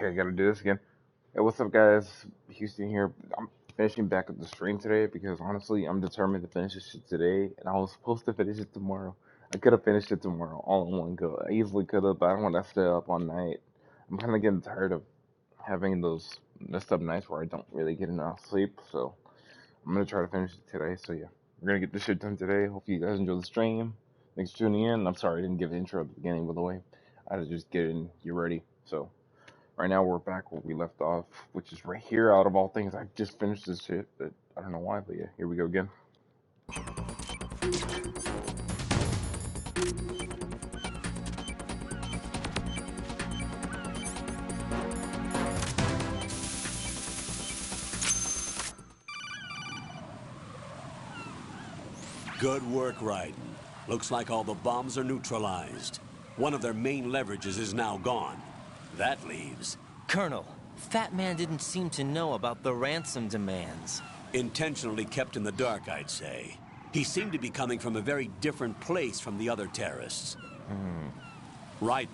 Okay, I gotta do this again. Hey, what's up, guys? Houston here. I'm finishing back up the stream today because honestly, I'm determined to finish this shit today, and I was supposed to finish it tomorrow. I could have finished it tomorrow all in one go. I easily could have, but I don't want to stay up all night. I'm kind of getting tired of having those messed up nights where I don't really get enough sleep, so I'm gonna try to finish it today. So yeah, we're gonna get this shit done today. Hope you guys enjoy the stream. Thanks for tuning in. I'm sorry I didn't give an intro at the beginning, by the way. I had to just get in, get ready. So. Right now we're back where we left off, which is right here. Out of all things, I just finished this shit, but I don't know why. But yeah, here we go again. Good work, Raiden. Looks like all the bombs are neutralized. One of their main leverages is now gone. That leaves... Colonel, Fat Man didn't seem to know about the ransom demands. Intentionally kept in the dark, I'd say. He seemed to be coming from a very different place from the other terrorists. Raiden,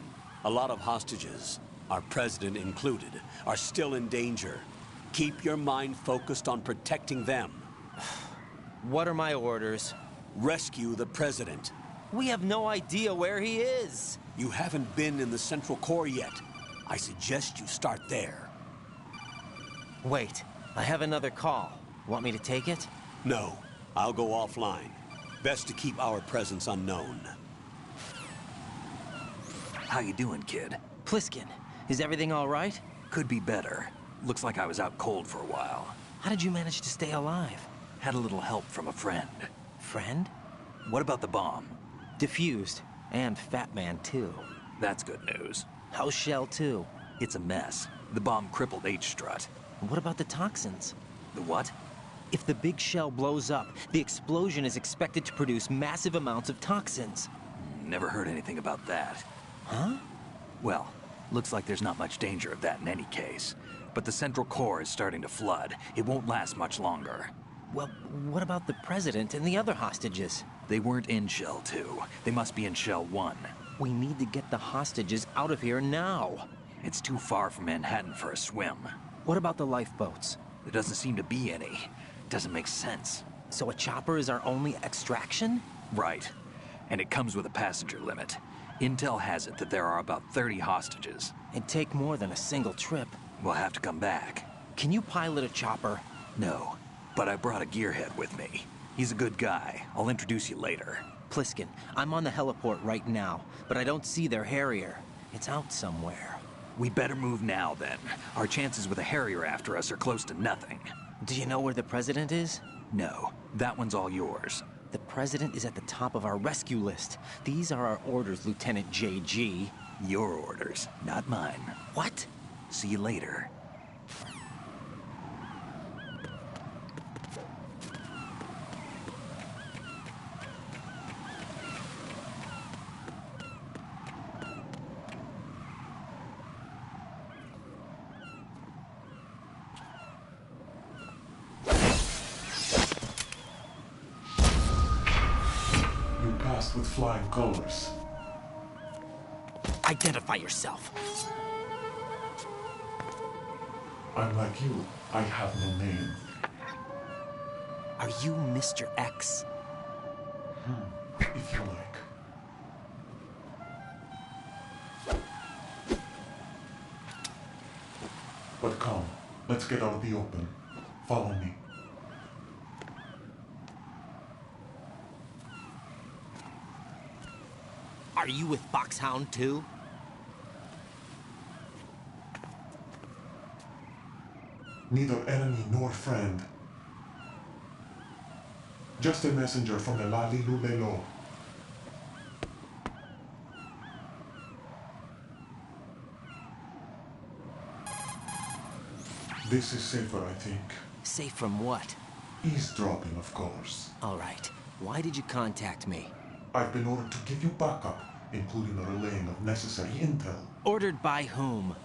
a lot of hostages, our president included, are still in danger. Keep your mind focused on protecting them. What are my orders? Rescue the president. We have no idea where he is. You haven't been in the Central Core yet. I suggest you start there. Wait, I have another call. Want me to take it? No, I'll go offline. Best to keep our presence unknown. How you doing, kid? Pliskin, is everything all right? Could be better. Looks like I was out cold for a while. How did you manage to stay alive? Had a little help from a friend. Friend? What about the bomb? Diffused. And Fat Man, too. That's good news. How's Shell, too? It's a mess. The bomb crippled H-Strut. What about the toxins? The what? If the big shell blows up, the explosion is expected to produce massive amounts of toxins. Never heard anything about that. Huh? Well, looks like there's not much danger of that in any case. But the Central Core is starting to flood. It won't last much longer. Well, what about the president and the other hostages? They weren't in Shell 2. They must be in Shell 1. We need to get the hostages out of here now. It's too far from Manhattan for a swim. What about the lifeboats? There doesn't seem to be any. Doesn't make sense. So a chopper is our only extraction? Right. And it comes with a passenger limit. Intel has it that there are about 30 hostages. It'd take more than a single trip. We'll have to come back. Can you pilot a chopper? No, but I brought a gearhead with me. He's a good guy. I'll introduce you later. Pliskin, I'm on the heliport right now, but I don't see their Harrier. It's out somewhere. We better move now, then. Our chances with a Harrier after us are close to nothing. Do you know where the president is? No, that one's all yours. The president is at the top of our rescue list. These are our orders, Lieutenant JG. Your orders, not mine. What? See you later. With flying colors. Identify yourself. I'm like you. I have no name. Are you Mr. X? If you like. But come, let's get out of the open. Follow me. Are you with Foxhound too? Neither enemy nor friend. Just a messenger from the Lali Lulelo. This is safer, I think. Safe from what? Eavesdropping, of course. All right. Why did you contact me? I've been ordered to give you backup, including a relaying of necessary intel. Ordered by whom?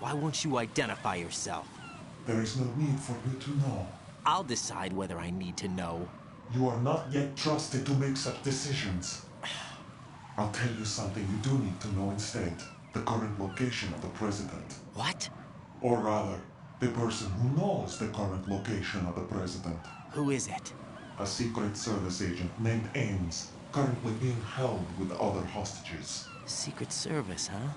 Why won't you identify yourself? There is no need for you to know. I'll decide whether I need to know. You are not yet trusted to make such decisions. I'll tell you something you do need to know instead. the current location of the president. What? Or rather, the person who knows the current location of the president. Who is it? A Secret Service agent named Ames, currently being held with other hostages. Secret Service, huh?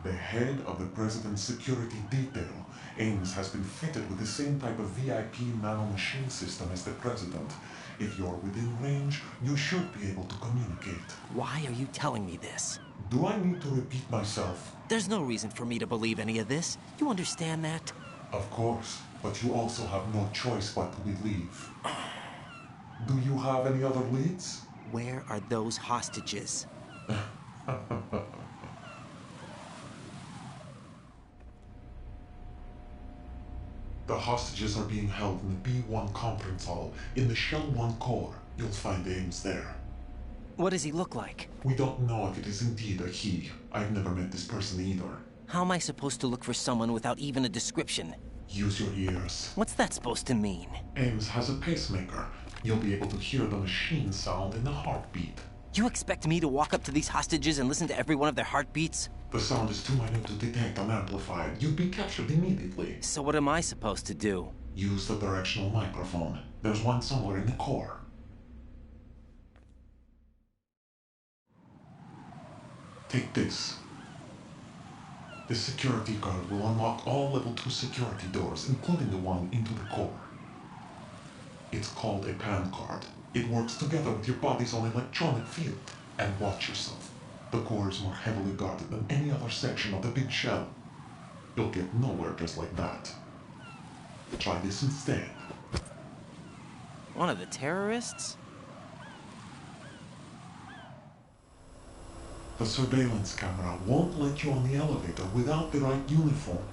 The head of the president's security detail, Ames, has been fitted with the same type of VIP nanomachine system as the president. If you're within range, you should be able to communicate. Why are you telling me this? Do I need to repeat myself? There's no reason for me to believe any of this. You understand that? Of course, but you also have no choice but to believe. Do you have any other leads? Where are those hostages? The hostages are being held in the B1 conference hall in the Shell 1 core. You'll find Ames there. What does he look like? We don't know if it is indeed a he. I've never met this person either. How am I supposed to look for someone without even a description? Use your ears. What's that supposed to mean? Ames has a pacemaker. You'll be able to hear the machine sound in the heartbeat. You expect me to walk up to these hostages and listen to every one of their heartbeats? The sound is too minute to detect unamplified. You'd be captured immediately. So what am I supposed to do? Use the directional microphone. There's one somewhere in the core. Take this. This security card will unlock all level 2 security doors, including the one into the core. It's called a PAN card. It works together with your body's own electronic field. And watch yourself. The core is more heavily guarded than any other section of the big shell. You'll get nowhere just like that. Try this instead. One of the terrorists? The surveillance camera won't let you on the elevator without the right uniform.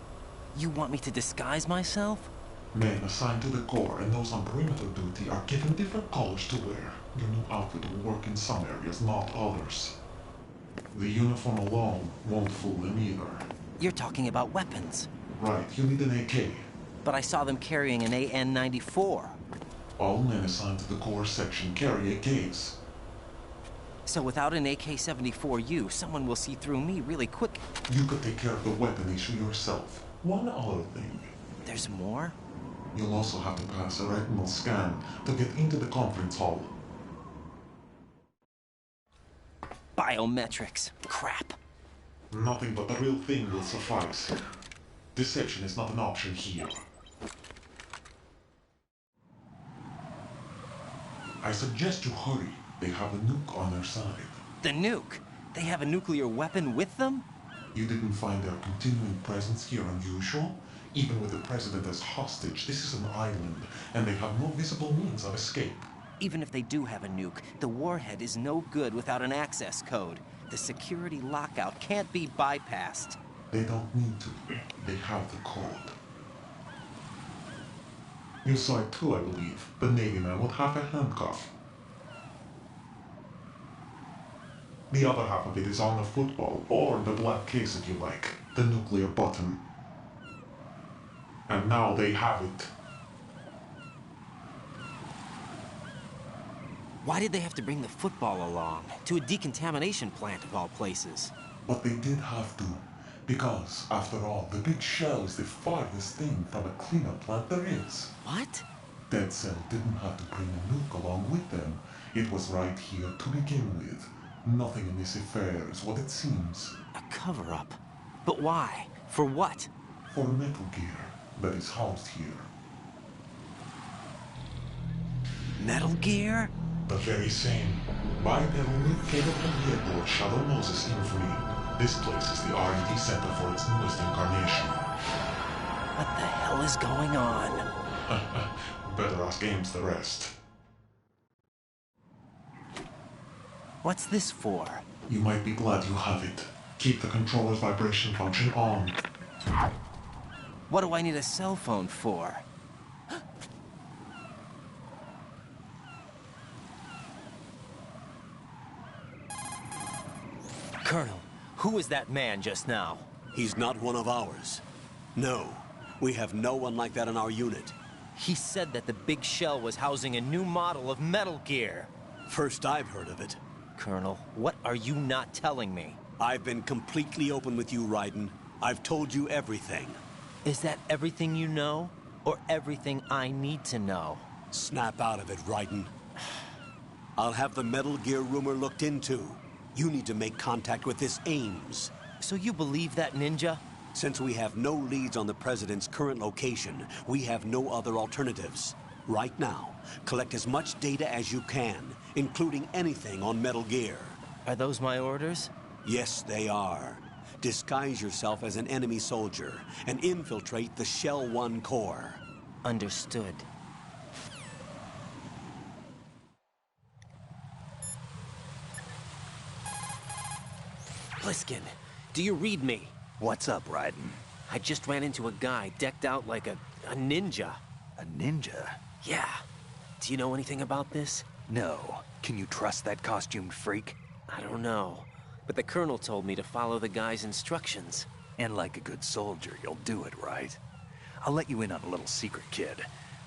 You want me to disguise myself? Men assigned to the core and those on perimeter duty are given different colors to wear. Your new outfit will work in some areas, not others. The uniform alone won't fool them either. You're talking about weapons. Right, you need an AK. But I saw them carrying an AN-94. All men assigned to the core section carry AKs. So without an AK-74U, someone will see through me really quick. You could take care of the weapon issue yourself. One other thing. There's more? You'll also have to pass a retinal scan to get into the conference hall. Biometrics. Crap. Nothing but the real thing will suffice. Deception is not an option here. I suggest you hurry. They have a nuke on their side. The nuke? They have a nuclear weapon with them? You didn't find their continuing presence here unusual? Even with the president as hostage, this is an island, and they have no visible means of escape. Even if they do have a nuke, the warhead is no good without an access code. The security lockout can't be bypassed. They don't need to. They have the code. You saw it too, I believe. The Navy man with half a handcuff. The other half of it is on the football, or the black case if you like. The nuclear button. And now they have it. Why did they have to bring the football along? To a decontamination plant of all places. But they did have to. Because, after all, the big shell is the farthest thing from a cleanup plant there is. What? Dead Cell didn't have to bring a nuke along with them. It was right here to begin with. Nothing in this affair is what it seems. A cover-up? But why? For what? For Metal Gear that is housed here. Metal Gear? The very same. Bipedal nuke came from the airport Shadow Moses infamy. This place is the R&D center for its newest incarnation. What the hell is going on? Better ask Ames the rest. What's this for? You might be glad you have it. Keep the controller's vibration function on. What do I need a cell phone for? Colonel, who was that man just now? He's not one of ours. No, we have no one like that in our unit. He said that the big shell was housing a new model of Metal Gear. First I've heard of it. Colonel, what are you not telling me? I've been completely open with you, Raiden. I've told you everything. Is that everything you know? Or everything I need to know? Snap out of it, Raiden. I'll have the Metal Gear rumor looked into. You need to make contact with this Ames. So you believe that ninja? Since we have no leads on the President's current location, we have no other alternatives. Right now, collect as much data as you can, including anything on Metal Gear. Are those my orders? Yes, they are. Disguise yourself as an enemy soldier and infiltrate the Shell 1 core. Understood. Pliskin, do you read me? What's up, Raiden? I just ran into a guy decked out like a ninja. A ninja? Yeah. Do you know anything about this? No. Can you trust that costumed freak? I don't know. But the colonel told me to follow the guy's instructions. And like a good soldier, you'll do it, right? I'll let you in on a little secret, kid.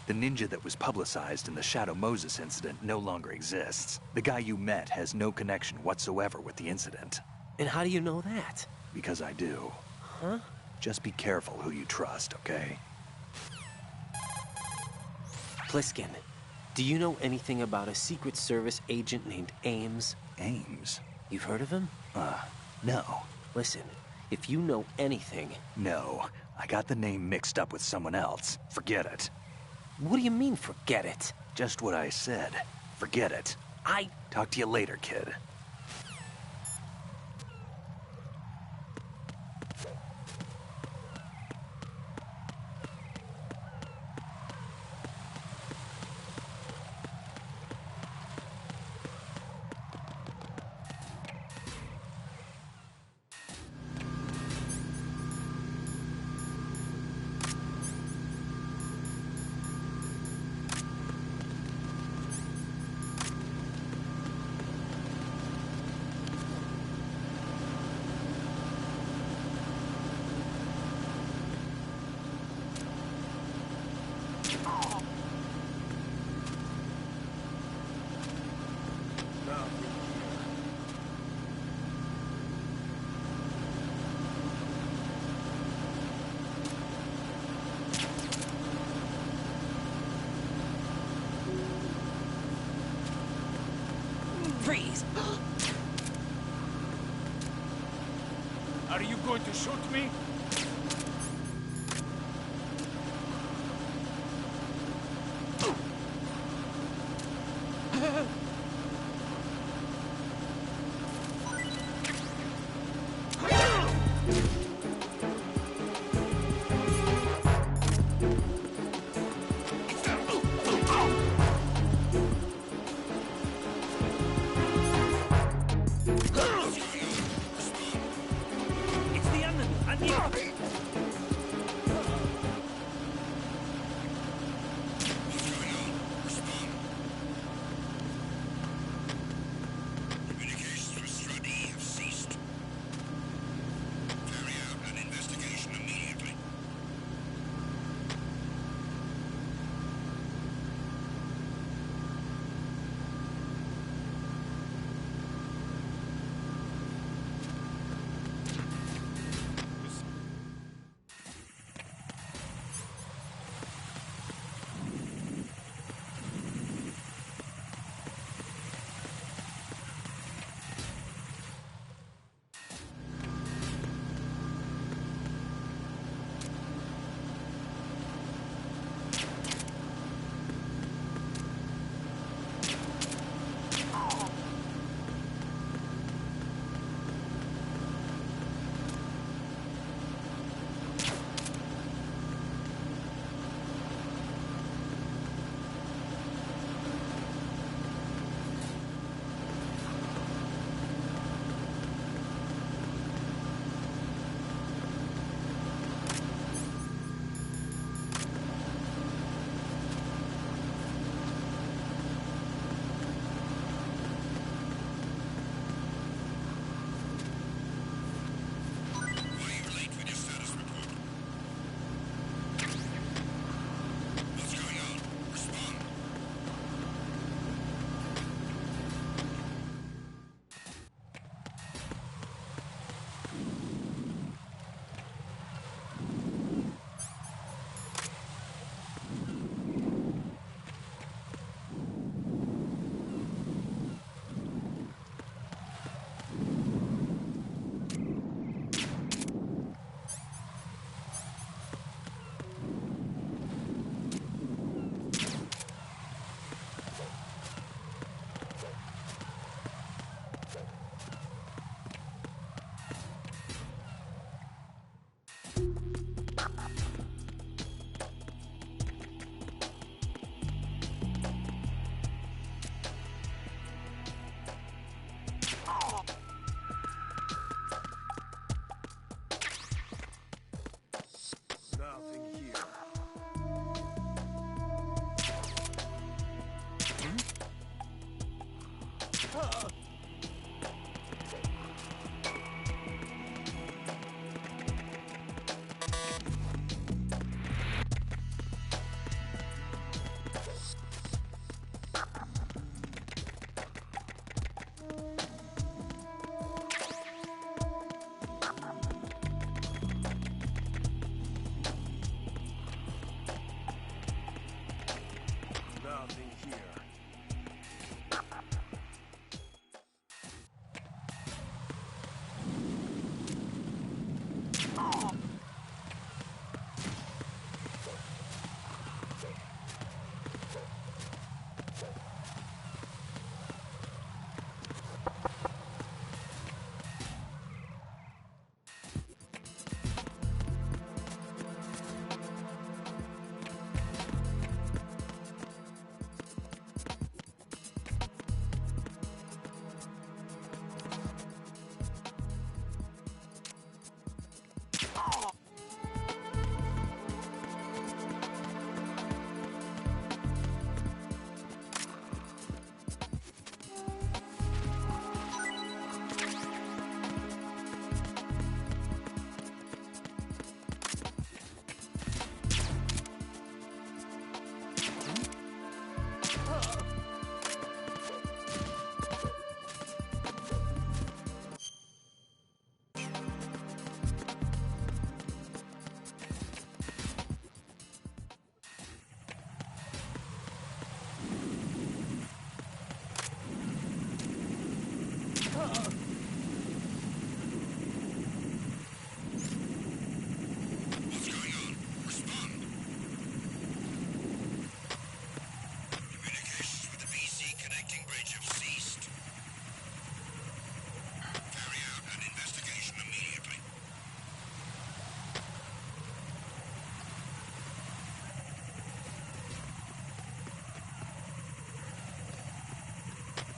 The ninja that was publicized in the Shadow Moses incident no longer exists. The guy you met has no connection whatsoever with the incident. And how do you know that? Because I do. Huh? Just be careful who you trust, okay? Pliskin, do you know anything about a Secret Service agent named Ames? Ames? You've heard of him? No. Listen, if you know anything... No. I got the name mixed up with someone else. Forget it. What do you mean, forget it? Just what I said. Forget it. Talk to you later, kid. Freeze! Are you going to shoot me? It's the enemy! I need... Communications with Stradi have ceased. Carry out an investigation immediately.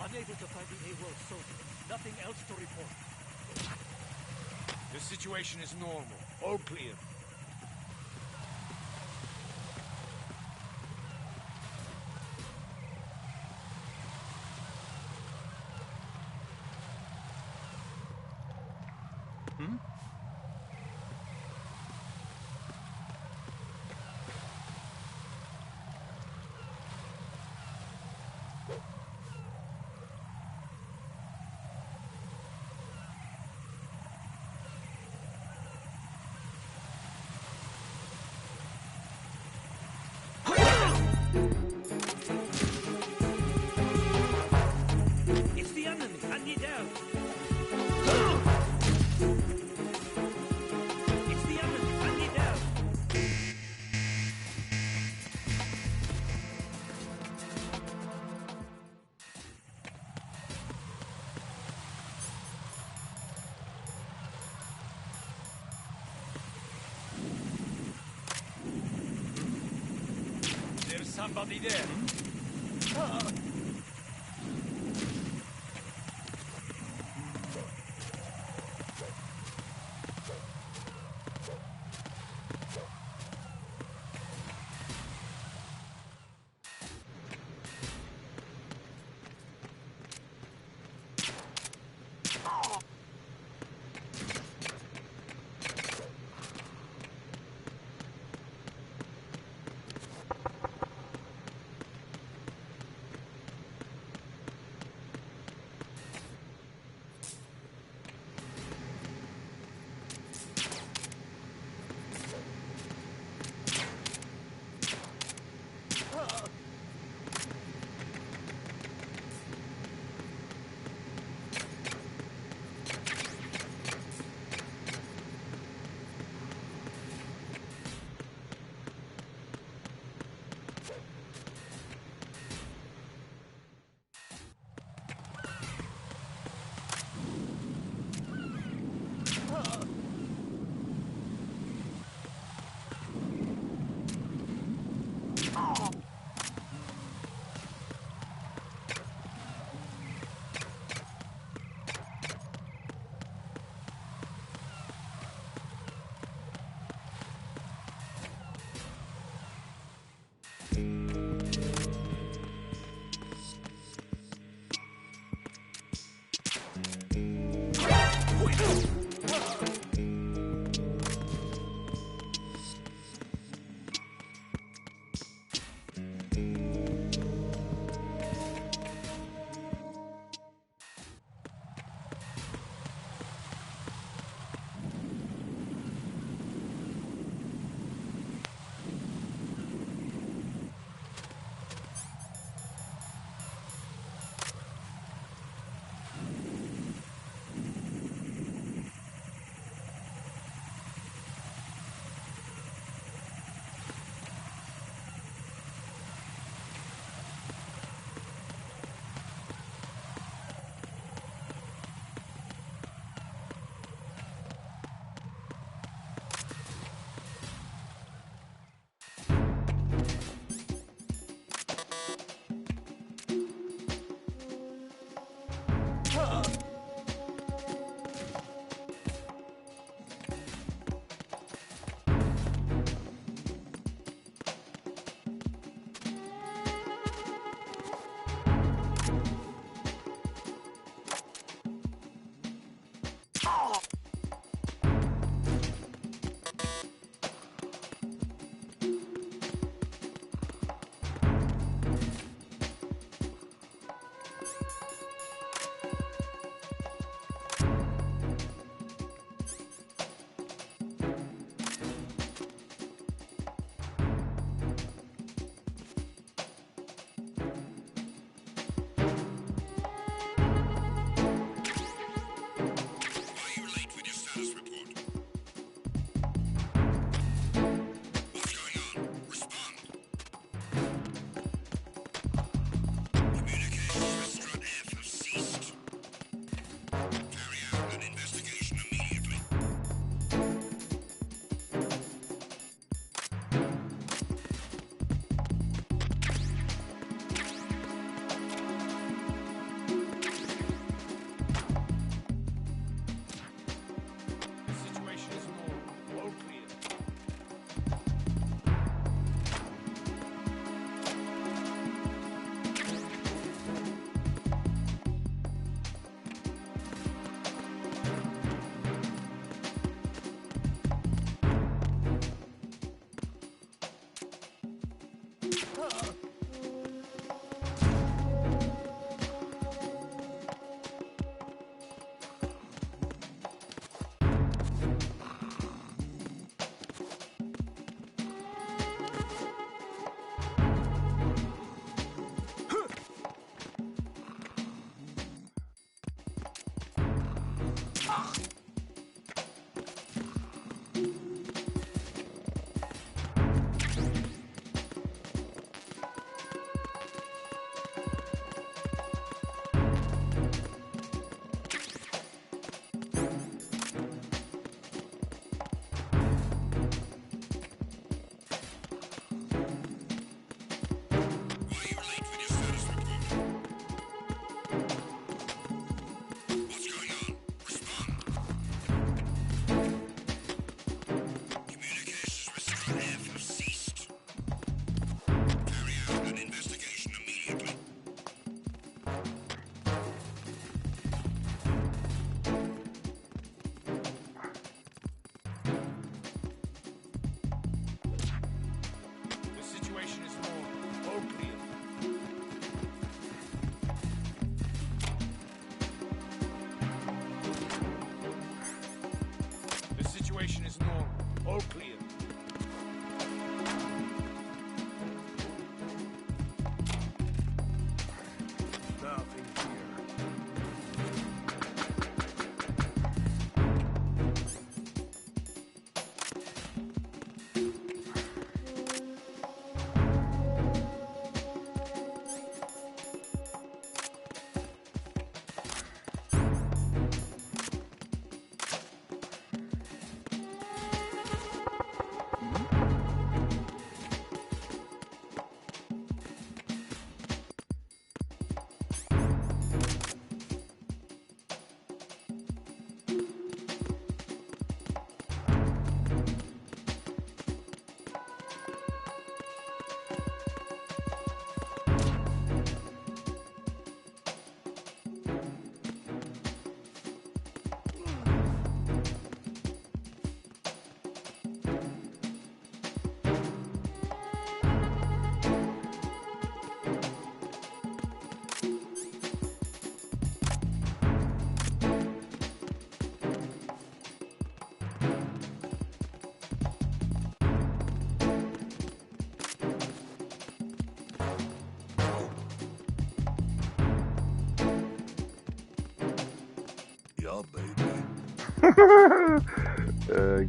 Unable to find the AWOL soldier. Nothing else to report. The situation is normal. All clear. It's the enemy! I need help! It's the enemy! I need help! There's somebody there!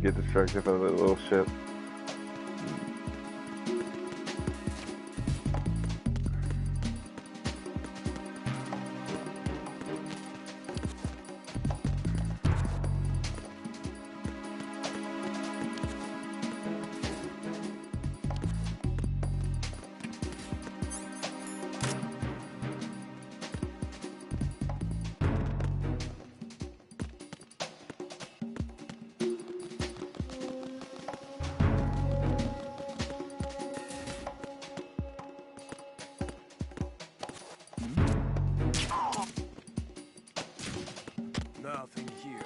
Get distracted by the little shit. Nothing here.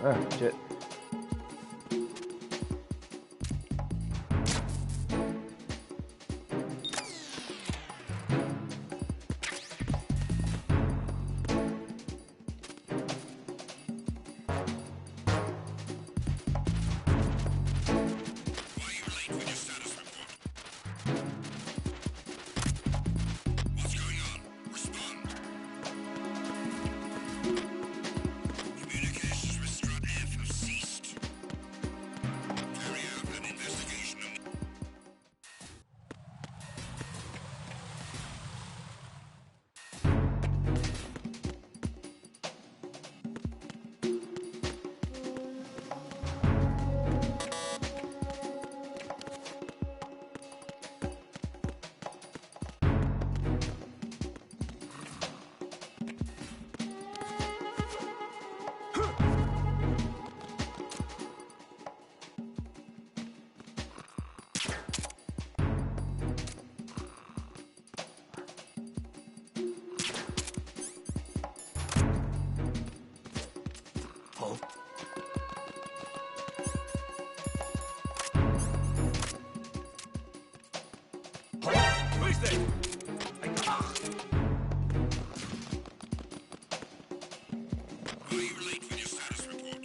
Ah, shit. Why are you late with your status report? What's going on? Respond. Communications with Strut F have ceased. Carry out an investigation. Who's there? Why are you late with your status report?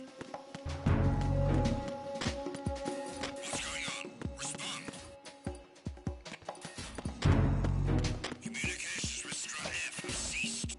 What's going on? Respond. Communications with Strut F have ceased.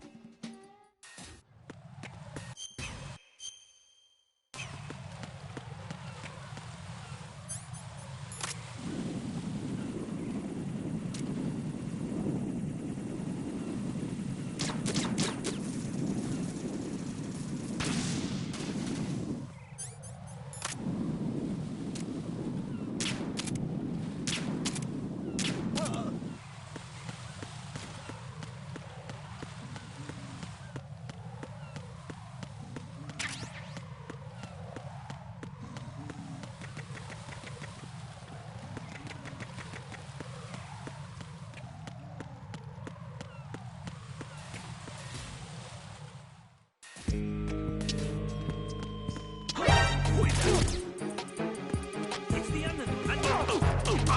It's the enemy. What's going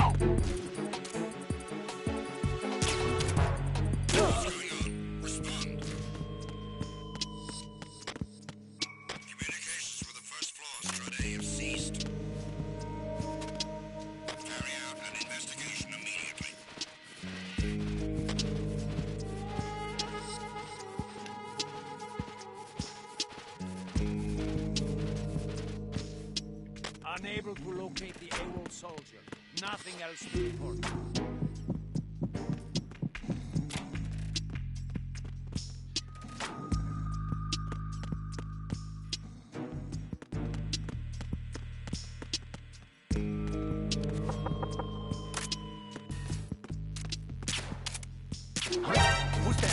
on? Respond. Communications with the first floor Strut A have ceased. Carry out an investigation immediately. Unable to locate the AWOL soldier. Nothing else to report. Who's that?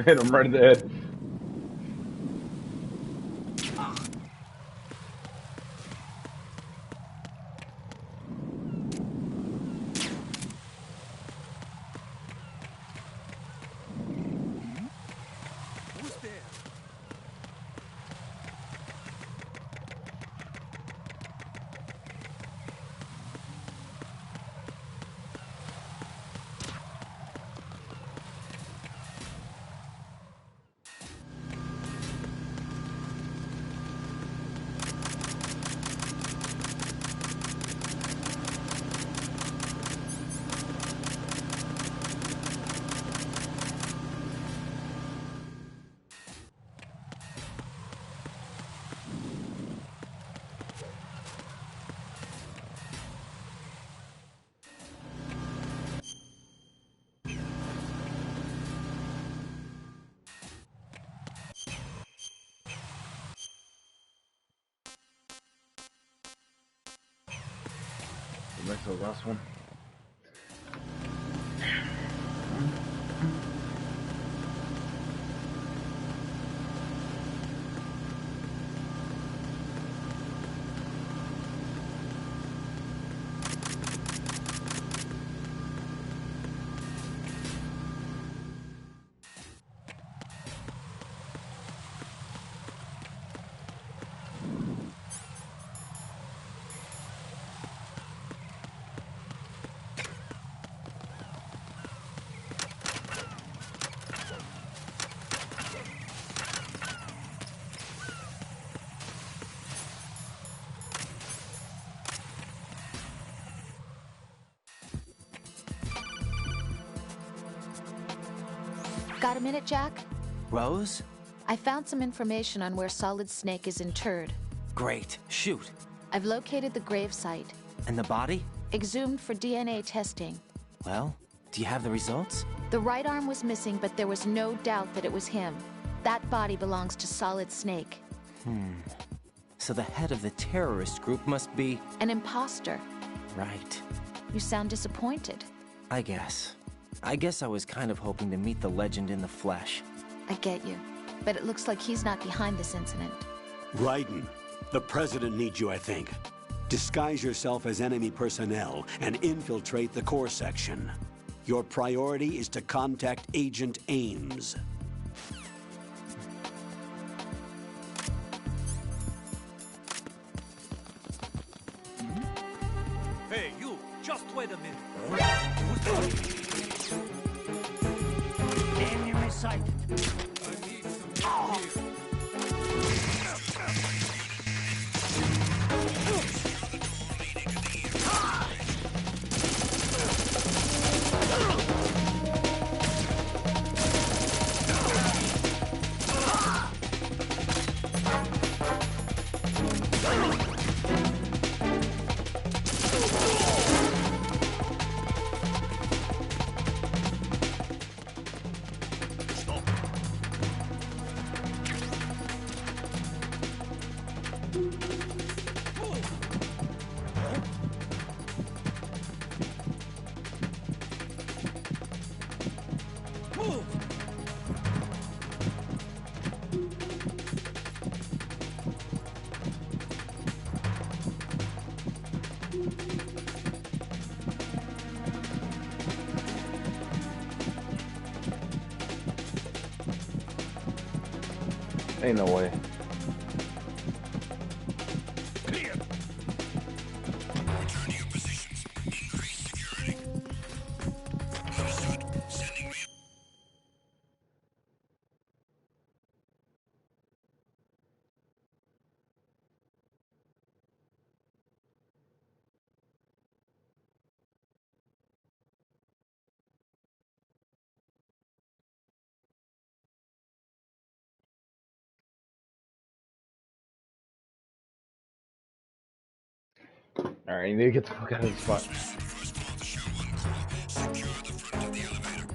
Hit him right in the head. Who's there? Next to the last one. Got a minute, Jack? Rose? I found some information on where Solid Snake is interred. Great. Shoot. I've located the gravesite. And the body? Exhumed for DNA testing. Well, do you have the results? The right arm was missing, but there was no doubt that it was him. That body belongs to Solid Snake. So the head of the terrorist group must be... An imposter. Right. You sound disappointed. I guess I was kind of hoping to meet the legend in the flesh. I get you. But it looks like he's not behind this incident. Raiden, the president needs you, I think. Disguise yourself as enemy personnel and infiltrate the core section. Your priority is to contact Agent Ames. Hey, you! Just wait a minute. Enemy sighted. I need some here. Ain't no way. Clear. Return to your positions. Increase security. Understood. Sending me. Alright, you need to get the fuck out of this spot. First officer, one call. Secure the front of the elevator.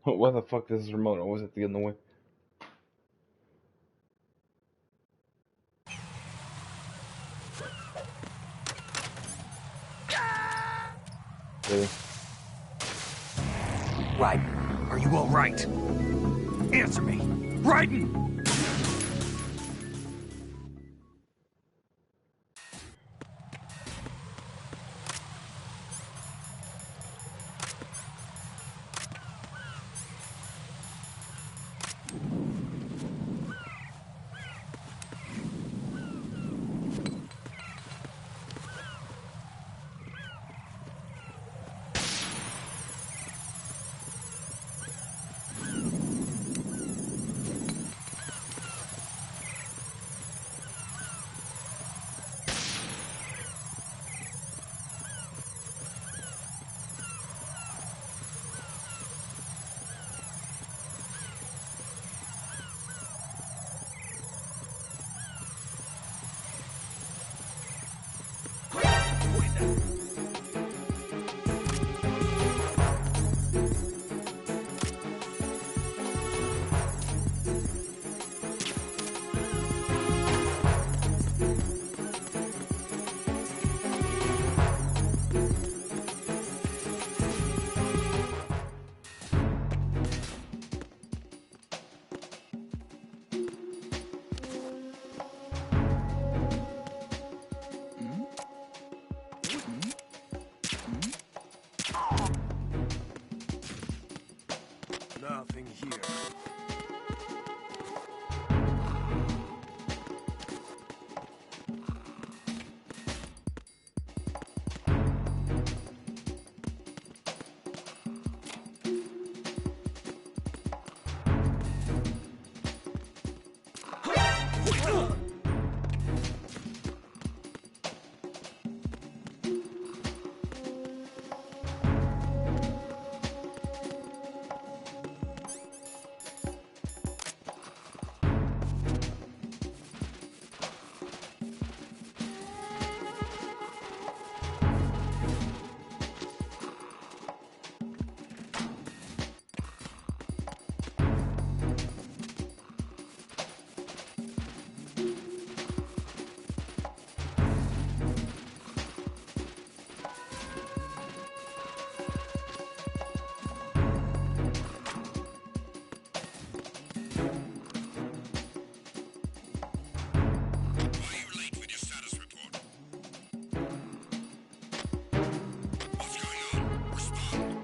What the fuck is this remote? Or was it in the way? Really? Raiden, are you all right? Answer me! Raiden! Nothing here. Why are you late with your status report? What's going on? Respond.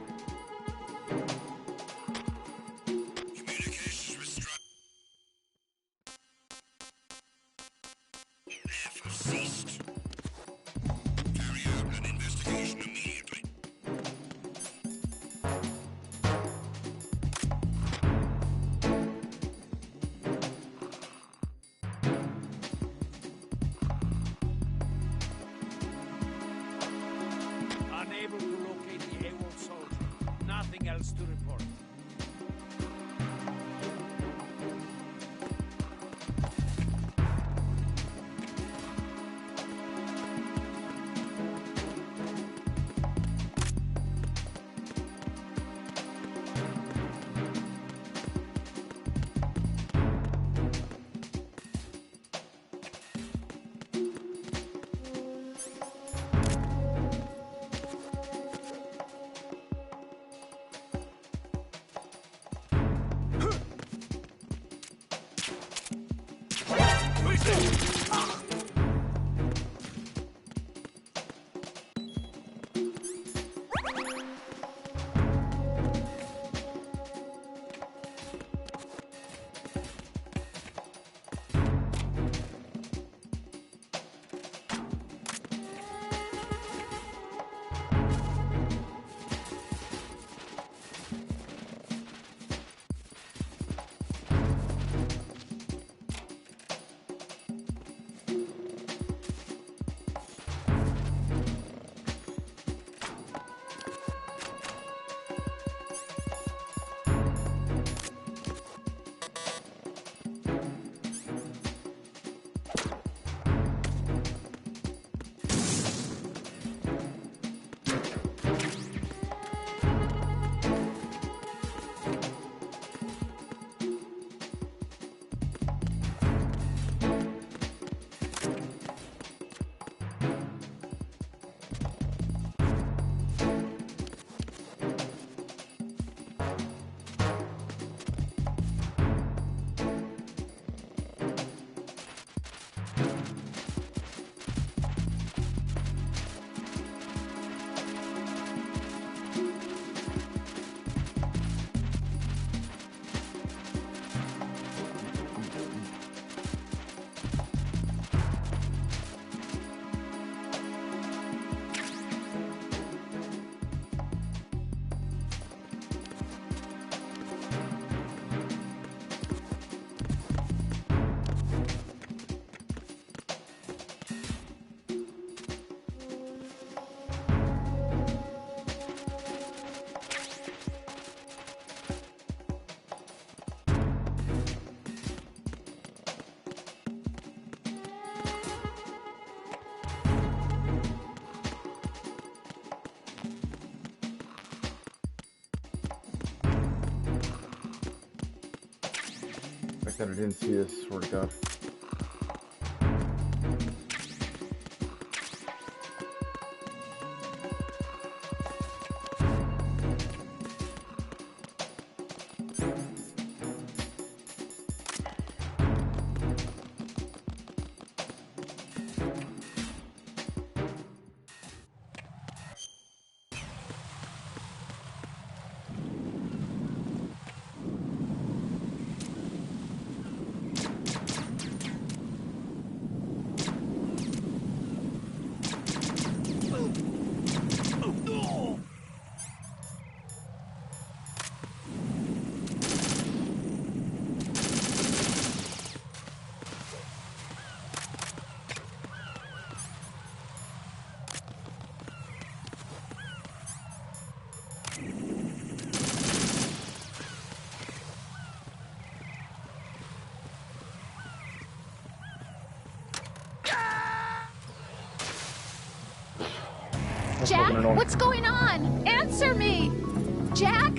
Communications restructured. Have ceased. Carry out an investigation immediately. Unable to locate the AWOL soldier. Nothing else to report. that I didn't see this, swear to God. Jack, what's going on? Answer me! Jack?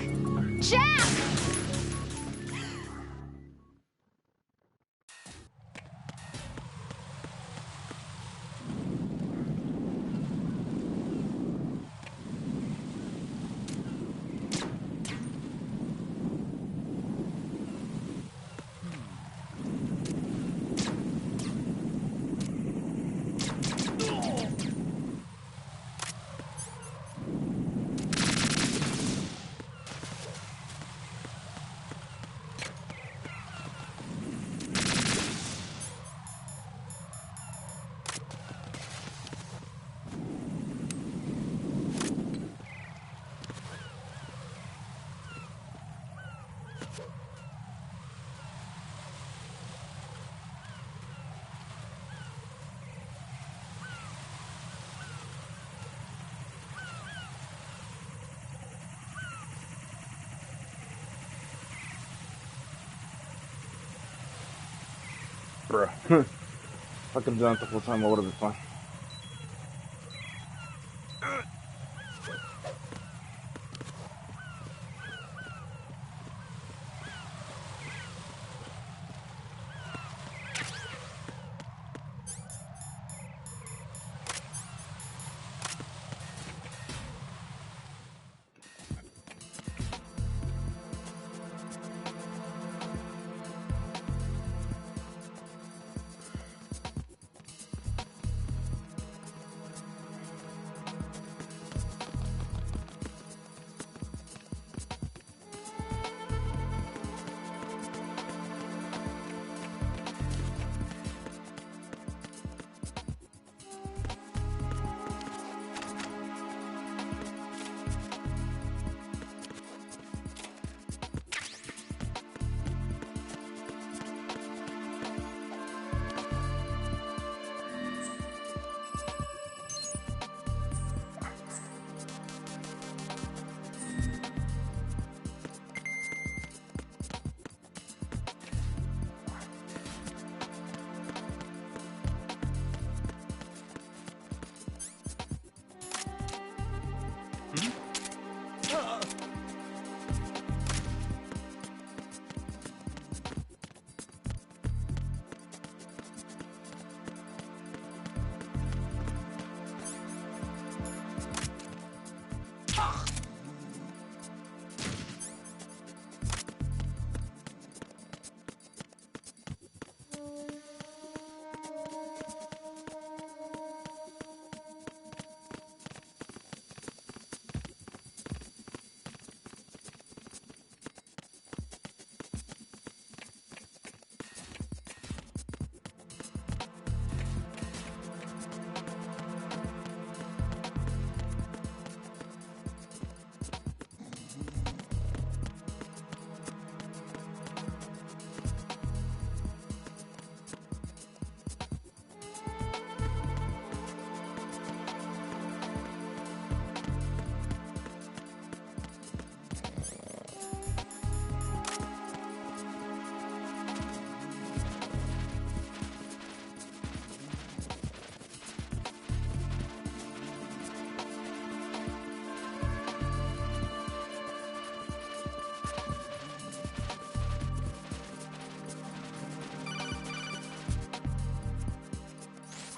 Jack! Bruh. If I could have done it the whole time, I would have been fine.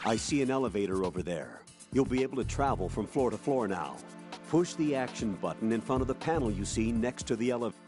I see an elevator over there. You'll be able to travel from floor to floor now. Push the action button in front of the panel you see next to the elevator.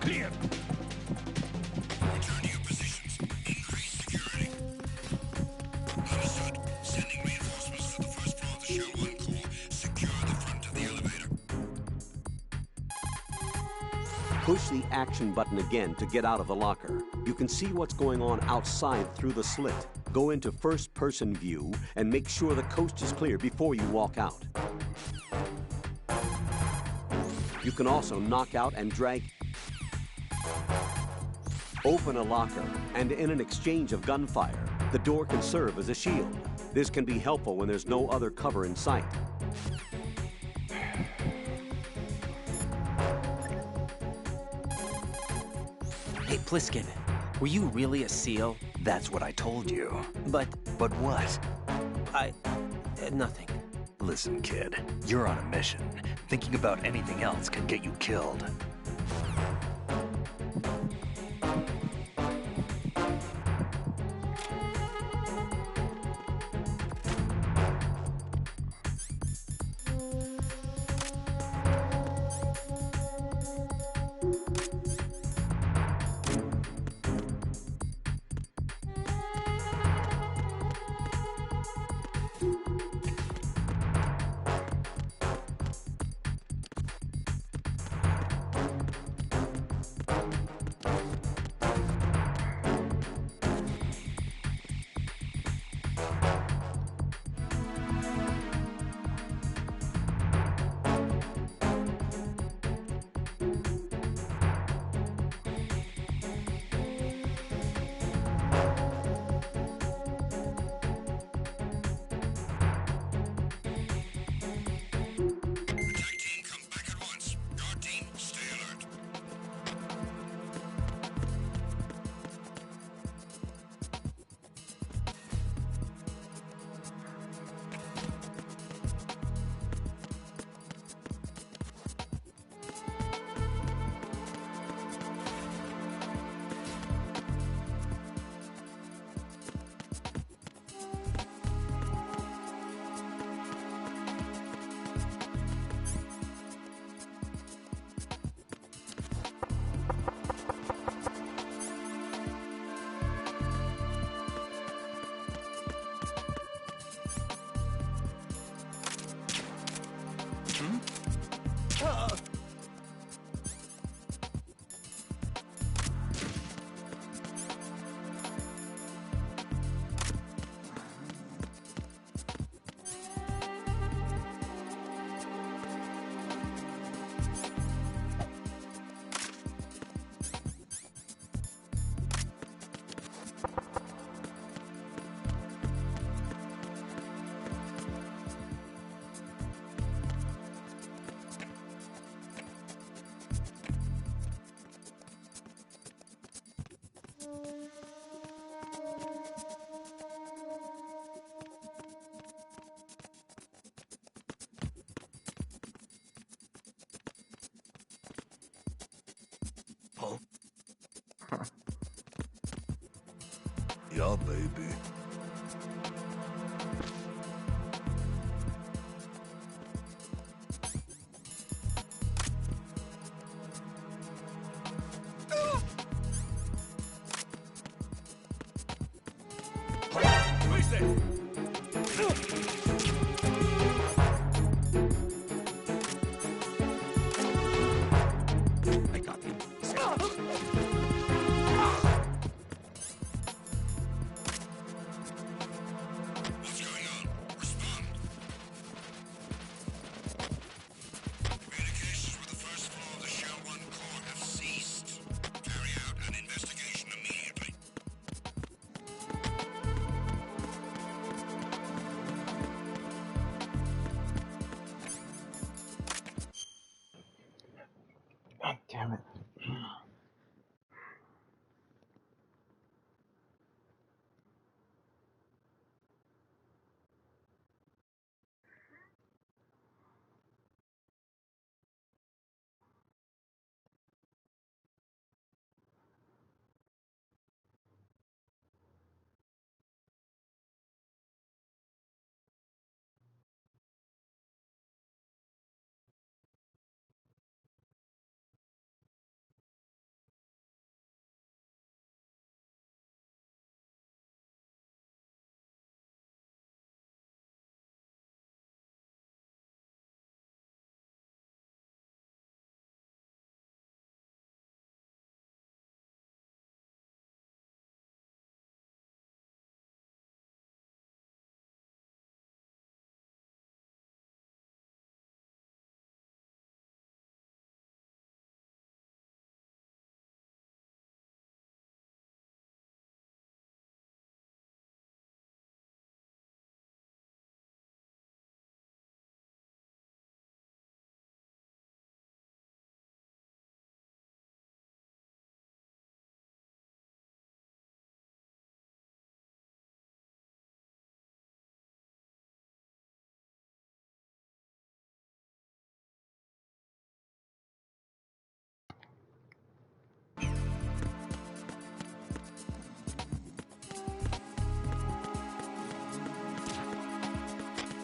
Clear. Return to your positions. Increase security. Understood. Sending reinforcements to the first floor of the Shell 1 core. Secure the front of the elevator. Push the action button again to get out of the locker. You can see what's going on outside through the slit. Go into first-person view and make sure the coast is clear before you walk out. You can also knock out and drag. Open a locker, and in an exchange of gunfire, the door can serve as a shield. This can be helpful when there's no other cover in sight. Hey, Pliskin, were you really a SEAL? That's what I told you. But But what? nothing. Listen, kid, you're on a mission. Thinking about anything else can get you killed. Attack team, come back at once. Guard team, stay alert. Yeah, baby. it! I got him. What's going on? Respond. Communications with the first floor of the Shell 1 core have ceased. Carry out an investigation immediately. God damn it.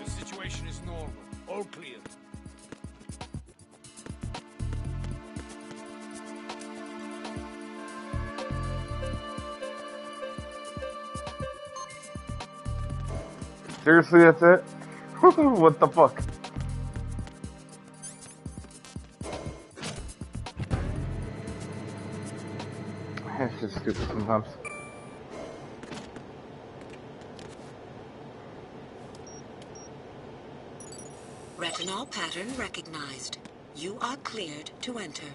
The situation is normal. All clear. Seriously, that's it? What the fuck? It's just stupid sometimes. Retinol pattern recognized. You are cleared to enter.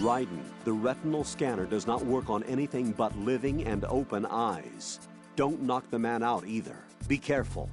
Raiden, the retinal scanner does not work on anything but living and open eyes. Don't knock the man out either. Be careful.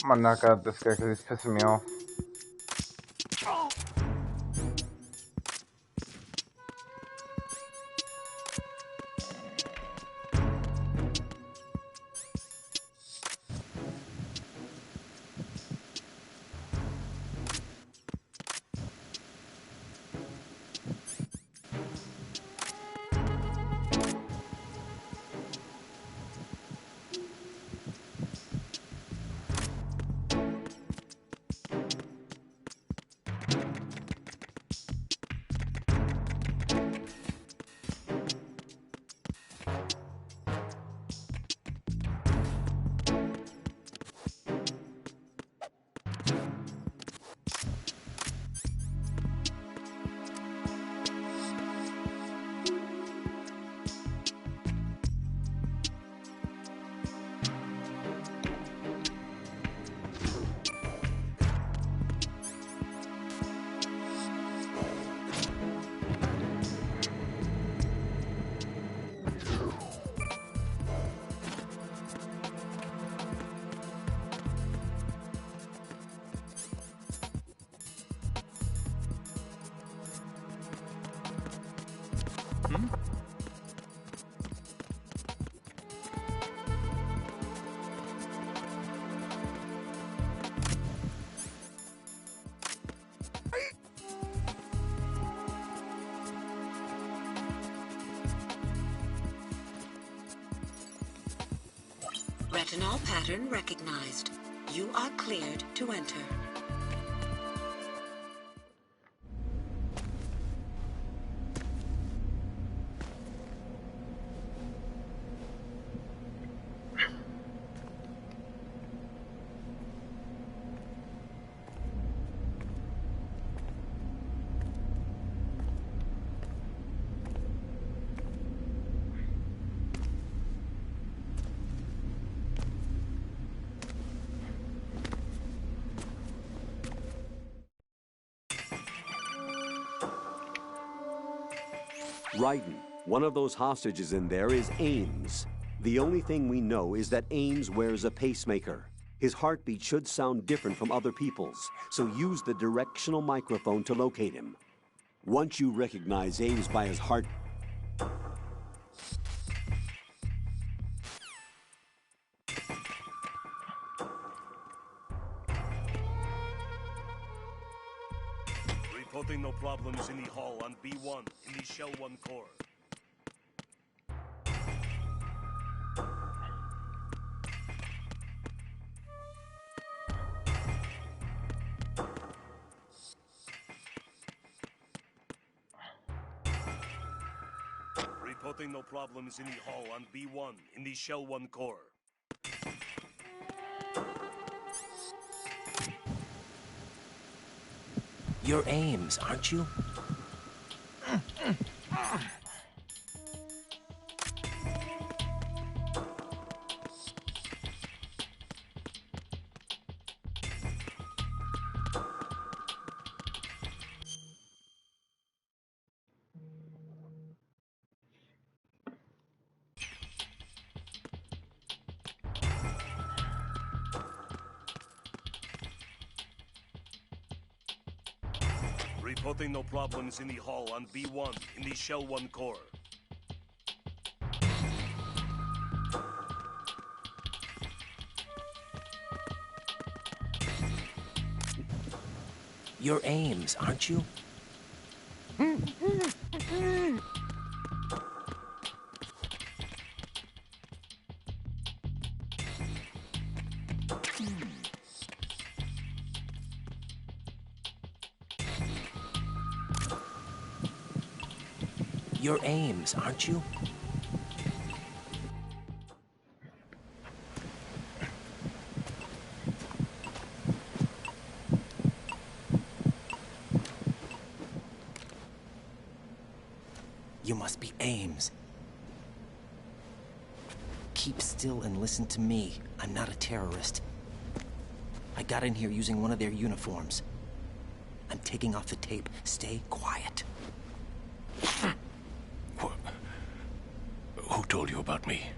I'm gonna knock out this guy because he's pissing me off. Retinol pattern recognized. You are cleared to enter. Raiden, one of those hostages in there is Ames. The only thing we know is that Ames wears a pacemaker. His heartbeat should sound different from other people's, so use the directional microphone to locate him. Once you recognize Ames by his heart... Reporting no problems in the hall on B1 in the Shell 1 core. Reporting no problems in the hall on B1 in the Shell 1 core. You're Ames, aren't you? Reporting no problems in the hall on B1 in the Shell 1 core. You're Ames, aren't you? You're Ames, aren't you? You must be Ames. Keep still and listen to me. I'm not a terrorist. I got in here using one of their uniforms. I'm taking off the tape. Stay quiet. Who told you about me?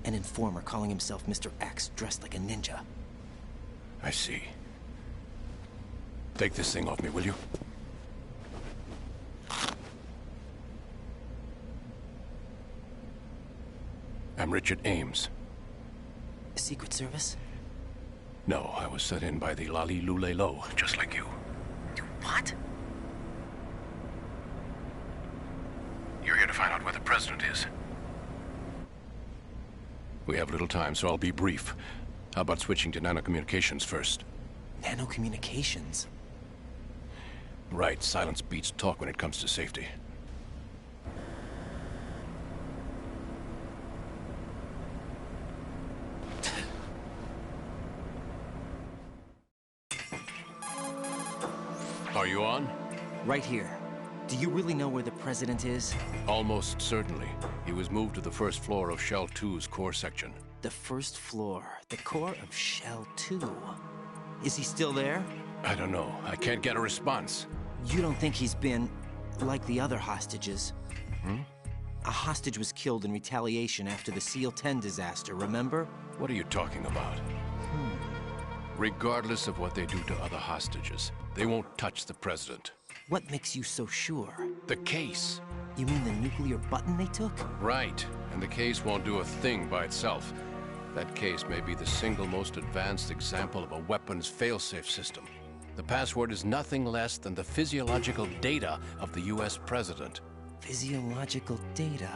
An informer calling himself Mr. X, dressed like a ninja. I see. Take this thing off me, will you? I'm Richard Ames. Secret Service? No, I was sent in by the Lali Lule Lo, just like you. What? You're here to find out where the president is. We have little time, so I'll be brief. How about switching to nanocommunications first? Nanocommunications? Right, silence beats talk when it comes to safety. Are you on? Right here. Do you really know where the president is? Almost certainly. He was moved to the first floor of Shell 2's core section. The first floor. The core of Shell 2. Is he still there? I don't know. I can't get a response. You don't think he's been like the other hostages? Hmm? A hostage was killed in retaliation after the SEAL 10 disaster, remember? What are you talking about? Regardless of what they do to other hostages, they won't touch the president. What makes you so sure? The case. You mean the nuclear button they took? Right. And the case won't do a thing by itself. That case may be the single most advanced example of a weapons failsafe system. The password is nothing less than the physiological data of the US president. Physiological data?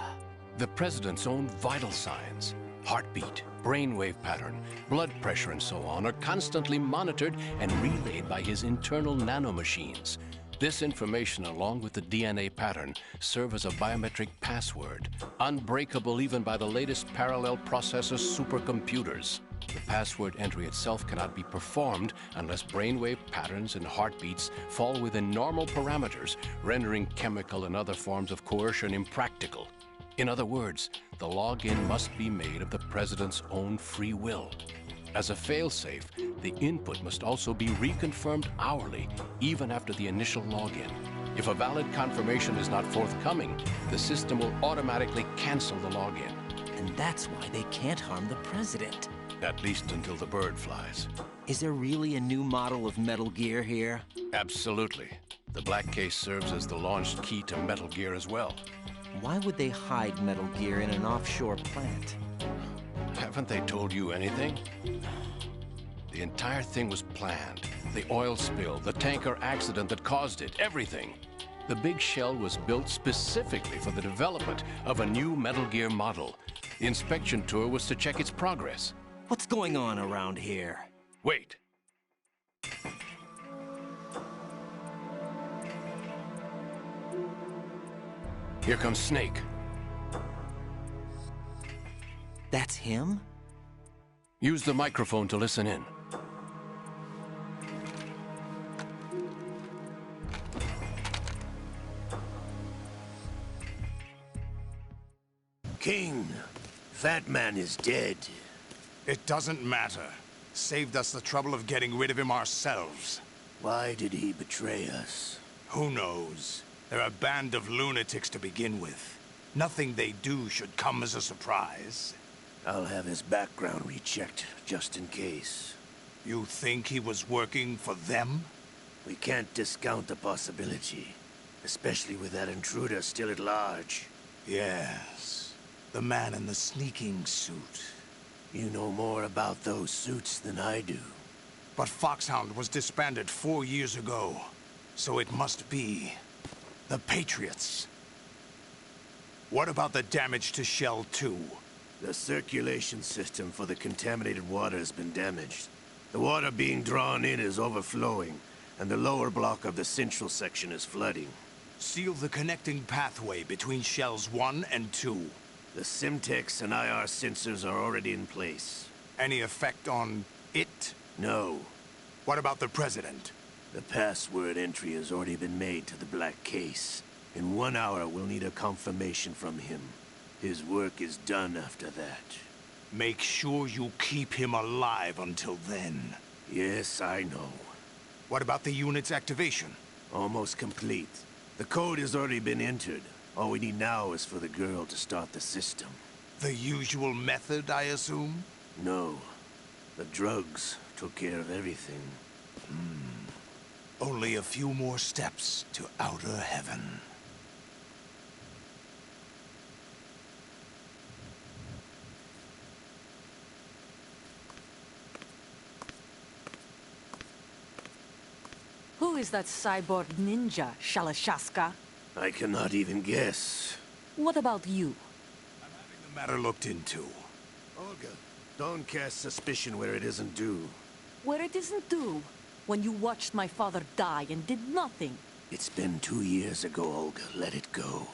The president's own vital signs. Heartbeat, brainwave pattern, blood pressure, and so on are constantly monitored and relayed by his internal nanomachines. This information, along with the DNA pattern, serve as a biometric password, unbreakable even by the latest parallel processor supercomputers. The password entry itself cannot be performed unless brainwave patterns and heartbeats fall within normal parameters, rendering chemical and other forms of coercion impractical. In other words, the login must be made of the president's own free will. As a failsafe, the input must also be reconfirmed hourly, even after the initial login. If a valid confirmation is not forthcoming, the system will automatically cancel the login. And that's why they can't harm the president. At least until the bird flies. Is there really a new model of Metal Gear here? Absolutely. The black case serves as the launch key to Metal Gear as well. Why would they hide Metal Gear in an offshore plant? Haven't they told you anything? The entire thing was planned. The oil spill, the tanker accident that caused it, everything. The big shell was built specifically for the development of a new Metal Gear model. The inspection tour was to check its progress. What's going on around here? Wait. Here comes Snake. That's him? Use the microphone to listen in. King, Fat Man is dead. It doesn't matter. Saved us the trouble of getting rid of him ourselves. Why did he betray us? Who knows? They're a band of lunatics to begin with. Nothing they do should come as a surprise. I'll have his background rechecked, just in case. You think he was working for them? We can't discount the possibility. Especially with that intruder still at large. Yes. The man in the sneaking suit. You know more about those suits than I do. But Foxhound was disbanded 4 years ago. So it must be the Patriots. What about the damage to Shell 2? The circulation system for the contaminated water has been damaged. The water being drawn in is overflowing, and the lower block of the central section is flooding. Seal the connecting pathway between Shells 1 and 2. The Simtex and IR sensors are already in place. Any effect on it? No. What about the President? The password entry has already been made to the black case. In 1 hour, we'll need a confirmation from him. His work is done after that. Make sure you keep him alive until then. Yes, I know. What about the unit's activation? Almost complete. The code has already been entered. All we need now is for the girl to start the system. The usual method, I assume? No. The drugs took care of everything. Only a few more steps to outer heaven. Who is that cyborg ninja, Shalashaska? I cannot even guess. What about you? I'm having the matter looked into. Olga, don't cast suspicion where it isn't due. Where it isn't due? When you watched my father die and did nothing. It's been 2 years ago, Olga. Let it go.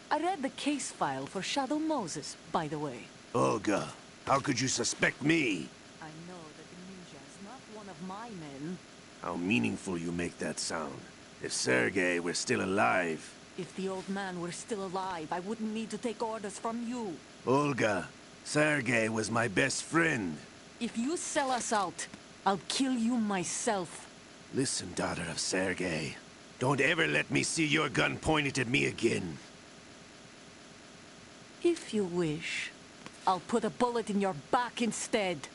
I read the case file for Shadow Moses, by the way. Olga, how could you suspect me? I know that the ninja is not one of my men. How meaningful you make that sound. If Sergei were still alive... If the old man were still alive, I wouldn't need to take orders from you. Olga, Sergei was my best friend. If you sell us out, I'll kill you myself. Listen, daughter of Sergei. Don't ever let me see your gun pointed at me again. If you wish, I'll put a bullet in your back instead.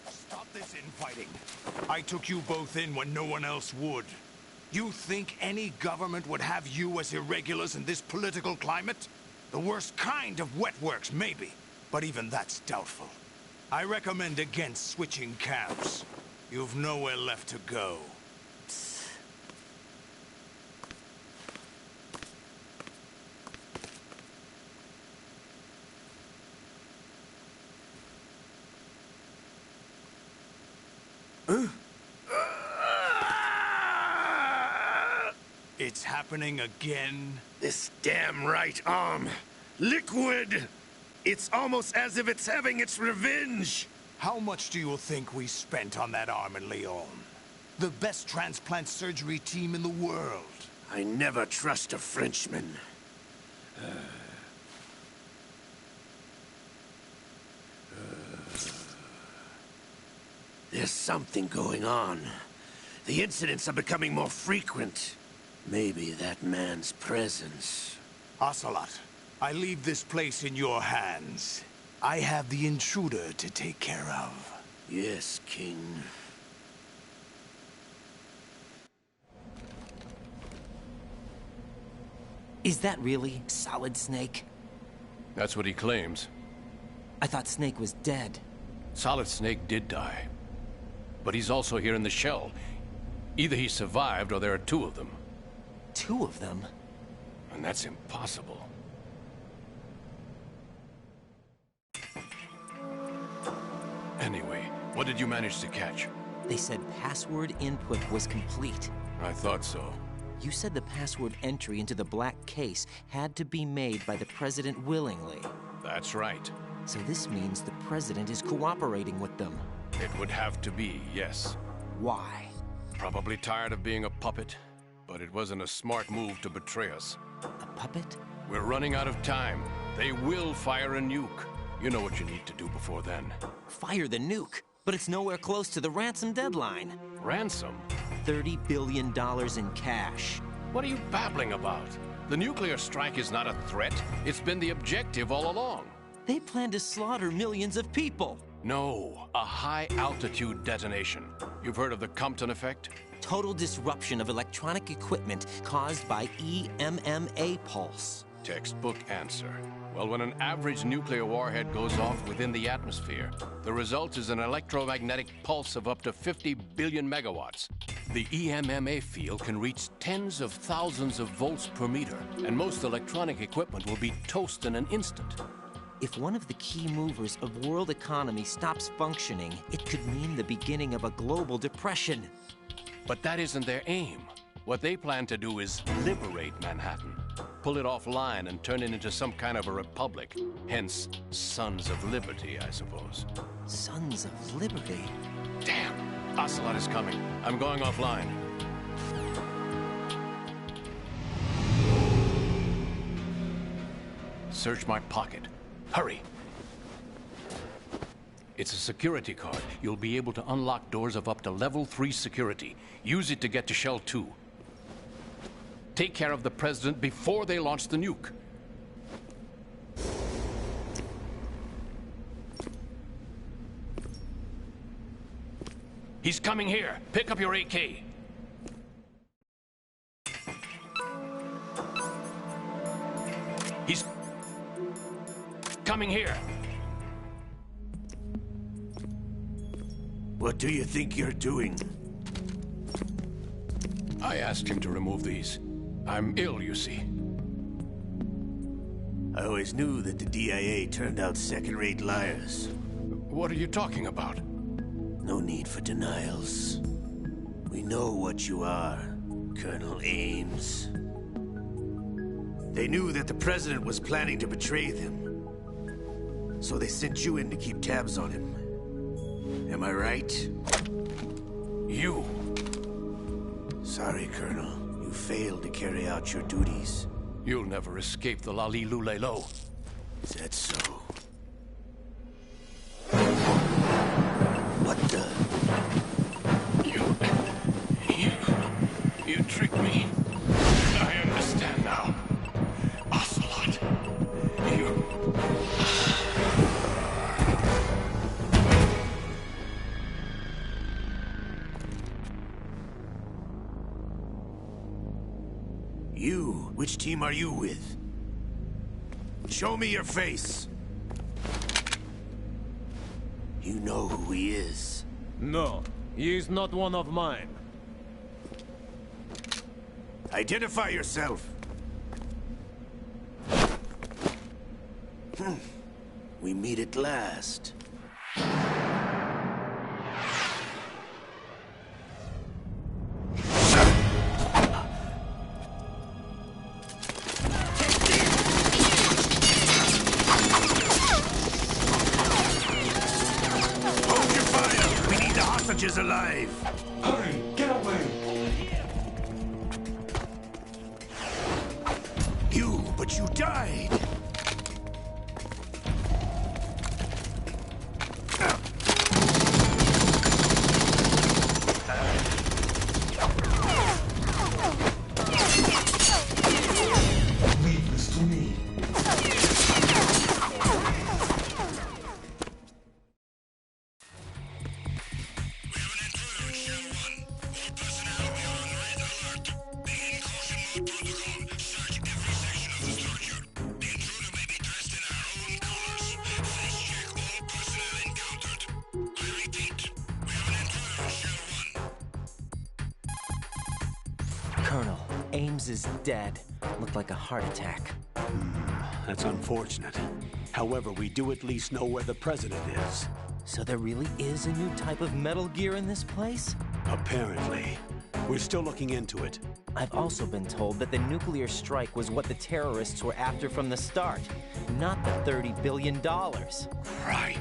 Stop this infighting. I took you both in when no one else would. You think any government would have you as irregulars in this political climate? The worst kind of wet works, maybe. But even that's doubtful. I recommend against switching camps. You've nowhere left to go. It's happening again? This damn right arm. Liquid! It's almost as if it's having its revenge! How much do you think we spent on that arm in Lyon? The best transplant surgery team in the world. I never trust a Frenchman. There's something going on. The incidents are becoming more frequent. Maybe that man's presence. Ocelot, I leave this place in your hands. I have the intruder to take care of. Yes, King. Is that really Solid Snake? That's what he claims. I thought Snake was dead. Solid Snake did die. But he's also here in the shell. Either he survived or there are two of them. Two of them? And that's impossible. Anyway, what did you manage to catch? They said password input was complete. I thought so. You said the password entry into the black case had to be made by the President willingly. That's right. So this means the President is cooperating with them. It would have to be, yes. Why? Probably tired of being a puppet, but it wasn't a smart move to betray us. A puppet? We're running out of time. They will fire a nuke. You know what you need to do before then. Fire the nuke, but it's nowhere close to the ransom deadline. Ransom? $30 billion in cash. What are you babbling about? The nuclear strike is not a threat. It's been the objective all along. They plan to slaughter millions of people. No, a high-altitude detonation. You've heard of the Compton effect? Total disruption of electronic equipment caused by EMMA pulse. Textbook answer. Well, when an average nuclear warhead goes off within the atmosphere, the result is an electromagnetic pulse of up to 50 billion megawatts. The EMMA field can reach tens of thousands of volts per meter, and most electronic equipment will be toast in an instant. If one of the key movers of world economy stops functioning, it could mean the beginning of a global depression. But that isn't their aim. What they plan to do is liberate Manhattan. Pull it offline and turn it into some kind of a republic. Hence, Sons of Liberty, I suppose. Sons of Liberty? Damn! Ocelot is coming. I'm going offline. Search my pocket. Hurry! It's a security card. You'll be able to unlock doors of up to level 3 security. Use it to get to Shell 2. Take care of the President before they launch the nuke. He's coming here. Pick up your AK. He's coming here. What do you think you're doing? I asked him to remove these. I'm ill, you see. I always knew that the DIA turned out second-rate liars. What are you talking about? No need for denials. We know what you are, Colonel Ames. They knew that the President was planning to betray them. So they sent you in to keep tabs on him. Am I right? You. Sorry, Colonel. You failed to carry out your duties. You'll never escape the Lali-Lulelo. Is that so? What the? You tricked me. I understand now. Ocelot. You? Which team are you with? Show me your face. You know who he is. No, he is not one of mine. Identify yourself. We meet at last. hostages alive! Hurry, get away! But you died! Leave this to me. Colonel, Ames is dead. Looked like a heart attack. That's unfortunate. However, we do at least know where the president is. So there really is a new type of Metal Gear in this place? Apparently. We're still looking into it. I've also been told that the nuclear strike was what the terrorists were after from the start, not the $30 billion. Right.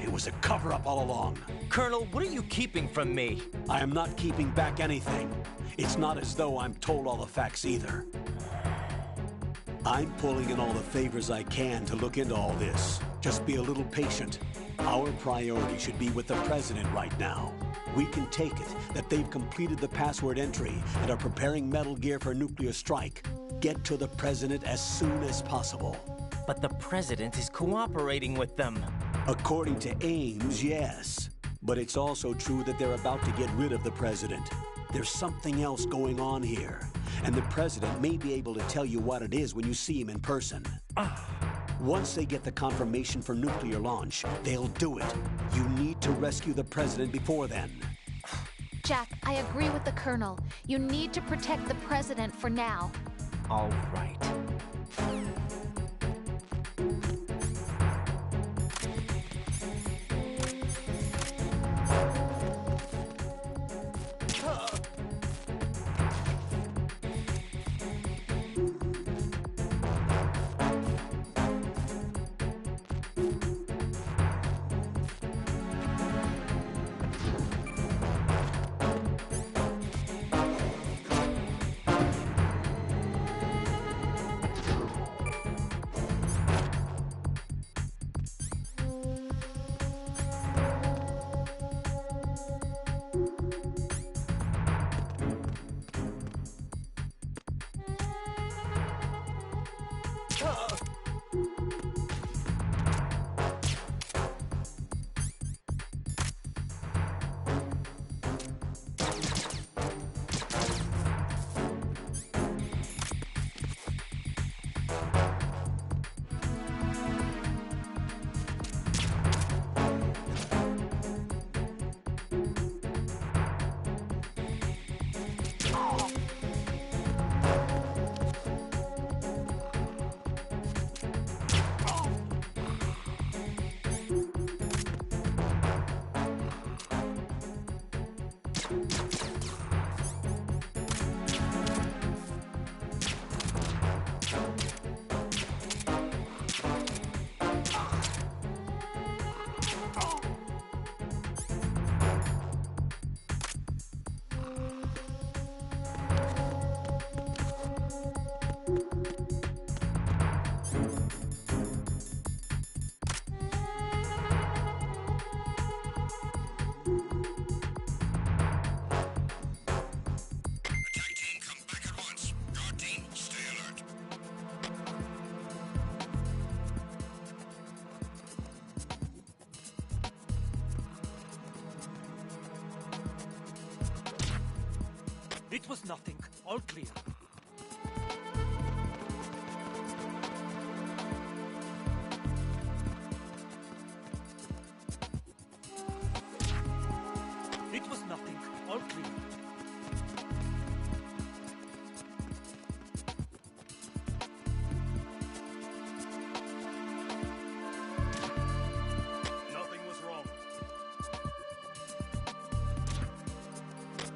It was a cover-up all along. Colonel, what are you keeping from me? I am not keeping back anything. It's not as though I'm told all the facts either. I'm pulling in all the favors I can to look into all this. Just be a little patient. Our priority should be with the president right now. We can take it that they've completed the password entry and are preparing Metal Gear for nuclear strike. Get to the president as soon as possible. But the president is cooperating with them. According to Ames, yes. But it's also true that they're about to get rid of the president. There's something else going on here, and the president may be able to tell you what it is when you see him in person. Once they get the confirmation for nuclear launch, they'll do it. You need to rescue the president before then. Jack, I agree with the Colonel. You need to protect the president for now. All right. It was nothing. All clear. It was nothing. All clear. Nothing was wrong.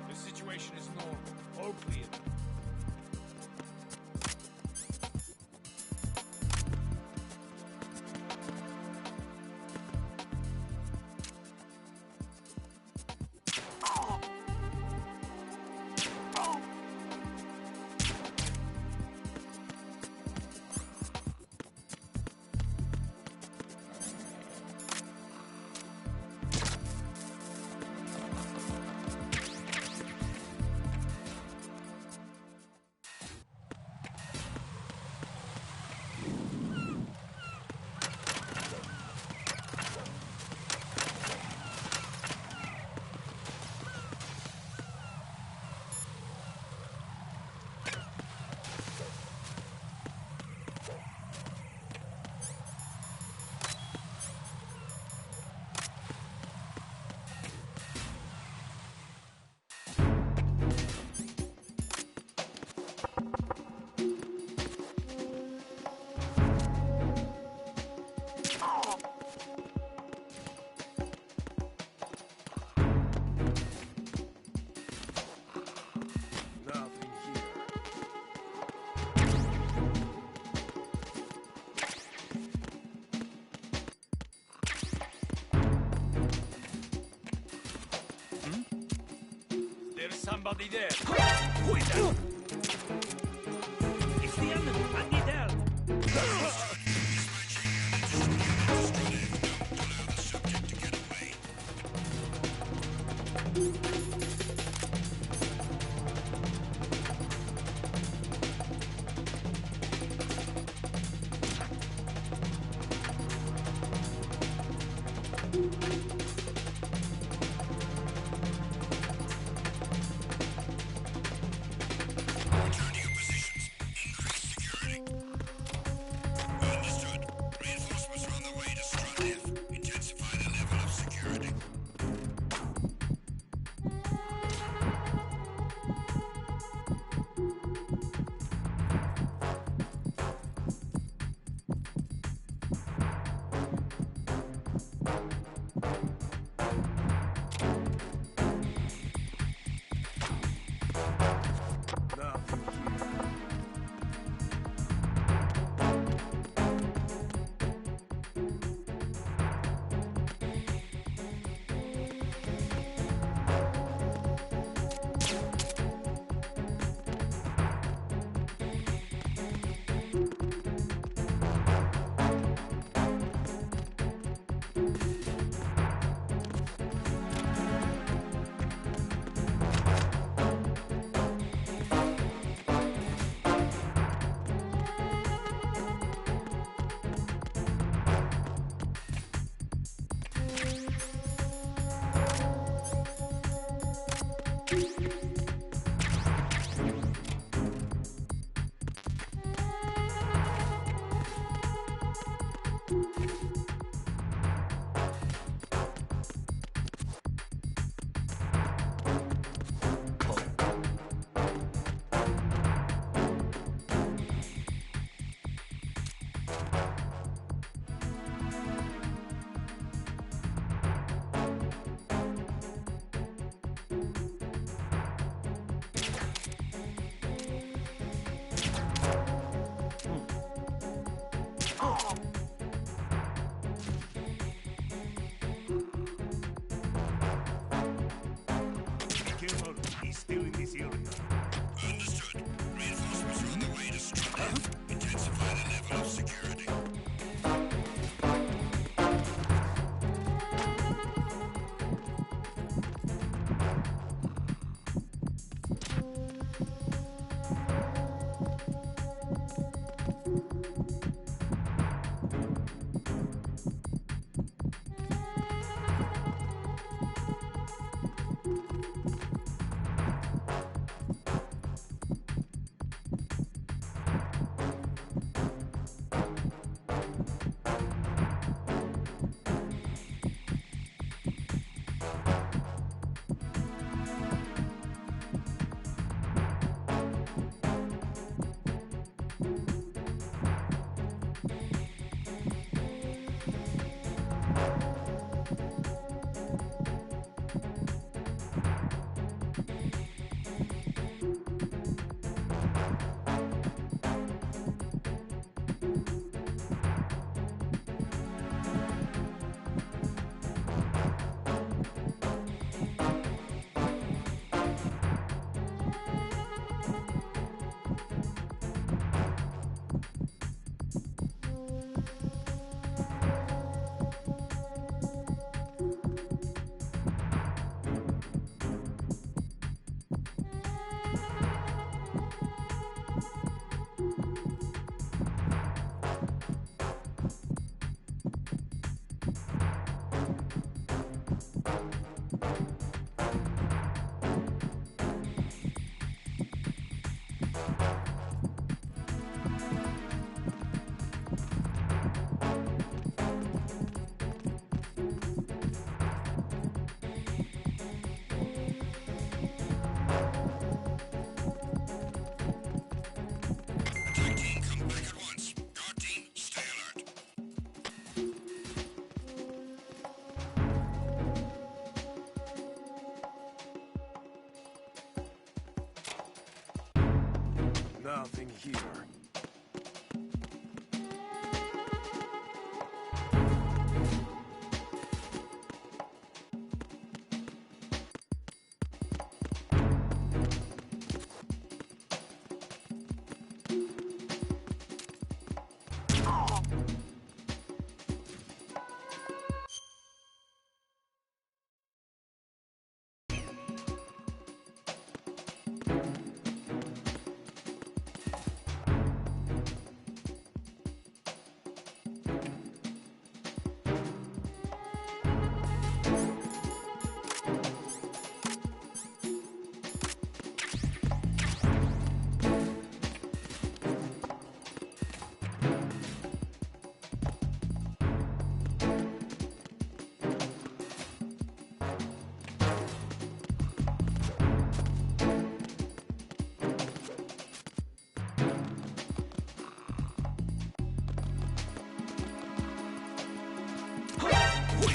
The situation is normal. All clear. somebody there. Who is that? It's the enemy. I need help. Nothing here.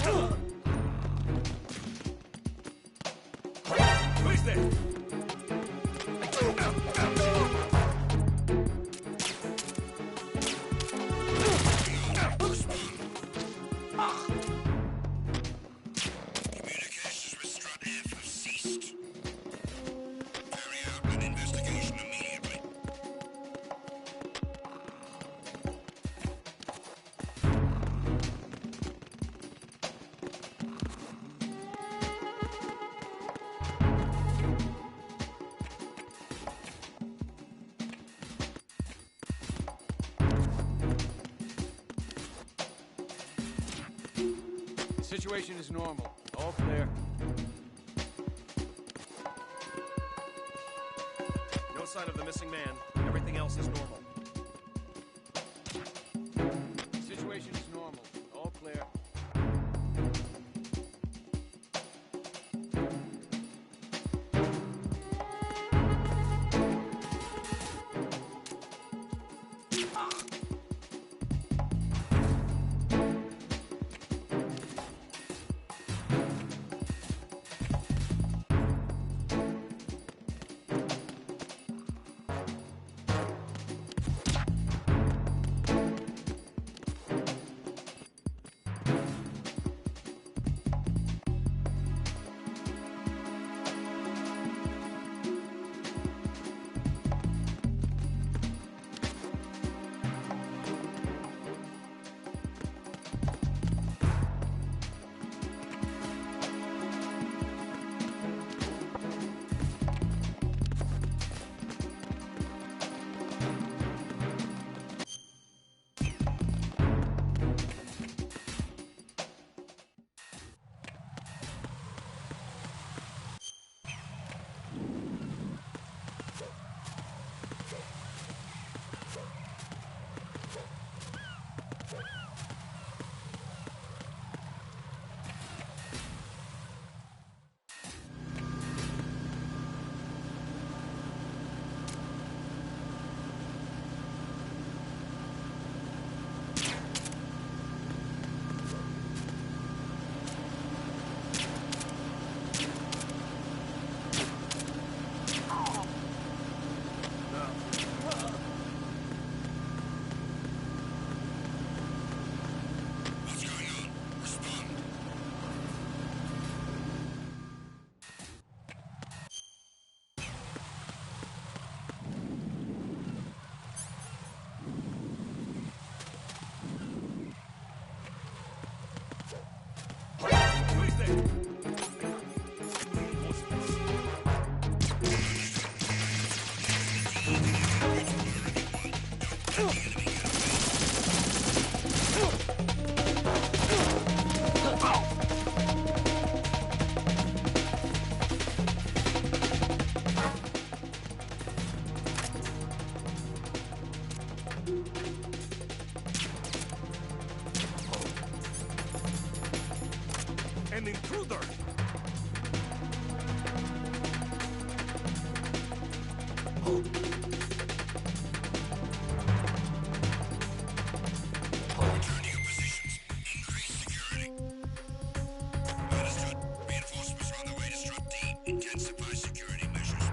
Twist it! Communications with Strut F have ceased. Carry out an investigation immediately. The situation is normal. All clear. No sign of the missing man. Everything else is normal. The situation is normal. All clear. An intruder! Return to your positions. Increase security. Understood. Reinforcements are on their way to Strut D. Intensify security measures.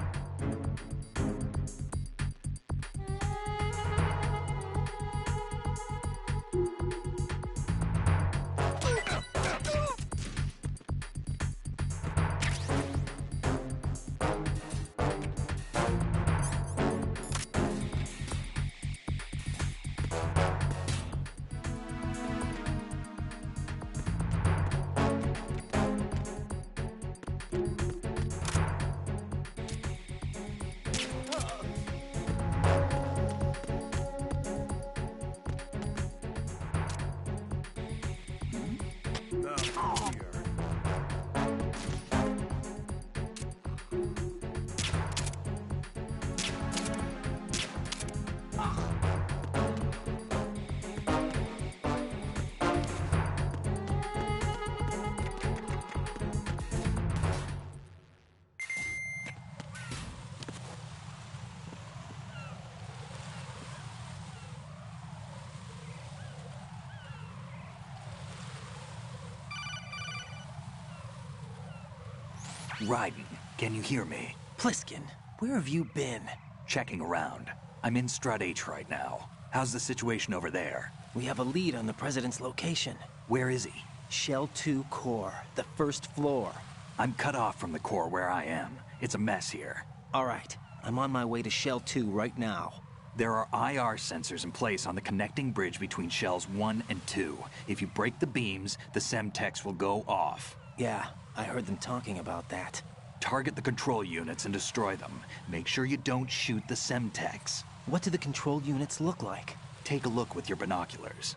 Raiden, can you hear me? Pliskin, where have you been? Checking around. I'm in Strut H right now. How's the situation over there? We have a lead on the President's location. Where is he? Shell 2 core, the first floor. I'm cut off from the core where I am. It's a mess here. All right, I'm on my way to Shell 2 right now. There are IR sensors in place on the connecting bridge between Shells 1 and 2. If you break the beams, the Semtex will go off. Yeah, I heard them talking about that. Target the control units and destroy them. Make sure you don't shoot the Semtex. What do the control units look like? Take a look with your binoculars.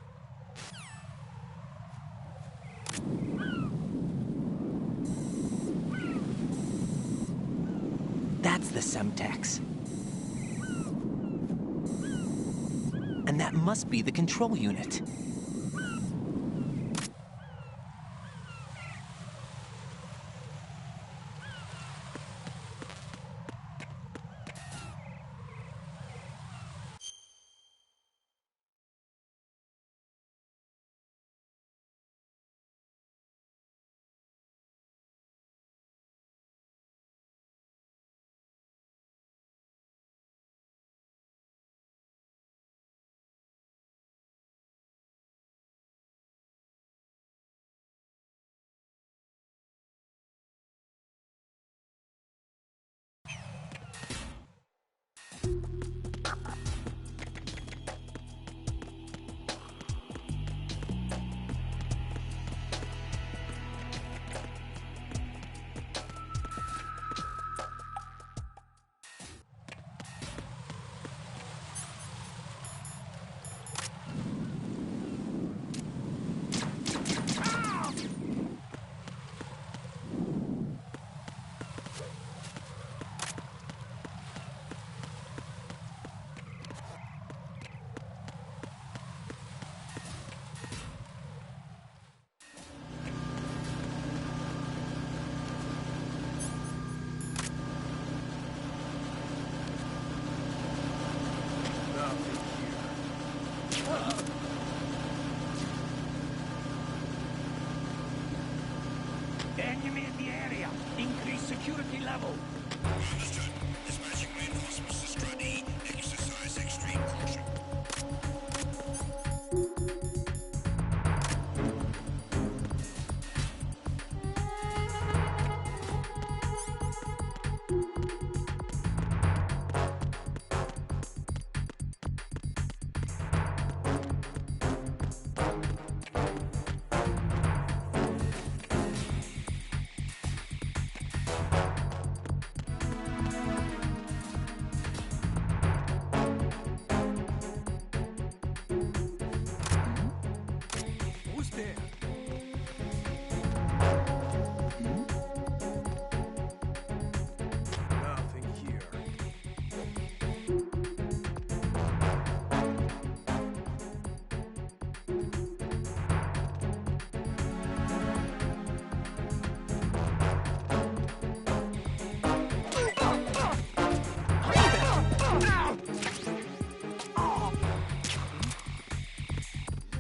That's the Semtex. And that must be the control unit. Enemy in the area. Increase security level. Understood. Dispatching reinforcements to Strut E. Exercise extreme caution. Who's there? Nothing here.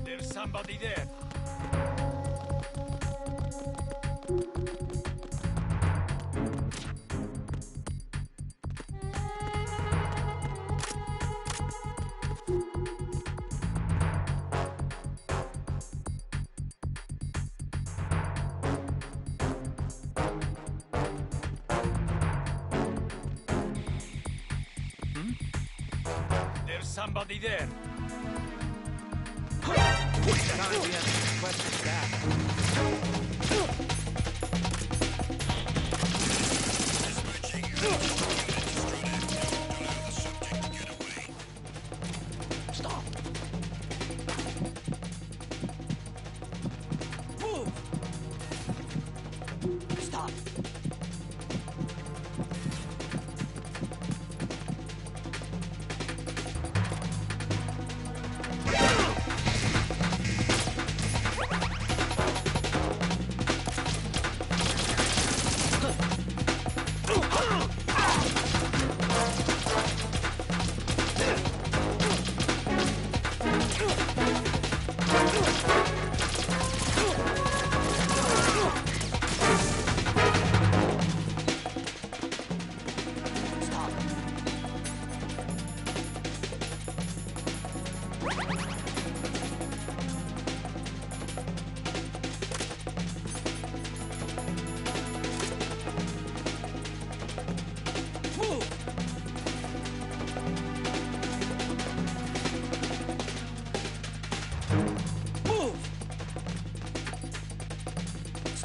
There's somebody there. There's somebody there. Stop. Move! Stop.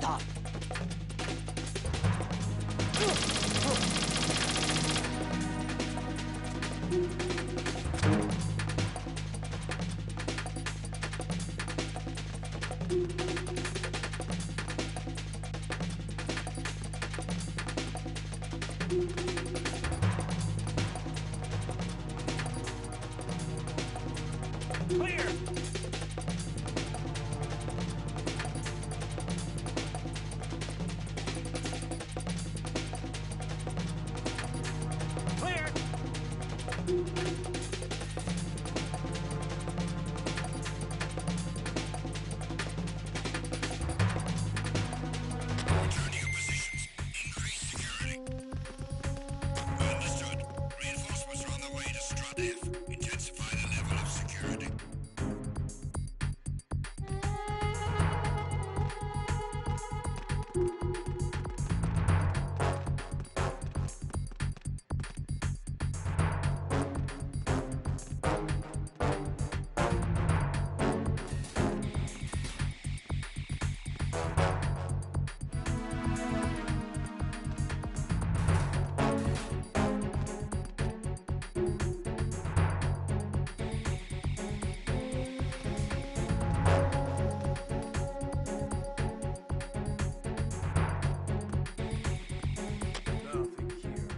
Stop. Clear! Clear! Return to your positions. Increase security. Understood. Reinforcements are on their way to Strut F. Intensify the level of security. Nothing here.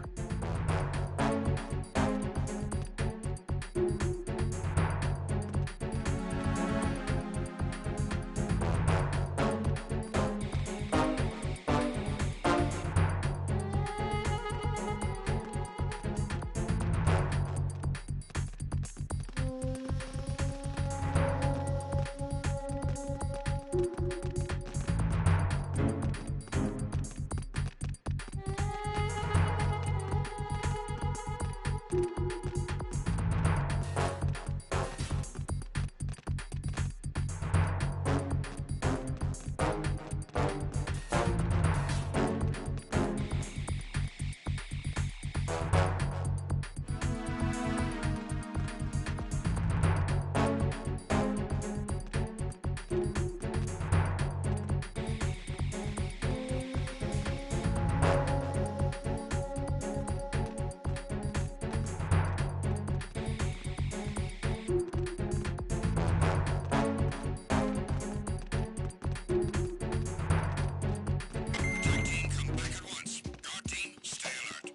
Attack team, come back at once. Guard team, stay alert.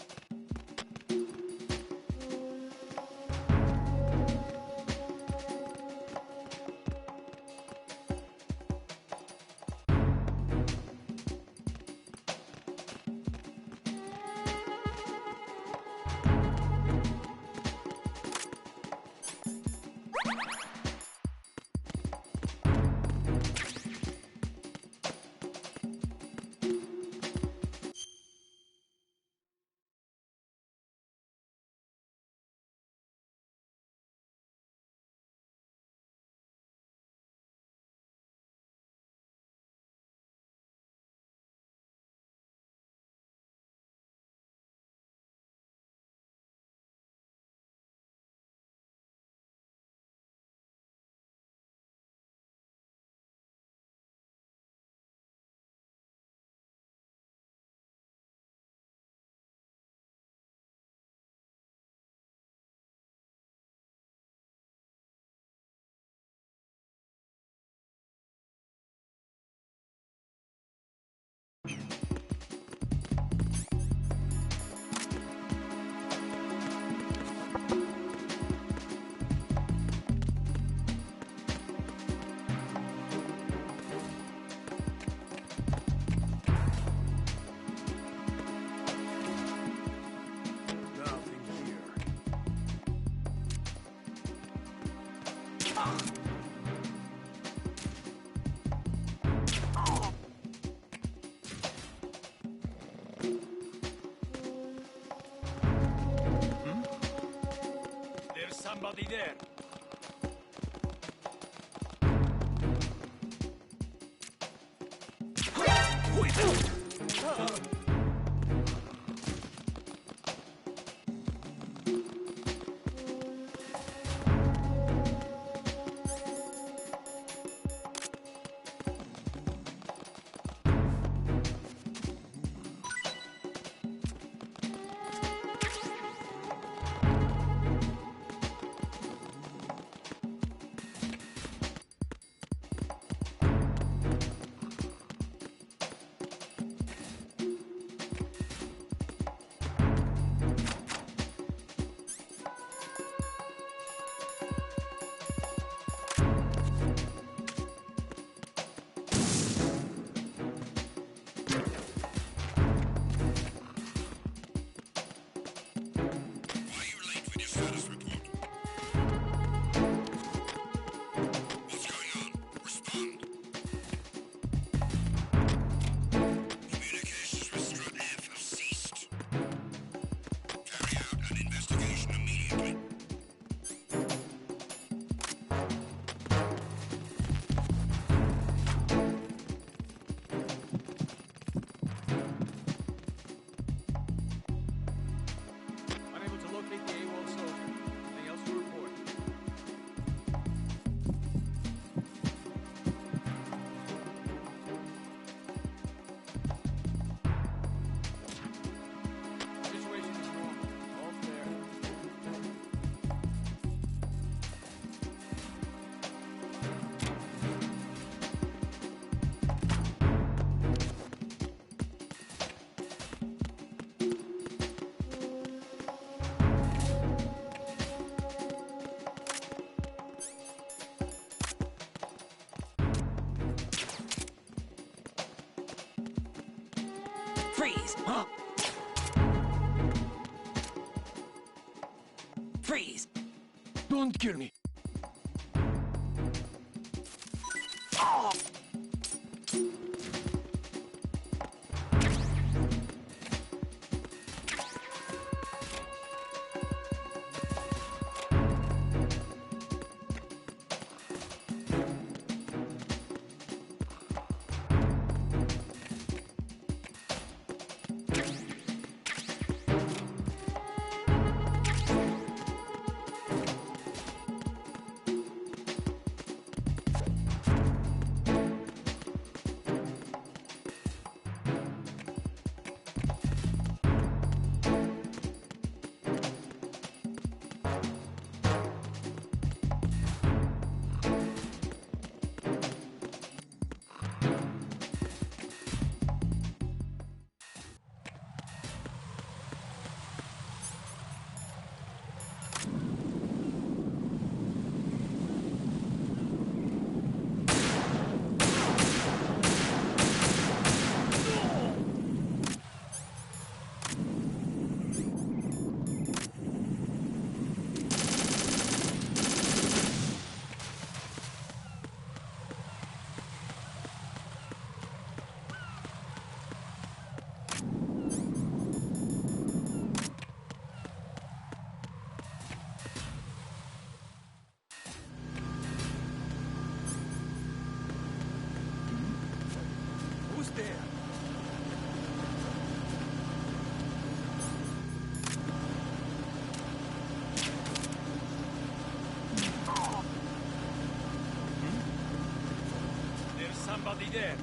Nothing here. There's somebody there. Why are you late with your status report? What's going on? Respond. Communications with Strut F have ceased. Carry out an investigation immediately. Unable to locate the AWOL soldier. Anything else to report? Situation is normal. All clear. Freeze! Huh? Freeze! Don't kill me. Who's there? There's somebody there.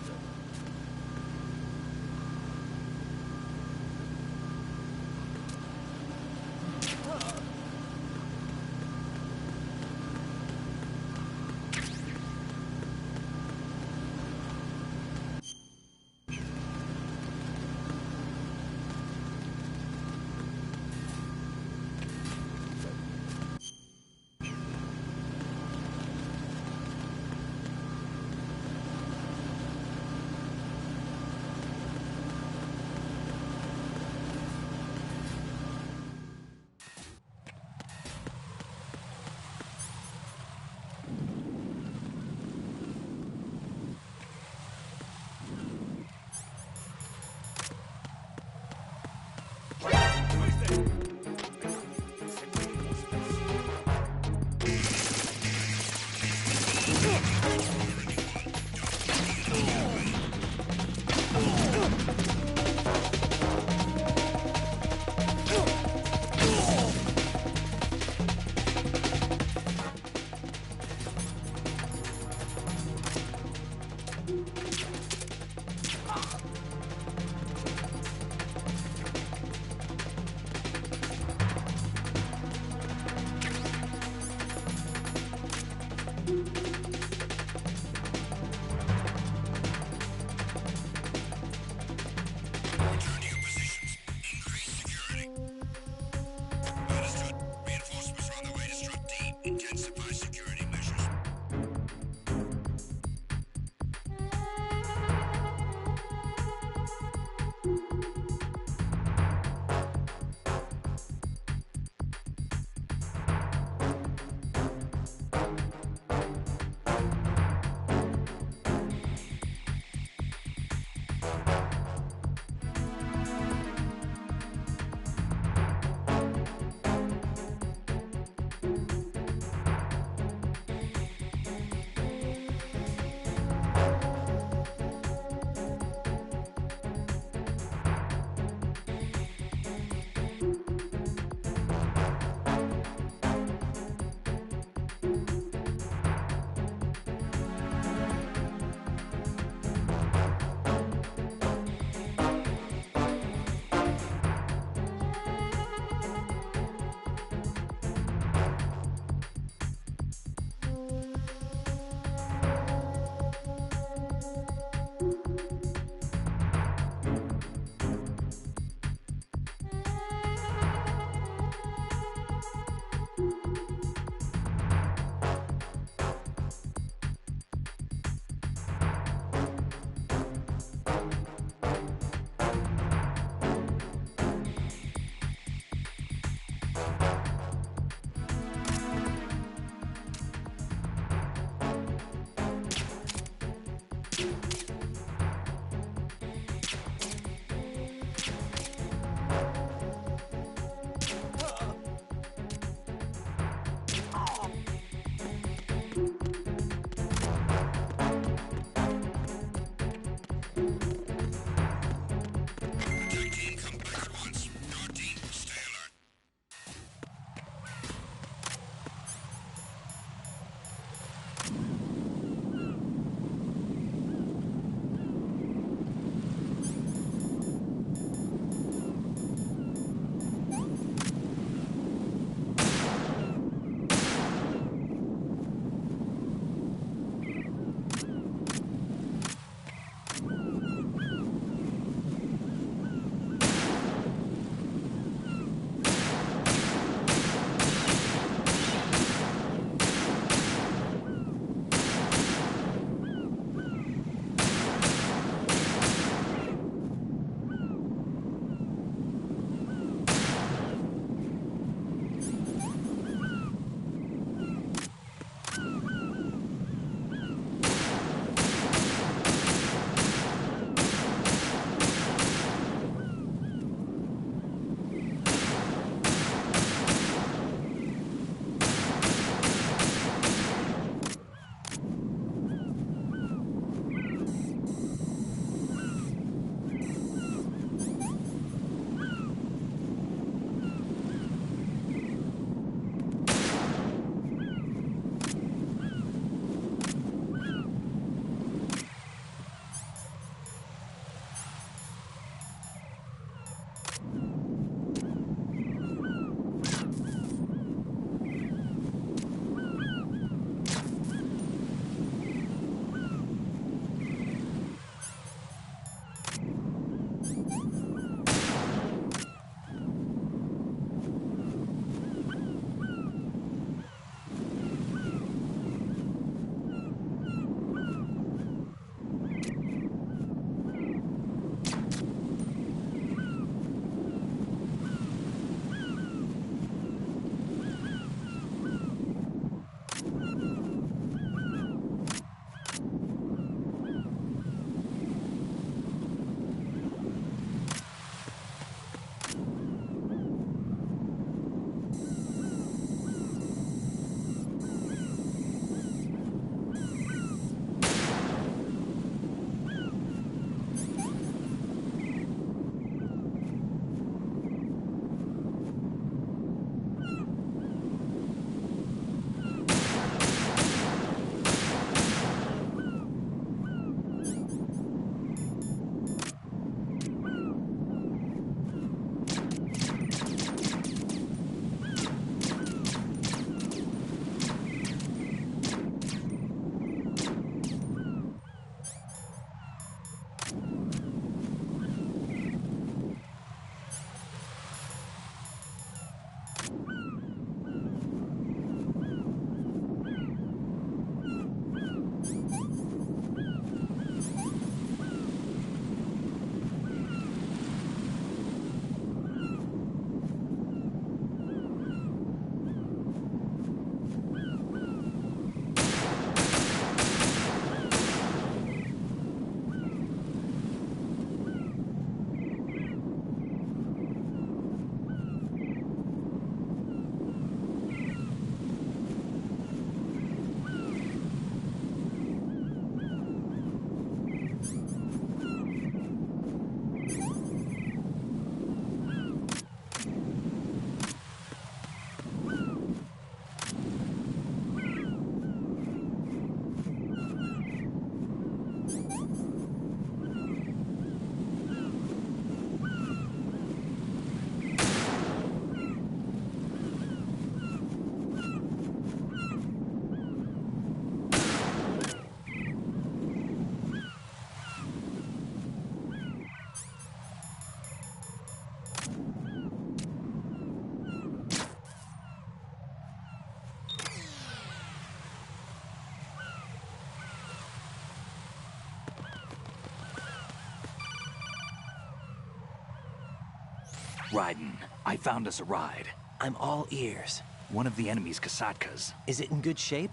Raiden, I found us a ride. I'm all ears. One of the enemy's Kasatkas. Is it in good shape?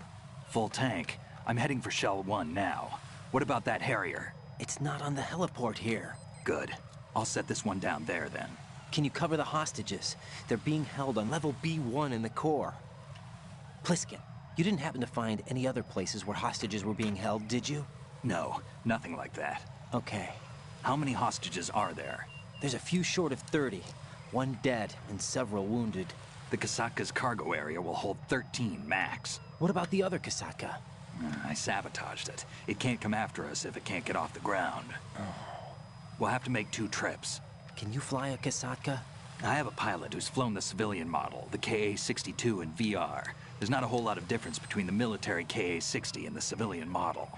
Full tank. I'm heading for Shell 1 now. What about that Harrier? It's not on the heliport here. Good. I'll set this one down there then. Can you cover the hostages? They're being held on level B1 in the core. Pliskin, you didn't happen to find any other places where hostages were being held, did you? No, nothing like that. Okay. How many hostages are there? There's a few short of 30. One dead and several wounded. The Kasatka's cargo area will hold 13 max. What about the other Kasatka? I sabotaged it. It can't come after us if it can't get off the ground. We'll have to make 2 trips. Can you fly a Kasatka? I have a pilot who's flown the civilian model, the KA-62 in VR. There's not a whole lot of difference between the military KA-60 and the civilian model.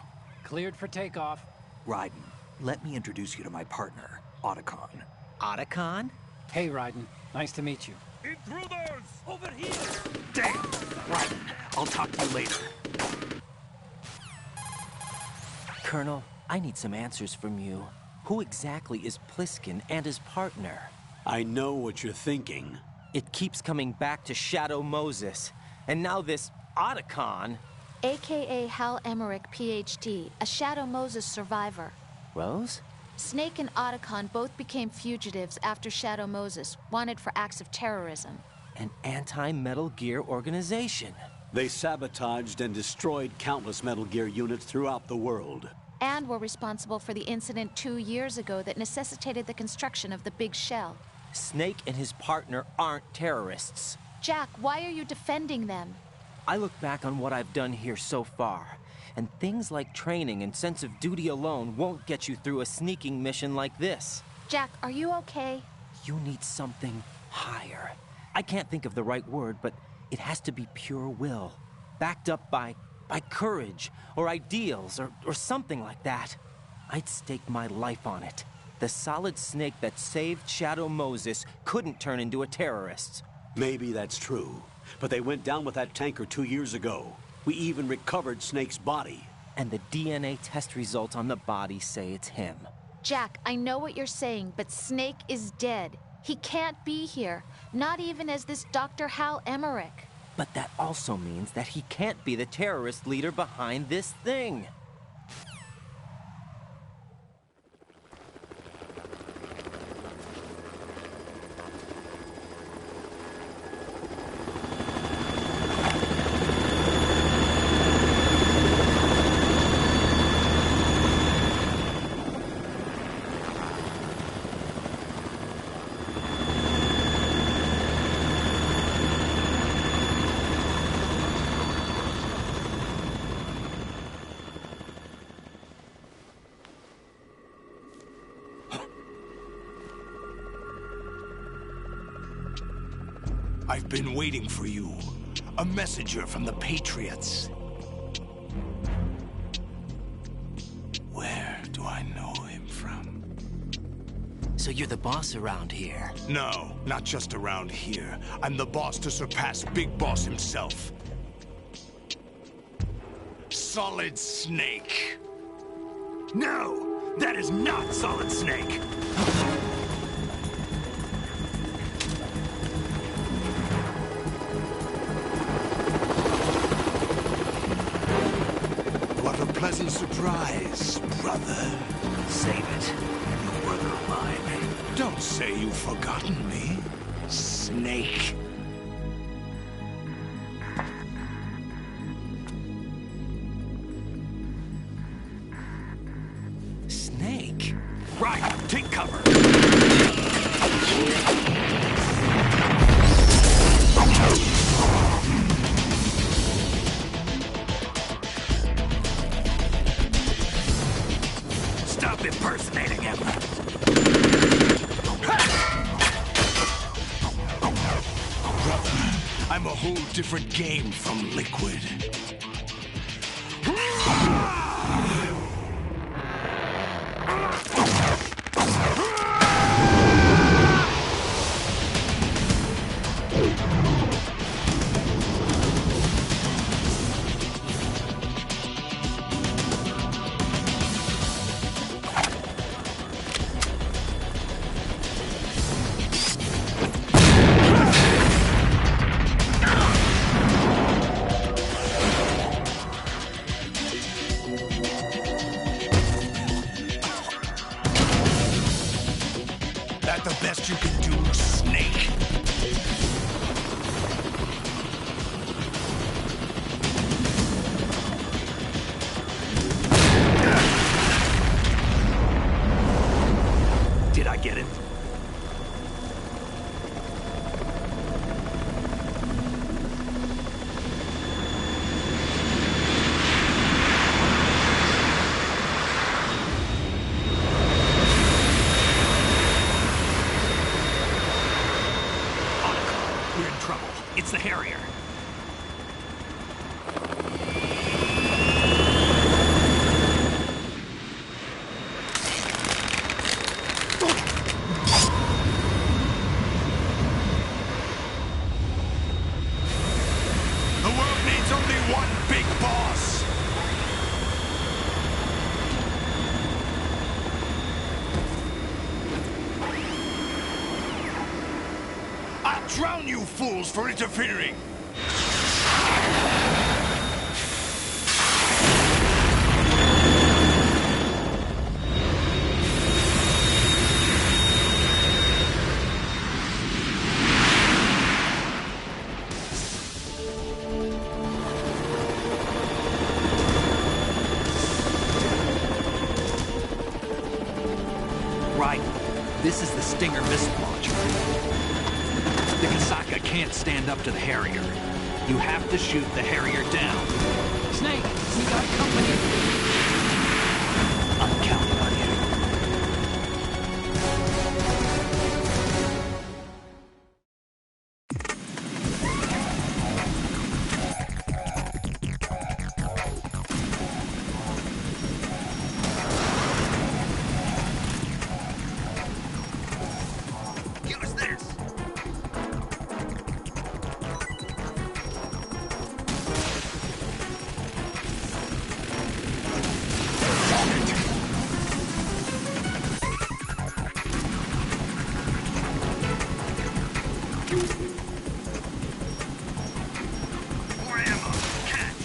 Cleared for takeoff. Raiden, let me introduce you to my partner, Otacon. Otacon? Hey, Raiden. Nice to meet you. Intruders! Over here! Damn! Raiden, I'll talk to you later. Colonel, I need some answers from you. Who exactly is Pliskin and his partner? I know what you're thinking. It keeps coming back to Shadow Moses. And now this Otacon. AKA Hal Emmerich, PhD, a Shadow Moses survivor. Rose? Snake and Otacon both became fugitives after Shadow Moses, wanted for acts of terrorism. An anti-Metal Gear organization. They sabotaged and destroyed countless Metal Gear units throughout the world. And were responsible for the incident 2 years ago that necessitated the construction of the Big Shell. Snake and his partner aren't terrorists. Jack, why are you defending them? I look back on what I've done here so far, and things like training and sense of duty alone won't get you through a sneaking mission like this. Jack, are you okay? You need something higher. I can't think of the right word, but it has to be pure will, backed up by courage, or ideals, or something like that. I'd stake my life on it. The solid Snake that saved Shadow Moses couldn't turn into a terrorist. Maybe that's true, but they went down with that tanker 2 years ago. We even recovered Snake's body. And the DNA test results on the body say it's him. Jack, I know what you're saying, but Snake is dead. He can't be here, not even as this Dr. Hal Emmerich. But that also means that he can't be the terrorist leader behind this thing. I've been waiting for you. A messenger from the Patriots. Where do I know him from? So you're the boss around here? No, not just around here. I'm the boss to surpass Big Boss himself. Solid Snake. No, that is not Solid Snake. What a pleasant surprise, brother. Save it. You're no brother of mine. Don't say you've forgotten me, Snake. Snake? Right, take cover. Stop impersonating him. Brother, I'm a whole different game from Liquid. that the best you can do, Snake? Did I get it? We're in trouble. It's the Harrier. The world needs only one big boss. I'll drown you fools for interfering. Right. This is the Stinger missile launcher. The Kasaka can't stand up to the Harrier. You have to shoot the Harrier down. Snake, we got company. I'm counting on you. Use this. More ammo. Catch.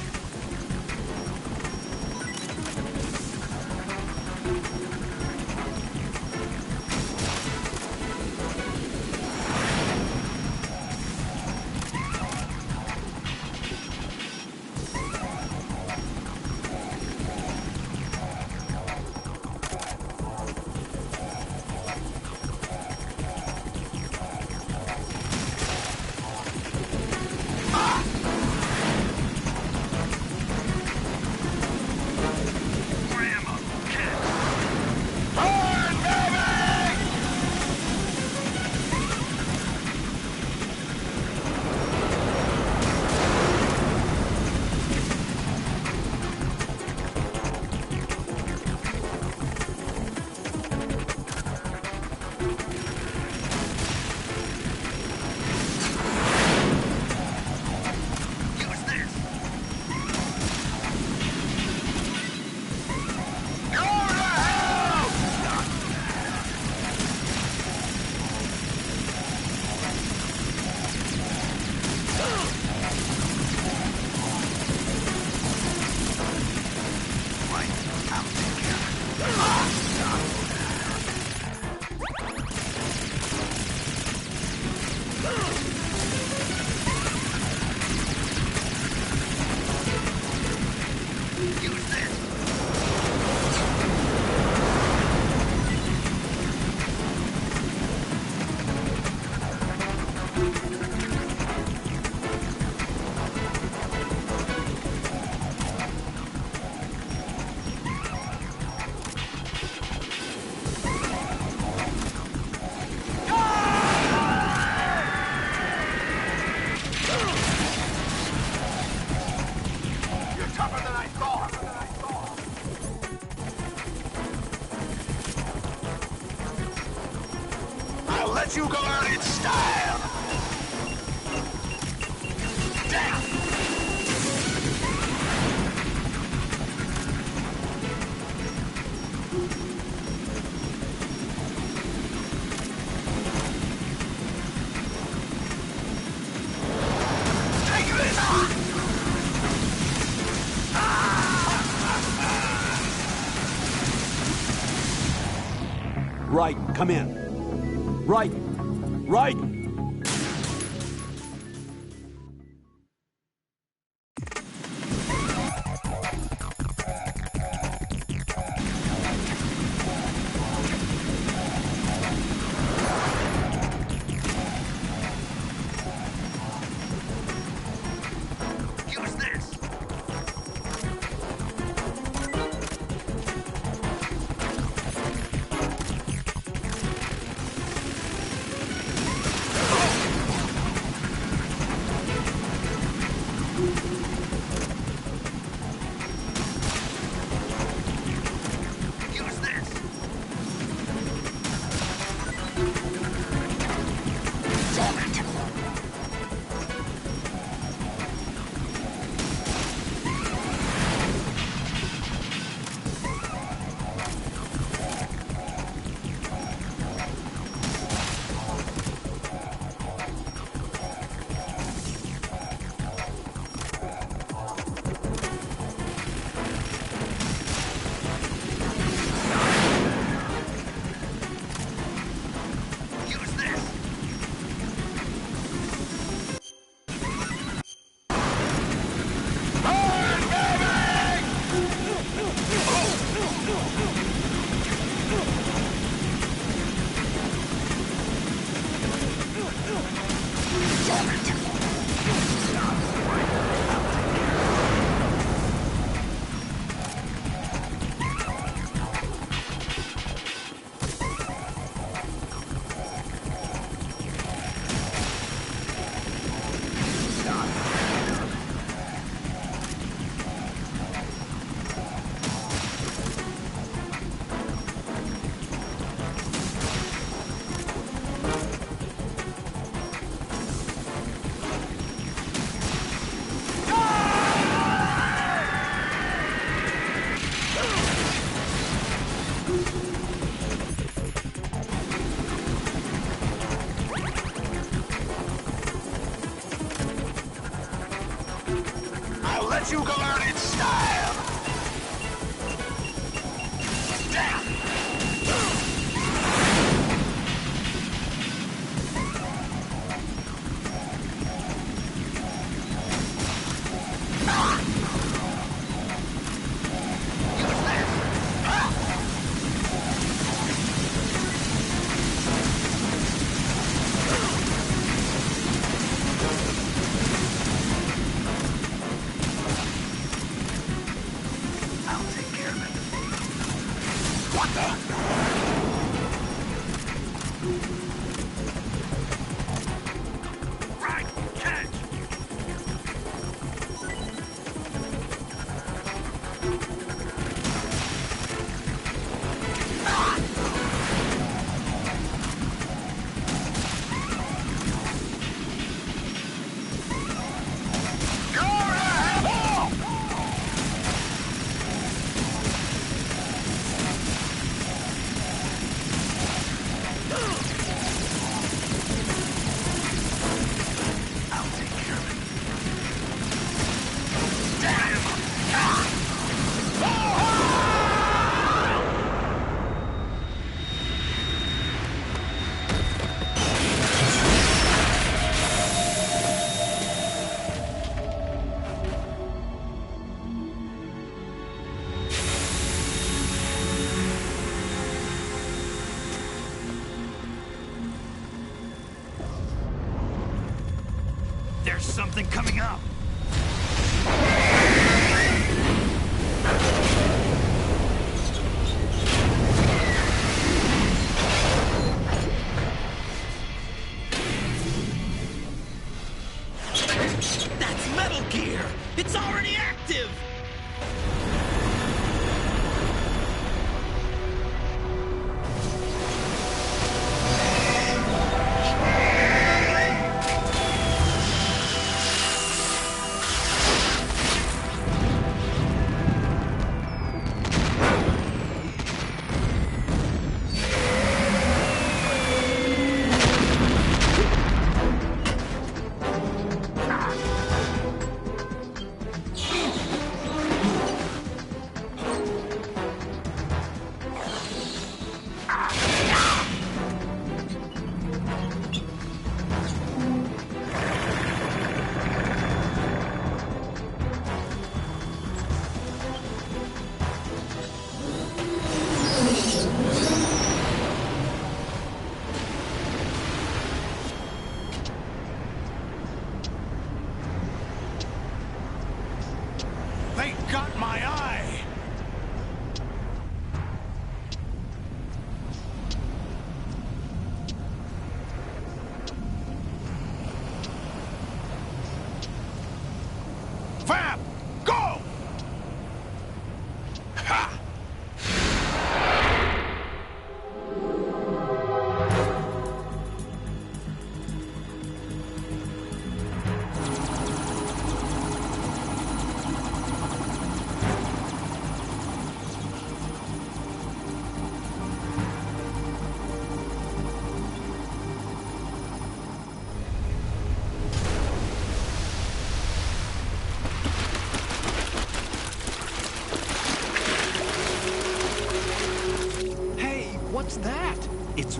More ammo. Catch. Burn, baby! Use this. Go to hell! Right, I'll take care of it. Use this. You're tougher than I thought. I'll let you go out in style. Down. Take this. Right, come in. Raiden! Raiden! Use this! Use this! Damn it! Use this! Damn it! I'll let you go out in style! Damn! Use this! I'll take care of it. What the? Right, catch! Go to hell! I'll take care of it. Damn! There's something coming up. That's Metal Gear! It's already active!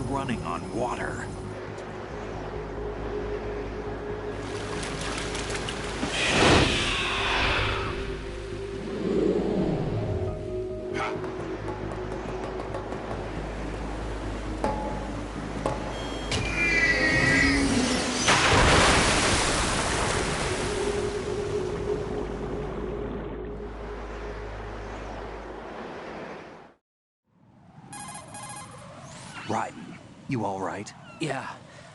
running on water. Raiden, you all right? Yeah.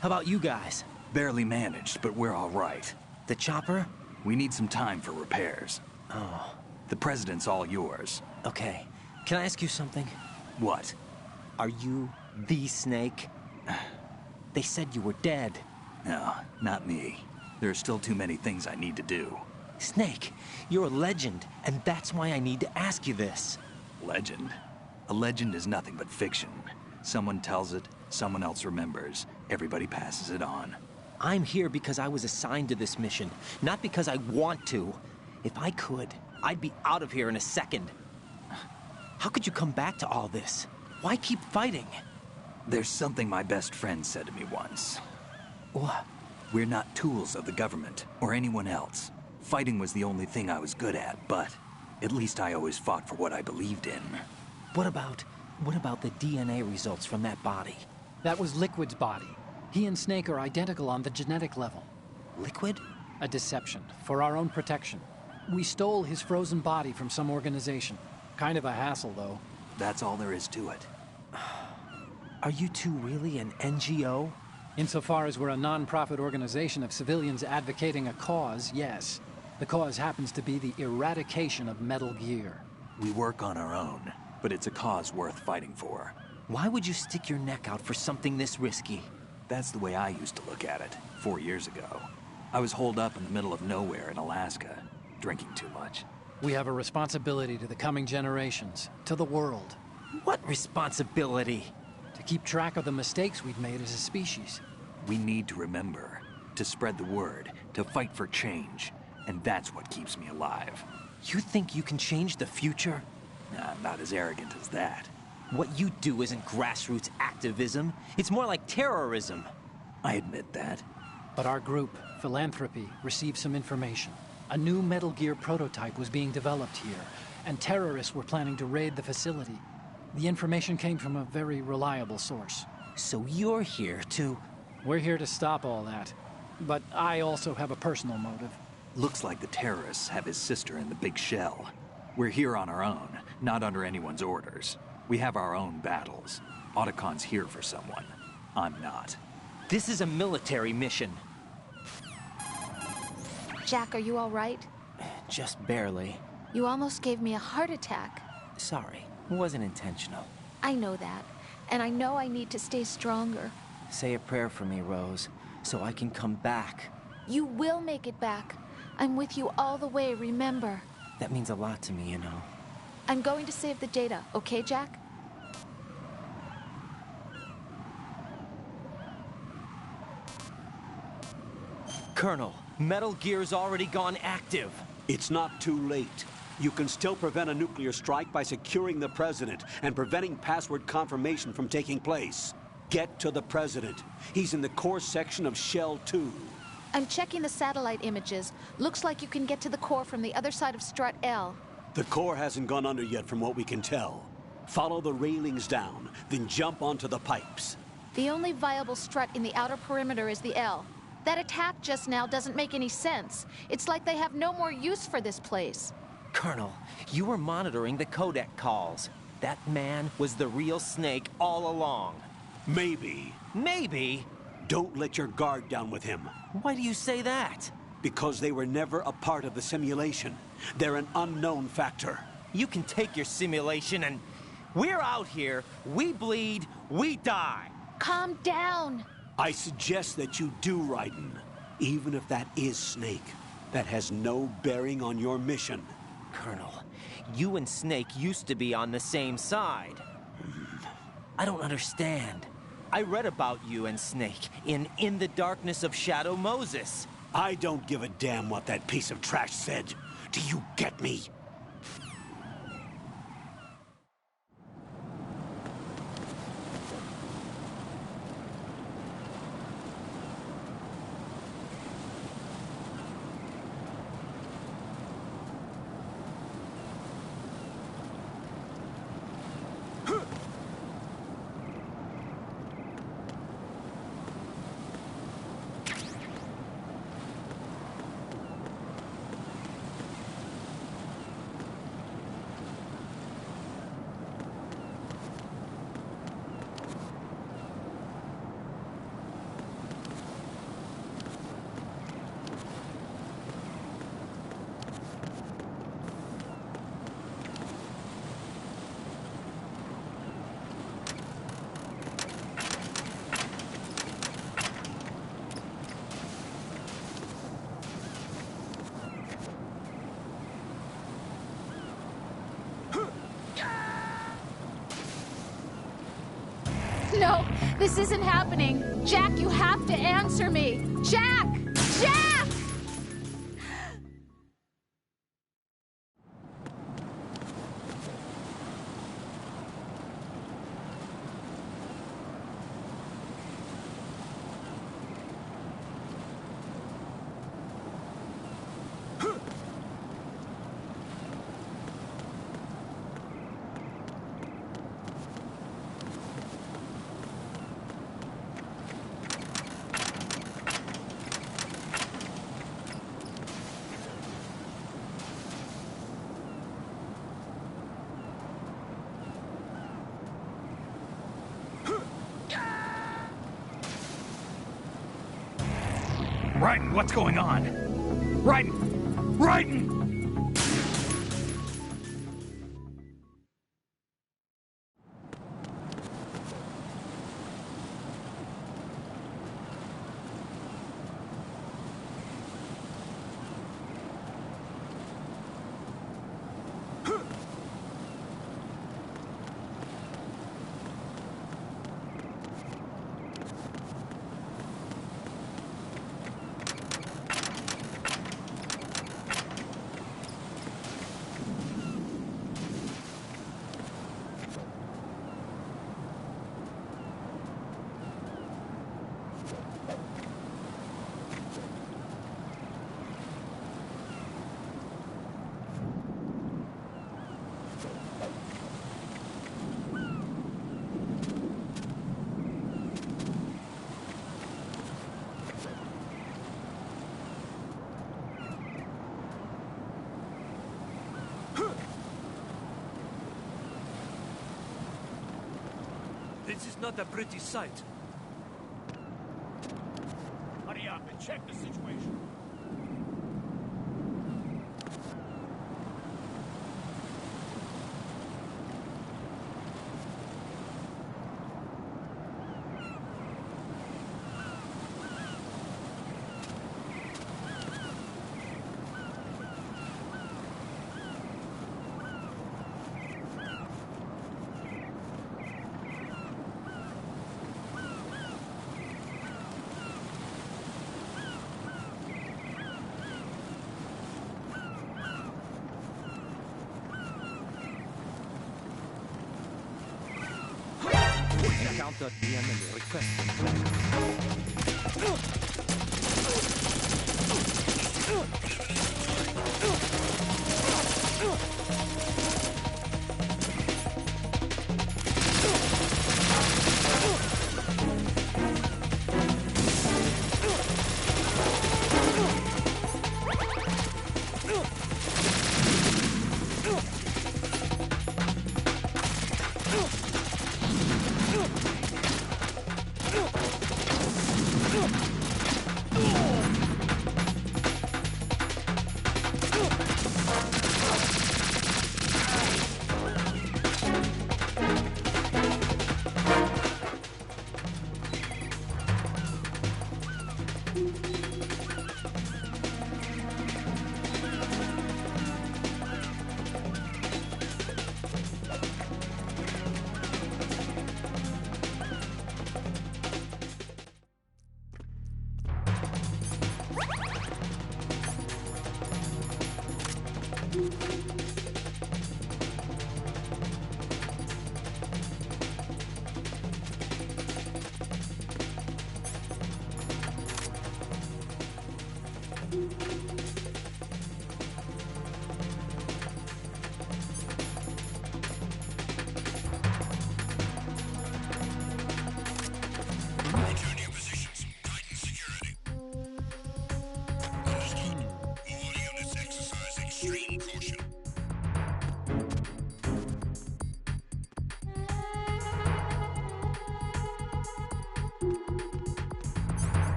How about you guys? Barely managed, but we're all right. The chopper? We need some time for repairs. Oh. The president's all yours. Okay. Can I ask you something? What? Are you the Snake? They said you were dead. No, not me. There are still too many things I need to do. Snake, you're a legend, and that's why I need to ask you this. Legend? A legend is nothing but fiction. Someone tells it, someone else remembers. Everybody passes it on. I'm here because I was assigned to this mission, not because I want to. If I could, I'd be out of here in a second. How could you come back to all this? Why keep fighting? There's something my best friend said to me once. What? We're not tools of the government or anyone else. Fighting was the only thing I was good at, but at least I always fought for what I believed in. What about the DNA results from that body? That was Liquid's body. He and Snake are identical on the genetic level. Liquid? A deception, for our own protection. We stole his frozen body from some organization. Kind of a hassle, though. That's all there is to it. Are you two really an NGO? Insofar as we're a non-profit organization of civilians advocating a cause, yes. The cause happens to be the eradication of Metal Gear. We work on our own, but it's a cause worth fighting for. Why would you stick your neck out for something this risky? That's the way I used to look at it, 4 years ago. I was holed up in the middle of nowhere in Alaska, drinking too much. We have a responsibility to the coming generations, to the world. What responsibility? To keep track of the mistakes we've made as a species. We need to remember, to spread the word, to fight for change. And that's what keeps me alive. You think you can change the future? Nah, I'm not as arrogant as that. What you do isn't grassroots activism. It's more like terrorism. I admit that. But our group, Philanthropy, received some information. A new Metal Gear prototype was being developed here, and terrorists were planning to raid the facility. The information came from a very reliable source. So you're here to... We're here to stop all that. But I also have a personal motive. Looks like the terrorists have his sister in the big shell. We're here on our own, not under anyone's orders. We have our own battles. Otacon's here for someone. I'm not. This is a military mission. Jack, are you all right? Just barely. You almost gave me a heart attack. Sorry, it wasn't intentional. I know that, and I know I need to stay stronger. Say a prayer for me, Rose, so I can come back. You will make it back. I'm with you all the way, remember? That means a lot to me, you know. I'm going to save the data, okay, Jack? Colonel, Metal Gear's already gone active. It's not too late. You can still prevent a nuclear strike by securing the president and preventing password confirmation from taking place. Get to the president. He's in the core section of Shell 2. I'm checking the satellite images. Looks like you can get to the core from the other side of Strut L. The core hasn't gone under yet from what we can tell. Follow the railings down, then jump onto the pipes. The only viable strut in the outer perimeter is the L. That attack just now doesn't make any sense. It's like they have no more use for this place. Colonel, you were monitoring the codec calls. That man was the real Snake all along. Maybe. Maybe? Don't let your guard down with him. Why do you say that? Because they were never a part of the simulation. They're an unknown factor. You can take your simulation and... We're out here, we bleed, we die. Calm down. I suggest that you do, Raiden. Even if that is Snake. That has no bearing on your mission. Colonel, you and Snake used to be on the same side. I don't understand. I read about you and Snake in the Darkness of Shadow Moses. I don't give a damn what that piece of trash said. Do you get me? This isn't happening. Jack, you have to answer me. Jack! Jack! Raiden, what's going on? Raiden! Raiden! This is not a pretty sight. Hurry up and check the situation. Encounter the enemy. Requesting flag.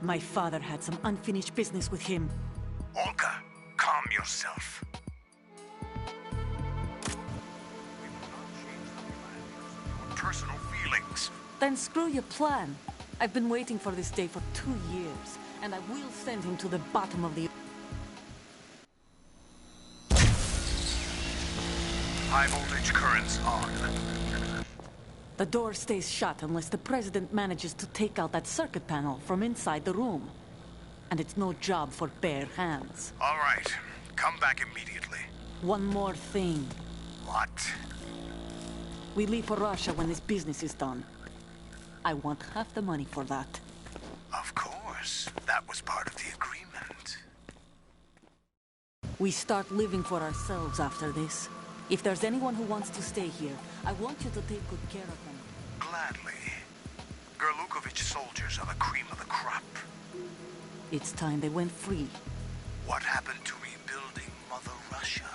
My father had some unfinished business with him. Olga, calm yourself. Personal feelings. Then screw your plan. I've been waiting for this day for 2 years, and I will send him to the bottom of the... High voltage currents on. The door stays shut unless the president manages to take out that circuit panel from inside the room. And it's no job for bare hands. All right. Come back immediately. One more thing. What? We leave for Russia when this business is done. I want half the money for that. Of course. That was part of the agreement. We start living for ourselves after this. If there's anyone who wants to stay here, I want you to take good care of them. Gladly. Gerlukovich soldiers are the cream of the crop. It's time they went free. What happened to rebuilding Mother Russia?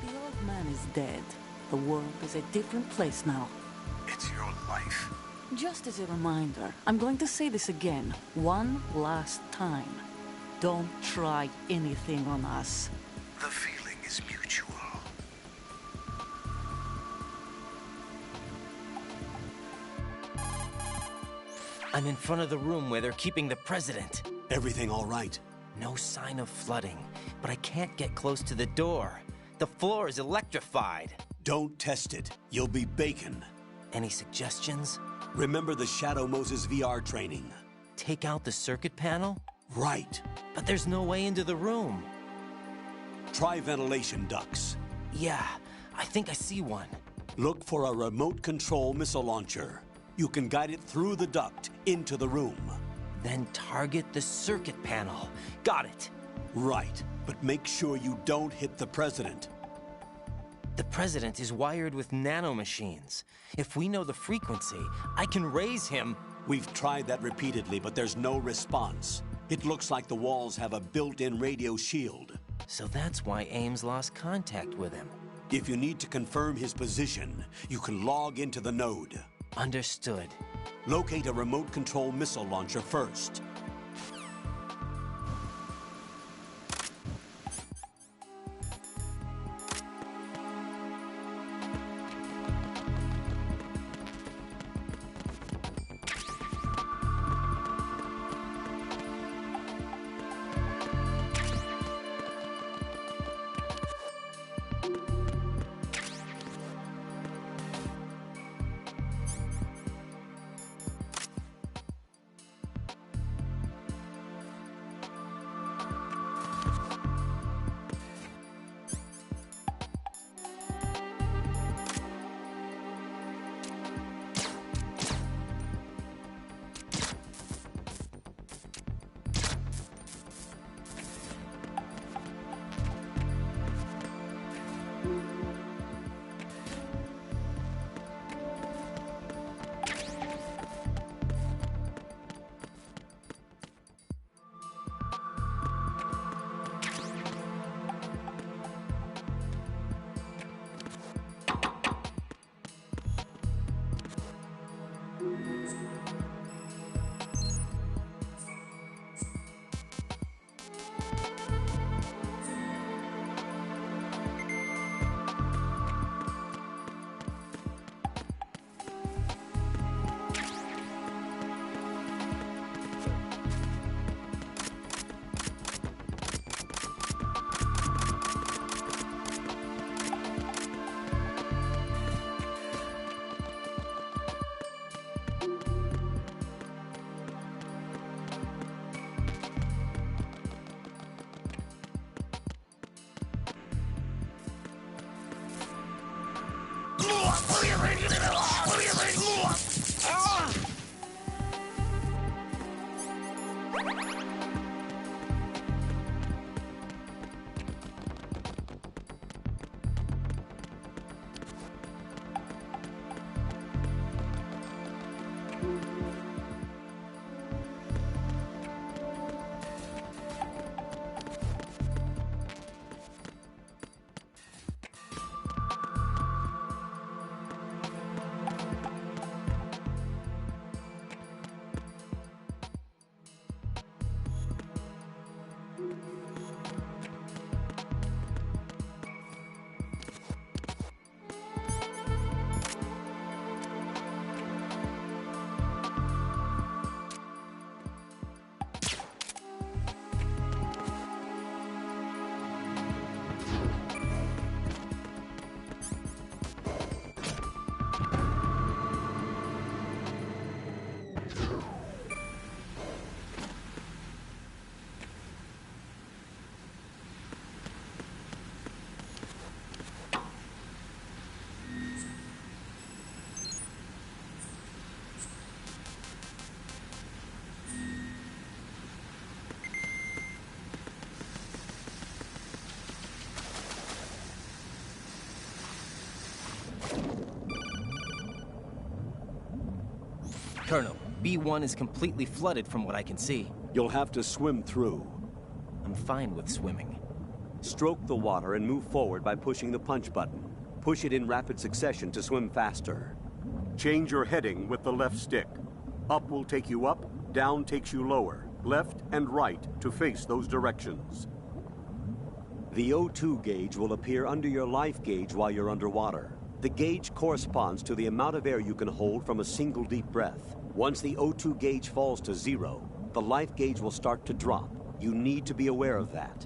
The old man is dead. The world is a different place now. It's your life. Just as a reminder, I'm going to say this again, one last time. Don't try anything on us. The feeling is mutual. I'm in front of the room where they're keeping the president. Everything all right? No sign of flooding, but I can't get close to the door. The floor is electrified. Don't test it. You'll be bacon. Any suggestions? Remember the Shadow Moses VR training. Take out the circuit panel? Right. But there's no way into the room. Try ventilation ducts. Yeah, I think I see one. Look for a remote control missile launcher. You can guide it through the duct into the room. Then target the circuit panel. Got it. Right, but make sure you don't hit the president. The president is wired with nanomachines. If we know the frequency, I can raise him. We've tried that repeatedly, but there's no response. It looks like the walls have a built-in radio shield. So that's why Ames lost contact with him. If you need to confirm his position, you can log into the node. Understood. Locate a remote control missile launcher first. Colonel, B1 is completely flooded from what I can see. You'll have to swim through. I'm fine with swimming. Stroke the water and move forward by pushing the punch button. Push it in rapid succession to swim faster. Change your heading with the left stick. Up will take you up, down takes you lower, left and right to face those directions. The O2 gauge will appear under your life gauge while you're underwater. The gauge corresponds to the amount of air you can hold from a single deep breath. Once the O2 gauge falls to 0, the life gauge will start to drop. You need to be aware of that.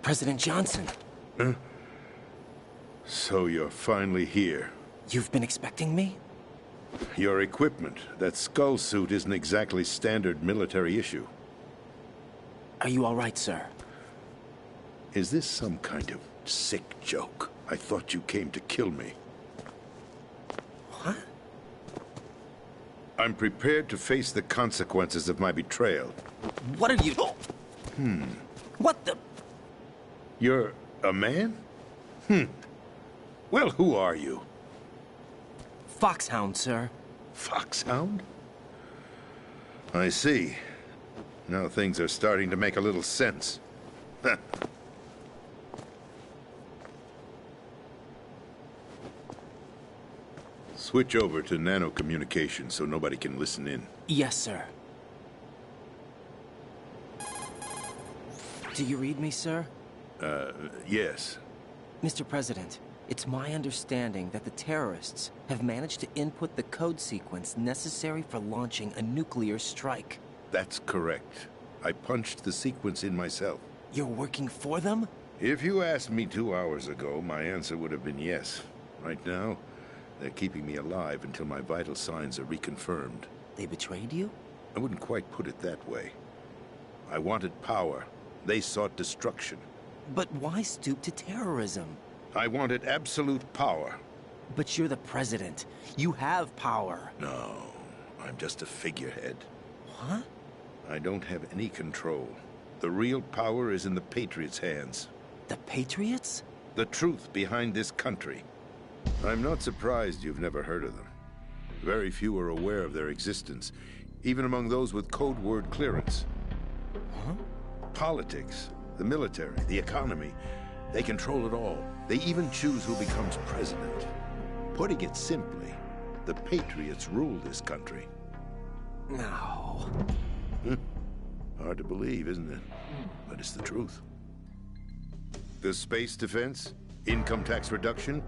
President Johnson. Huh? So you're finally here. You've been expecting me? Your equipment, that skull suit isn't exactly standard military issue. Are you all right, sir? Is this some kind of sick joke? I thought you came to kill me. What? I'm prepared to face the consequences of my betrayal. What are you... What the... You're a man? Well, who are you? Foxhound, sir. Foxhound? I see. Now things are starting to make a little sense. Switch over to nano-communication so nobody can listen in. Yes, sir. Do you read me, sir? Yes. Mr. President, it's my understanding that the terrorists have managed to input the code sequence necessary for launching a nuclear strike. That's correct. I punched the sequence in myself. You're working for them? If you asked me 2 hours ago, my answer would have been yes. Right now, they're keeping me alive until my vital signs are reconfirmed. They betrayed you? I wouldn't quite put it that way. I wanted power. They sought destruction. But why stoop to terrorism? I wanted absolute power. But you're the president. You have power. No, I'm just a figurehead. What? I don't have any control. The real power is in the Patriots' hands. The Patriots? The truth behind this country. I'm not surprised you've never heard of them. Very few are aware of their existence, even among those with code word clearance. Huh? Politics, the military, the economy, they control it all. They even choose who becomes president. Putting it simply, the Patriots rule this country. No. Hard to believe, isn't it? But it's the truth. The space defense, income tax reduction,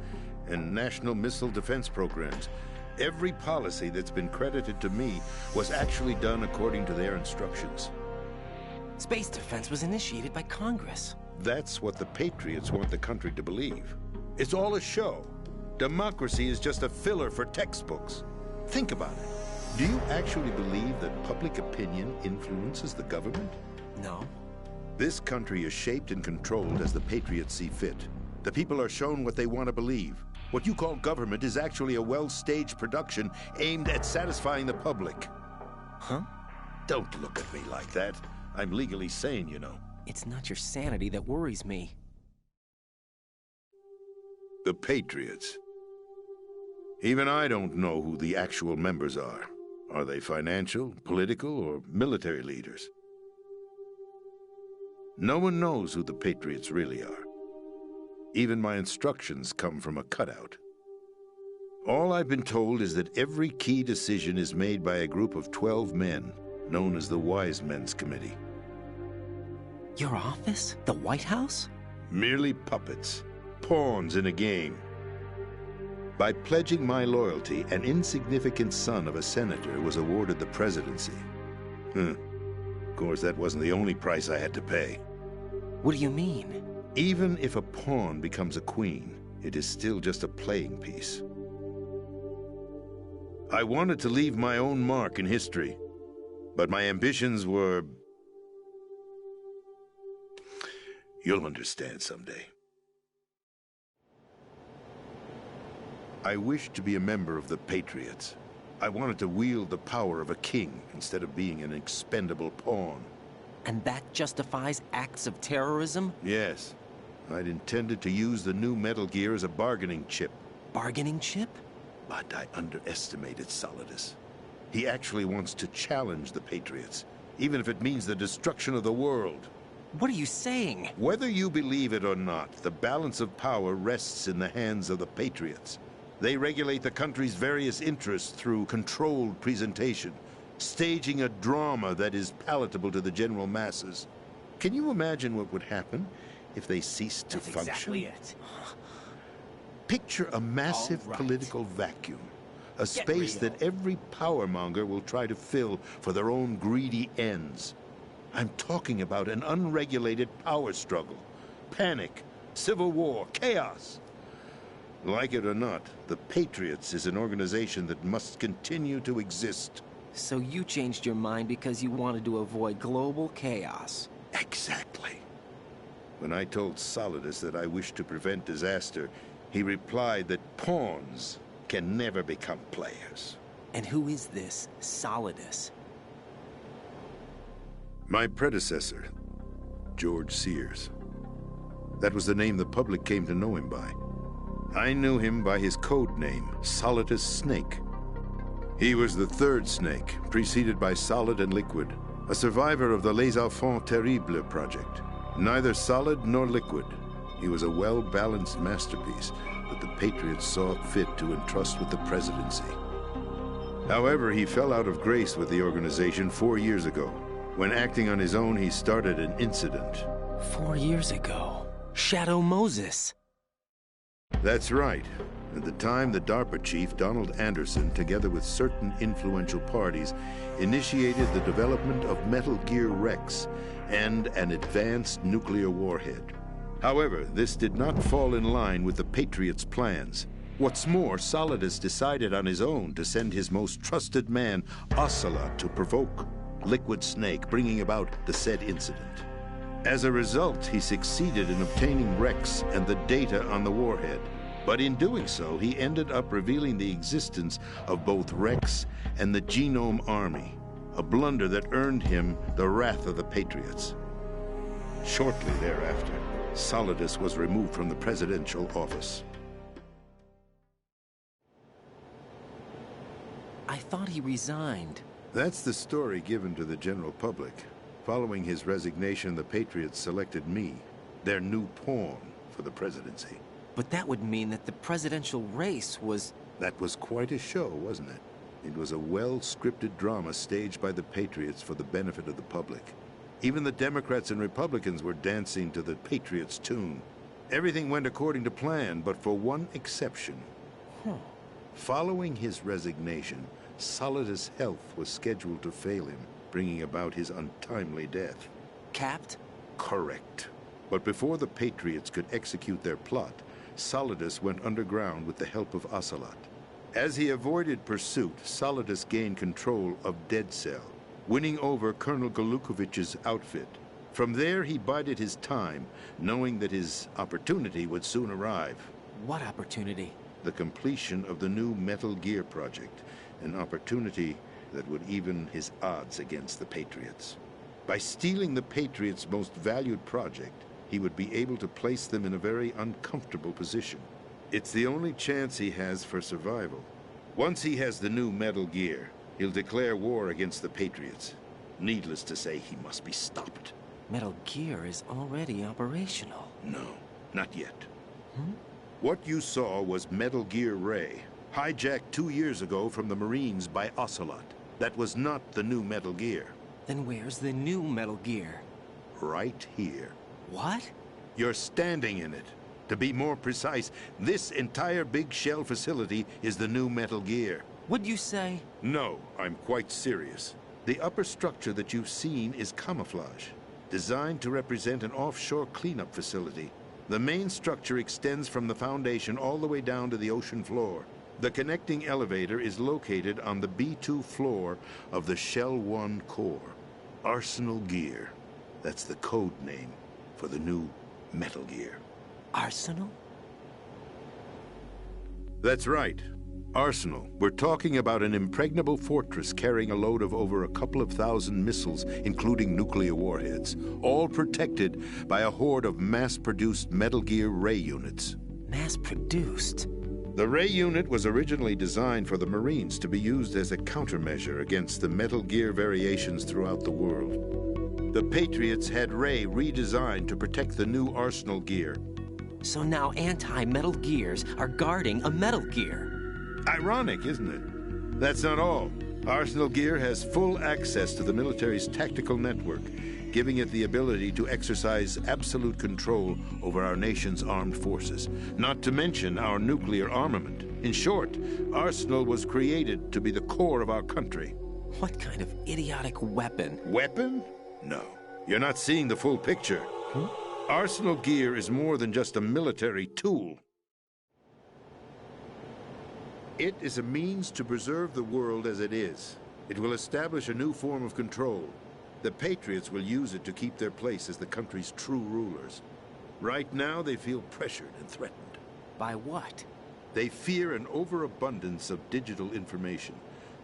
and national missile defense programs. Every policy that's been credited to me was actually done according to their instructions. Space defense was initiated by Congress. That's what the Patriots want the country to believe. It's all a show. Democracy is just a filler for textbooks. Think about it. Do you actually believe that public opinion influences the government? No. This country is shaped and controlled as the Patriots see fit. The people are shown what they want to believe. What you call government is actually a well-staged production aimed at satisfying the public. Huh? Don't look at me like that. I'm legally sane, you know. It's not your sanity that worries me. The Patriots. Even I don't know who the actual members are. Are they financial, political, or military leaders? No one knows who the Patriots really are. Even my instructions come from a cutout. All I've been told is that every key decision is made by a group of 12 men, known as the Wise Men's Committee. Your office? The White House? Merely puppets, pawns in a game. By pledging my loyalty, an insignificant son of a senator was awarded the presidency. Of course, that wasn't the only price I had to pay. What do you mean? Even if a pawn becomes a queen, it is still just a playing piece. I wanted to leave my own mark in history, but my ambitions were... You'll understand someday. I wished to be a member of the Patriots. I wanted to wield the power of a king instead of being an expendable pawn. And that justifies acts of terrorism? Yes. I'd intended to use the new Metal Gear as a bargaining chip. Bargaining chip? But I underestimated Solidus. He actually wants to challenge the Patriots, even if it means the destruction of the world. What are you saying? Whether you believe it or not, the balance of power rests in the hands of the Patriots. They regulate the country's various interests through controlled presentation, staging a drama that is palatable to the general masses. Can you imagine what would happen if they ceased to function? That's exactly it. Picture a massive political vacuum, a space that every powermonger will try to fill for their own greedy ends. I'm talking about an unregulated power struggle, panic, civil war, chaos. Like it or not, the Patriots is an organization that must continue to exist. So you changed your mind because you wanted to avoid global chaos. Exactly. When I told Solidus that I wished to prevent disaster, he replied that pawns can never become players. And who is this Solidus? My predecessor, George Sears. That was the name the public came to know him by. I knew him by his code name, Solidus Snake. He was the third Snake, preceded by Solid and Liquid, a survivor of the Les Enfants Terribles project. Neither solid nor liquid, he was a well-balanced masterpiece that the Patriots saw fit to entrust with the presidency. However, he fell out of grace with the organization 4 years ago. When acting on his own, he started an incident. 4 years ago? Shadow Moses. That's right. At the time, the DARPA chief, Donald Anderson, together with certain influential parties, initiated the development of Metal Gear Rex and an advanced nuclear warhead. However, this did not fall in line with the Patriots' plans. What's more, Solidus decided on his own to send his most trusted man, Ocelot, to provoke Liquid Snake, bringing about the said incident. As a result, he succeeded in obtaining Rex and the data on the warhead. But in doing so, he ended up revealing the existence of both Rex and the Genome Army, a blunder that earned him the wrath of the Patriots. Shortly thereafter, Solidus was removed from the presidential office. I thought he resigned. That's the story given to the general public. Following his resignation, the Patriots selected me, their new pawn, for the presidency. But that would mean that the presidential race was... That was quite a show, wasn't it? It was a well-scripted drama staged by the Patriots for the benefit of the public. Even the Democrats and Republicans were dancing to the Patriots' tune. Everything went according to plan, but for one exception. Following his resignation, Solidus' health was scheduled to fail him, bringing about his untimely death. Capped? Correct. But before the Patriots could execute their plot, Solidus went underground with the help of Ocelot. As he avoided pursuit, Solidus gained control of Dead Cell, winning over Colonel Golukovich's outfit. From there, he bided his time, knowing that his opportunity would soon arrive. What opportunity? The completion of the new Metal Gear project, an opportunity that would even his odds against the Patriots. By stealing the Patriots' most valued project, he would be able to place them in a very uncomfortable position. It's the only chance he has for survival. Once he has the new Metal Gear, he'll declare war against the Patriots. Needless to say, he must be stopped. Metal Gear is already operational. No, not yet. What you saw was Metal Gear Ray, hijacked 2 years ago from the Marines by Ocelot. That was not the new Metal Gear. Then where's the new Metal Gear? Right here. What? You're standing in it. To be more precise, this entire big shell facility is the new Metal Gear. What'd you say? No, I'm quite serious. The upper structure that you've seen is camouflage, designed to represent an offshore cleanup facility. The main structure extends from the foundation all the way down to the ocean floor. The connecting elevator is located on the B2 floor of the Shell 1 core. Arsenal Gear. That's the code name for the new Metal Gear. Arsenal? That's right. Arsenal. We're talking about an impregnable fortress carrying a load of over a couple of thousand missiles, including nuclear warheads, all protected by a horde of mass-produced Metal Gear Ray units. Mass-produced? The Ray unit was originally designed for the Marines to be used as a countermeasure against the Metal Gear variations throughout the world. The Patriots had Ray redesigned to protect the new Arsenal Gear. So now anti-Metal Gears are guarding a Metal Gear. Ironic, isn't it? That's not all. Arsenal Gear has full access to the military's tactical network, giving it the ability to exercise absolute control over our nation's armed forces, not to mention our nuclear armament. In short, Arsenal was created to be the core of our country. What kind of idiotic weapon? Weapon? No. You're not seeing the full picture. Arsenal Gear is more than just a military tool. It is a means to preserve the world as it is. It will establish a new form of control. The Patriots will use it to keep their place as the country's true rulers. Right now, they feel pressured and threatened. By what? They fear an overabundance of digital information.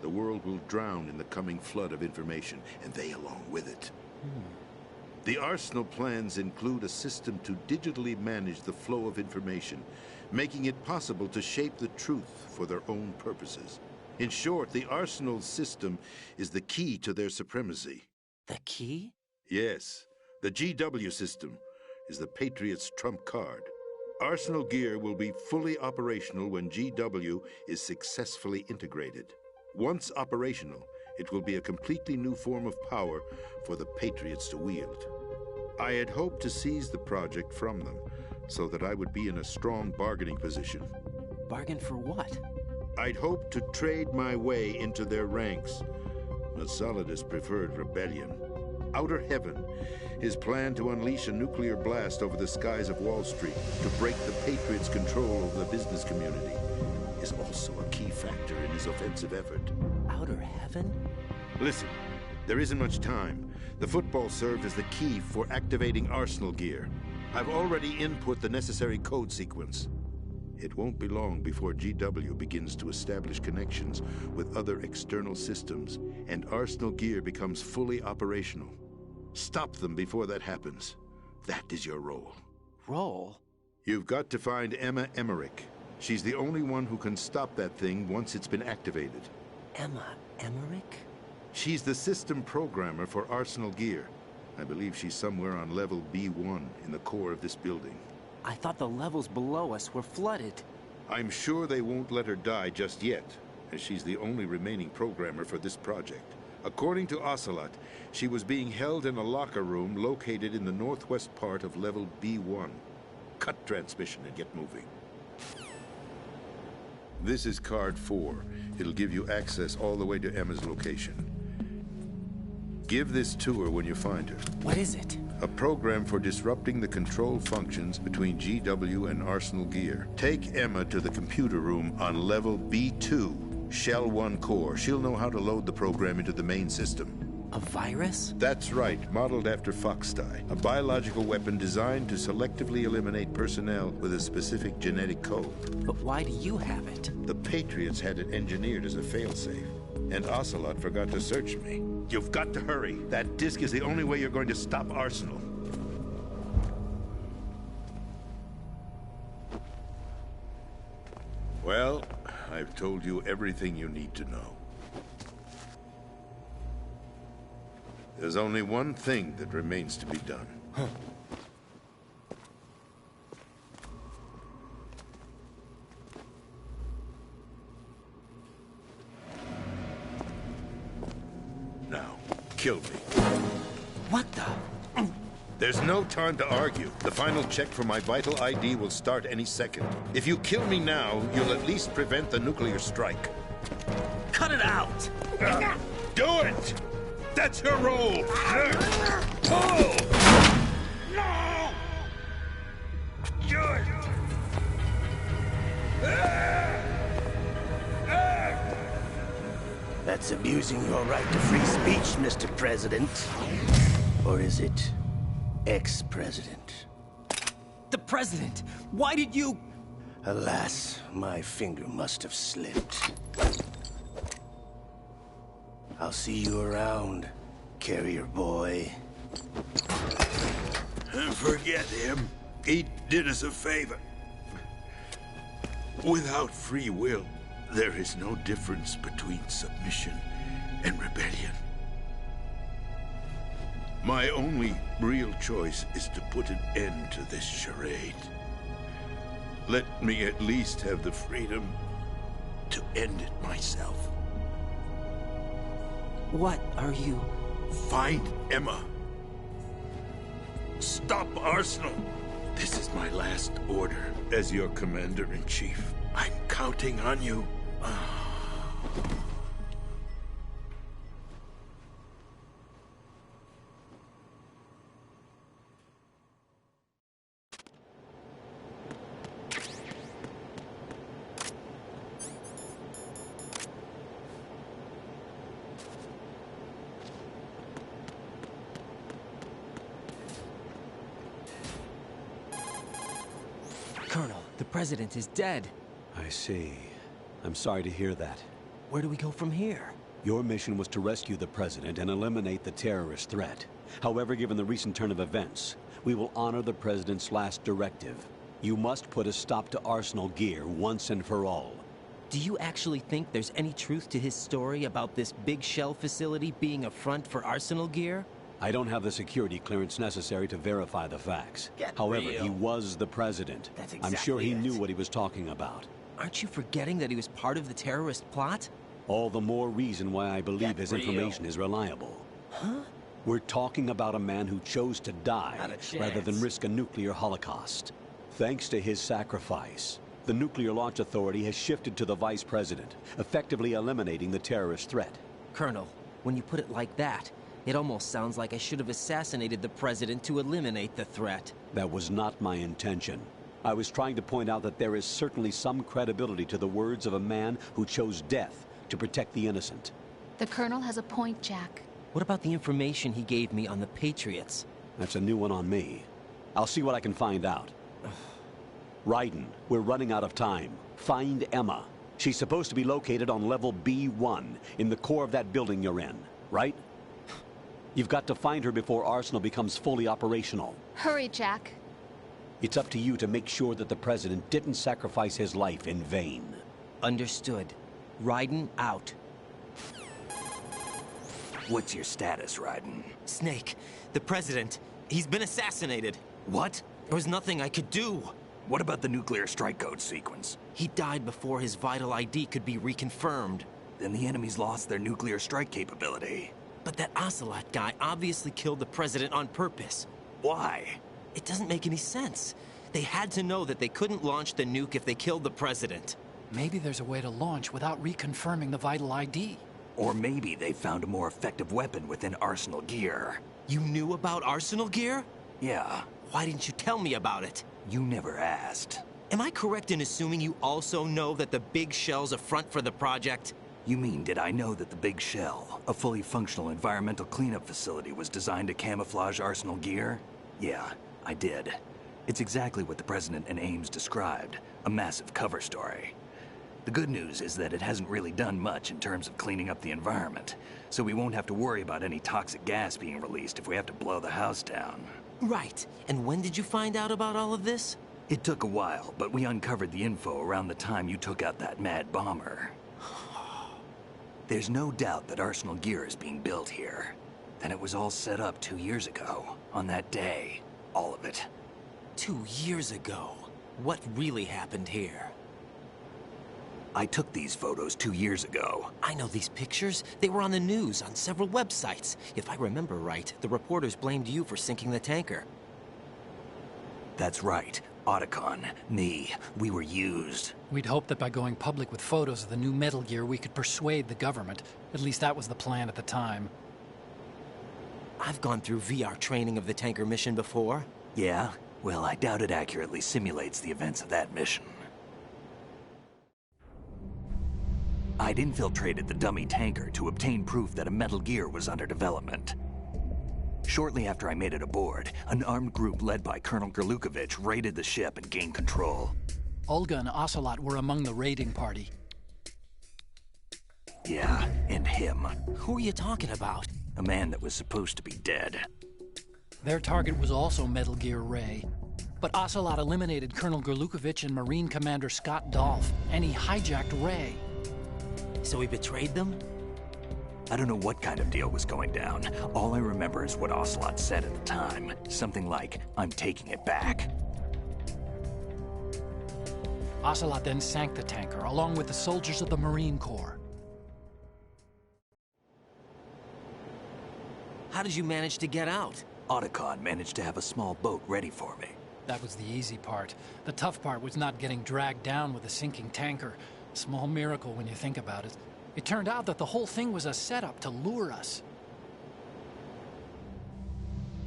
The world will drown in the coming flood of information, and they along with it. The Arsenal plans include a system to digitally manage the flow of information, making it possible to shape the truth for their own purposes. In short, the Arsenal system is the key to their supremacy. The key? Yes. The GW system is the Patriots' trump card. Arsenal Gear will be fully operational when GW is successfully integrated. Once operational, it will be a completely new form of power for the Patriots to wield. I had hoped to seize the project from them, so that I would be in a strong bargaining position. Bargain for what? I'd hoped to trade my way into their ranks, but Solidus preferred rebellion. Outer Heaven, his plan to unleash a nuclear blast over the skies of Wall Street to break the Patriots' control over the business community, is also a key factor in his offensive effort. Outer Heaven? Listen, there isn't much time. The football served as the key for activating Arsenal Gear. I've already input the necessary code sequence. It won't be long before GW begins to establish connections with other external systems, and Arsenal Gear becomes fully operational. Stop them before that happens. That is your role. Role? You've got to find Emma Emmerich. She's the only one who can stop that thing once it's been activated. Emma Emmerich? She's the system programmer for Arsenal Gear. I believe she's somewhere on level B1 in the core of this building. I thought the levels below us were flooded. I'm sure they won't let her die just yet, as she's the only remaining programmer for this project. According to Ocelot, she was being held in a locker room located in the northwest part of level B1. Cut transmission and get moving. This is card 4. It'll give you access all the way to Emma's location. Give this to her when you find her. What is it? A program for disrupting the control functions between GW and Arsenal Gear. Take Emma to the computer room on level B2, Shell 1 core. She'll know how to load the program into the main system. A virus? That's right, modeled after Foxdie. A biological weapon designed to selectively eliminate personnel with a specific genetic code. But why do you have it? The Patriots had it engineered as a failsafe, and Ocelot forgot to search me. You've got to hurry. That disk is the only way you're going to stop Arsenal. Well, I've told you everything you need to know. There's only one thing that remains to be done. Now, kill me. What the? There's no time to argue. The final check for my vital ID will start any second. If you kill me now, you'll at least prevent the nuclear strike. Cut it out! Do it! That's your role! Oh! No! That's abusing your right to free speech, Mr. President. Or is it ex-president? The president! Why did you... Alas, my finger must have slipped. I'll see you around, carrier boy. Forget him. He did us a favor. Without free will, there is no difference between submission and rebellion. My only real choice is to put an end to this charade. Let me at least have the freedom to end it myself. What are you... Find Emma. Stop Arsenal. This is my last order as your commander-in-chief. I'm counting on you. Colonel, the president is dead. I see. I'm sorry to hear that. Where do we go from here? Your mission was to rescue the president and eliminate the terrorist threat. However, given the recent turn of events, we will honor the president's last directive. You must put a stop to Arsenal Gear once and for all. Do you actually think there's any truth to his story about this big shell facility being a front for Arsenal Gear? I don't have the security clearance necessary to verify the facts. However, he was the president. That's I'm sure he exactly knew what he was talking about. Aren't you forgetting that he was part of the terrorist plot? All the more reason why I believe his information is reliable. Huh? We're talking about a man who chose to die rather than risk a nuclear holocaust. Thanks to his sacrifice, the Nuclear Launch Authority has shifted to the vice president, effectively eliminating the terrorist threat. Colonel, when you put it like that, it almost sounds like I should have assassinated the president to eliminate the threat. That was not my intention. I was trying to point out that there is certainly some credibility to the words of a man who chose death to protect the innocent. The Colonel has a point, Jack. What about the information he gave me on the Patriots? That's a new one on me. I'll see what I can find out. Raiden, we're running out of time. Find Emma. She's supposed to be located on level B1, in the core of that building you're in, right? You've got to find her before Arsenal becomes fully operational. Hurry, Jack. It's up to you to make sure that the president didn't sacrifice his life in vain. Understood. Raiden out. What's your status, Raiden? Snake, the president, he's been assassinated. What? There was nothing I could do. What about the nuclear strike code sequence? He died before his vital ID could be reconfirmed. Then the enemy's lost their nuclear strike capability. But that Ocelot guy obviously killed the president on purpose. Why? It doesn't make any sense. They had to know that they couldn't launch the nuke if they killed the president. Maybe there's a way to launch without reconfirming the vital ID. Or maybe they found a more effective weapon within Arsenal Gear. You knew about Arsenal Gear? Yeah. Why didn't you tell me about it? You never asked. Am I correct in assuming you also know that the Big Shell's a front for the project? You mean, did I know that the Big Shell, a fully functional environmental cleanup facility, was designed to camouflage Arsenal Gear? Yeah, I did. It's exactly what the President and Ames described, a massive cover story. The good news is that it hasn't really done much in terms of cleaning up the environment, so we won't have to worry about any toxic gas being released if we have to blow the house down. Right. And when did you find out about all of this? It took a while, but we uncovered the info around the time you took out that mad bomber. There's no doubt that Arsenal Gear is being built here. And it was all set up 2 years ago, on that day. All of it. 2 years ago? What really happened here? I took these photos 2 years ago. I know these pictures. They were on the news, on several websites. If I remember right, the reporters blamed you for sinking the tanker. That's right. Otacon, me, we were used. We'd hoped that by going public with photos of the new Metal Gear, we could persuade the government. At least that was the plan at the time. I've gone through VR training of the tanker mission before. Yeah? Well, I doubt it accurately simulates the events of that mission. I'd infiltrated the dummy tanker to obtain proof that a Metal Gear was under development. Shortly after I made it aboard, an armed group led by Colonel Gerlukovich raided the ship and gained control. Olga and Ocelot were among the raiding party. Yeah, and him. Who are you talking about? A man that was supposed to be dead. Their target was also Metal Gear Ray. But Ocelot eliminated Colonel Gerlukovich and Marine Commander Scott Dolph, and he hijacked Ray. So he betrayed them? I don't know what kind of deal was going down. All I remember is what Ocelot said at the time. Something like, "I'm taking it back." Ocelot then sank the tanker, along with the soldiers of the Marine Corps. How did you manage to get out? Otacon managed to have a small boat ready for me. That was the easy part. The tough part was not getting dragged down with a sinking tanker. A small miracle when you think about it. It turned out that the whole thing was a setup to lure us.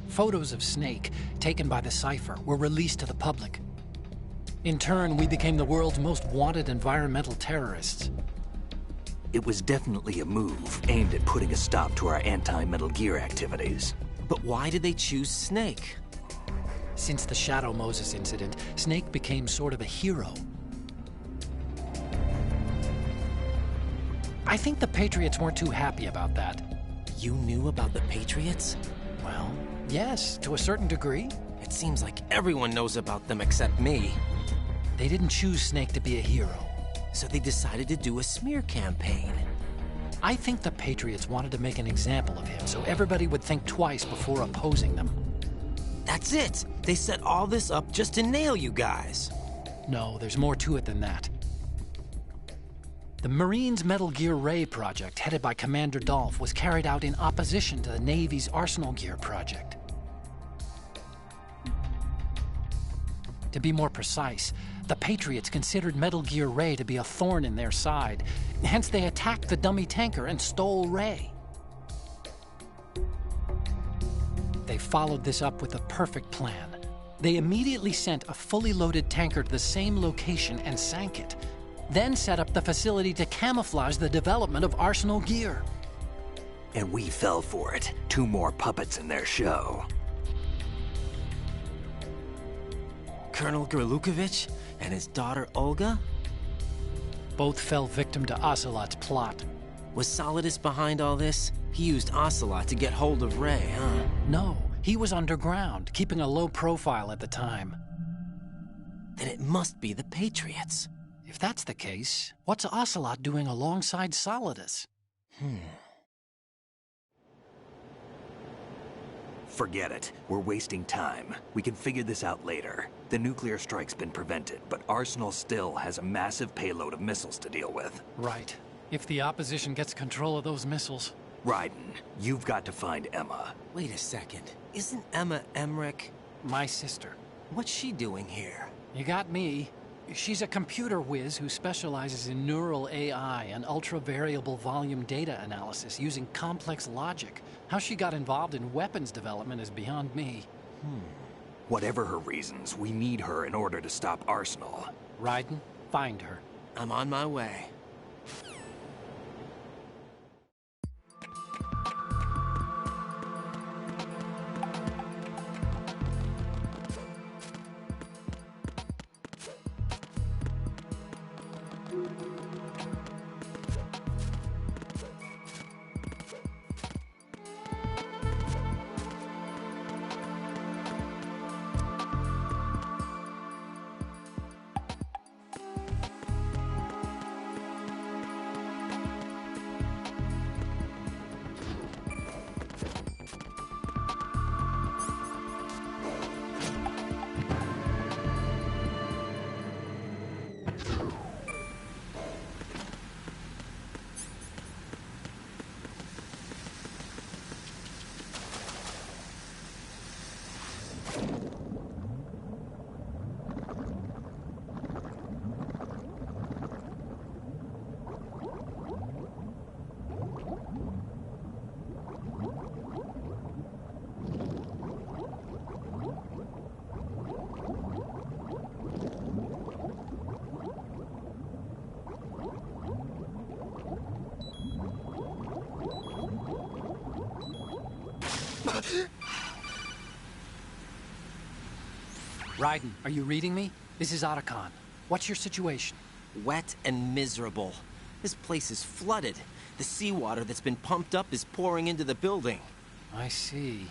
Photos of Snake, taken by the Cypher, were released to the public. In turn, we became the world's most wanted environmental terrorists. It was definitely a move aimed at putting a stop to our anti-Metal Gear activities. But why did they choose Snake? Since the Shadow Moses incident, Snake became sort of a hero. I think the Patriots weren't too happy about that. You knew about the Patriots? Well, yes, to a certain degree. It seems like everyone knows about them except me. They didn't choose Snake to be a hero. So they decided to do a smear campaign. I think the Patriots wanted to make an example of him so everybody would think twice before opposing them. That's it! They set all this up just to nail you guys. No, there's more to it than that. The Marines' Metal Gear Ray project, headed by Commander Dolph, was carried out in opposition to the Navy's Arsenal Gear project. To be more precise, the Patriots considered Metal Gear Ray to be a thorn in their side. Hence, they attacked the dummy tanker and stole Ray. They followed this up with a perfect plan. They immediately sent a fully loaded tanker to the same location and sank it. Then set up the facility to camouflage the development of Arsenal Gear. And we fell for it. 2 more puppets in their show. Colonel Gerlukovich and his daughter Olga? Both fell victim to Ocelot's plot. Was Solidus behind all this? He used Ocelot to get hold of Ray, huh? No, he was underground, keeping a low profile at the time. Then it must be the Patriots. If that's the case, what's Ocelot doing alongside Solidus? Forget it. We're wasting time. We can figure this out later. The nuclear strike's been prevented, but Arsenal still has a massive payload of missiles to deal with. Right. If the opposition gets control of those missiles. Raiden, you've got to find Emma. Wait a second. Isn't Emma Emmerich my sister? What's she doing here? You got me. She's a computer whiz who specializes in neural AI and ultra-variable volume data analysis using complex logic. How she got involved in weapons development is beyond me. Whatever her reasons, we need her in order to stop Arsenal. Raiden, find her. I'm on my way. Raiden, are you reading me? This is Otacon. What's your situation? Wet and miserable. This place is flooded. The seawater that's been pumped up is pouring into the building. I see.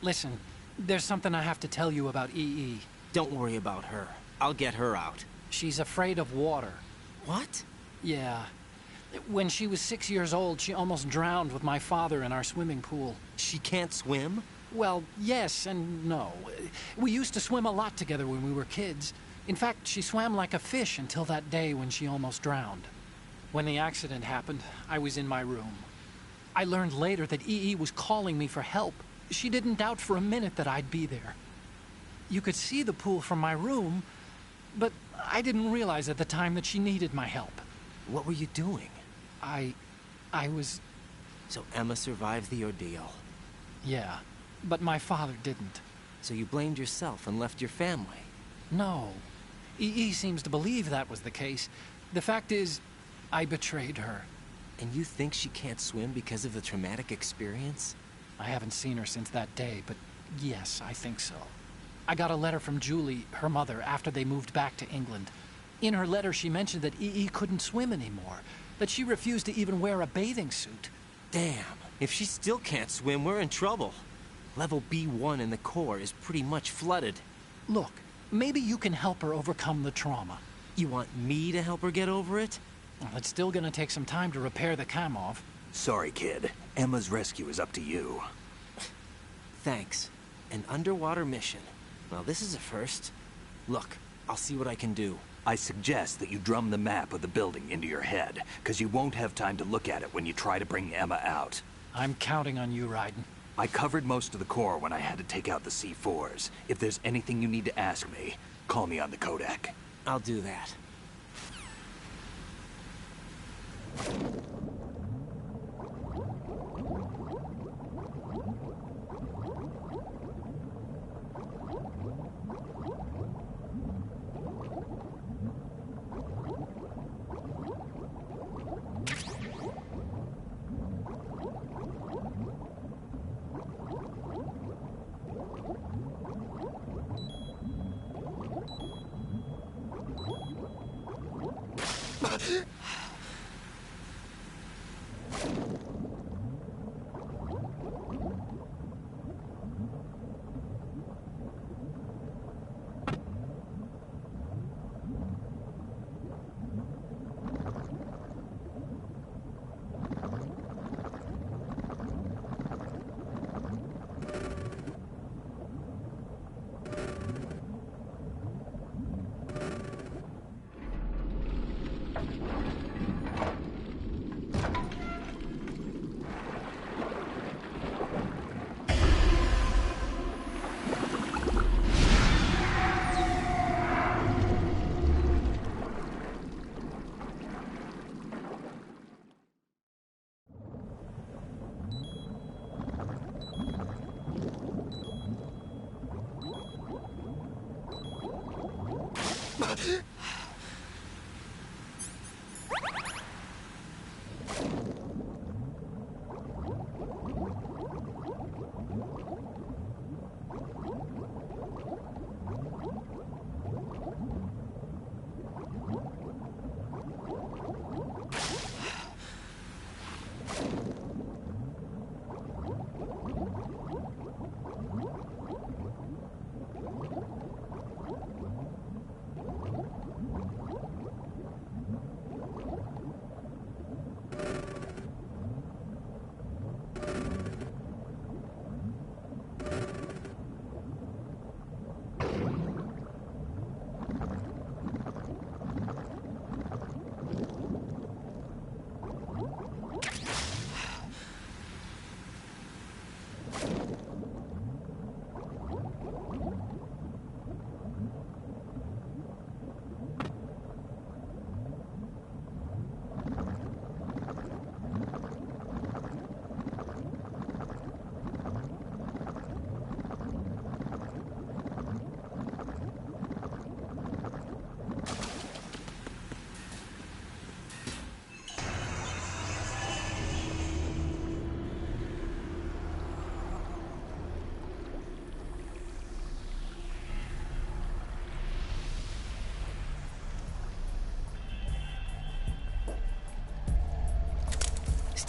Listen, there's something I have to tell you about EE. Don't worry about her. I'll get her out. She's afraid of water. What? Yeah. When she was 6 years old, she almost drowned with my father in our swimming pool. She can't swim? Well, yes and no. We used to swim a lot together when we were kids. In fact, she swam like a fish until that day when she almost drowned. When the accident happened, I was in my room. I learned later that EE was calling me for help. She didn't doubt for a minute that I'd be there. You could see the pool from my room, but I didn't realize at the time that she needed my help. What were you doing? I was... So Emma survived the ordeal? Yeah, but my father didn't. So you blamed yourself and left your family? No. EE seems to believe that was the case. The fact is, I betrayed her. And you think she can't swim because of the traumatic experience? I haven't seen her since that day, but yes, I think so. I got a letter from Julie, her mother, after they moved back to England. In her letter, she mentioned that EE couldn't swim anymore, that she refused to even wear a bathing suit. Damn, if she still can't swim, we're in trouble. Level B1 in the core is pretty much flooded. Look, maybe you can help her overcome the trauma. You want me to help her get over it? Well, it's still gonna take some time to repair the Kamov. Sorry, kid. Emma's rescue is up to you. Thanks. An underwater mission. Well, this is a first. Look, I'll see what I can do. I suggest that you drum the map of the building into your head, because you won't have time to look at it when you try to bring Emma out. I'm counting on you, Raiden. I covered most of the core when I had to take out the C4s. If there's anything you need to ask me, call me on the Kodak. I'll do that.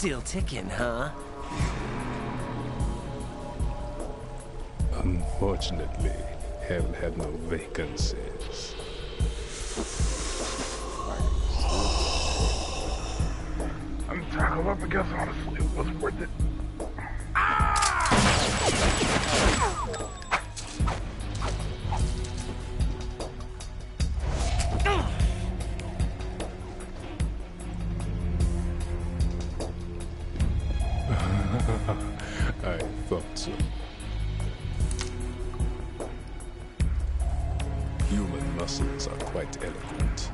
Still ticking, huh? Unfortunately, hell had no vacancies. I'm tackled up against, honestly, it was worth it. I thought so. Human muscles are quite eloquent.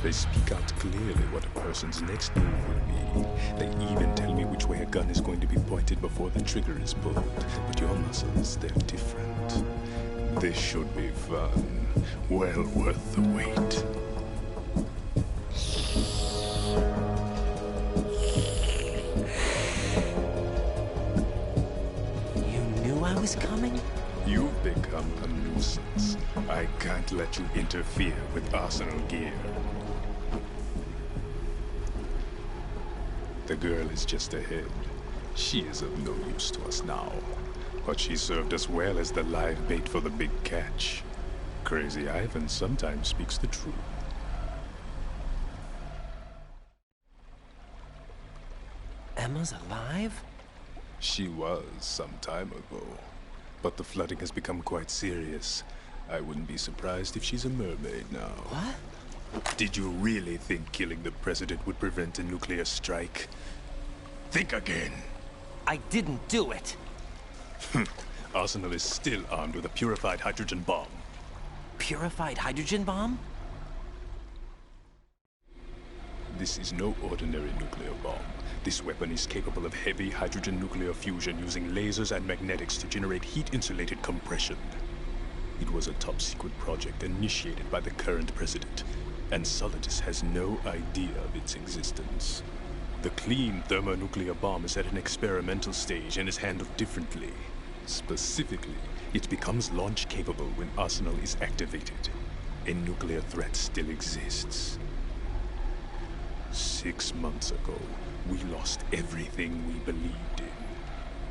They speak out clearly what a person's next move will be. They even tell me which way a gun is going to be pointed before the trigger is pulled. But your muscles, they're different. This should be fun. Well worth the wait. You knew I was coming? You've become a nuisance. I can't let you interfere with Arsenal gear. The girl is just ahead. She is of no use to us now. But she served us well as the live bait for the big catch. Crazy Ivan sometimes speaks the truth. Emma's alive? She was some time ago. But the flooding has become quite serious. I wouldn't be surprised if she's a mermaid now. What? Did you really think killing the president would prevent a nuclear strike? Think again. I didn't do it. Arsenal is still armed with a purified hydrogen bomb. Purified hydrogen bomb? This is no ordinary nuclear bomb. This weapon is capable of heavy hydrogen nuclear fusion using lasers and magnetics to generate heat-insulated compression. It was a top-secret project initiated by the current president, and Solidus has no idea of its existence. The clean thermonuclear bomb is at an experimental stage and is handled differently. Specifically, it becomes launch-capable when Arsenal is activated. A nuclear threat still exists. 6 months ago, we lost everything we believed in.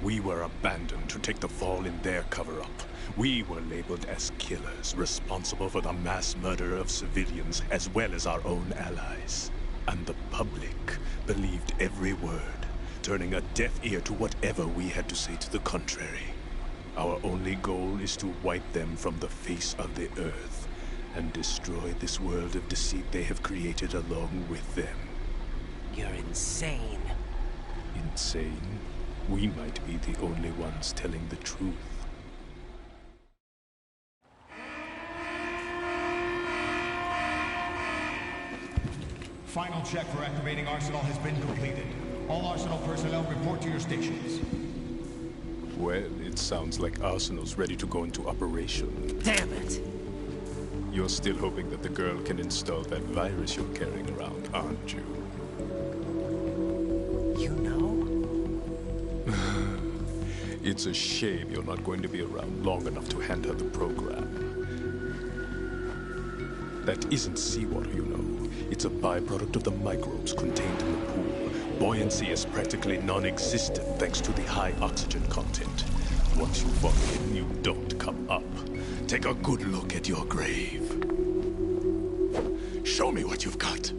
We were abandoned to take the fall in their cover-up. We were labeled as killers, responsible for the mass murder of civilians as well as our own allies. And the public believed every word, turning a deaf ear to whatever we had to say to the contrary. Our only goal is to wipe them from the face of the earth and destroy this world of deceit they have created along with them. You're insane. Insane? We might be the only ones telling the truth. Final check for activating Arsenal has been completed. All Arsenal personnel report to your stations. Well, it sounds like Arsenal's ready to go into operation. Damn it! You're still hoping that the girl can install that virus you're carrying around, aren't you? You know? It's a shame you're not going to be around long enough to hand her the program. That isn't seawater, you know. It's a byproduct of the microbes contained in the pool. Buoyancy is practically non-existent thanks to the high oxygen content. Once you fall in, you don't come up. Take a good look at your grave. Show me what you've got.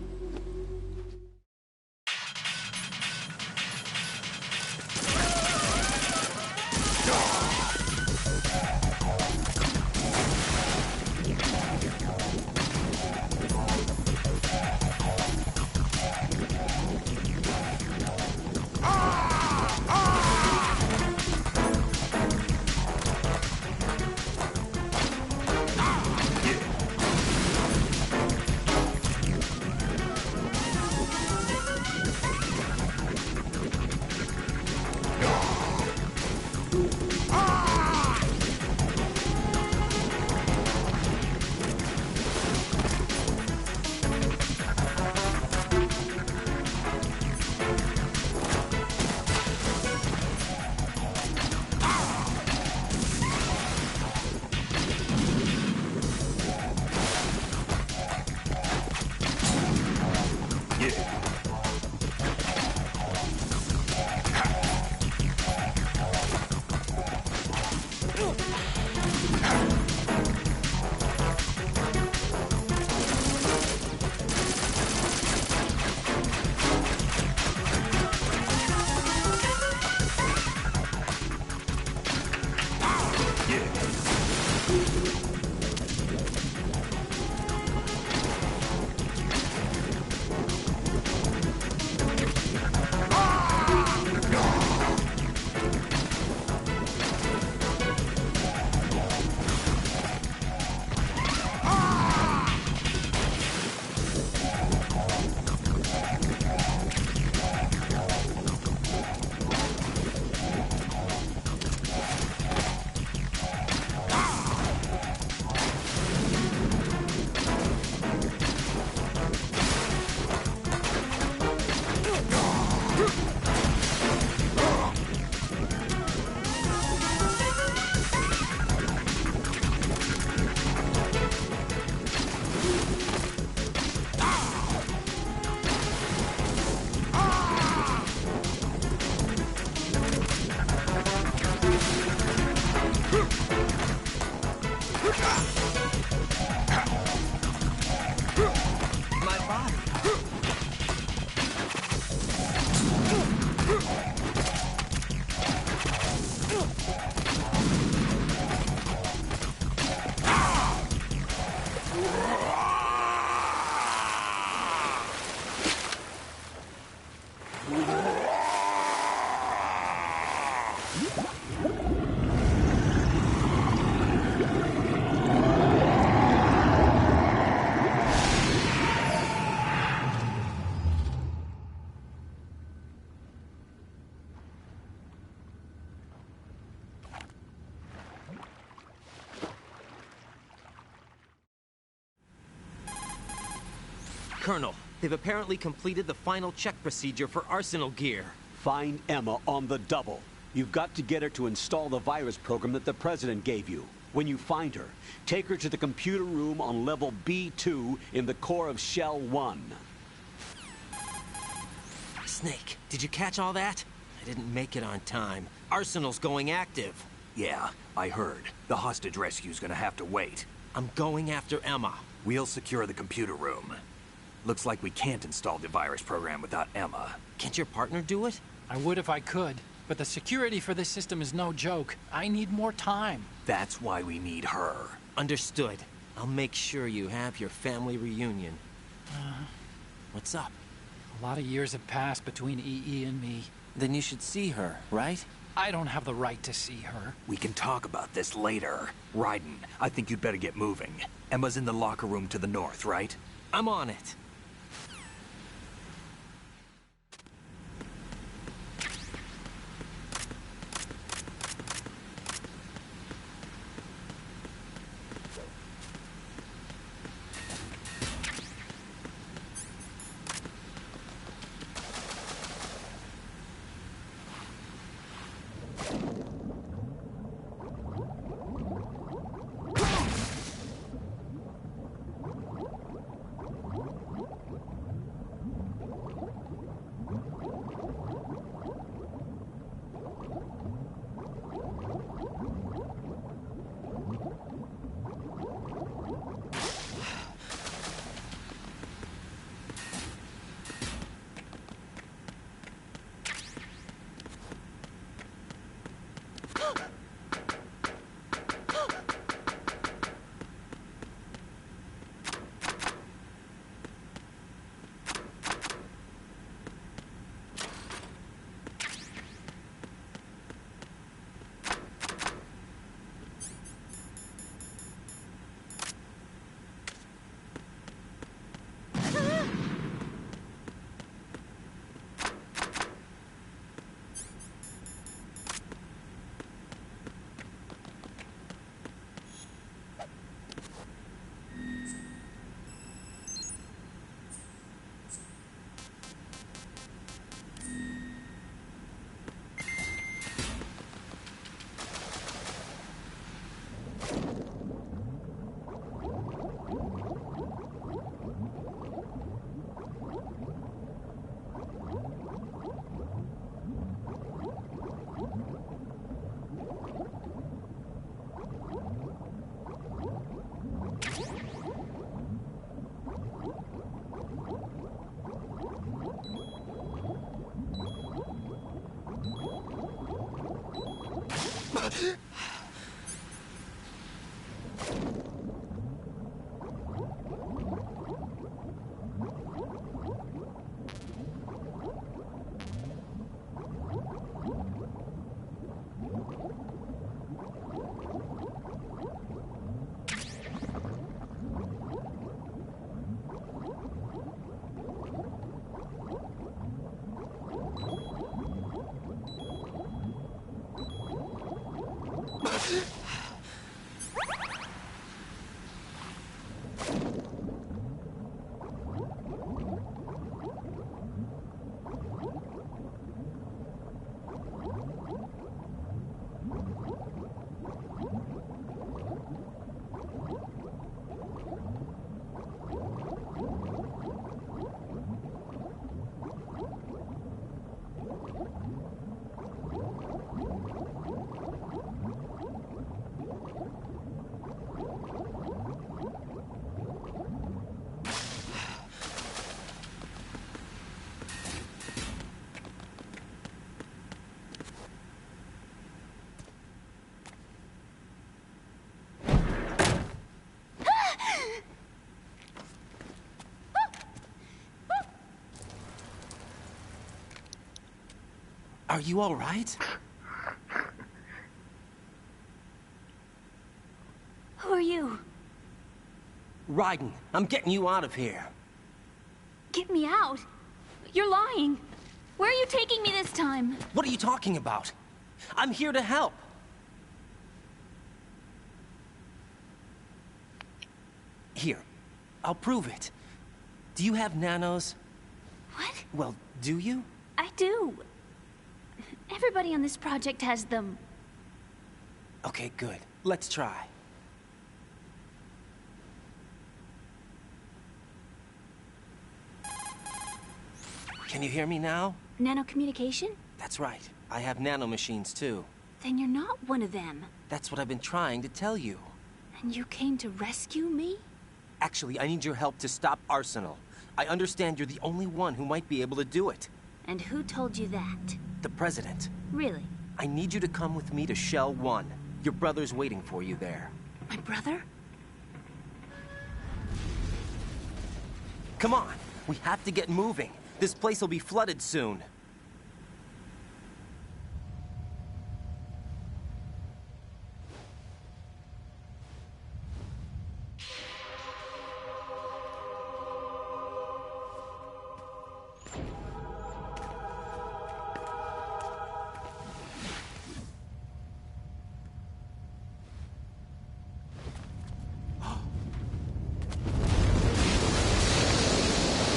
My body. Colonel, they've apparently completed the final check procedure for arsenal gear. Find Emma on the double. You've got to get her to install the virus program that the President gave you. When you find her, take her to the computer room on level B2 in the core of Shell 1. Snake, did you catch all that? I didn't make it on time. Arsenal's going active. Yeah, I heard. The hostage rescue's gonna have to wait. I'm going after Emma. We'll secure the computer room. Looks like we can't install the virus program without Emma. Can't your partner do it? I would if I could, but the security for this system is no joke. I need more time. That's why we need her. Understood. I'll make sure you have your family reunion. What's up? A lot of years have passed between EE and me. Then you should see her, right? I don't have the right to see her. We can talk about this later. Raiden, I think you'd better get moving. Emma's in the locker room to the north, right? I'm on it. Are you all right? Who are you? Raiden, I'm getting you out of here. Get me out. You're lying. Where are you taking me this time? What are you talking about? I'm here to help. Here, I'll prove it. Do you have nanos? What? Well, do you? I do. Everybody on this project has them. Okay, good. Let's try. Can you hear me now? Nanocommunication? That's right. I have nanomachines too. Then you're not one of them. That's what I've been trying to tell you. And you came to rescue me? Actually, I need your help to stop Arsenal. I understand you're the only one who might be able to do it. And who told you that? The President. Really? I need you to come with me to Shell 1. Your brother's waiting for you there. My brother? Come on, we have to get moving. This place will be flooded soon.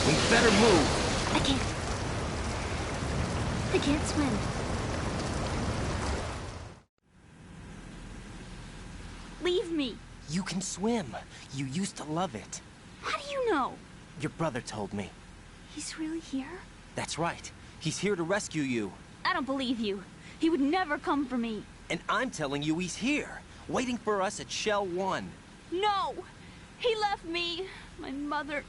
We better move. I can't swim. Leave me. You can swim. You used to love it. How do you know? Your brother told me. He's really here? That's right. He's here to rescue you. I don't believe you. He would never come for me. And I'm telling you he's here, waiting for us at Shell 1. No! He left me, my mother,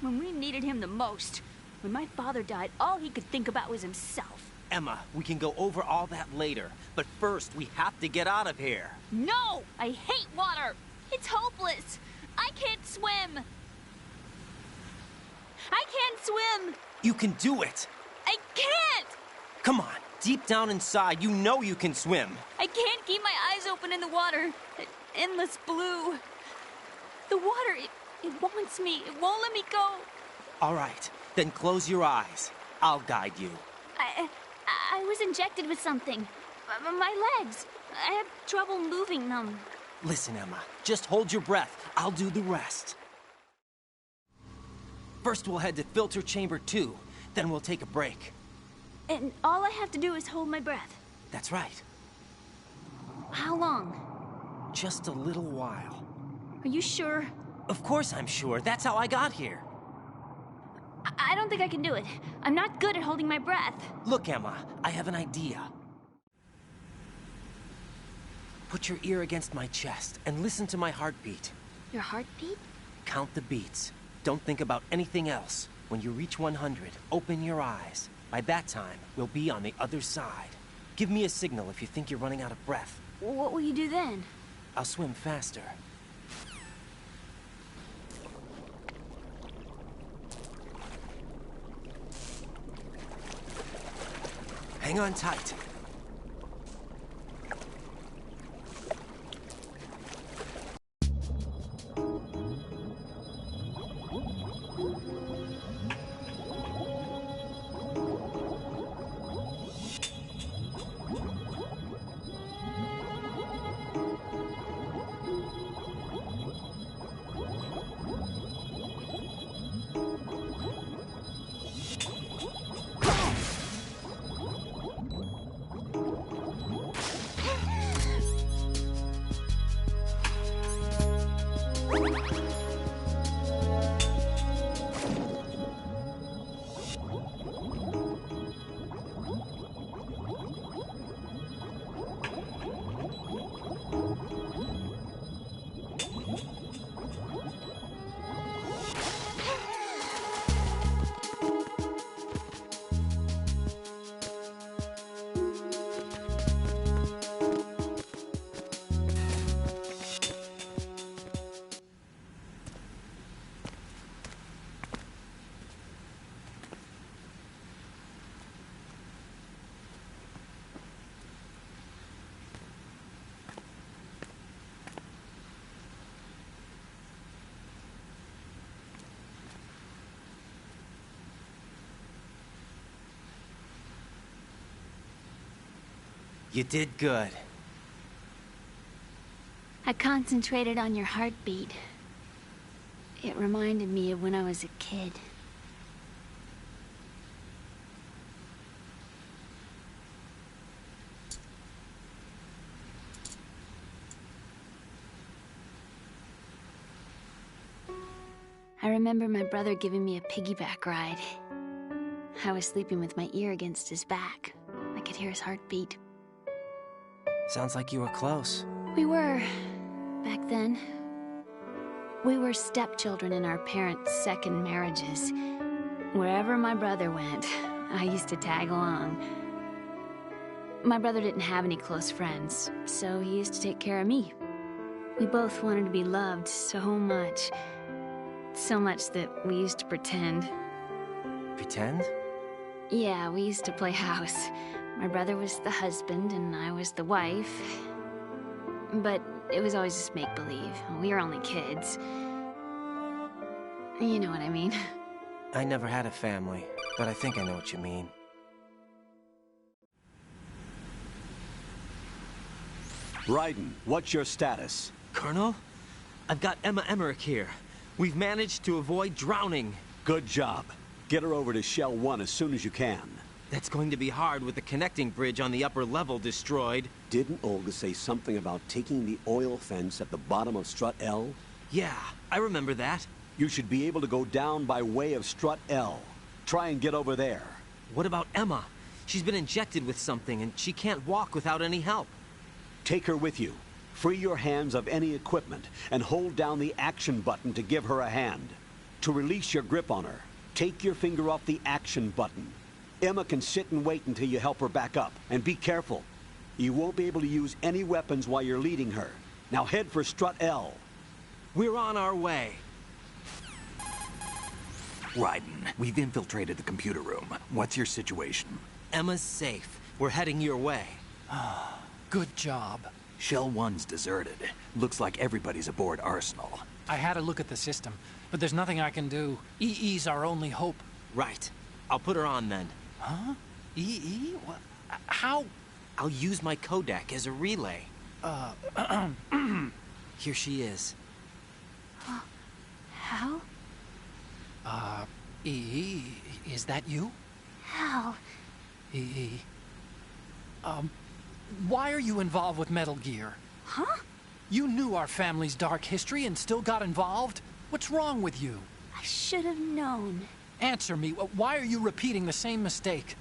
when we needed him the most. When my father died, all he could think about was himself. Emma, we can go over all that later, but first we have to get out of here. No! I hate water! It's hopeless! I can't swim! I can't swim! You can do it! I can't! Come on, deep down inside, you know you can swim. I can't keep my eyes open in the water. Endless blue. The water, it wants me. It won't let me go. All right, then close your eyes. I'll guide you. I was injected with something. My legs. I have trouble moving them. Listen, Emma, just hold your breath. I'll do the rest. First, we'll head to filter chamber 2. Then we'll take a break. And all I have to do is hold my breath. That's right. How long? Just a little while. Are you sure? Of course I'm sure. That's how I got here. I don't think I can do it. I'm not good at holding my breath. Look, Emma, I have an idea. Put your ear against my chest and listen to my heartbeat. Your heartbeat? Count the beats. Don't think about anything else. When you reach 100, open your eyes. By that time, we'll be on the other side. Give me a signal if you think you're running out of breath. What will you do then? I'll swim faster. Hang on tight. You did good. I concentrated on your heartbeat. It reminded me of when I was a kid. I remember my brother giving me a piggyback ride. I was sleeping with my ear against his back. I could hear his heartbeat. Sounds like you were close. We were, back then. We were stepchildren in our parents' second marriages. Wherever my brother went, I used to tag along. My brother didn't have any close friends, so he used to take care of me. We both wanted to be loved so much. So much that we used to pretend. Pretend? Yeah, we used to play house. My brother was the husband and I was the wife. But it was always just make-believe. We were only kids. You know what I mean. I never had a family, but I think I know what you mean. Raiden, what's your status? Colonel? I've got Emma Emmerich here. We've managed to avoid drowning. Good job. Get her over to Shell 1 as soon as you can. That's going to be hard with the connecting bridge on the upper level destroyed. Didn't Olga say something about taking the oil fence at the bottom of Strut L? Yeah, I remember that. You should be able to go down by way of Strut L. Try and get over there. What about Emma? She's been injected with something and she can't walk without any help. Take her with you. Free your hands of any equipment and hold down the action button to give her a hand. To release your grip on her, take your finger off the action button. Emma can sit and wait until you help her back up. And be careful. You won't be able to use any weapons while you're leading her. Now head for Strut L. We're on our way. Raiden, we've infiltrated the computer room. What's your situation? Emma's safe. We're heading your way. Good job. Shell 1's deserted. Looks like everybody's aboard Arsenal. I had a look at the system, but there's nothing I can do. EE's our only hope. Right. I'll put her on then. Huh? EE? What? How? I'll use my Kodak as a relay. Here she is. How? EE, is that you? How? EE. Why are you involved with Metal Gear? Huh? You knew our family's dark history and still got involved? What's wrong with you? I should have known. Answer me. Why are you repeating the same mistake?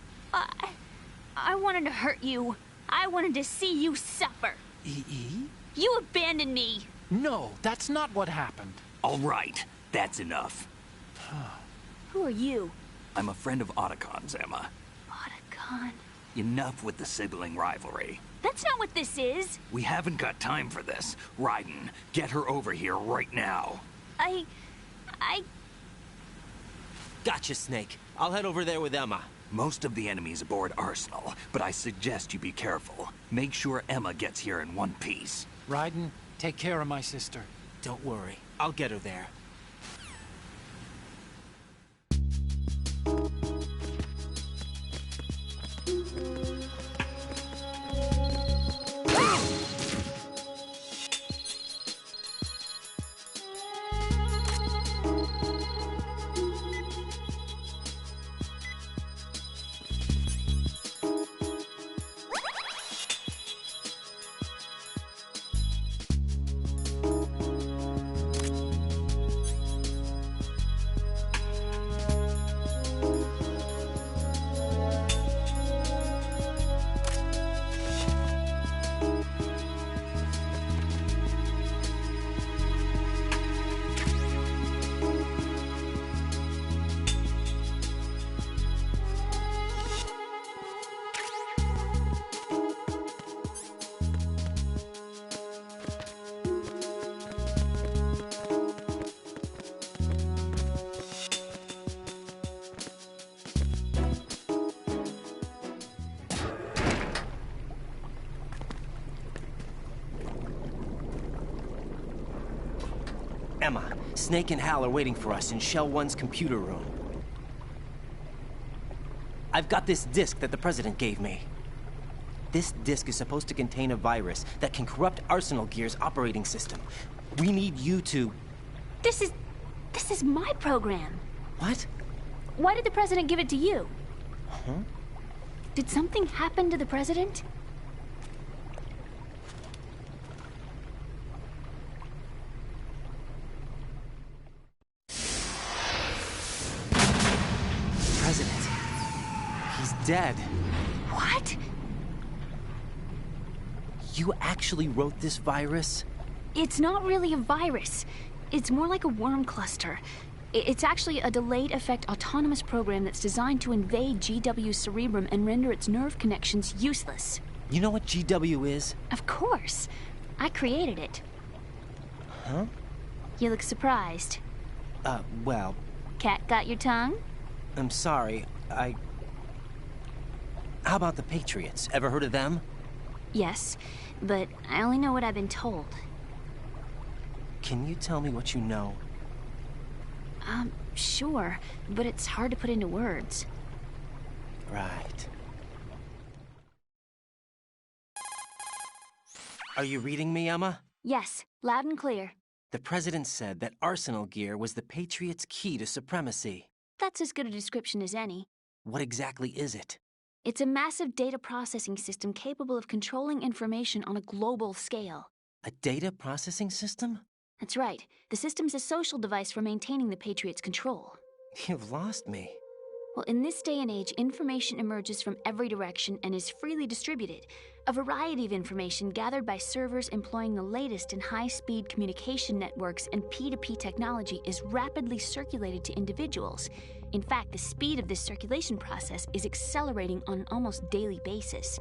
I wanted to hurt you. I wanted to see you suffer. EE? You abandoned me. No, that's not what happened. All right, that's enough. Who are you? I'm a friend of Otacon's, Emma. Otacon? Enough with the sibling rivalry. That's not what this is. We haven't got time for this. Raiden, get her over here right now. I... Gotcha, Snake. I'll head over there with Emma. Most of the enemy's aboard Arsenal, but I suggest you be careful. Make sure Emma gets here in one piece. Raiden, take care of my sister. Don't worry. I'll get her there. Emma, Snake and Hal are waiting for us in Shell 1's computer room. I've got this disk that the President gave me. This disk is supposed to contain a virus that can corrupt Arsenal Gear's operating system. We need you to... This is my program. What? Why did the president give it to you? Huh? Did something happen to the president? President. He's dead. What? You actually wrote this virus? It's not really a virus. It's more like a worm cluster. It's actually a delayed effect autonomous program that's designed to invade GW's cerebrum and render its nerve connections useless. You know what GW is? Of course. I created it. Huh? You look surprised. Well... Cat got your tongue? I'm sorry, How about the Patriots? Ever heard of them? Yes, but I only know what I've been told. Can you tell me what you know? Sure, but it's hard to put into words. Right. Are you reading me, Emma? Yes, loud and clear. The president said that Arsenal Gear was the Patriots' key to supremacy. That's as good a description as any. What exactly is it? It's a massive data processing system capable of controlling information on a global scale. A data processing system? That's right. The system's a social device for maintaining the Patriots' control. You've lost me. Well, in this day and age, information emerges from every direction and is freely distributed. A variety of information gathered by servers employing the latest in high-speed communication networks and P2P technology is rapidly circulated to individuals. In fact, the speed of this circulation process is accelerating on an almost daily basis.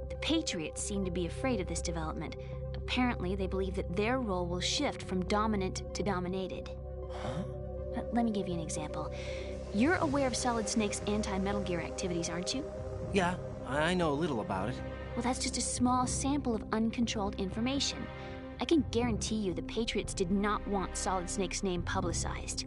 The Patriots seem to be afraid of this development. Apparently, they believe that their role will shift from dominant to dominated. Huh? Let me give you an example. You're aware of Solid Snake's anti-Metal Gear activities, aren't you? Yeah, I know a little about it. Well, that's just a small sample of uncontrolled information. I can guarantee you the Patriots did not want Solid Snake's name publicized.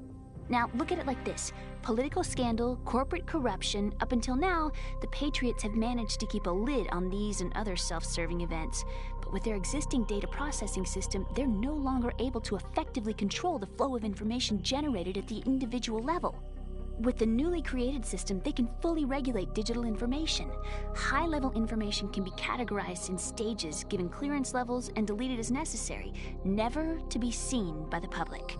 Now, look at it like this. Political scandal, corporate corruption, up until now, the Patriots have managed to keep a lid on these and other self-serving events. But with their existing data processing system, they're no longer able to effectively control the flow of information generated at the individual level. With the newly created system, they can fully regulate digital information. High-level information can be categorized in stages, given clearance levels, and deleted as necessary, never to be seen by the public.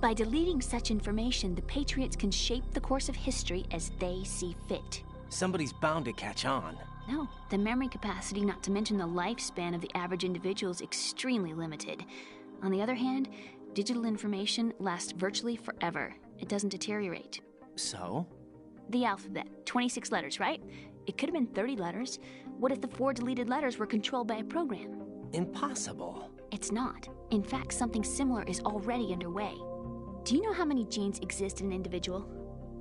By deleting such information, the Patriots can shape the course of history as they see fit. Somebody's bound to catch on. No, the memory capacity, not to mention the lifespan of the average individual, is extremely limited. On the other hand, digital information lasts virtually forever. It doesn't deteriorate. So? The alphabet. 26 letters, right? It could have been 30 letters. What if the 4 deleted letters were controlled by a program? Impossible. It's not. In fact, something similar is already underway. Do you know how many genes exist in an individual?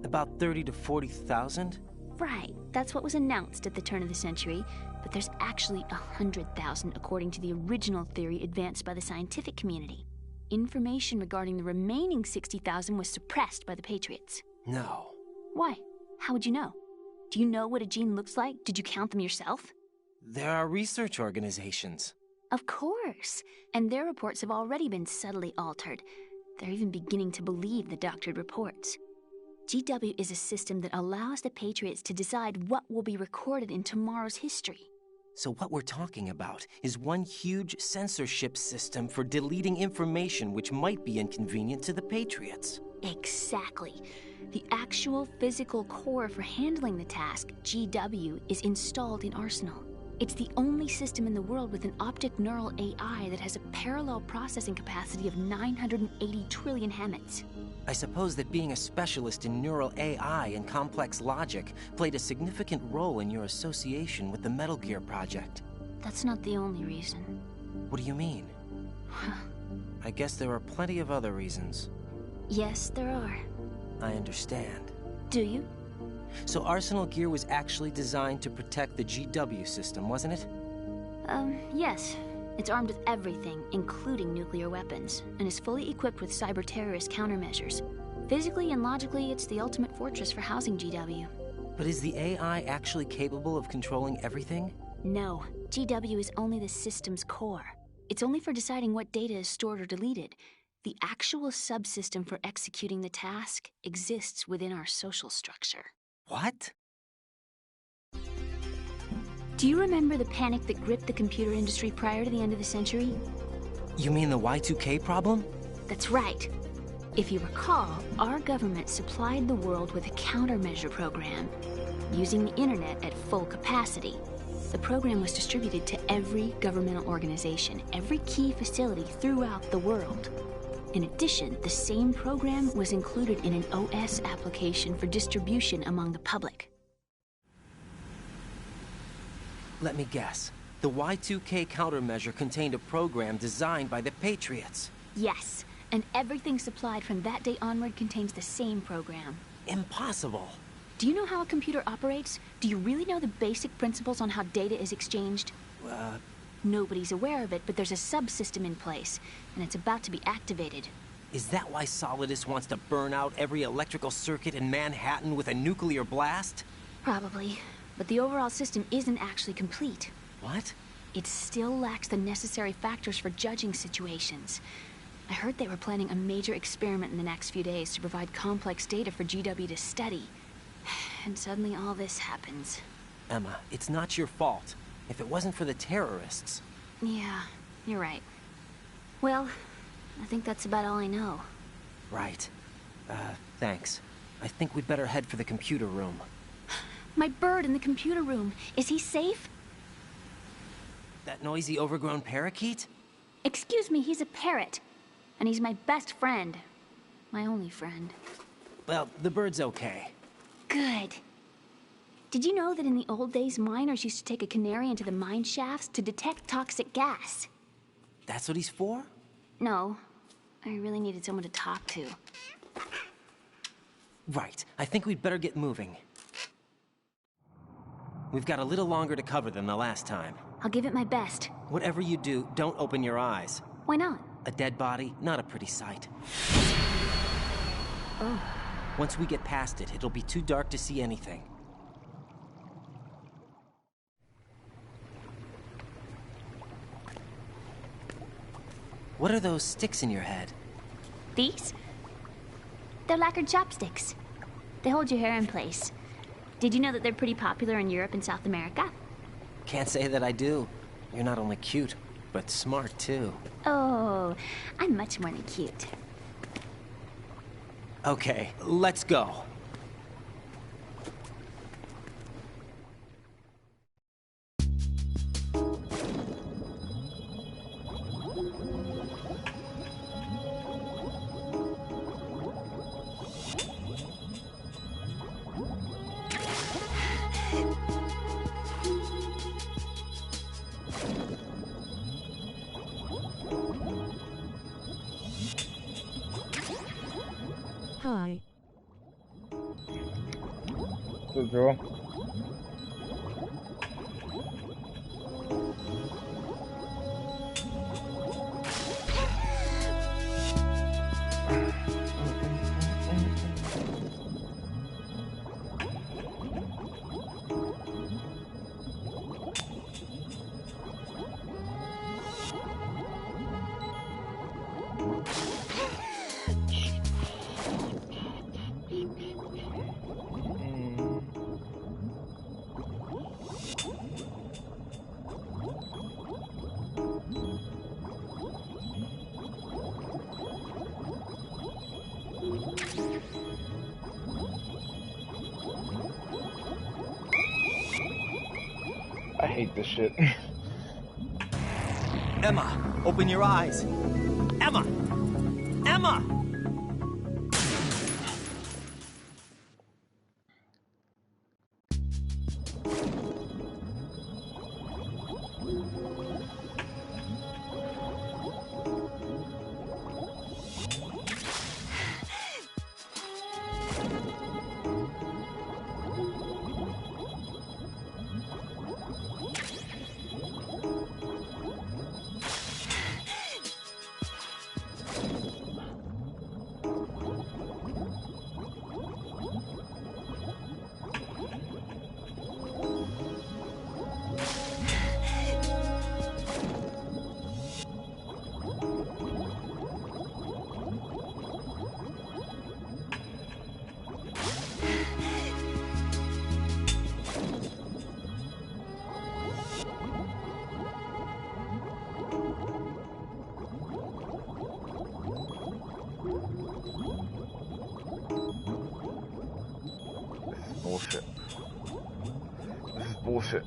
About 30 to 40,000? Right. That's what was announced at the turn of the century. But there's actually 100,000 according to the original theory advanced by the scientific community. Information regarding the remaining 60,000 was suppressed by the Patriots. No. Why? How would you know? Do you know what a gene looks like? Did you count them yourself? There are research organizations. Of course. And their reports have already been subtly altered. They're even beginning to believe the doctored reports. GW is a system that allows the Patriots to decide what will be recorded in tomorrow's history. So what we're talking about is one huge censorship system for deleting information which might be inconvenient to the Patriots. Exactly. The actual physical core for handling the task, GW, is installed in Arsenal. It's the only system in the world with an optic neural AI that has a parallel processing capacity of 980 trillion Hammets. I suppose that being a specialist in neural AI and complex logic played a significant role in your association with the Metal Gear project. That's not the only reason. What do you mean? I guess there are plenty of other reasons. Yes, there are. I understand. Do you? So Arsenal Gear was actually designed to protect the GW system, wasn't it? Yes. It's armed with everything, including nuclear weapons, and is fully equipped with cyber-terrorist countermeasures. Physically and logically, it's the ultimate fortress for housing GW. But is the AI actually capable of controlling everything? No, GW is only the system's core. It's only for deciding what data is stored or deleted. The actual subsystem for executing the task exists within our social structure. What? Do you remember the panic that gripped the computer industry prior to the end of the century? You mean the Y2K problem? That's right. If you recall, our government supplied the world with a countermeasure program, using the internet at full capacity. The program was distributed to every governmental organization, every key facility throughout the world. In addition, the same program was included in an OS application for distribution among the public. Let me guess. The Y2K countermeasure contained a program designed by the Patriots. Yes, and everything supplied from that day onward contains the same program. Impossible. Do you know how a computer operates? Do you really know the basic principles on how data is exchanged? Nobody's aware of it, but there's a subsystem in place, and it's about to be activated. Is that why Solidus wants to burn out every electrical circuit in Manhattan with a nuclear blast? Probably, but the overall system isn't actually complete. What? It still lacks the necessary factors for judging situations. I heard they were planning a major experiment in the next few days to provide complex data for GW to study. And suddenly all this happens. Emma, it's not your fault. If it wasn't for the terrorists... Yeah, you're right. Well, I think that's about all I know. Right. Thanks. I think we'd better head for the computer room. My bird in the computer room. Is he safe? That noisy, overgrown parakeet? Excuse me, he's a parrot. And he's my best friend. My only friend. Well, the bird's okay. Good. Did you know that in the old days, miners used to take a canary into the mine shafts to detect toxic gas? That's what he's for? No. I really needed someone to talk to. Right. I think we'd better get moving. We've got a little longer to cover than the last time. I'll give it my best. Whatever you do, don't open your eyes. Why not? A dead body, not a pretty sight. Oh. Once we get past it, it'll be too dark to see anything. What are those sticks in your head? These? They're lacquered chopsticks. They hold your hair in place. Did you know that they're pretty popular in Europe and South America? Can't say that I do. You're not only cute, but smart too. Oh, I'm much more than cute. Okay, let's go. Hi. Good girl. I hate this shit. Emma, open your eyes. Emma! Emma! bullshit. This is bullshit.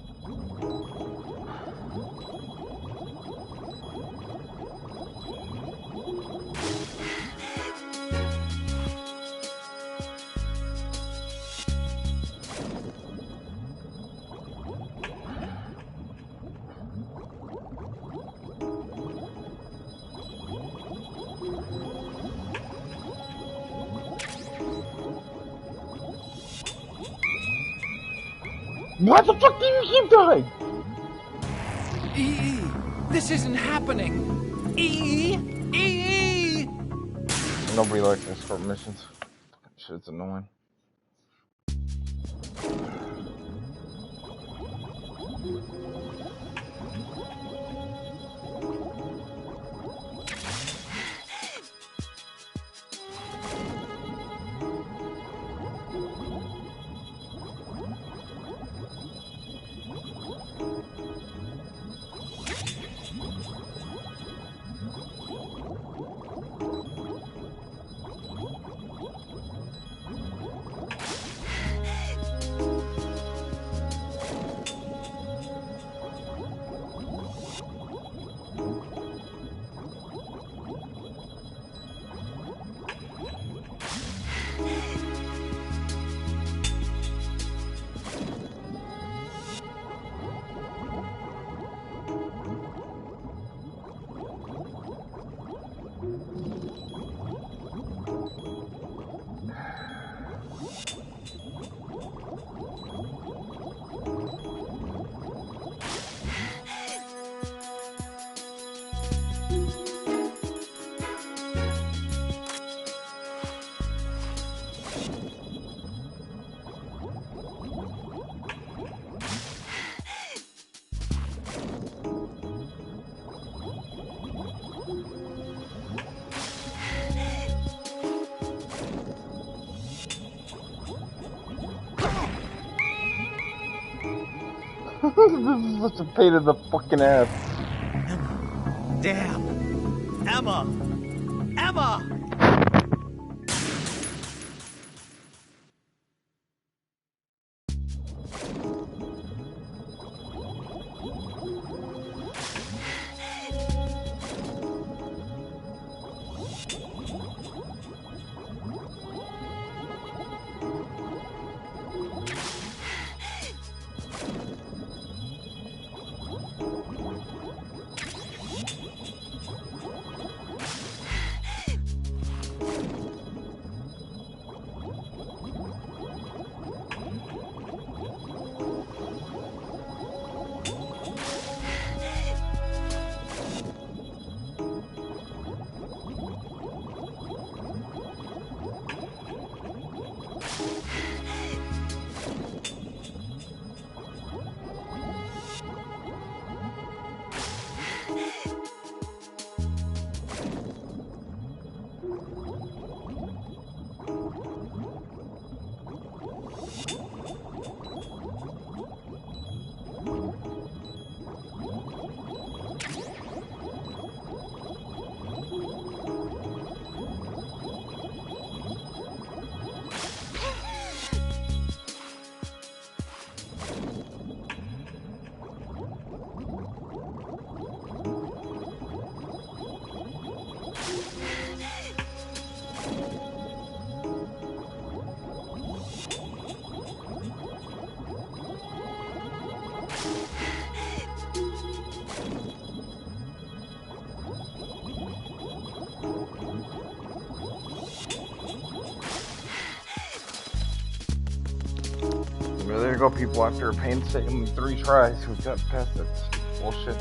Why the fuck do you keep dying? EE, this isn't happening. EE, EE. Nobody likes escort missions. Shit's annoying. This is such a pain in the fucking ass. Damn! Emma! Emma! Well, there you go, people. After a painstaking 3 tries, we got past it. Bullshit.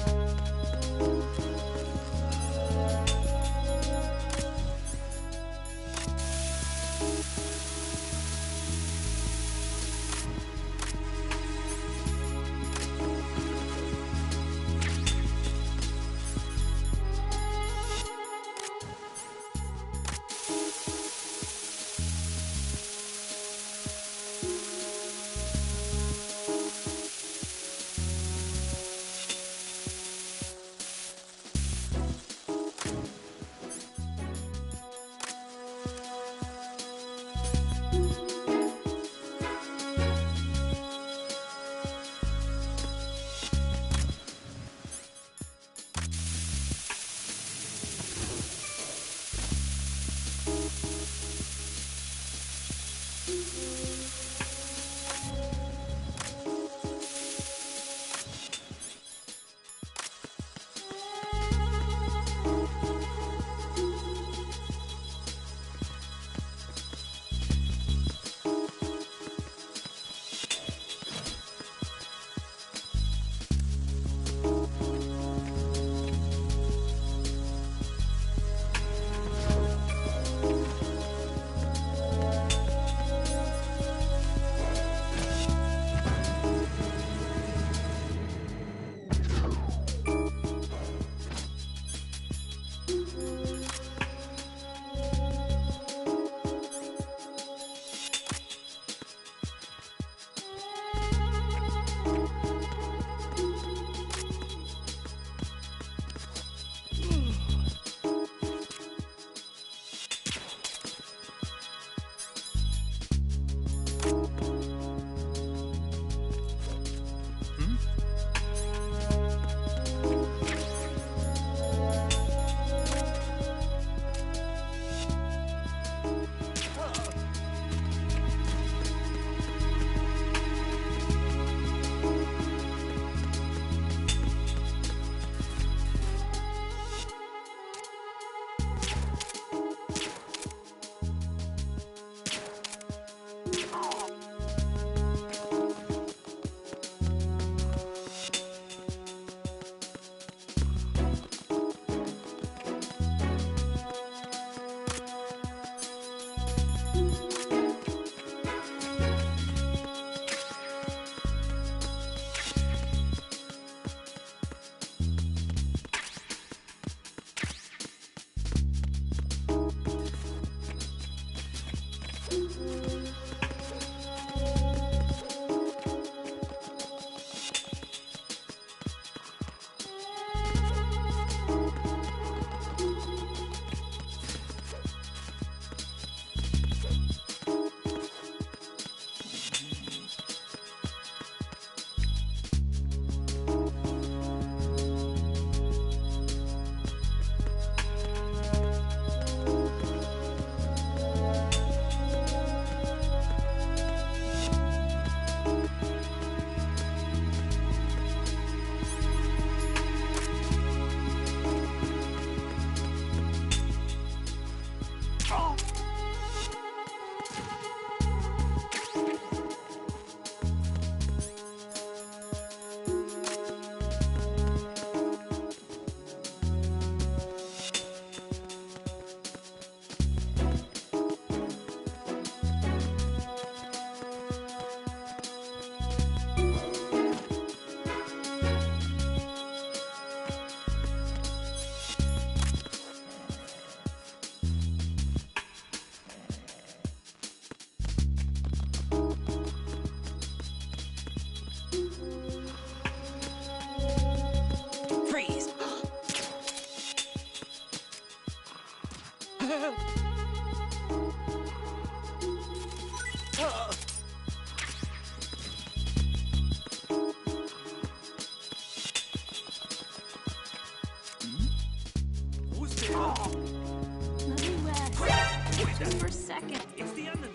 Just for a second. It's the enemy.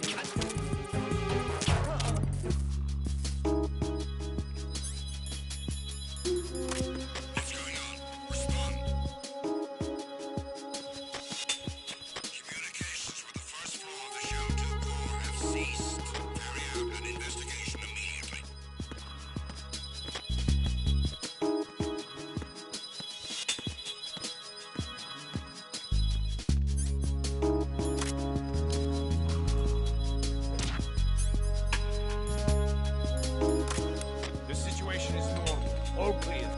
What's going on? Respond. Communications with the first floor of the Show 2 core have ceased. Carry out an investigation immediately. The situation is normal. All clear.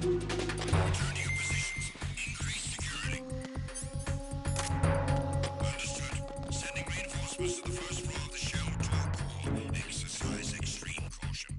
Return to your positions. Increase security. Understood. Sending reinforcements to the first floor of the Show 2 core. Exercise extreme caution.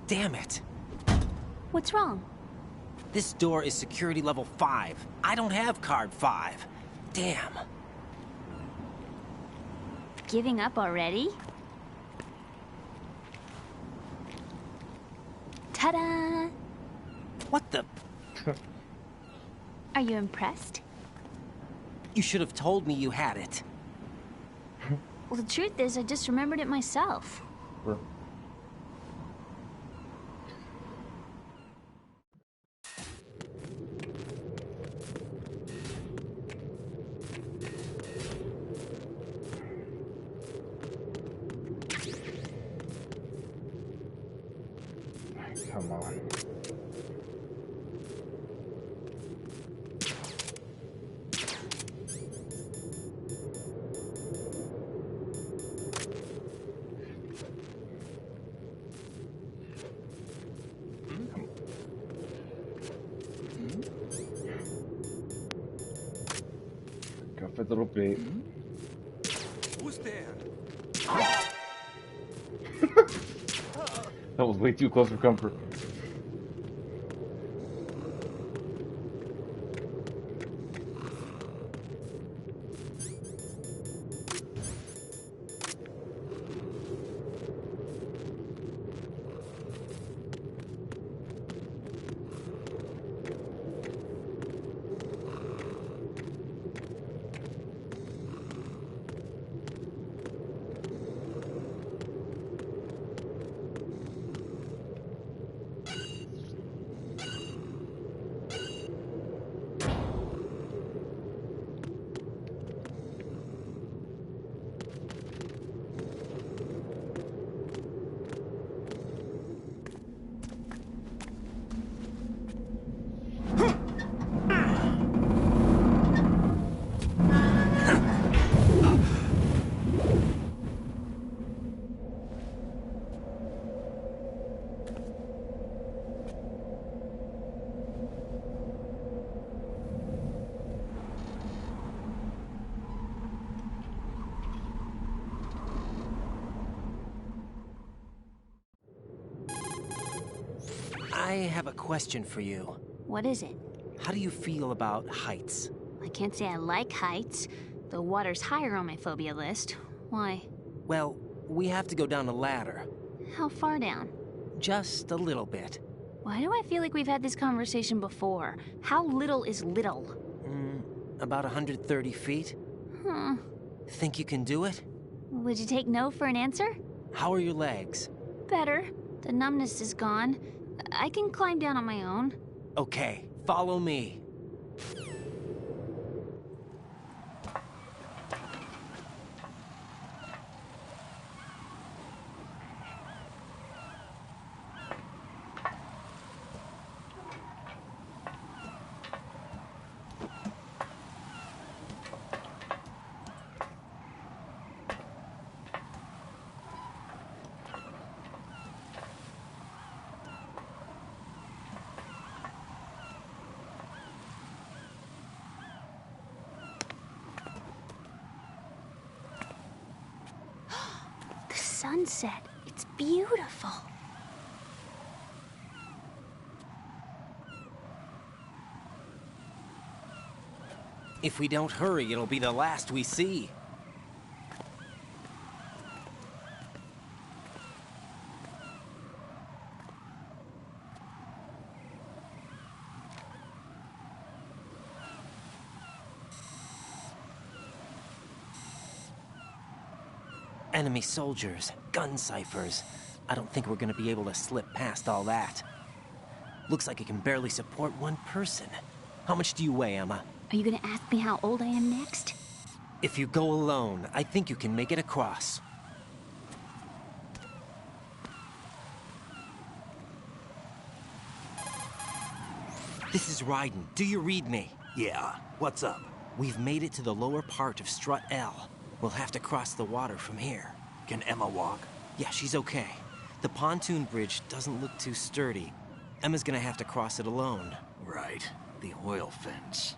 Damn it. What's wrong? This door is security level 5. I don't have card 5. Damn. Giving up already? Ta-da! What the? Are you impressed? You should have told me you had it. Well, the truth is, I just remembered it myself. Come on. Go for the little bait. Who's there? That was way too close for comfort. I have a question for you. What is it? How do you feel about heights? I can't say I like heights. The water's higher on my phobia list. Why? Well, we have to go down a ladder. How far down? Just a little bit. Why do I feel like we've had this conversation before? How little is little? About 130 feet. Huh. Think you can do it? Would you take no for an answer? How are your legs? Better. The numbness is gone. I can climb down on my own. Okay, follow me. Sunset. It's beautiful. If we don't hurry, it'll be the last we see. Enemy soldiers, gun ciphers. I don't think we're gonna be able to slip past all that. Looks like it can barely support one person. How much do you weigh, Emma? Are you gonna ask me how old I am next? If you go alone, I think you can make it across. This is Raiden. Do you read me? Yeah, what's up? We've made it to the lower part of Strut L. We'll have to cross the water from here. Can Emma walk? Yeah, she's okay. The pontoon bridge doesn't look too sturdy. Emma's gonna have to cross it alone. Right. The oil fence.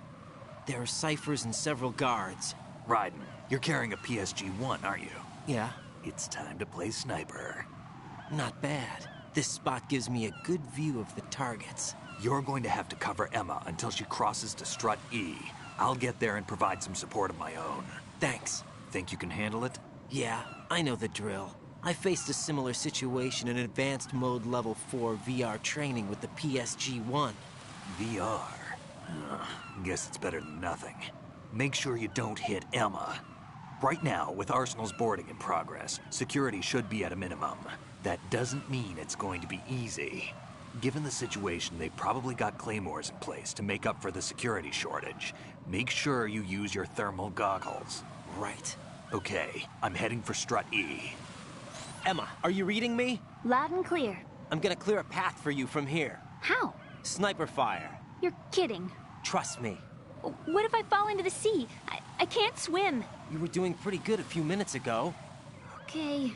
There are ciphers and several guards. Raiden, you're carrying a PSG-1, aren't you? Yeah. It's time to play sniper. Not bad. This spot gives me a good view of the targets. You're going to have to cover Emma until she crosses to Strut E. I'll get there and provide some support of my own. Thanks. Think you can handle it? Yeah, I know the drill. I faced a similar situation in advanced mode level 4 VR training with the PSG-1. VR? Guess it's better than nothing. Make sure you don't hit Emma. Right now, with Arsenal's boarding in progress, security should be at a minimum. That doesn't mean it's going to be easy. Given the situation, they've probably got claymores in place to make up for the security shortage. Make sure you use your thermal goggles. Right. Okay, I'm heading for Strut E. Emma, are you reading me? Loud and clear. I'm gonna clear a path for you from here. How? Sniper fire. You're kidding. Trust me. What if I fall into the sea? I can't swim. You were doing pretty good a few minutes ago. Okay.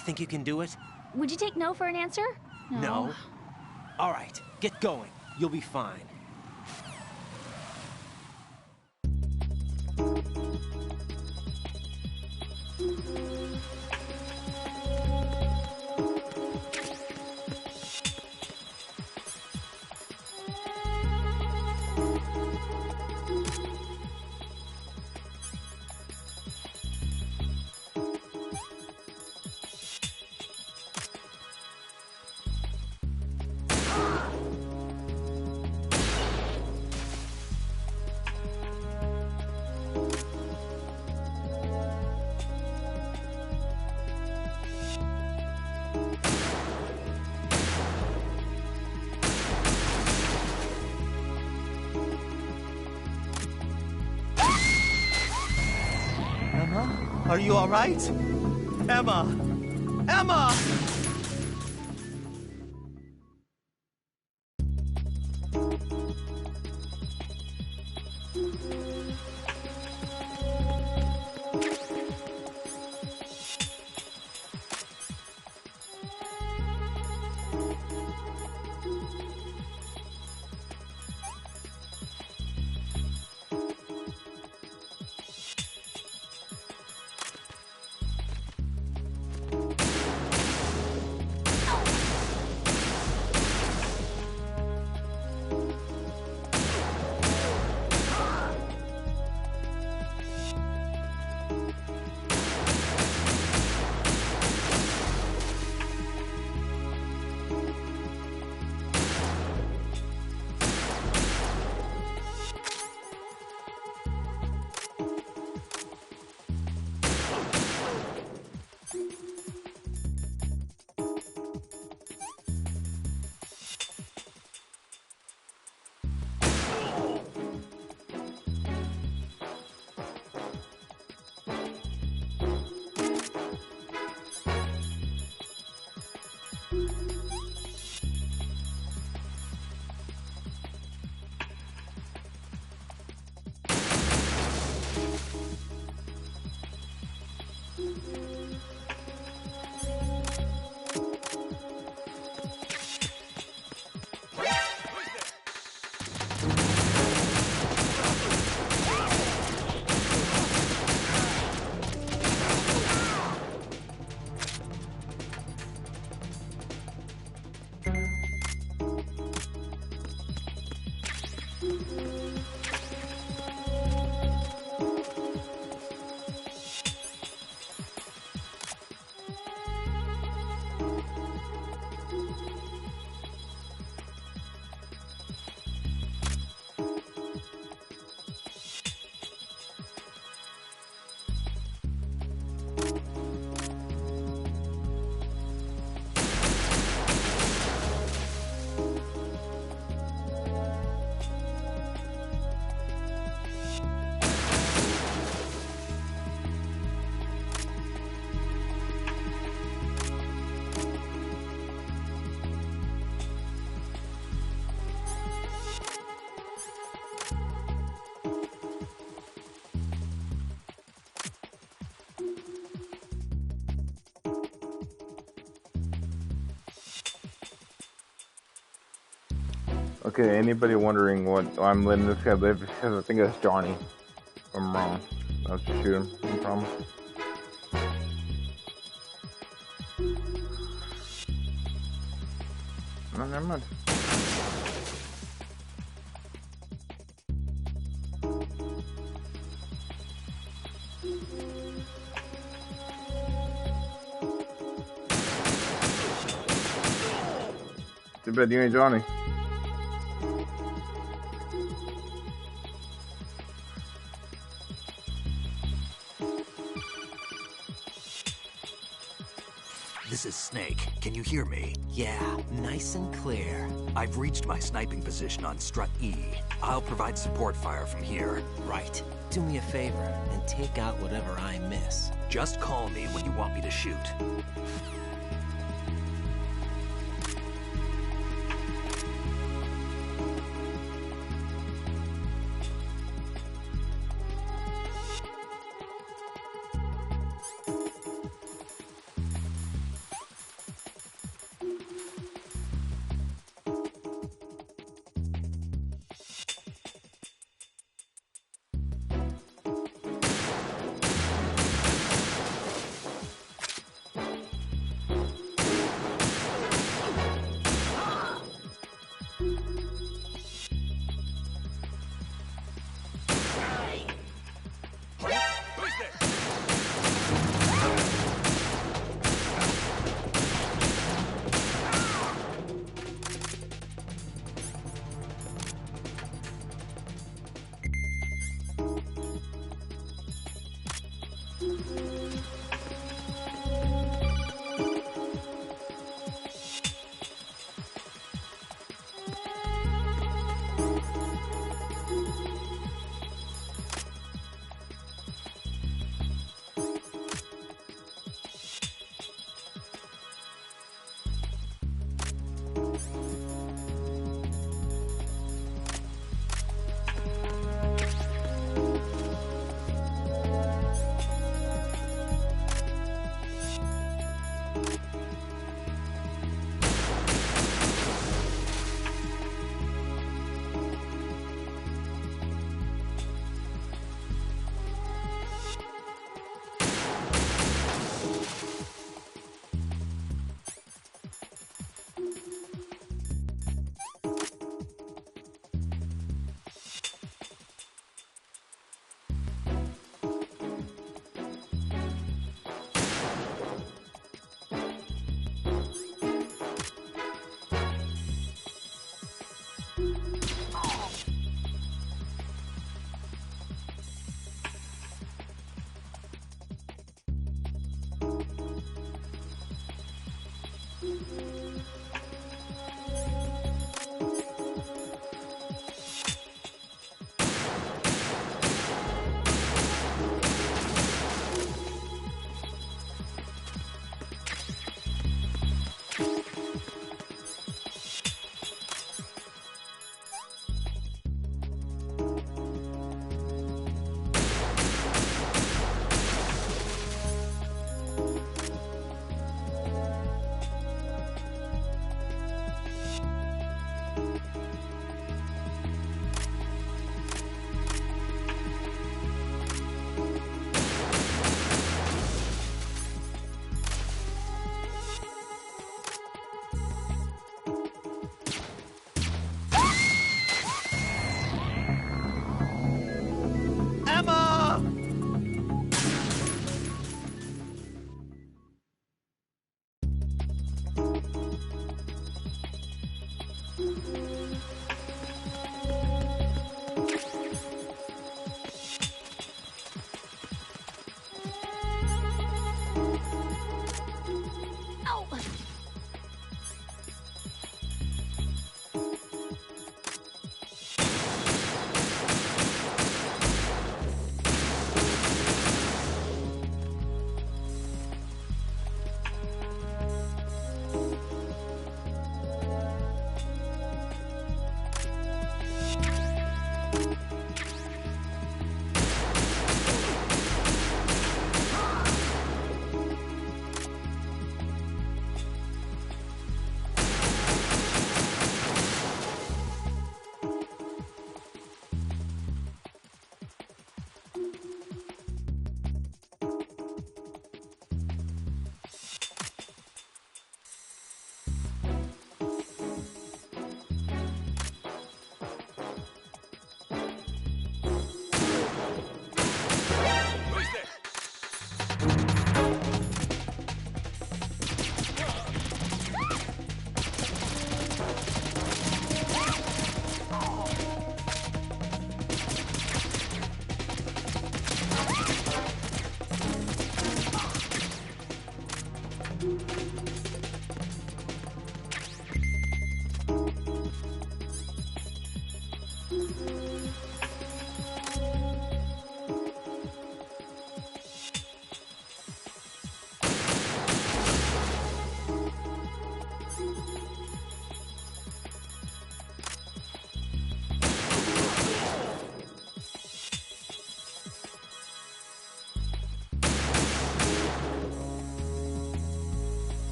Think you can do it? Would you take no for an answer? No. All right, get going. You'll be fine. Are you all right? Emma! Emma! Okay, anybody wondering what I'm letting this guy live because I think that's Johnny. If I'm wrong. I'll just shoot him. No problem. No, never mind. Too bad you ain't Johnny. This is Snake. Can you hear me? Yeah, nice and clear. I've reached my sniping position on Strut E. I'll provide support fire from here. Right. Do me a favor and take out whatever I miss. Just call me when you want me to shoot.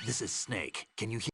This is Snake. Can you hear?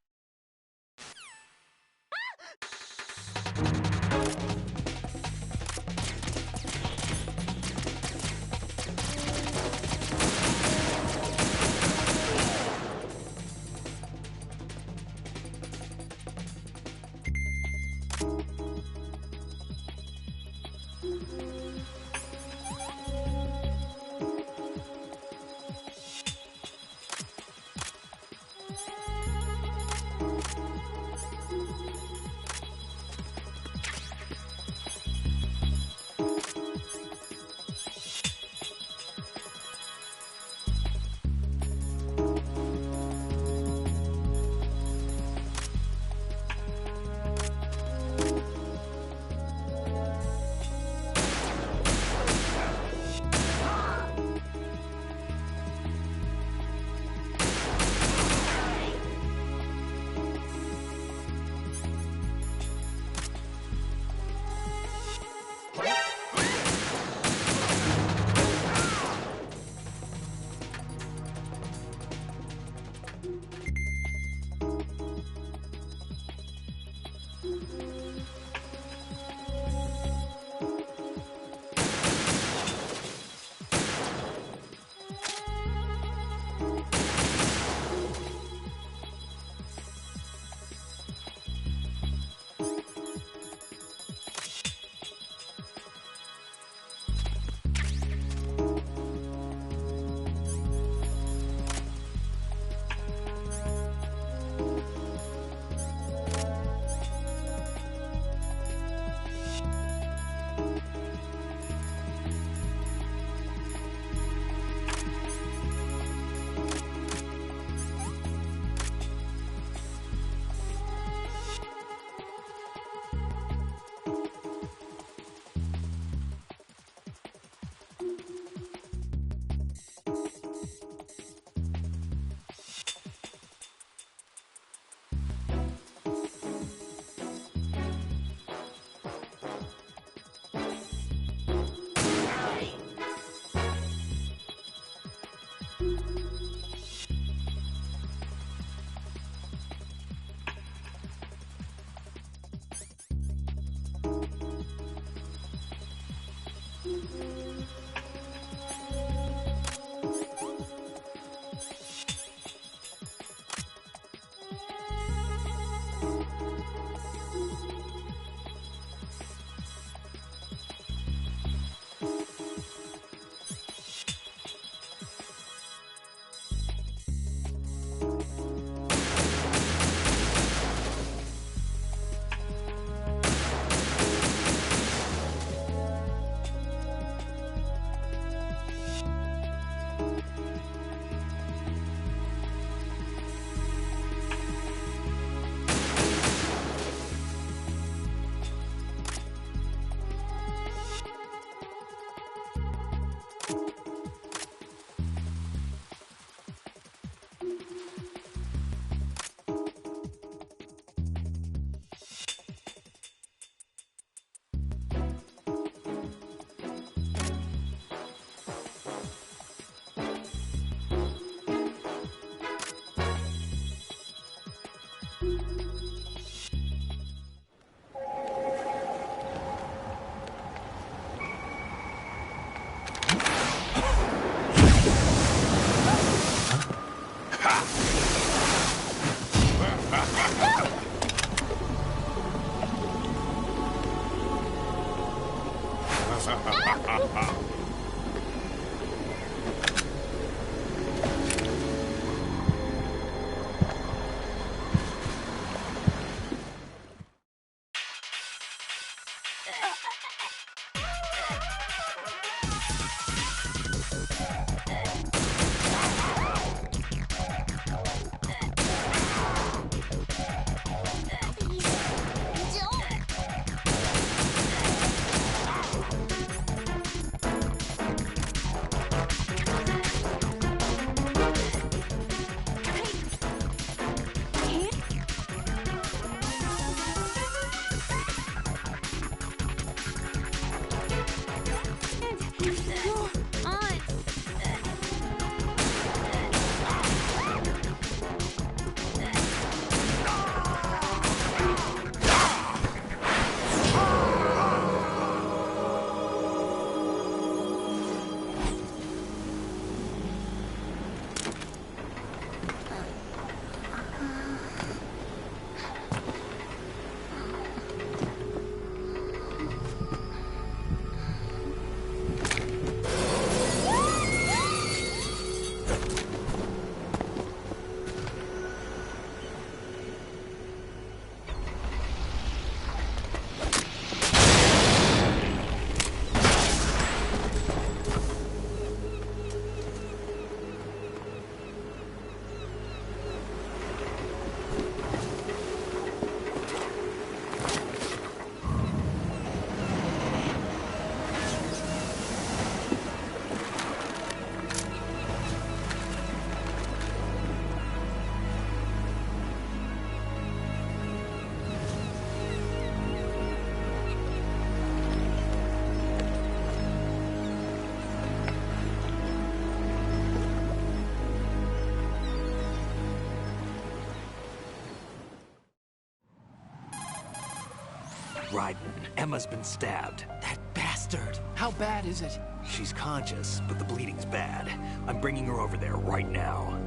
Raiden, Emma's been stabbed. That bastard! How bad is it? She's conscious, but the bleeding's bad. I'm bringing her over there right now.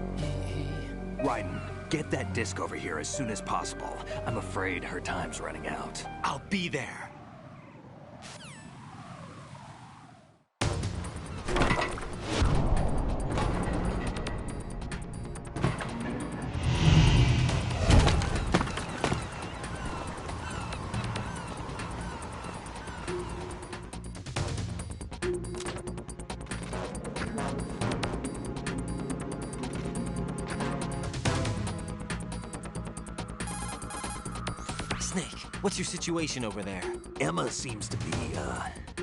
Raiden, get that disc over here as soon as possible. I'm afraid her time's running out. I'll be there. Snake, what's your situation over there? Emma seems to be,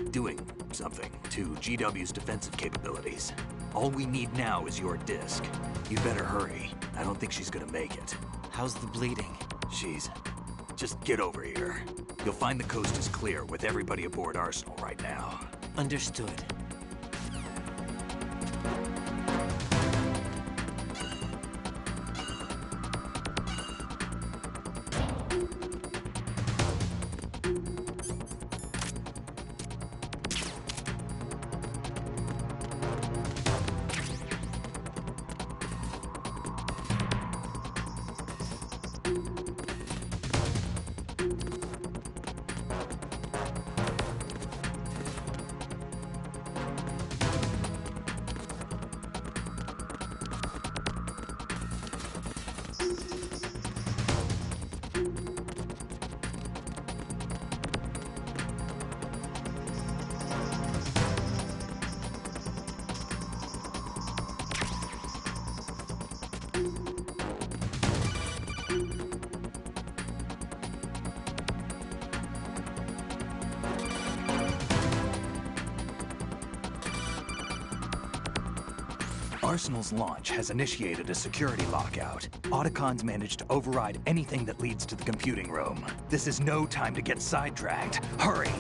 doing something to GW's defensive capabilities. All we need now is your disc. You better hurry. I don't think she's gonna make it. How's the bleeding? Just get over here. You'll find the coast is clear with everybody aboard Arsenal right now. Understood. Arsenal's launch has initiated a security lockout. Otacons managed to override anything that leads to the computing room. This is no time to get sidetracked. Hurry!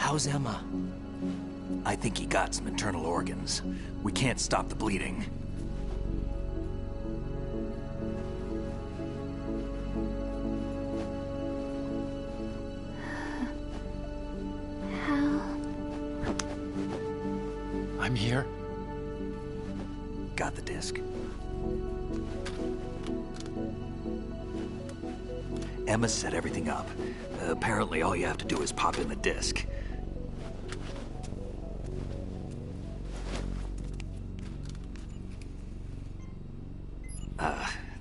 How's Emma? I think he got some internal organs. We can't stop the bleeding. I'm here. Got the disc. Emma set everything up. Apparently all you have to do is pop in the disc.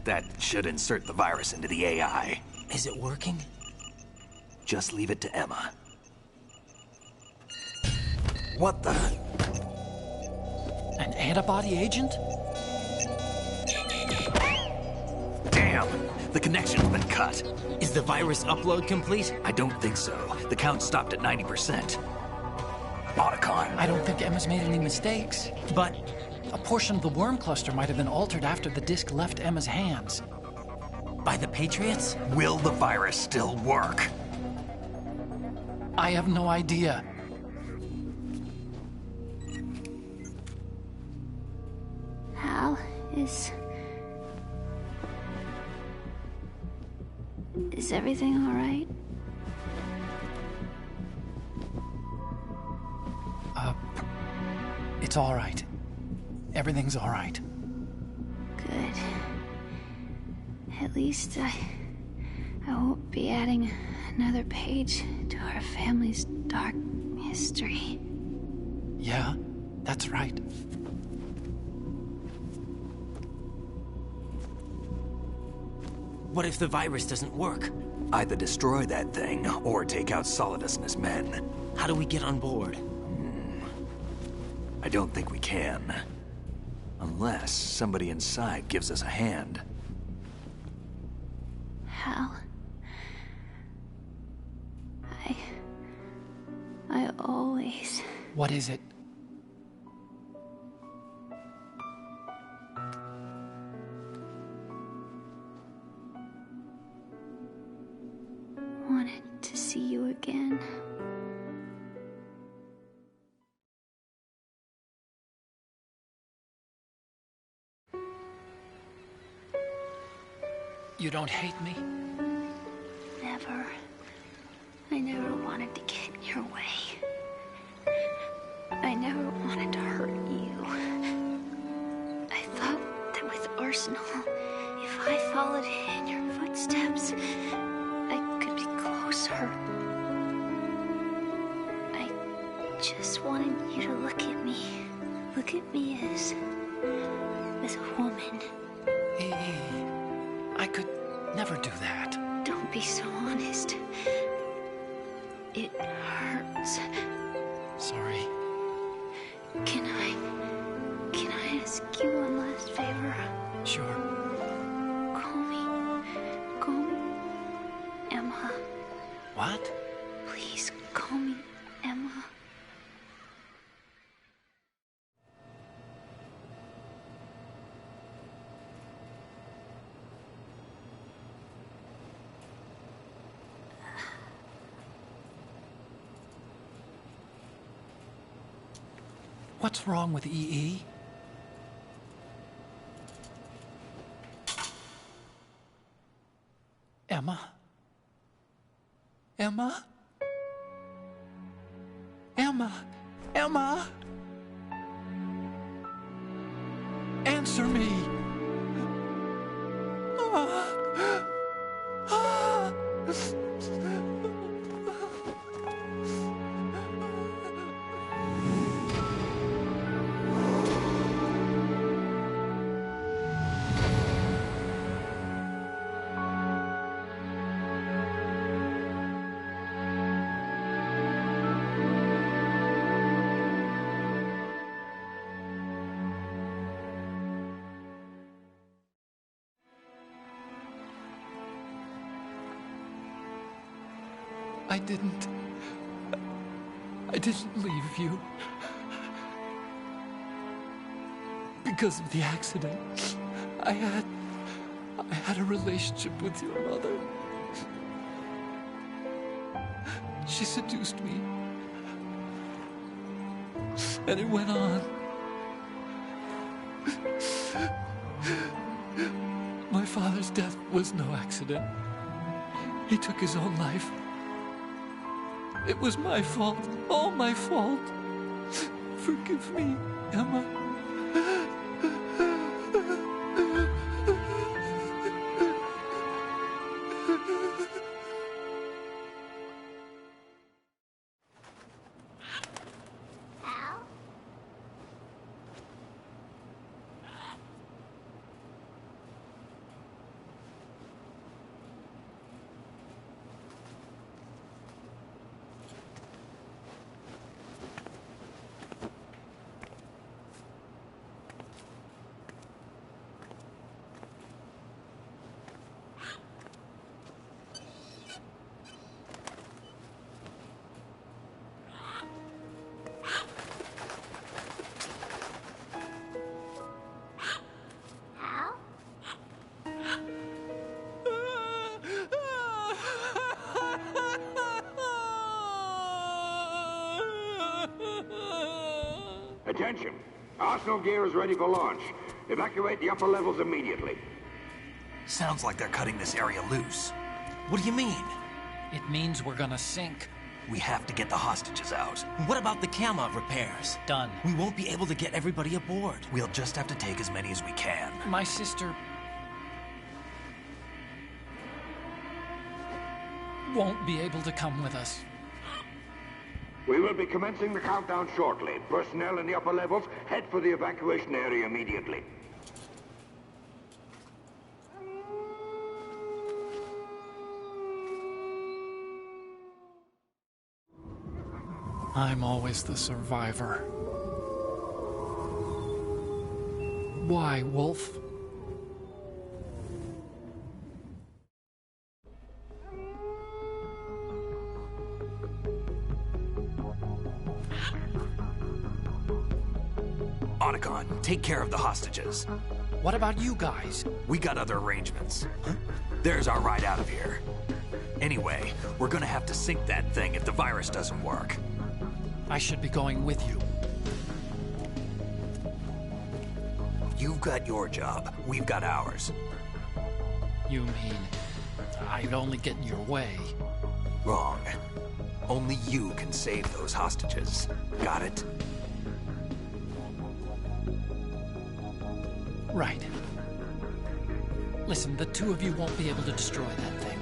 That should insert the virus into the AI. Is it working? Just leave it to Emma. What the? An antibody agent? Damn! The connection's been cut. Is the virus upload complete? I don't think so. The count stopped at 90%. Otacon. I don't think Emma's made any mistakes. But a portion of the worm cluster might have been altered after the disc left Emma's hands. By the Patriots? Will the virus still work? I have no idea. Hal, is everything all right? It's all right. Everything's all right. Good. At least I won't be adding another page to our family's dark history. Yeah, that's right. What if the virus doesn't work? Either destroy that thing, or take out Solidus and his men. How do we get on board? I don't think we can. Unless somebody inside gives us a hand. Hal, I always... What is it? wanted to see you again. You don't hate me? Never. I never wanted to get in your way. I never wanted to hurt you. I thought that with Arsenal, if I followed in your footsteps, I could be closer. I just wanted you to look at me. Look at me as a woman. I could never do that. Don't be so honest. It hurts. Sorry. Can I ask you one last favor? Sure. Call me Emma. What? Please call me Emma. What's wrong with EE? Emma? Emma? Emma? Emma? Answer me! I didn't leave you. Because of the accident, I had a relationship with your mother. She seduced me, And it went on. My father's death was no accident. He took his own life. It was my fault. All my fault. Forgive me, Emma. Attention! Arsenal gear is ready for launch. Evacuate the upper levels immediately. Sounds like they're cutting this area loose. What do you mean? It means we're gonna sink. We have to get the hostages out. What about the camo repairs? Done. We won't be able to get everybody aboard. We'll just have to take as many as we can. My sister won't be able to come with us. We will be commencing the countdown shortly. Personnel in the upper levels, head for the evacuation area immediately. I'm always the survivor. Why, Wolf? Otacon, take care of the hostages. What about you guys? We got other arrangements. There's our ride out of here. Anyway, we're gonna have to sink that thing if the virus doesn't work. I should be going with you. You've got your job. We've got ours. You mean I'd only get in your way? Wrong. Only you can save those hostages. Got it? Right. Listen, the two of you won't be able to destroy that thing.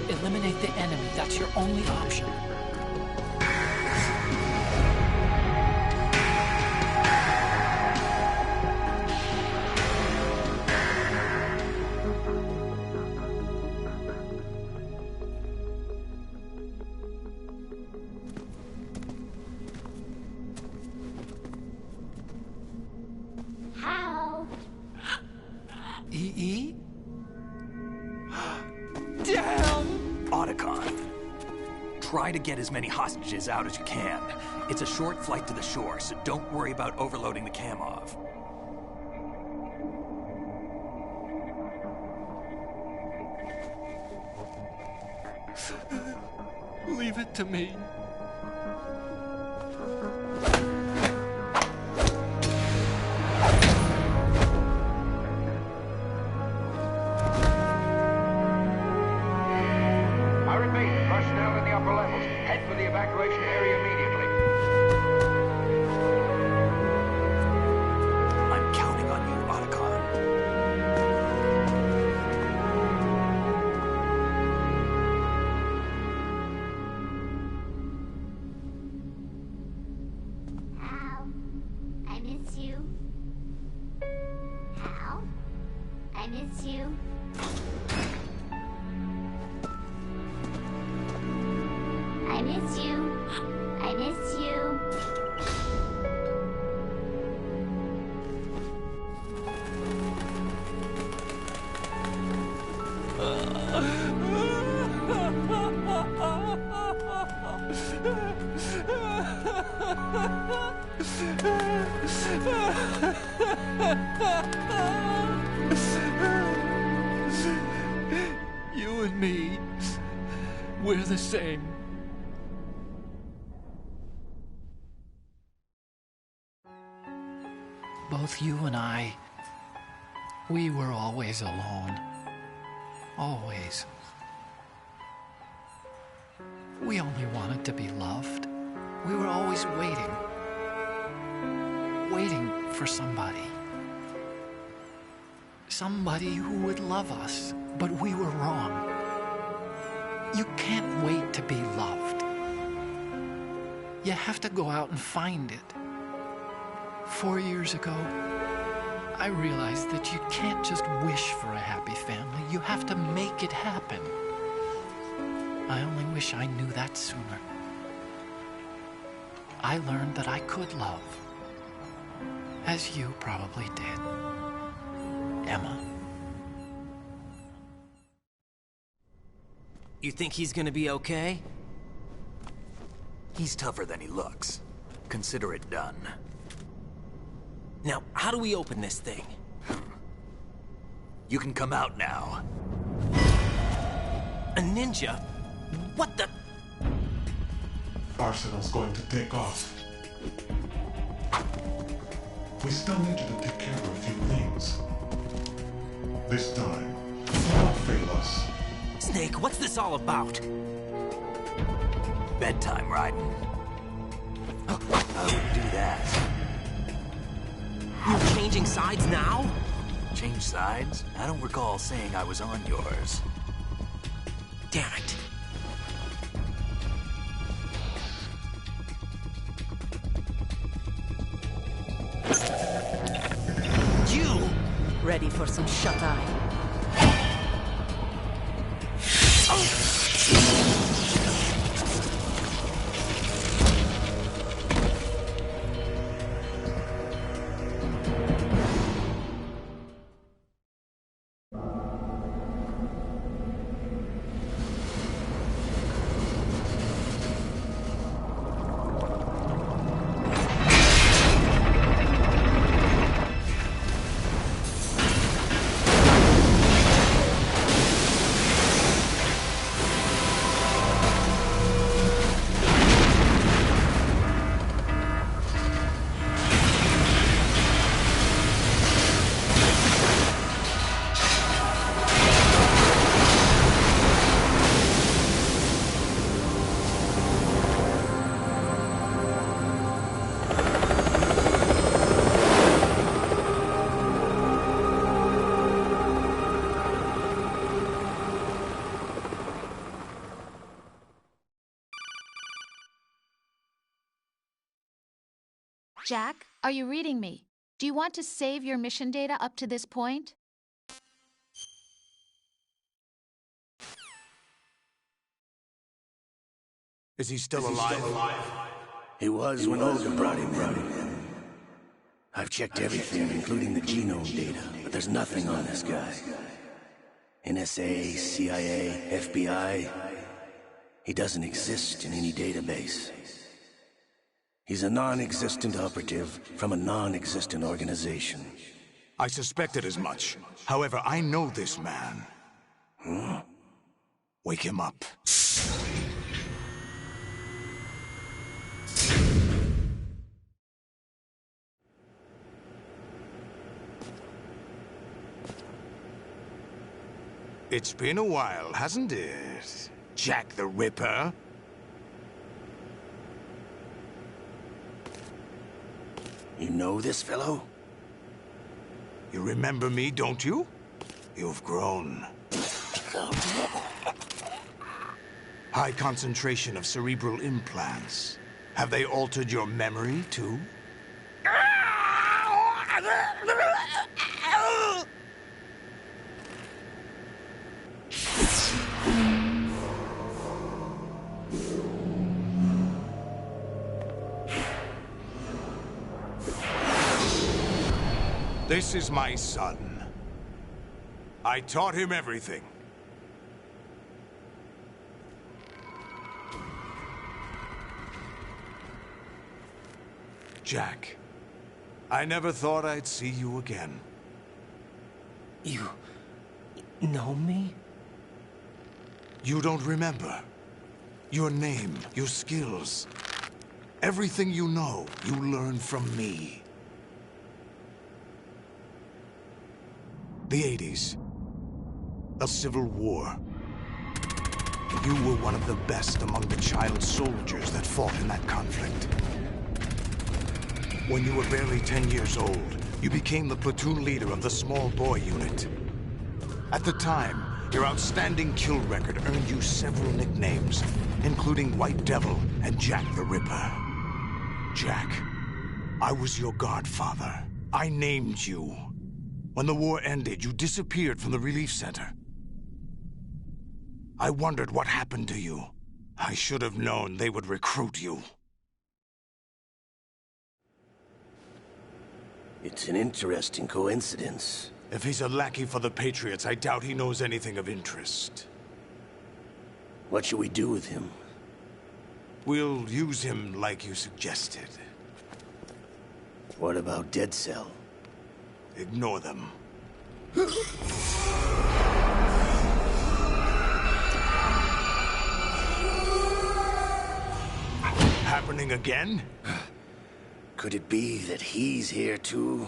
Eliminate the enemy. That's your only option. EE? Damn! Otacon, try to get as many hostages out as you can. It's a short flight to the shore, so don't worry about overloading the Kamov. Leave it to me. I repeat, personnel in the upper levels, head for the evacuation area immediately. I'm counting on you, Otacon. Hal, I miss you. Hal, I miss you. I miss you. I miss you. You and me, we're the same. both you and I, we were always alone. Always. We only wanted to be loved. We were always waiting. Waiting for somebody. Somebody who would love us, but we were wrong. You can't wait to be loved. You have to go out and find it. 4 years ago, I realized that you can't just wish for a happy family. You have to make it happen. I only wish I knew that sooner. I learned that I could love, as you probably did, Emma. You think he's gonna be okay? He's tougher than he looks. Consider it done. Now, how do we open this thing? You can come out now. A ninja? What the? Arsenal's going to take off. We still need you to take care of a few things. This time, don't fail us. Snake, what's this all about? Bedtime, Raiden. I wouldn't do that. You're changing sides now? Change sides? I don't recall saying I was on yours. Damn it. You! Ready for some shut-eye? Jack, are you reading me? Do you want to save your mission data up to this point? Is he still alive? He was when Olga brought him in. I've checked everything, including the genome data, but there's nothing on this guy. NSA, CIA, FBI. He doesn't exist in any database. He's a non-existent operative from a non-existent organization. I suspected as much. However, I know this man. Huh? Wake him up. It's been a while, hasn't it? Jack the Ripper? You know this fellow? You remember me, don't you? You've grown. High concentration of cerebral implants. Have they altered your memory, too? This is my son. I taught him everything. Jack, I never thought I'd see you again. You know me? You don't remember. Your name, your skills. Everything you know, you learned from me. The 80s. A civil war. You were one of the best among the child soldiers that fought in that conflict. When you were barely 10 years old, you became the platoon leader of the small boy unit. At the time, your outstanding kill record earned you several nicknames, including White Devil and Jack the Ripper. Jack, I was your godfather. I named you. When the war ended, you disappeared from the relief center. I wondered what happened to you. I should have known they would recruit you. It's an interesting coincidence. If he's a lackey for the Patriots, I doubt he knows anything of interest. What should we do with him? We'll use him like you suggested. What about Dead Cell? Ignore them. Happening again? Could it be that he's here too?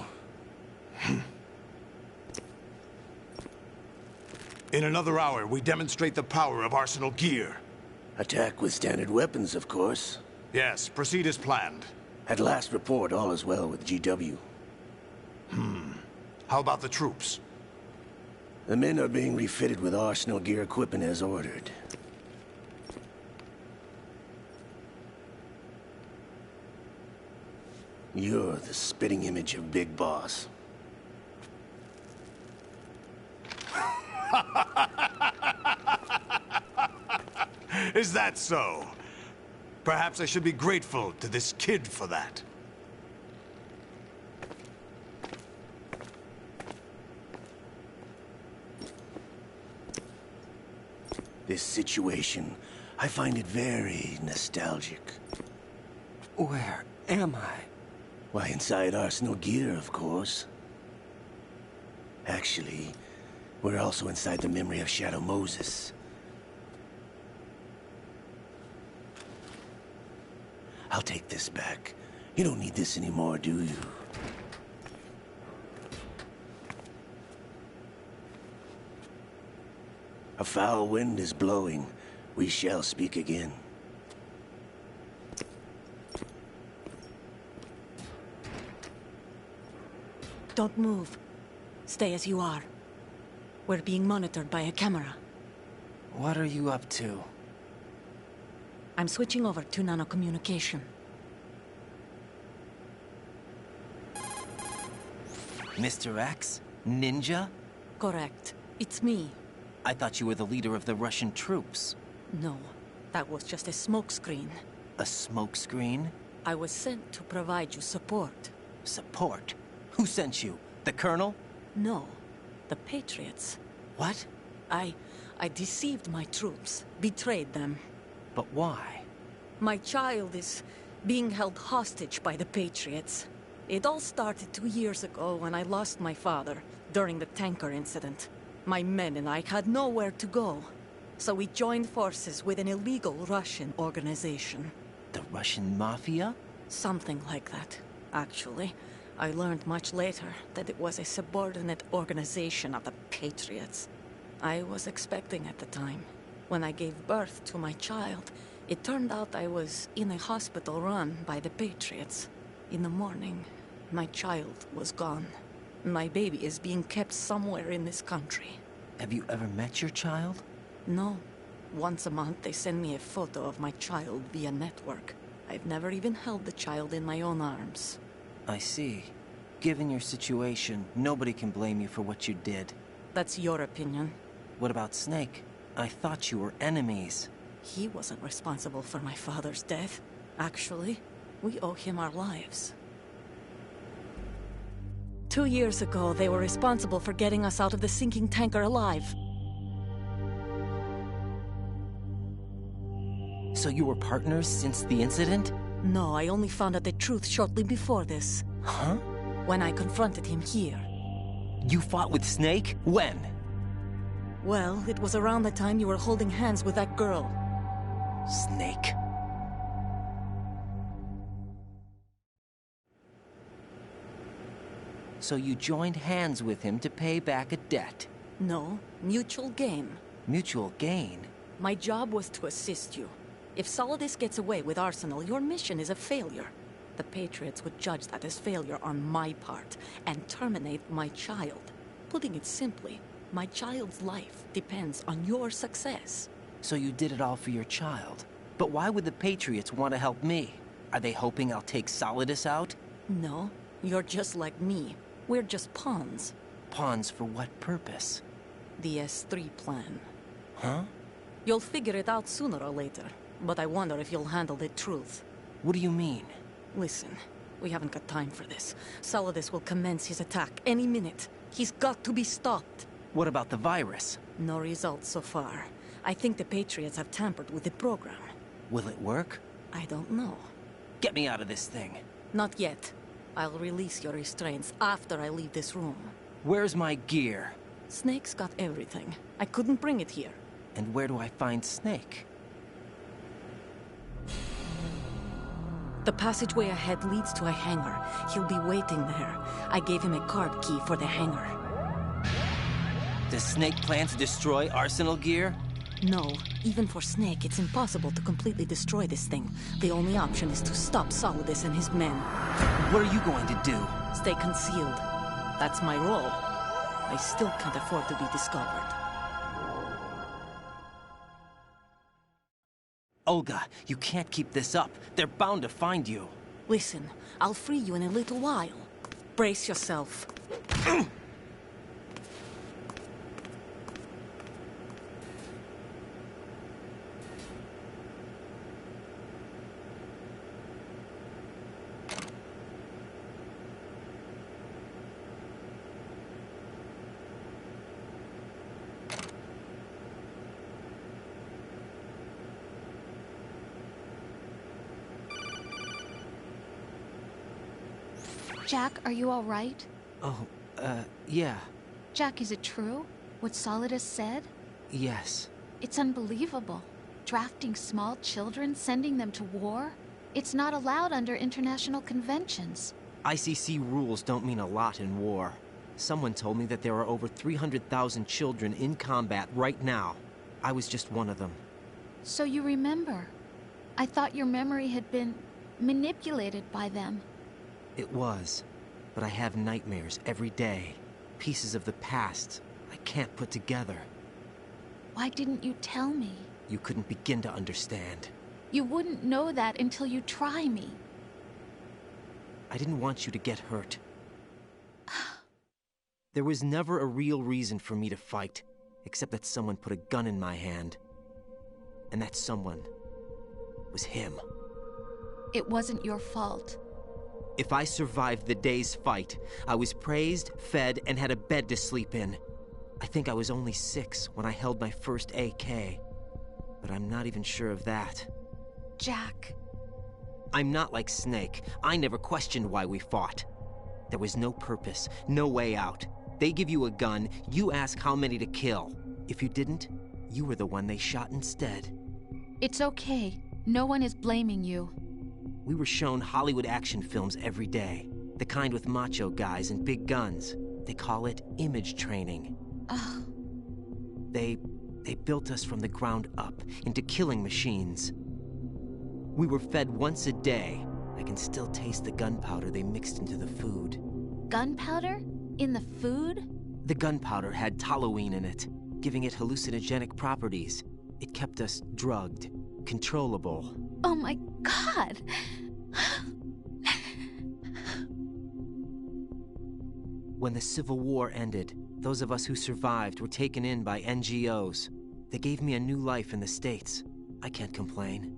In another hour, we demonstrate the power of Arsenal gear. Attack with standard weapons, of course. Yes, proceed as planned. At last report, all is well with GW. How about the troops? The men are being refitted with Arsenal gear equipment as ordered. You're the spitting image of Big Boss. Is that so? Perhaps I should be grateful to this kid for that. This situation, I find it very nostalgic. Where am I? Why, inside Arsenal gear, of course. Actually, we're also inside the memory of Shadow Moses. I'll take this back. You don't need this anymore, do you? A foul wind is blowing. We shall speak again. Don't move. Stay as you are. We're being monitored by a camera. What are you up to? I'm switching over to nanocommunication. Mr. X? Ninja? Correct. It's me. I thought you were the leader of the Russian troops. No, that was just a smokescreen. A smokescreen? I was sent to provide you support. Support? Who sent you? The Colonel? No, the Patriots. What? I deceived my troops, betrayed them. But why? My child is being held hostage by the Patriots. It all started 2 years ago when I lost my father during the tanker incident. My men and I had nowhere to go, so we joined forces with an illegal Russian organization. The Russian Mafia? Something like that, actually. I learned much later that it was a subordinate organization of the Patriots. I was expecting at the time. When I gave birth to my child, it turned out I was in a hospital run by the Patriots. In the morning, my child was gone. My baby is being kept somewhere in this country. Have you ever met your child? No. Once a month, they send me a photo of my child via network. I've never even held the child in my own arms. I see. Given your situation, nobody can blame you for what you did. That's your opinion. What about Snake? I thought you were enemies. He wasn't responsible for my father's death. Actually, we owe him our lives. 2 years ago, they were responsible for getting us out of the sinking tanker alive. So you were partners since the incident? No, I only found out the truth shortly before this. Huh? When I confronted him here. You fought with Snake? When? Well, it was around the time you were holding hands with that girl. Snake. So you joined hands with him to pay back a debt? No, mutual gain. Mutual gain? My job was to assist you. If Solidus gets away with Arsenal, your mission is a failure. The Patriots would judge that as failure on my part and terminate my child. Putting it simply, my child's life depends on your success. So you did it all for your child. But why would the Patriots want to help me? Are they hoping I'll take Solidus out? No, you're just like me. We're just pawns. Pawns for what purpose? The S3 plan. Huh? You'll figure it out sooner or later, but I wonder if you'll handle the truth. What do you mean? Listen, we haven't got time for this. Solidus will commence his attack any minute. He's got to be stopped. What about the virus? No results so far. I think the Patriots have tampered with the program. Will it work? I don't know. Get me out of this thing. Not yet. I'll release your restraints after I leave this room. Where's my gear? Snake's got everything. I couldn't bring it here. And where do I find Snake? The passageway ahead leads to a hangar. He'll be waiting there. I gave him a card key for the hangar. Does Snake plan to destroy Arsenal gear? No. Even for Snake, it's impossible to completely destroy this thing. The only option is to stop Solidus and his men. What are you going to do? Stay concealed. That's my role. I still can't afford to be discovered. Olga, you can't keep this up. They're bound to find you. Listen, I'll free you in a little while. Brace yourself. Jack, are you all right? Oh, yeah. Jack, is it true? What Solidus said? Yes. It's unbelievable. Drafting small children, sending them to war? It's not allowed under international conventions. ICC rules don't mean a lot in war. Someone told me that there are over 300,000 children in combat right now. I was just one of them. So you remember. I thought your memory had been manipulated by them. It was, but I have nightmares every day. Pieces of the past I can't put together. Why didn't you tell me? You couldn't begin to understand. You wouldn't know that until you try me. I didn't want you to get hurt. There was never a real reason for me to fight, except that someone put a gun in my hand. And that someone was him. It wasn't your fault. If I survived the day's fight, I was praised, fed, and had a bed to sleep in. I think I was only 6 when I held my first AK. But I'm not even sure of that. Jack. I'm not like Snake. I never questioned why we fought. There was no purpose, no way out. They give you a gun, you ask how many to kill. If you didn't, you were the one they shot instead. It's okay. No one is blaming you. We were shown Hollywood action films every day. The kind with macho guys and big guns. They call it image training. Ugh. They built us from the ground up into killing machines. We were fed once a day. I can still taste the gunpowder they mixed into the food. Gunpowder? In the food? The gunpowder had toluene in it, giving it hallucinogenic properties. It kept us drugged, controllable. Oh my God! When the Civil War ended, those of us who survived were taken in by NGOs. They gave me a new life in the States. I can't complain.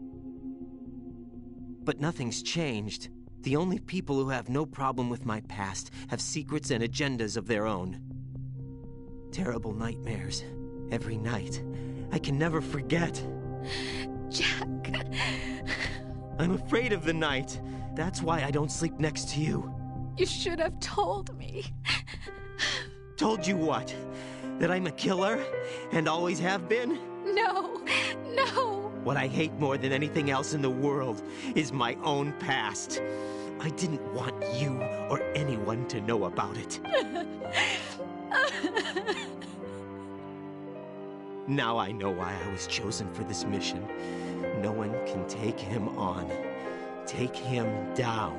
But nothing's changed. The only people who have no problem with my past have secrets and agendas of their own. Terrible nightmares. Every night. I can never forget. Jack. I'm afraid of the night. That's why I don't sleep next to you. You should have told me. Told you what? That I'm a killer? And always have been? No, no. What I hate more than anything else in the world is my own past. I didn't want you or anyone to know about it. Now I know why I was chosen for this mission. No one can take him on, take him down,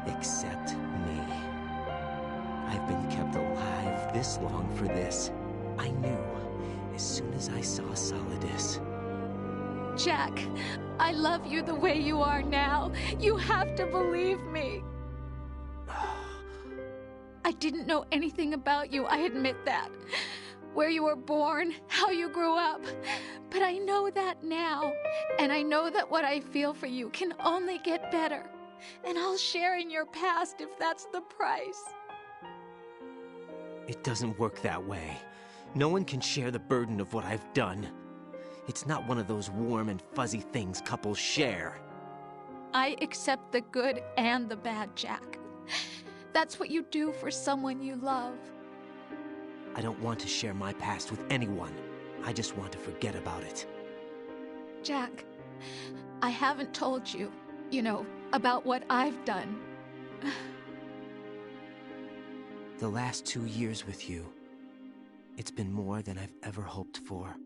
except me. I've been kept alive this long for this. I knew as soon as I saw Solidus. Jack, I love you the way you are now. You have to believe me. I didn't know anything about you, I admit that. Where you were born, how you grew up. But I know that now. And I know that what I feel for you can only get better. And I'll share in your past if that's the price. It doesn't work that way. No one can share the burden of what I've done. It's not one of those warm and fuzzy things couples share. I accept the good and the bad, Jack. That's what you do for someone you love. I don't want to share my past with anyone. I just want to forget about it. Jack, I haven't told you, about what I've done. The last 2 years with you, it's been more than I've ever hoped for.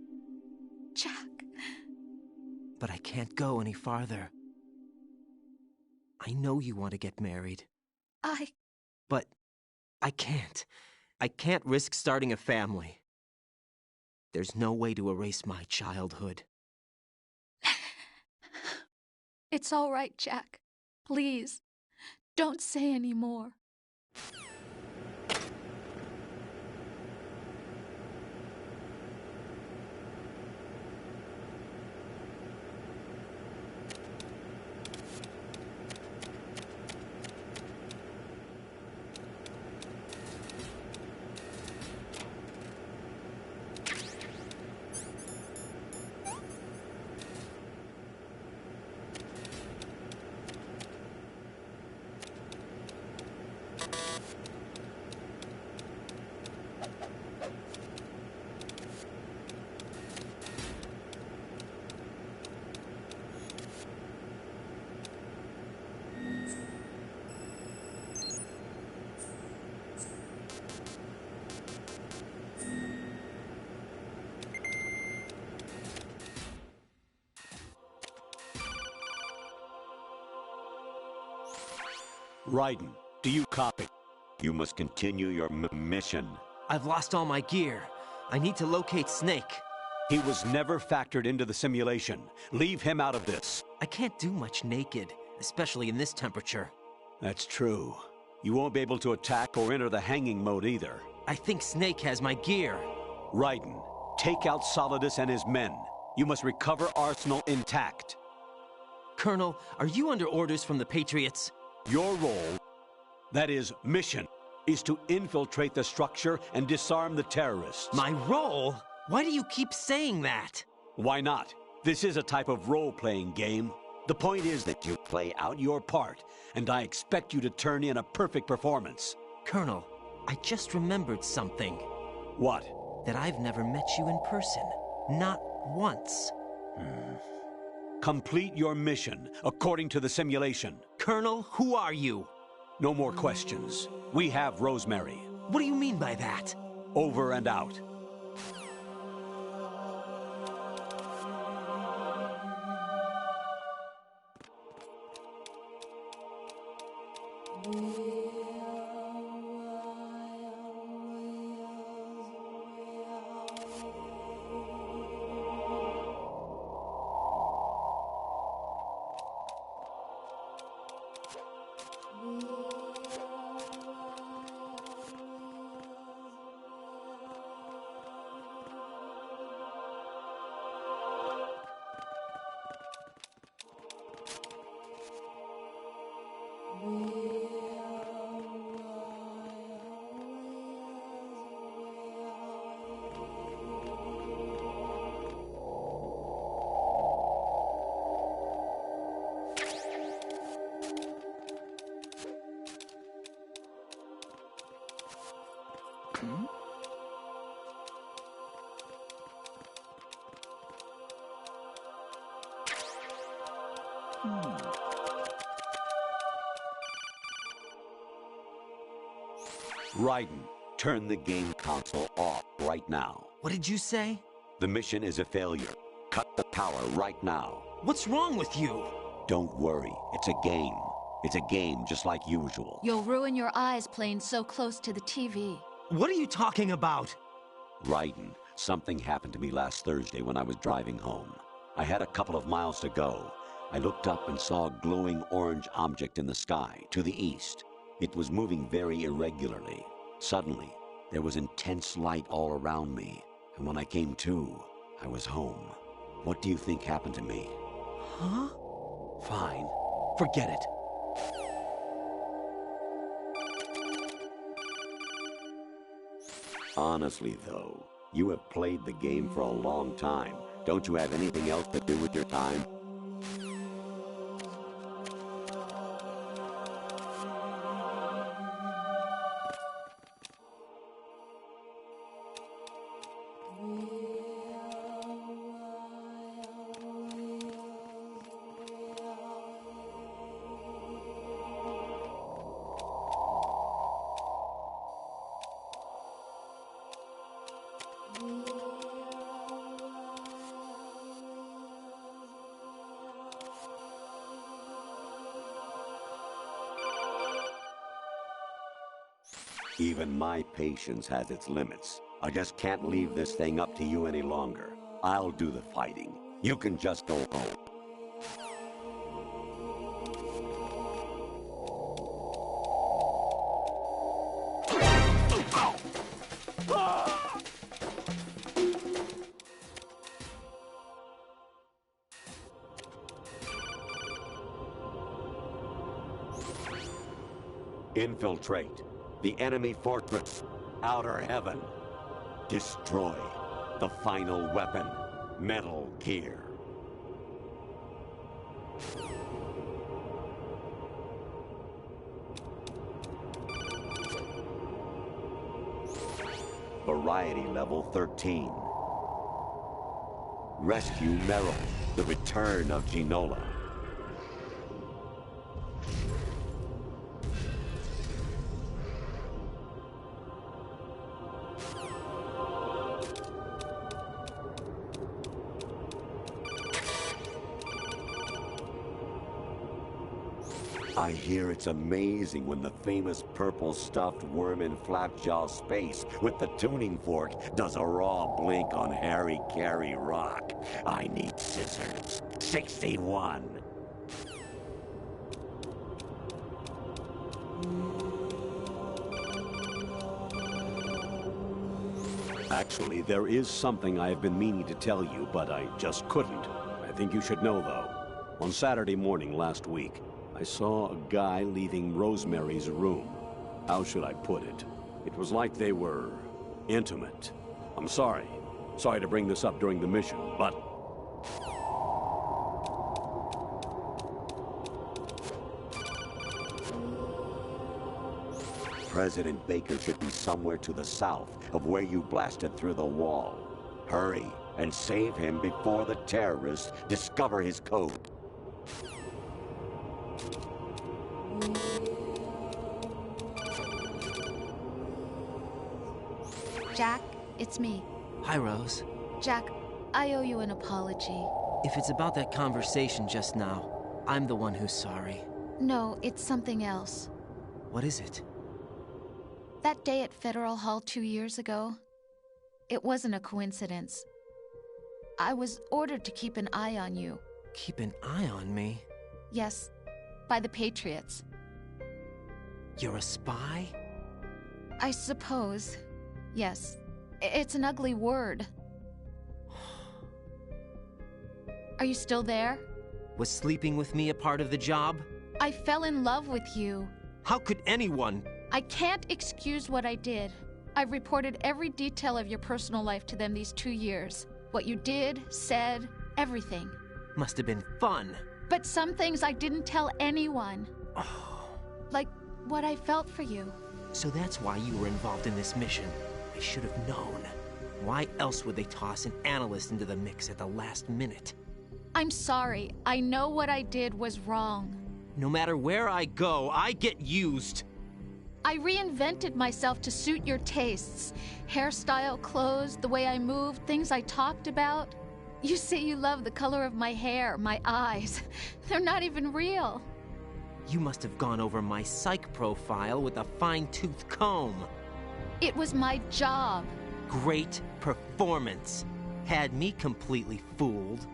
Jack. But I can't go any farther. I know you want to get married. But I can't. I can't risk starting a family. There's no way to erase my childhood. It's all right, Jack. Please, don't say any more. Raiden, do you copy? You must continue your mission. I've lost all my gear. I need to locate Snake. He was never factored into the simulation. Leave him out of this. I can't do much naked, especially in this temperature. That's true. You won't be able to attack or enter the hanging mode either. I think Snake has my gear. Raiden, take out Solidus and his men. You must recover Arsenal intact. Colonel, are you under orders from the Patriots? Your role, that is, mission, is to infiltrate the structure and disarm the terrorists. My role? Why do you keep saying that? Why not? This is a type of role-playing game. The point is that you play out your part, and I expect you to turn in a perfect performance. Colonel, I just remembered something. What? That I've never met you in person. Not once. Complete your mission, according to the simulation. Colonel, who are you? No more questions. We have Rosemary. What do you mean by that? Over and out. Raiden, turn the game console off right now. What did you say? The mission is a failure. Cut the power right now. What's wrong with you? Don't worry, it's a game. It's a game just like usual. You'll ruin your eyes playing so close to the TV. What are you talking about? Raiden, something happened to me last Thursday when I was driving home. I had a couple of miles to go. I looked up and saw a glowing orange object in the sky, to the east. It was moving very irregularly. Suddenly, there was intense light all around me, and when I came to, I was home. What do you think happened to me? Huh? Fine. Forget it. Honestly, though, you have played the game for a long time. Don't you have anything else to do with your time? Even my patience has its limits. I just can't leave this thing up to you any longer. I'll do the fighting. You can just go home. Infiltrate the enemy fortress, Outer Heaven. Destroy the final weapon, Metal Gear. Variety level 13. Rescue Meryl, the return of Ginola. I hear it's amazing when the famous purple stuffed worm in Flapjaw space with the tuning fork does a raw blink on Harry Carey rock. I need scissors. 61. Actually, there is something I have been meaning to tell you, but I just couldn't. I think you should know, though. On Saturday morning last week, I saw a guy leaving Rosemary's room. How should I put it? It was like they were intimate. I'm sorry. Sorry to bring this up during the mission, but... President Baker should be somewhere to the south of where you blasted through the wall. Hurry and save him before the terrorists discover his code. Jack, it's me. Hi, Rose. Jack, I owe you an apology. If it's about that conversation just now, I'm the one who's sorry. No, it's something else. What is it? That day at Federal Hall 2 years ago, it wasn't a coincidence. I was ordered to keep an eye on you. Keep an eye on me? Yes, by the Patriots. You're a spy? I suppose. Yes. It's an ugly word. Are you still there? Was sleeping with me a part of the job? I fell in love with you. How could anyone? I can't excuse what I did. I've reported every detail of your personal life to them these 2 years. What you did, said, everything. Must have been fun. But some things I didn't tell anyone. Like what I felt for you. So that's why you were involved in this mission. I should have known. Why else would they toss an analyst into the mix at the last minute? I'm sorry. I know what I did was wrong. No matter where I go, I get used. I reinvented myself to suit your tastes. Hairstyle, clothes, the way I moved, things I talked about. You say you love the color of my hair, my eyes. They're not even real. You must have gone over my psych profile with a fine-tooth comb. It was my job. Great performance. Had me completely fooled.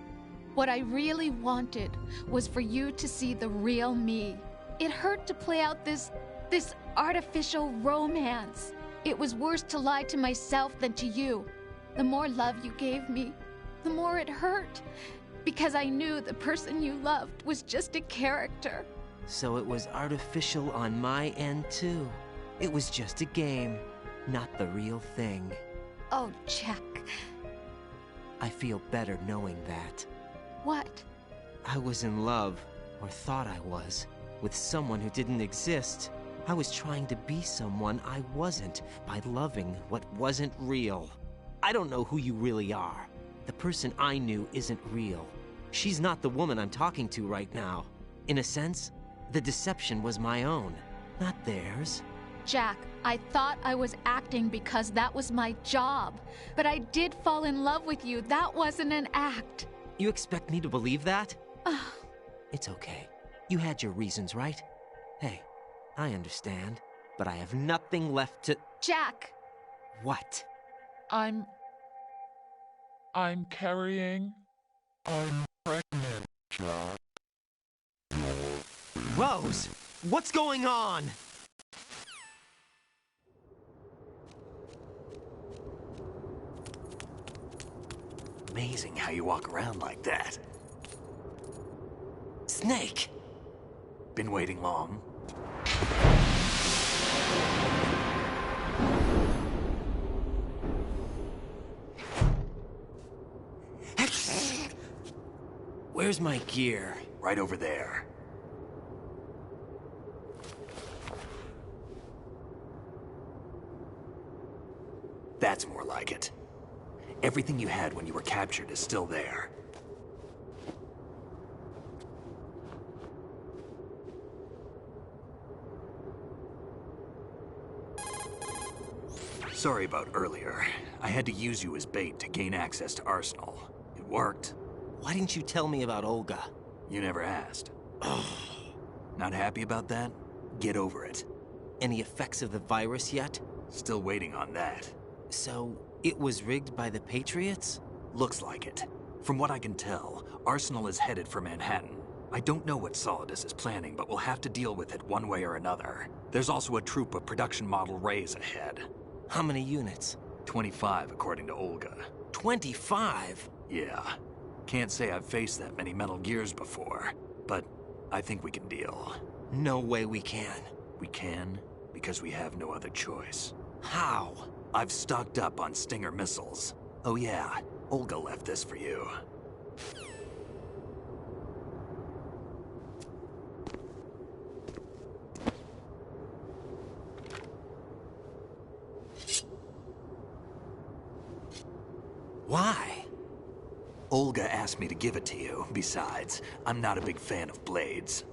What I really wanted was for you to see the real me. It hurt to play out this artificial romance. It was worse to lie to myself than to you. The more love you gave me, the more it hurt. Because I knew the person you loved was just a character. So it was artificial on my end, too. It was just a game, not the real thing. Oh, Jack. I feel better knowing that. What? I was in love, or thought I was, with someone who didn't exist. I was trying to be someone I wasn't by loving what wasn't real. I don't know who you really are. The person I knew isn't real. She's not the woman I'm talking to right now. In a sense, the deception was my own, not theirs. Jack, I thought I was acting because that was my job. But I did fall in love with you. That wasn't an act. You expect me to believe that? It's okay. You had your reasons, right? Hey, I understand, but I have nothing left to... Jack! What? I'm carrying... I'm pregnant, Jack. Rose! What's going on? Amazing how you walk around like that. Snake! Been waiting long? Where's my gear? Right over there. That's more like it. Everything you had when you were captured is still there. Sorry about earlier. I had to use you as bait to gain access to Arsenal. It worked. Why didn't you tell me about Olga? You never asked. Not happy about that? Get over it. Any effects of the virus yet? Still waiting on that. So, it was rigged by the Patriots? Looks like it. From what I can tell, Arsenal is headed for Manhattan. I don't know what Solidus is planning, but we'll have to deal with it one way or another. There's also a troop of production model Rays ahead. How many units? 25, according to Olga. 25? Yeah. Can't say I've faced that many Metal Gears before, but I think we can deal. No way we can. We can, because we have no other choice. How? I've stocked up on Stinger missiles. Oh yeah, Olga left this for you. Why? Olga asked me to give it to you. Besides, I'm not a big fan of blades.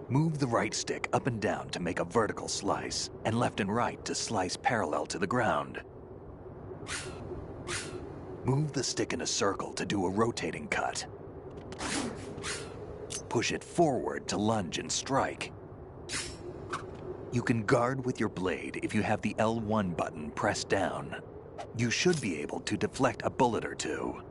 Move the right stick up and down to make a vertical slice, and left and right to slice parallel to the ground. Move the stick in a circle to do a rotating cut. Push it forward to lunge and strike. You can guard with your blade if you have the L1 button pressed down. You should be able to deflect a bullet or two.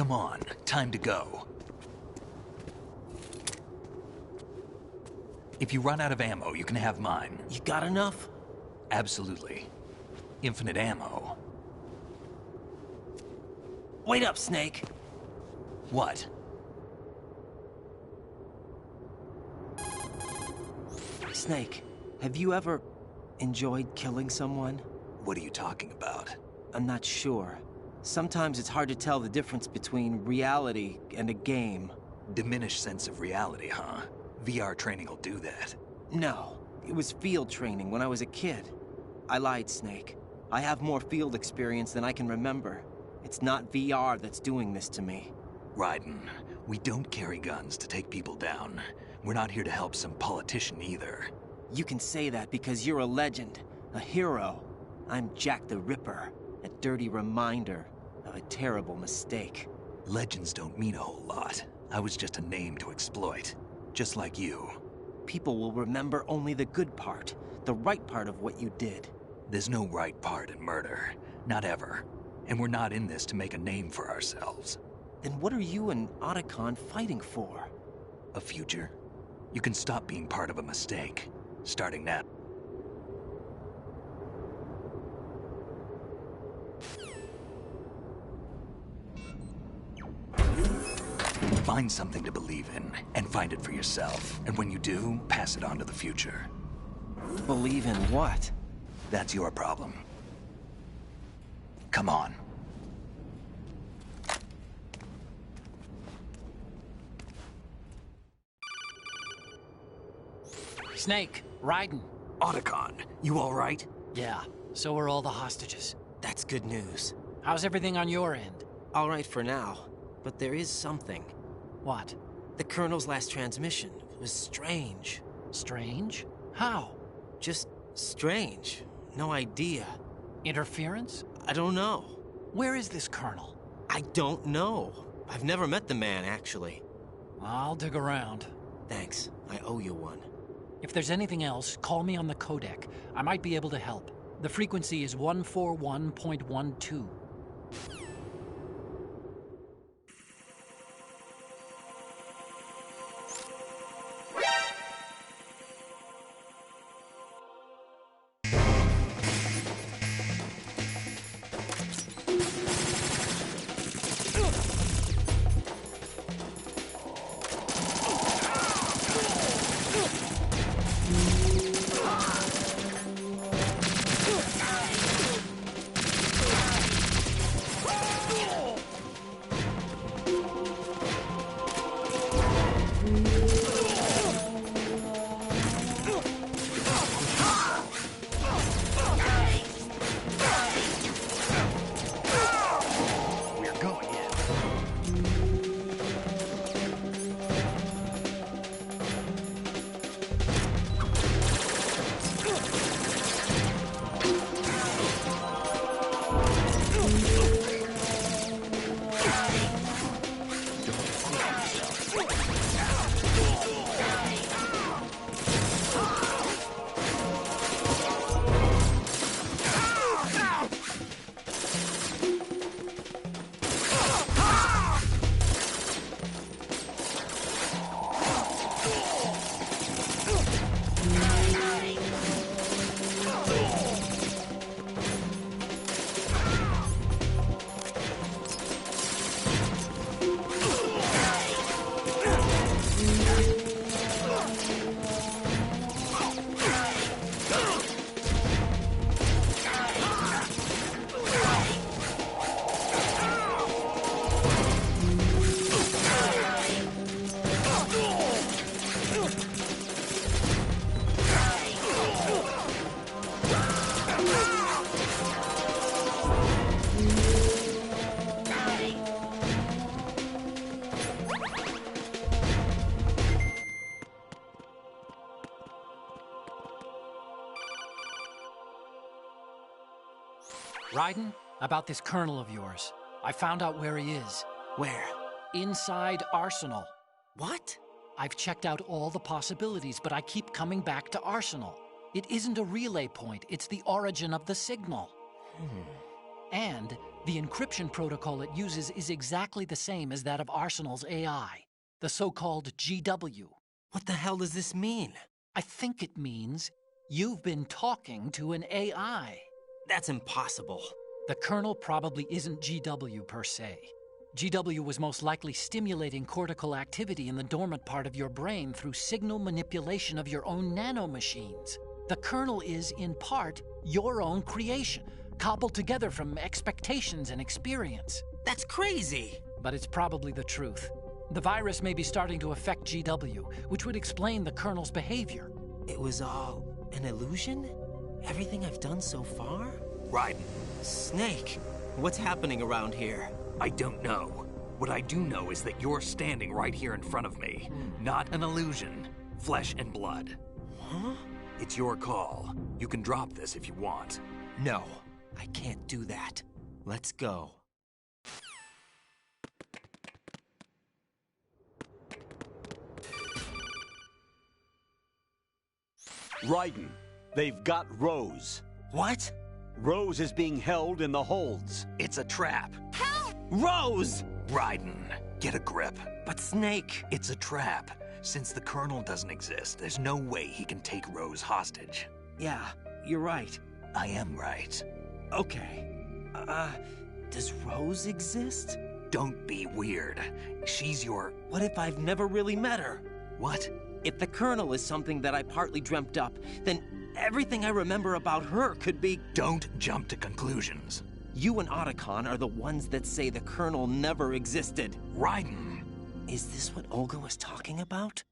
Come on, time to go. If you run out of ammo, you can have mine. You got enough? Absolutely. Infinite ammo. Wait up, Snake. What? Snake, have you ever enjoyed killing someone? What are you talking about? I'm not sure. Sometimes it's hard to tell the difference between reality and a game. Diminished sense of reality, huh? VR training will do that. No, it was field training when I was a kid. I lied, Snake. I have more field experience than I can remember. It's not VR that's doing this to me. Raiden, we don't carry guns to take people down. We're not here to help some politician either. You can say that because you're a legend, a hero. I'm Jack the Ripper, a dirty reminder of a terrible mistake. Legends don't mean a whole lot. I was just a name to exploit, just like you. People will remember only the good part, the right part of what you did. There's no right part in murder, not ever. And we're not in this to make a name for ourselves. Then what are you and Otacon fighting for? A future? You can stop being part of a mistake, starting now. Find something to believe in, and find it for yourself. And when you do, pass it on to the future. Believe in what? That's your problem. Come on. Snake, Raiden. Otacon, you all right? Yeah, so are all the hostages. That's good news. How's everything on your end? All right for now, but there is something. What? The Colonel's last transmission was strange. Strange? How? Just strange. No idea. Interference? I don't know. Where is this Colonel? I don't know. I've never met the man, actually. I'll dig around. Thanks. I owe you one. If there's anything else, call me on the codec. I might be able to help. The frequency is 141.12. Raiden, about this colonel of yours. I found out where he is. Where? Inside Arsenal. What? I've checked out all the possibilities, but I keep coming back to Arsenal. It isn't a relay point, it's the origin of the signal. And the encryption protocol it uses is exactly the same as that of Arsenal's AI, the so-called GW. What the hell does this mean? I think it means you've been talking to an AI. That's impossible. The Colonel probably isn't GW per se. GW was most likely stimulating cortical activity in the dormant part of your brain through signal manipulation of your own nanomachines. The Colonel is, in part, your own creation, cobbled together from expectations and experience. That's crazy! But it's probably the truth. The virus may be starting to affect GW, which would explain the Colonel's behavior. It was all an illusion? Everything I've done so far? Raiden. Snake, what's happening around here? I don't know. What I do know is that you're standing right here in front of me. Not an illusion. Flesh and blood. Huh? It's your call. You can drop this if you want. No, I can't do that. Let's go. Raiden, they've got Rose. What? Rose is being held in the holds. It's a trap. Help! Rose! Raiden, get a grip. But Snake... It's a trap. Since the Colonel doesn't exist, there's no way he can take Rose hostage. Yeah, you're right. I am right. Okay. Does Rose exist? Don't be weird. She's your... What if I've never really met her? What? If the Colonel is something that I partly dreamt up, then everything I remember about her could be... Don't jump to conclusions. You and Otacon are the ones that say the Colonel never existed. Raiden! Is this what Olga was talking about?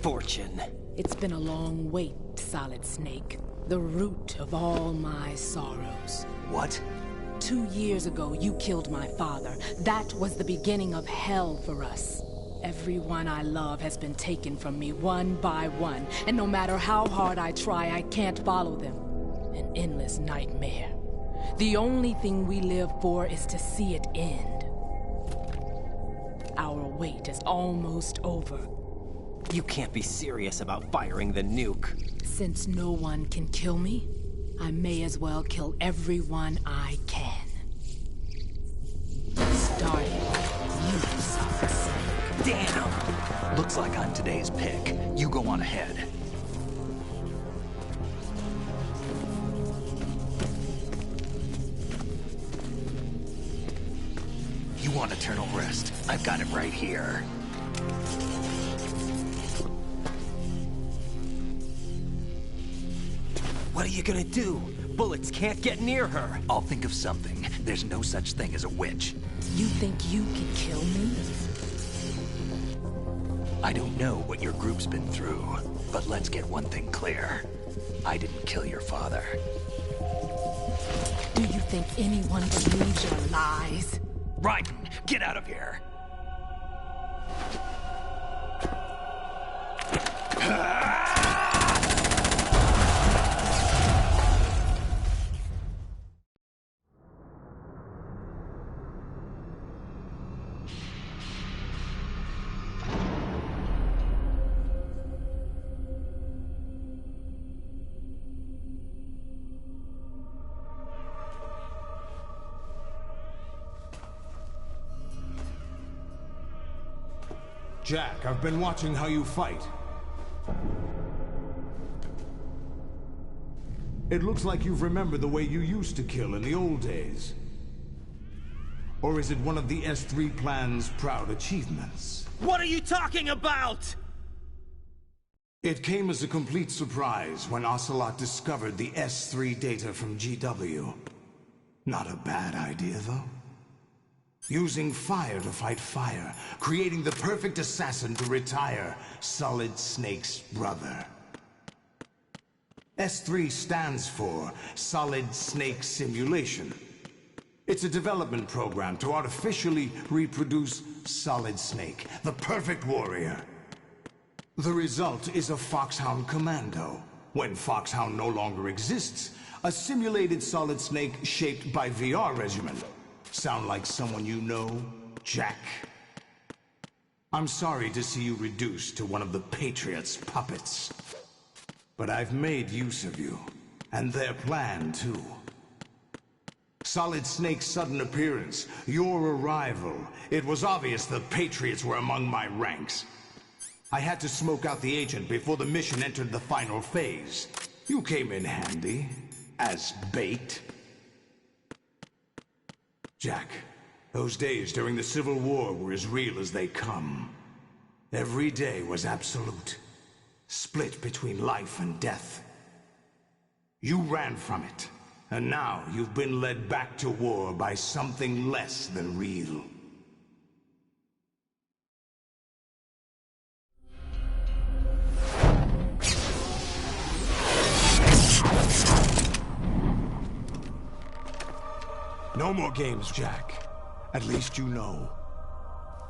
Fortune. It's been a long wait, Solid Snake. The root of all my sorrows. What? 2 years ago, you killed my father. That was the beginning of hell for us. Everyone I love has been taken from me one by one, and no matter how hard I try, I can't follow them. An endless nightmare. The only thing we live for is to see it end. our wait is almost over. You can't be serious about firing the nuke. Since no one can kill me, I may as well kill everyone I can. Starting with you, Solid Snake. Damn! Looks like I'm today's pick. You go on ahead. You want eternal rest? I've got it right here. What are you gonna do? Bullets can't get near her. I'll think of something. There's no such thing as a witch. You think you can kill me? I don't know what your group's been through, but let's get one thing clear. I didn't kill your father. Do you think anyone believes your lies? Raiden, get out of here! Jack, I've been watching how you fight. It looks like you've remembered the way you used to kill in the old days. Or is it one of the S3 plan's proud achievements? What are you talking about? It came as a complete surprise when Ocelot discovered the S3 data from GW. Not a bad idea, though. Using fire to fight fire, creating the perfect assassin to retire Solid Snake's brother. S3 stands for Solid Snake Simulation. It's a development program to artificially reproduce Solid Snake, the perfect warrior. The result is a Foxhound Commando. When Foxhound no longer exists, a simulated Solid Snake shaped by VR regimen. Sound like someone you know, Jack? I'm sorry to see you reduced to one of the Patriots' puppets. But I've made use of you, and their plan too. Solid Snake's sudden appearance, your arrival, it was obvious the Patriots were among my ranks. I had to smoke out the agent before the mission entered the final phase. You came in handy, as bait. Jack, those days during the Civil War were as real as they come. Every day was absolute, split between life and death. You ran from it, and now you've been led back to war by something less than real. No more games, Jack. At least you know.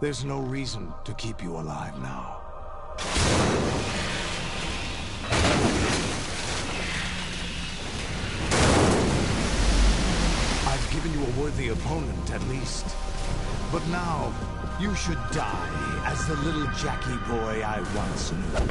There's no reason to keep you alive now. I've given you a worthy opponent, at least. But now, you should die as the little Jackie boy I once knew.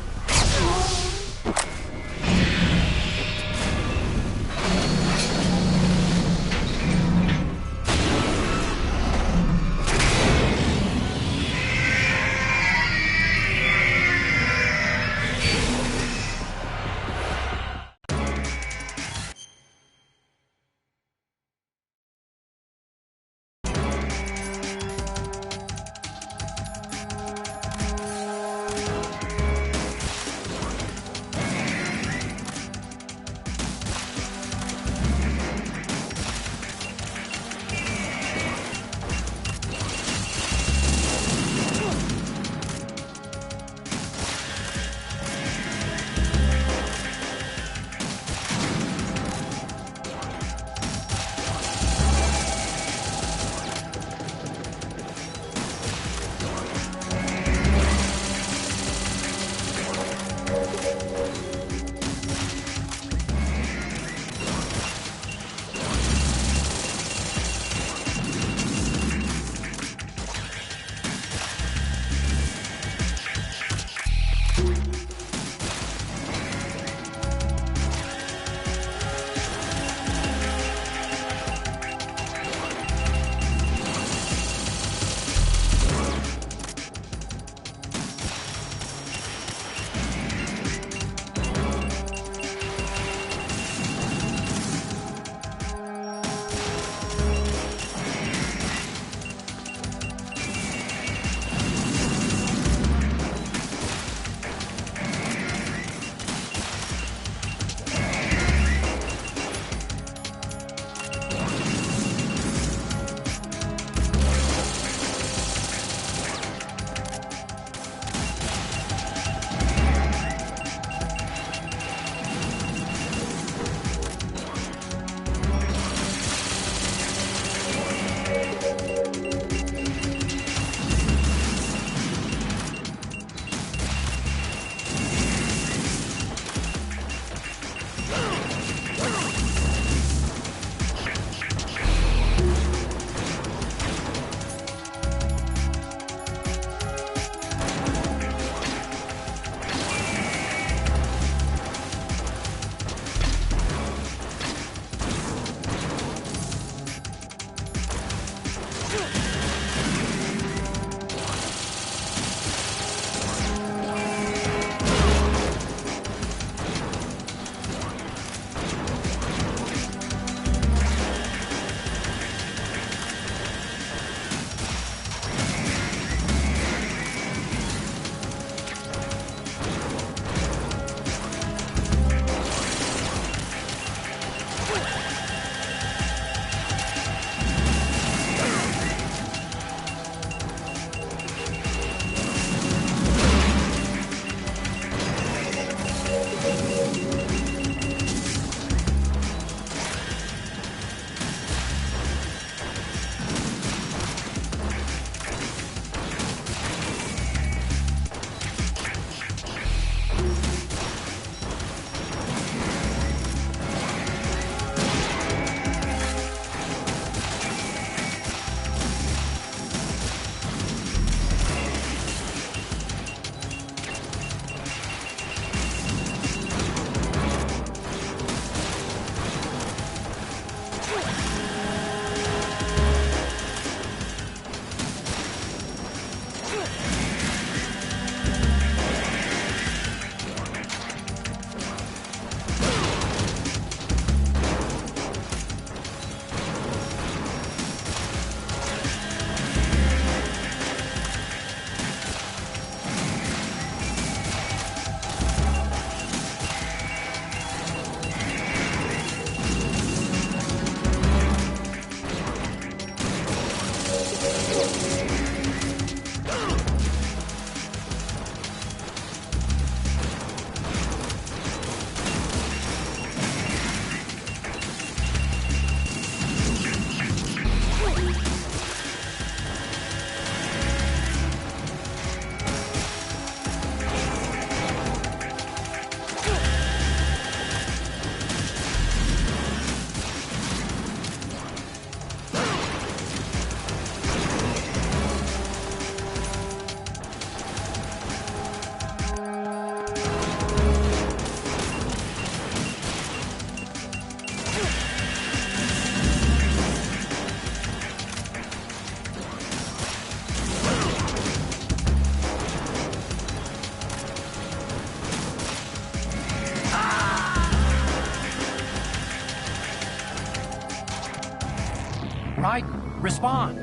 Raiden, respond!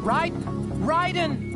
Raiden!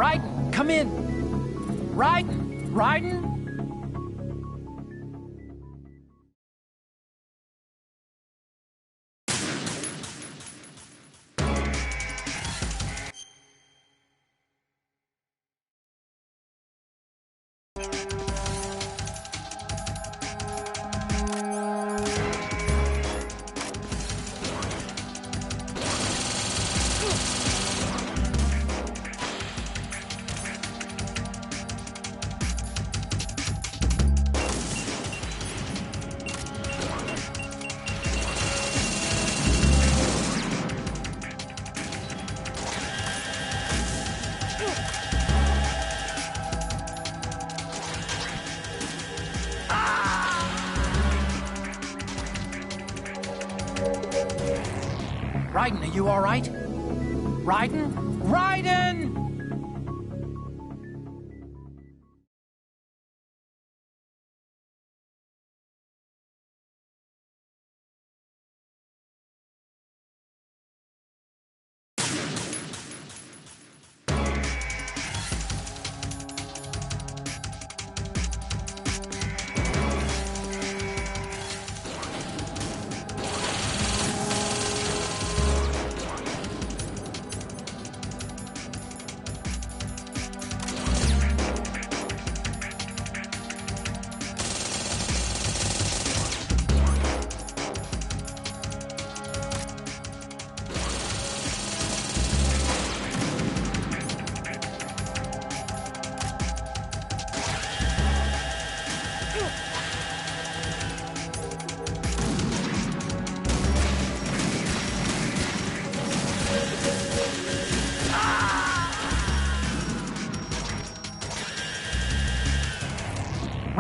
Raiden, come in! Raiden! Raiden? Raiden, are you all right? Raiden? Raiden!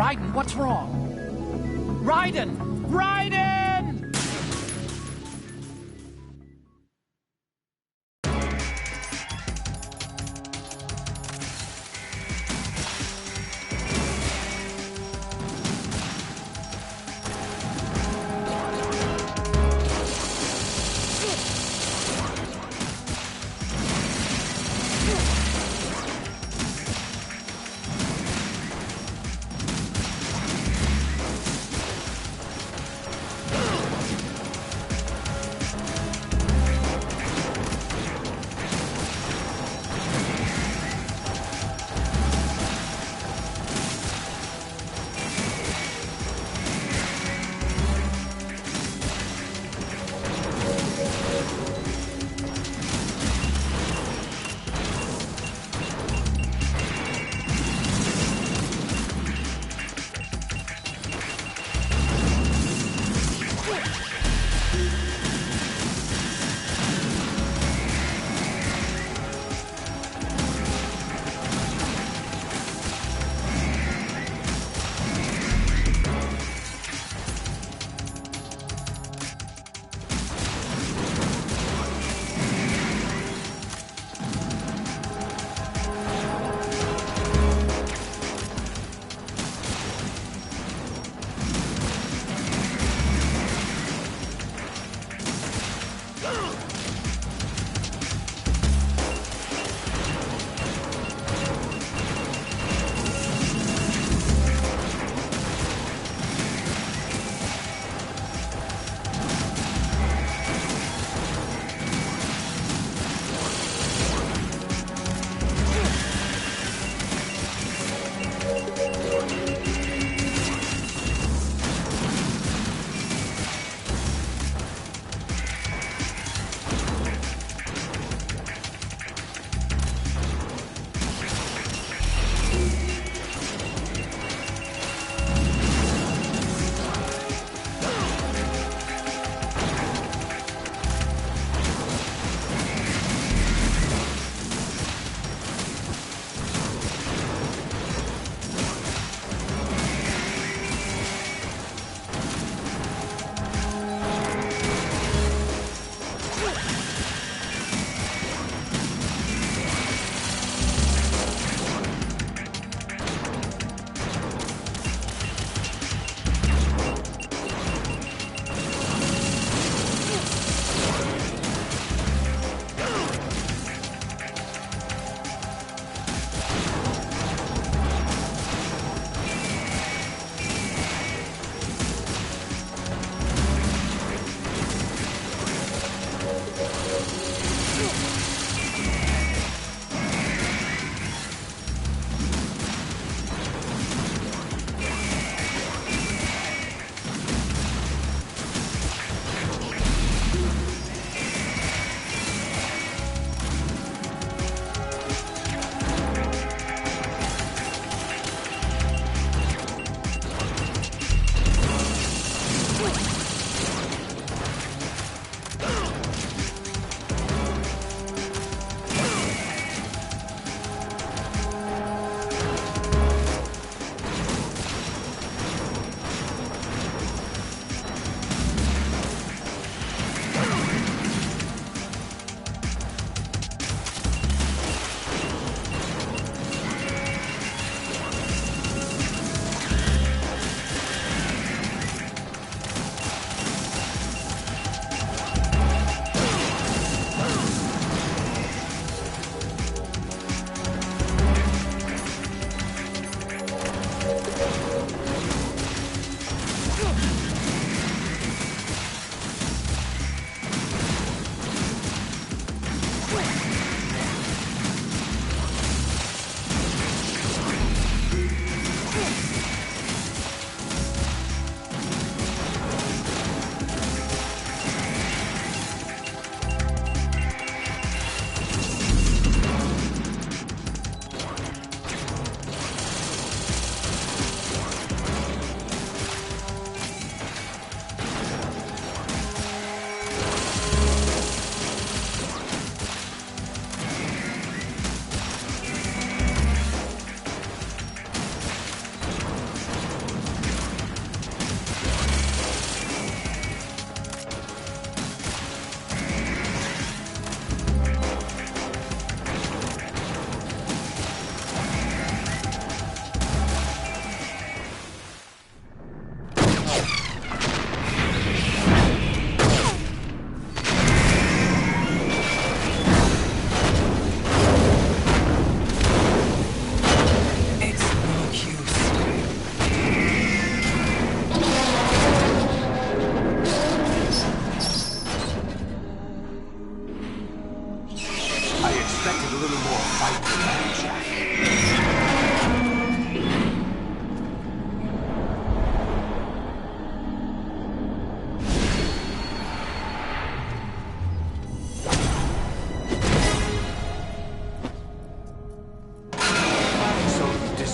Raiden, what's wrong? Raiden! Raiden!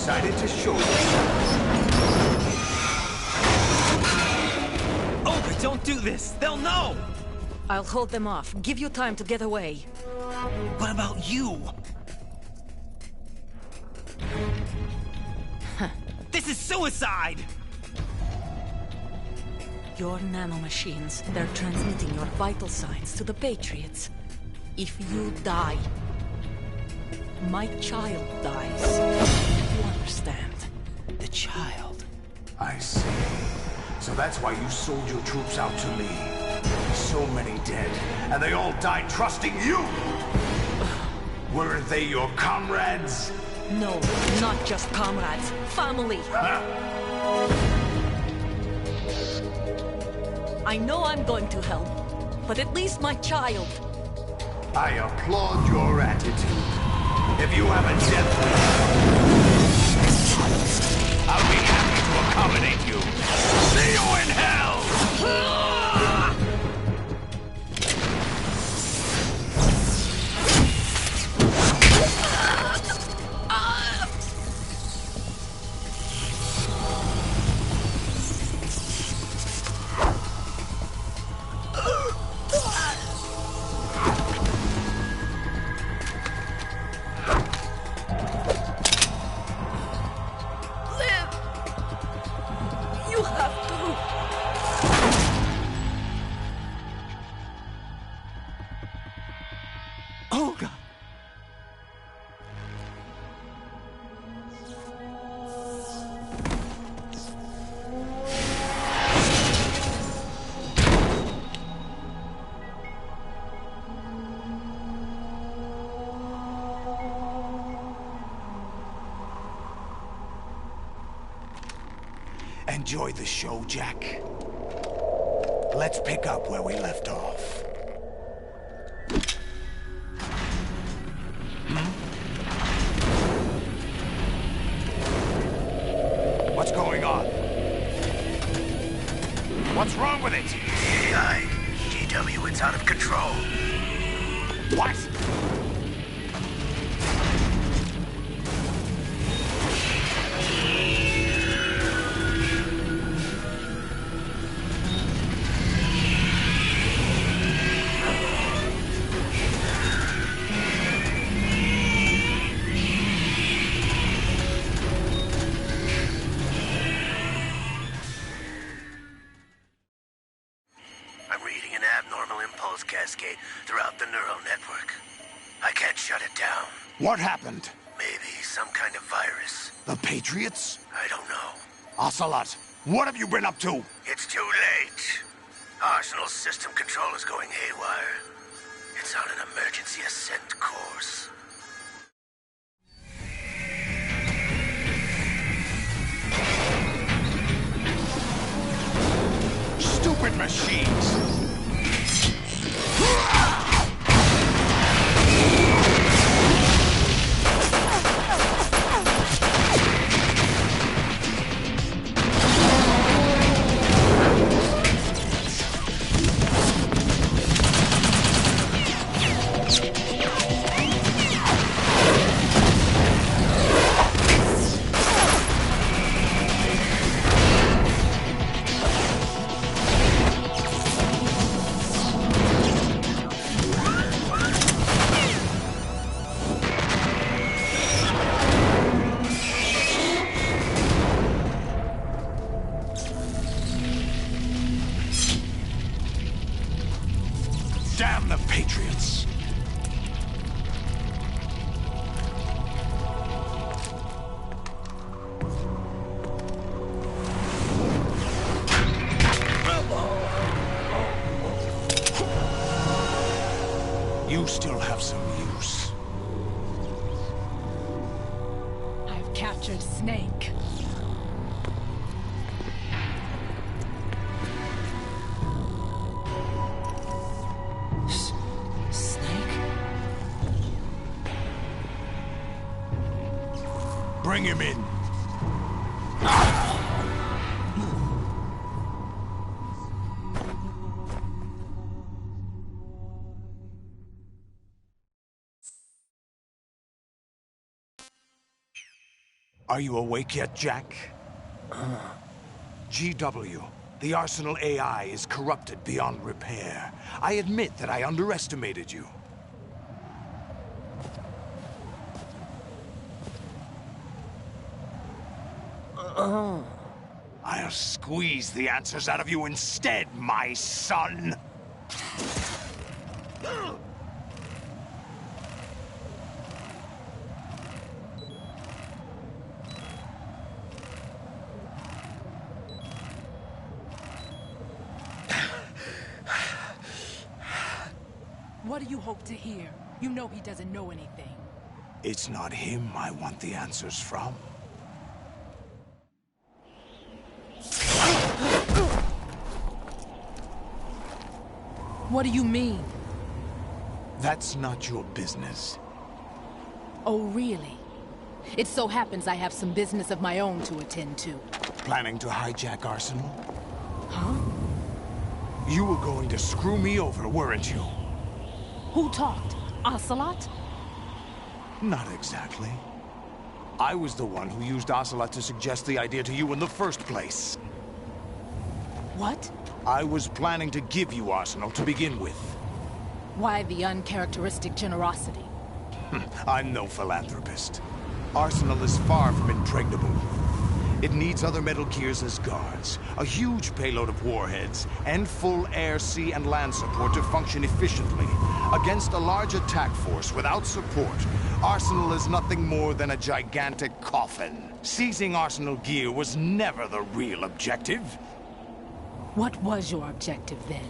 decided to show yourselves. Olga, don't do this! They'll know! I'll hold them off. Give you time to get away. What about you? This is suicide! Your nanomachines, they're transmitting your vital signs to the Patriots. If you die, my child dies. You understand? The child. I see. So that's why you sold your troops out to me. So many dead, and they all died trusting you! Weren't they your comrades? No, not just comrades. Family! I know I'm going to hell, but at least my child. I applaud your attitude. If you have a death wish, I'll be happy to accommodate you. See you in hell! You have to. Olga! Enjoy the show, Jack. Let's pick up where we left off. What's going on? What's wrong with it? AI. GW, it's out of control. What? I'm reading an abnormal impulse cascade throughout the neural network. I can't shut it down. What happened? Maybe some kind of virus. The Patriots? I don't know. Ocelot, what have you been up to? It's too late. Arsenal's system control is going haywire. It's on an emergency ascent course. Stupid machines! Damn the Patriots! You still have some use. I've captured Snake. Snake? Bring him in. Are you awake yet, Jack? GW, the Arsenal AI is corrupted beyond repair. I admit that I underestimated you. I'll squeeze the answers out of you instead, my son! What do you hope to hear? You know he doesn't know anything. It's not him I want the answers from. What do you mean? That's not your business. Oh, really? It so happens I have some business of my own to attend to. Planning to hijack Arsenal? Huh? You were going to screw me over, weren't you? Who talked? Ocelot? Not exactly. I was the one who used Ocelot to suggest the idea to you in the first place. What? I was planning to give you Arsenal to begin with. Why the uncharacteristic generosity? I'm no philanthropist. Arsenal is far from impregnable. It needs other Metal Gears as guards, a huge payload of warheads, and full air, sea, and land support to function efficiently. Against a large attack force without support, Arsenal is nothing more than a gigantic coffin. Seizing Arsenal gear was never the real objective. What was your objective then?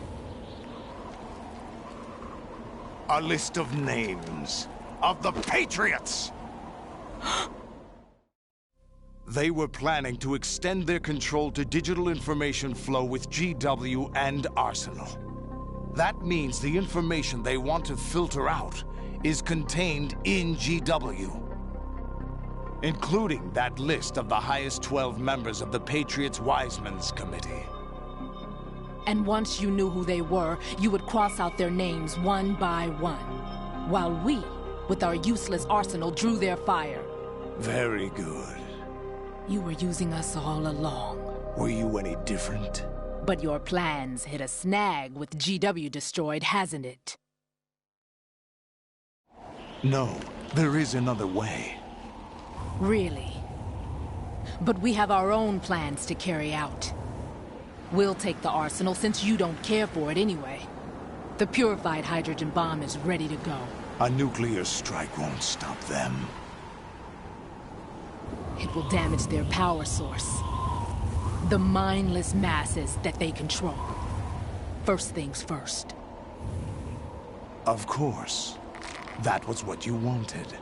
A list of names of the Patriots! They were planning to extend their control to digital information flow with GW and Arsenal. That means the information they want to filter out is contained in GW, including that list of the highest 12 members of the Patriots Wiseman's Committee. And once you knew who they were, you would cross out their names one by one, while we, with our useless arsenal, drew their fire. Very good. You were using us all along. Were you any different? But your plans hit a snag with GW destroyed, hasn't it? No, there is another way. Really? But we have our own plans to carry out. We'll take the arsenal since you don't care for it anyway. The purified hydrogen bomb is ready to go. A nuclear strike won't stop them. It will damage their power source. The mindless masses that they control. First things first. Of course. That was what you wanted.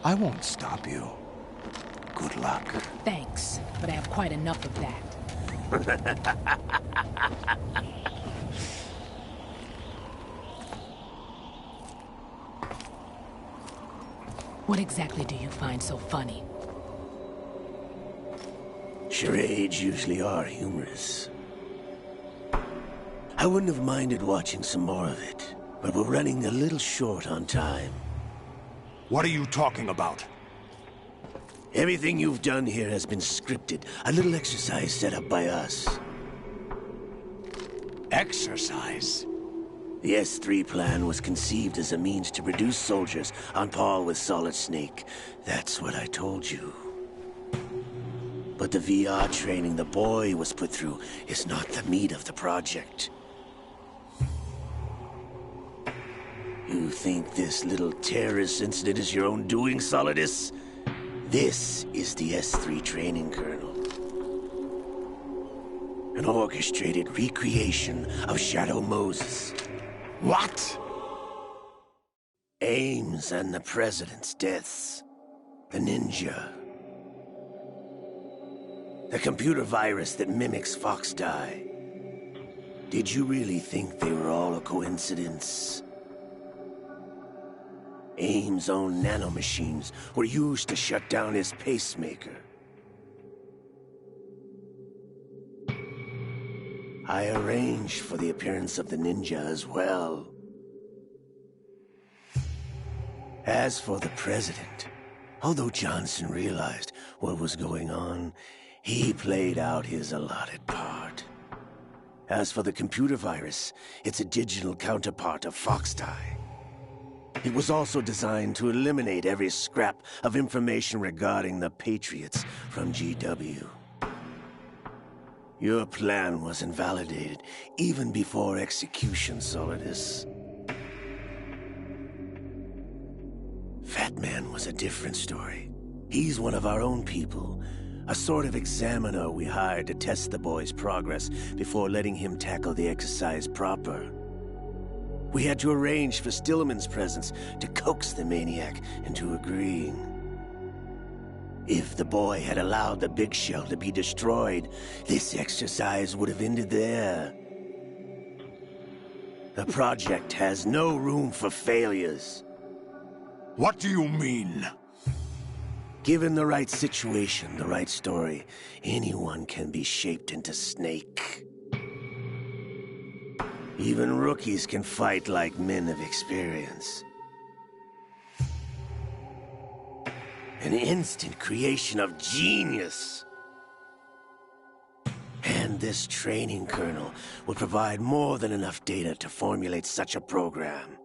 I won't stop you. Good luck. Thanks, but I have quite enough of that. What exactly do you find so funny? Charades usually are humorous. I wouldn't have minded watching some more of it, but we're running a little short on time. What are you talking about? Everything you've done here has been scripted. A little exercise set up by us. Exercise? The S3 plan was conceived as a means to produce soldiers on par with Solid Snake. That's what I told you. But the VR training the boy was put through is not the meat of the project. You think this little terrorist incident is your own doing, Solidus? This is the S3 training kernel. An orchestrated recreation of Shadow Moses. What? Ames and the President's deaths. The ninja. The computer virus that mimics Foxdie. Did you really think they were all a coincidence? Ames' own nanomachines were used to shut down his pacemaker. I arranged for the appearance of the ninja as well. As for the President, although Johnson realized what was going on, he played out his allotted part. As for the computer virus, it's a digital counterpart of Foxdie. It was also designed to eliminate every scrap of information regarding the Patriots from GW. Your plan was invalidated even before execution, Solidus. Fat Man was a different story. He's one of our own people, a sort of examiner we hired to test the boy's progress before letting him tackle the exercise proper. We had to arrange for Stillman's presence to coax the maniac into agreeing. If the boy had allowed the big shell to be destroyed, this exercise would have ended there. The project has no room for failures. What do you mean? Given the right situation, the right story, anyone can be shaped into Snake. Even rookies can fight like men of experience. An instant creation of genius. And this training kernel will provide more than enough data to formulate such a program.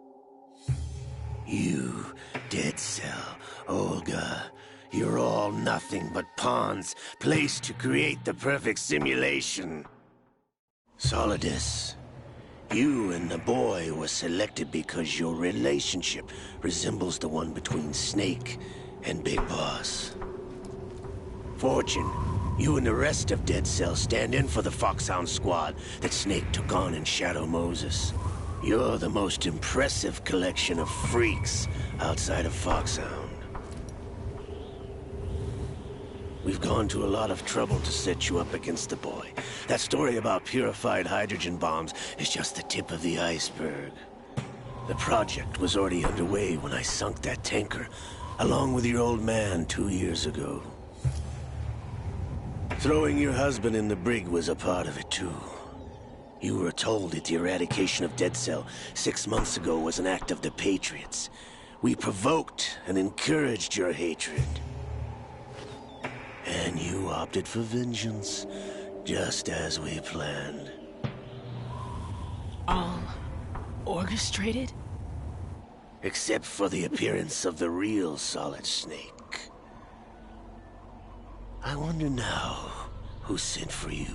You, Dead Cell, Olga, you're all nothing but pawns placed to create the perfect simulation. Solidus, you and the boy were selected because your relationship resembles the one between Snake and Big Boss. Fortune, you and the rest of Dead Cell stand in for the Foxhound squad that Snake took on in Shadow Moses. You're the most impressive collection of freaks outside of Foxhound. We've gone to a lot of trouble to set you up against the boy. That story about purified hydrogen bombs is just the tip of the iceberg. The project was already underway when I sunk that tanker, along with your old man 2 years ago. Throwing your husband in the brig was a part of it too. You were told that the eradication of Dead Cell 6 months ago was an act of the Patriots. We provoked and encouraged your hatred. And you opted for vengeance, just as we planned. All orchestrated? Except for the appearance of the real Solid Snake. I wonder now who sent for you.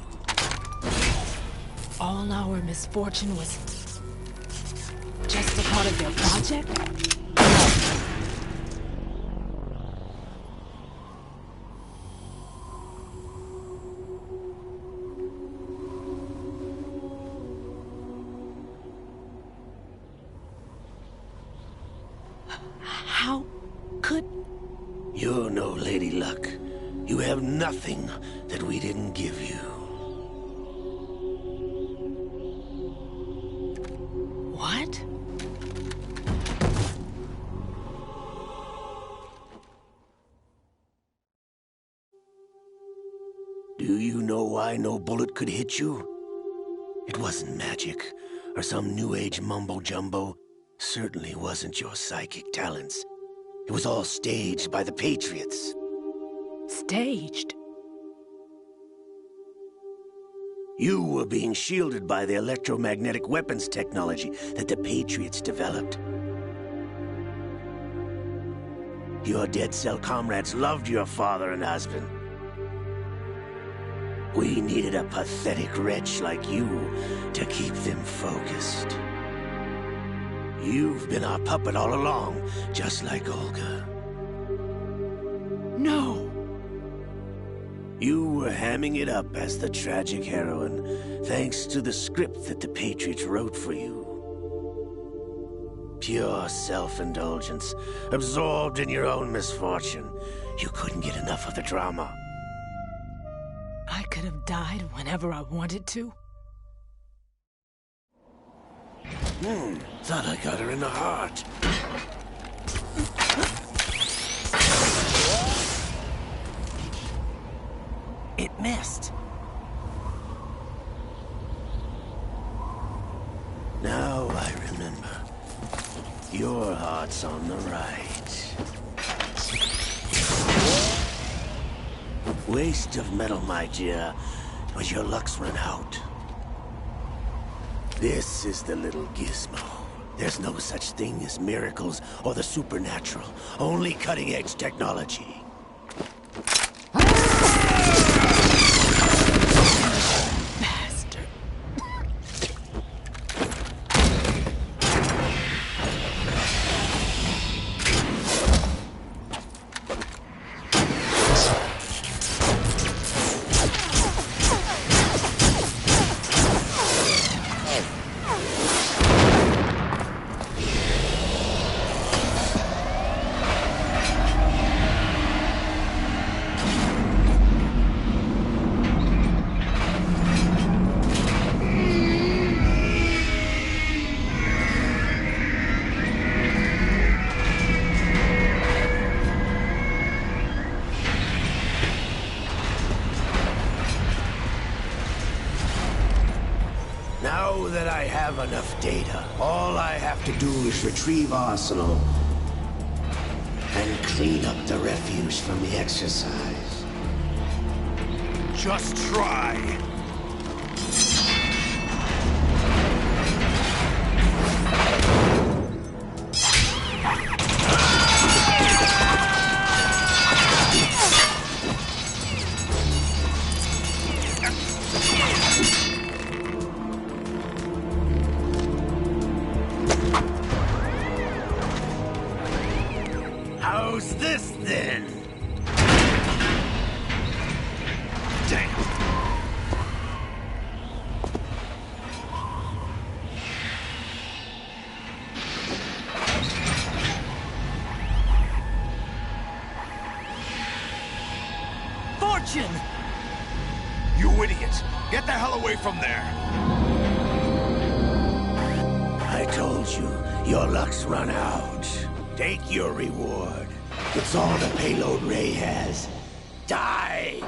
All our misfortune was just a part of their project? How could... You're no Lady Luck. You have nothing that we didn't give you. What? Do you know why no bullet could hit you? It wasn't magic, or some new age mumbo-jumbo. Certainly wasn't your psychic talents. It was all staged by the Patriots. Staged? You were being shielded by the electromagnetic weapons technology that the Patriots developed. Your Dead Cell comrades loved your father and husband. We needed a pathetic wretch like you to keep them focused. You've been our puppet all along, just like Olga. No! You were hamming it up as the tragic heroine, thanks to the script that the Patriots wrote for you. Pure self-indulgence, absorbed in your own misfortune. You couldn't get enough of the drama. I could have died whenever I wanted to. Thought I got her in the heart. It missed. Now I remember. Your heart's on the right. Waste of metal, my dear, but your luck's run out. This is the little gizmo. There's no such thing as miracles or the supernatural, only cutting-edge technology. Now that I have enough data, all I have to do is retrieve Arsenal and clean up the refuse from the exercise. Just try. How's this then? Damn. Fortune! You idiot! Get the hell away from there! I told you, your luck's run out. Take your reward. It's all the payload Ray has. Die!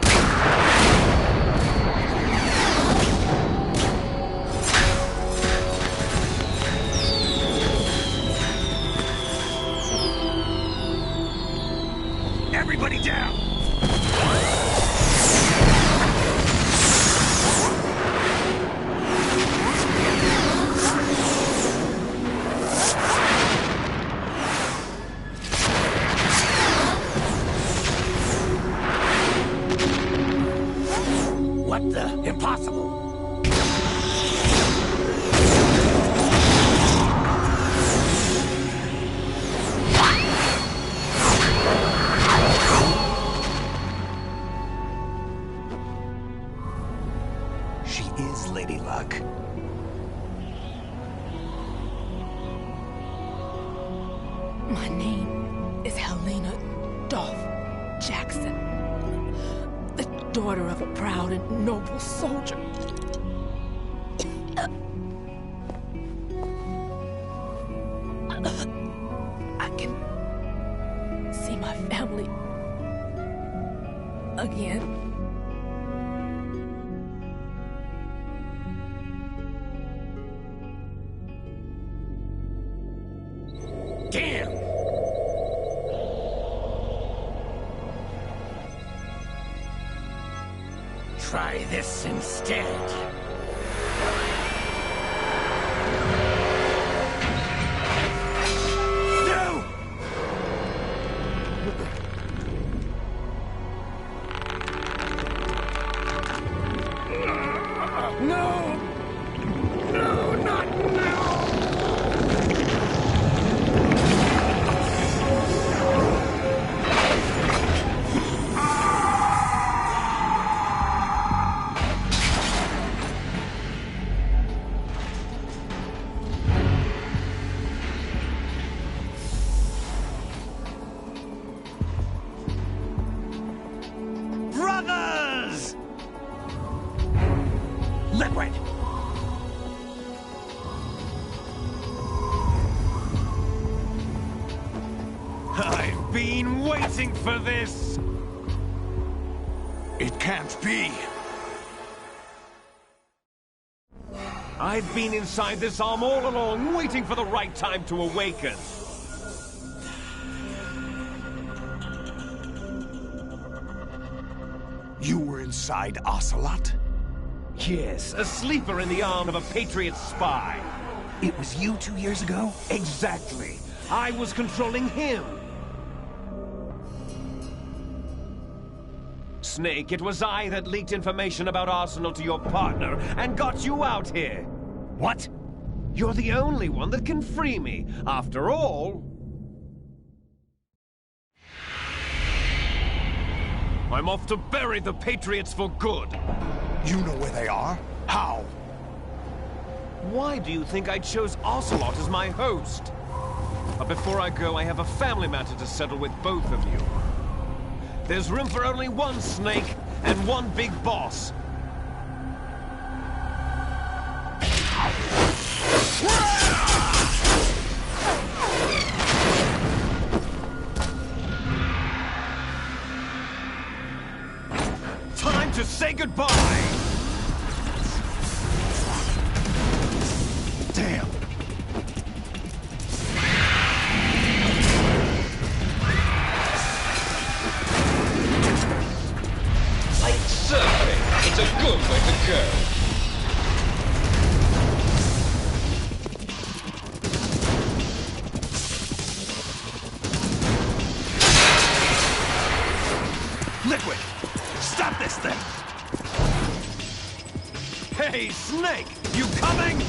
Everybody down! What the? Impossible! She is Lady Luck. My name is Helena Dolph Jackson, the daughter of a proud and noble soldier. I can see my family again. Damn! Try this instead. No! No! No, not now! Brothers! Liquid! I've been waiting for this! It can't be! I've been inside this arm all along, waiting for the right time to awaken. You were inside Ocelot? Yes, a sleeper in the arm of a Patriot spy. It was you 2 years ago? Exactly. I was controlling him. Snake, it was I that leaked information about Arsenal to your partner and got you out here. What? You're the only one that can free me. After all... I'm off to bury the Patriots for good. You know where they are? How? Why do you think I chose Ocelot as my host? But before I go, I have a family matter to settle with both of you. There's room for only one Snake and one big boss. Time to say goodbye! Damn! Like surfing, it's a good way to go. Liquid! Stop this thing! Hey, Snake! You coming?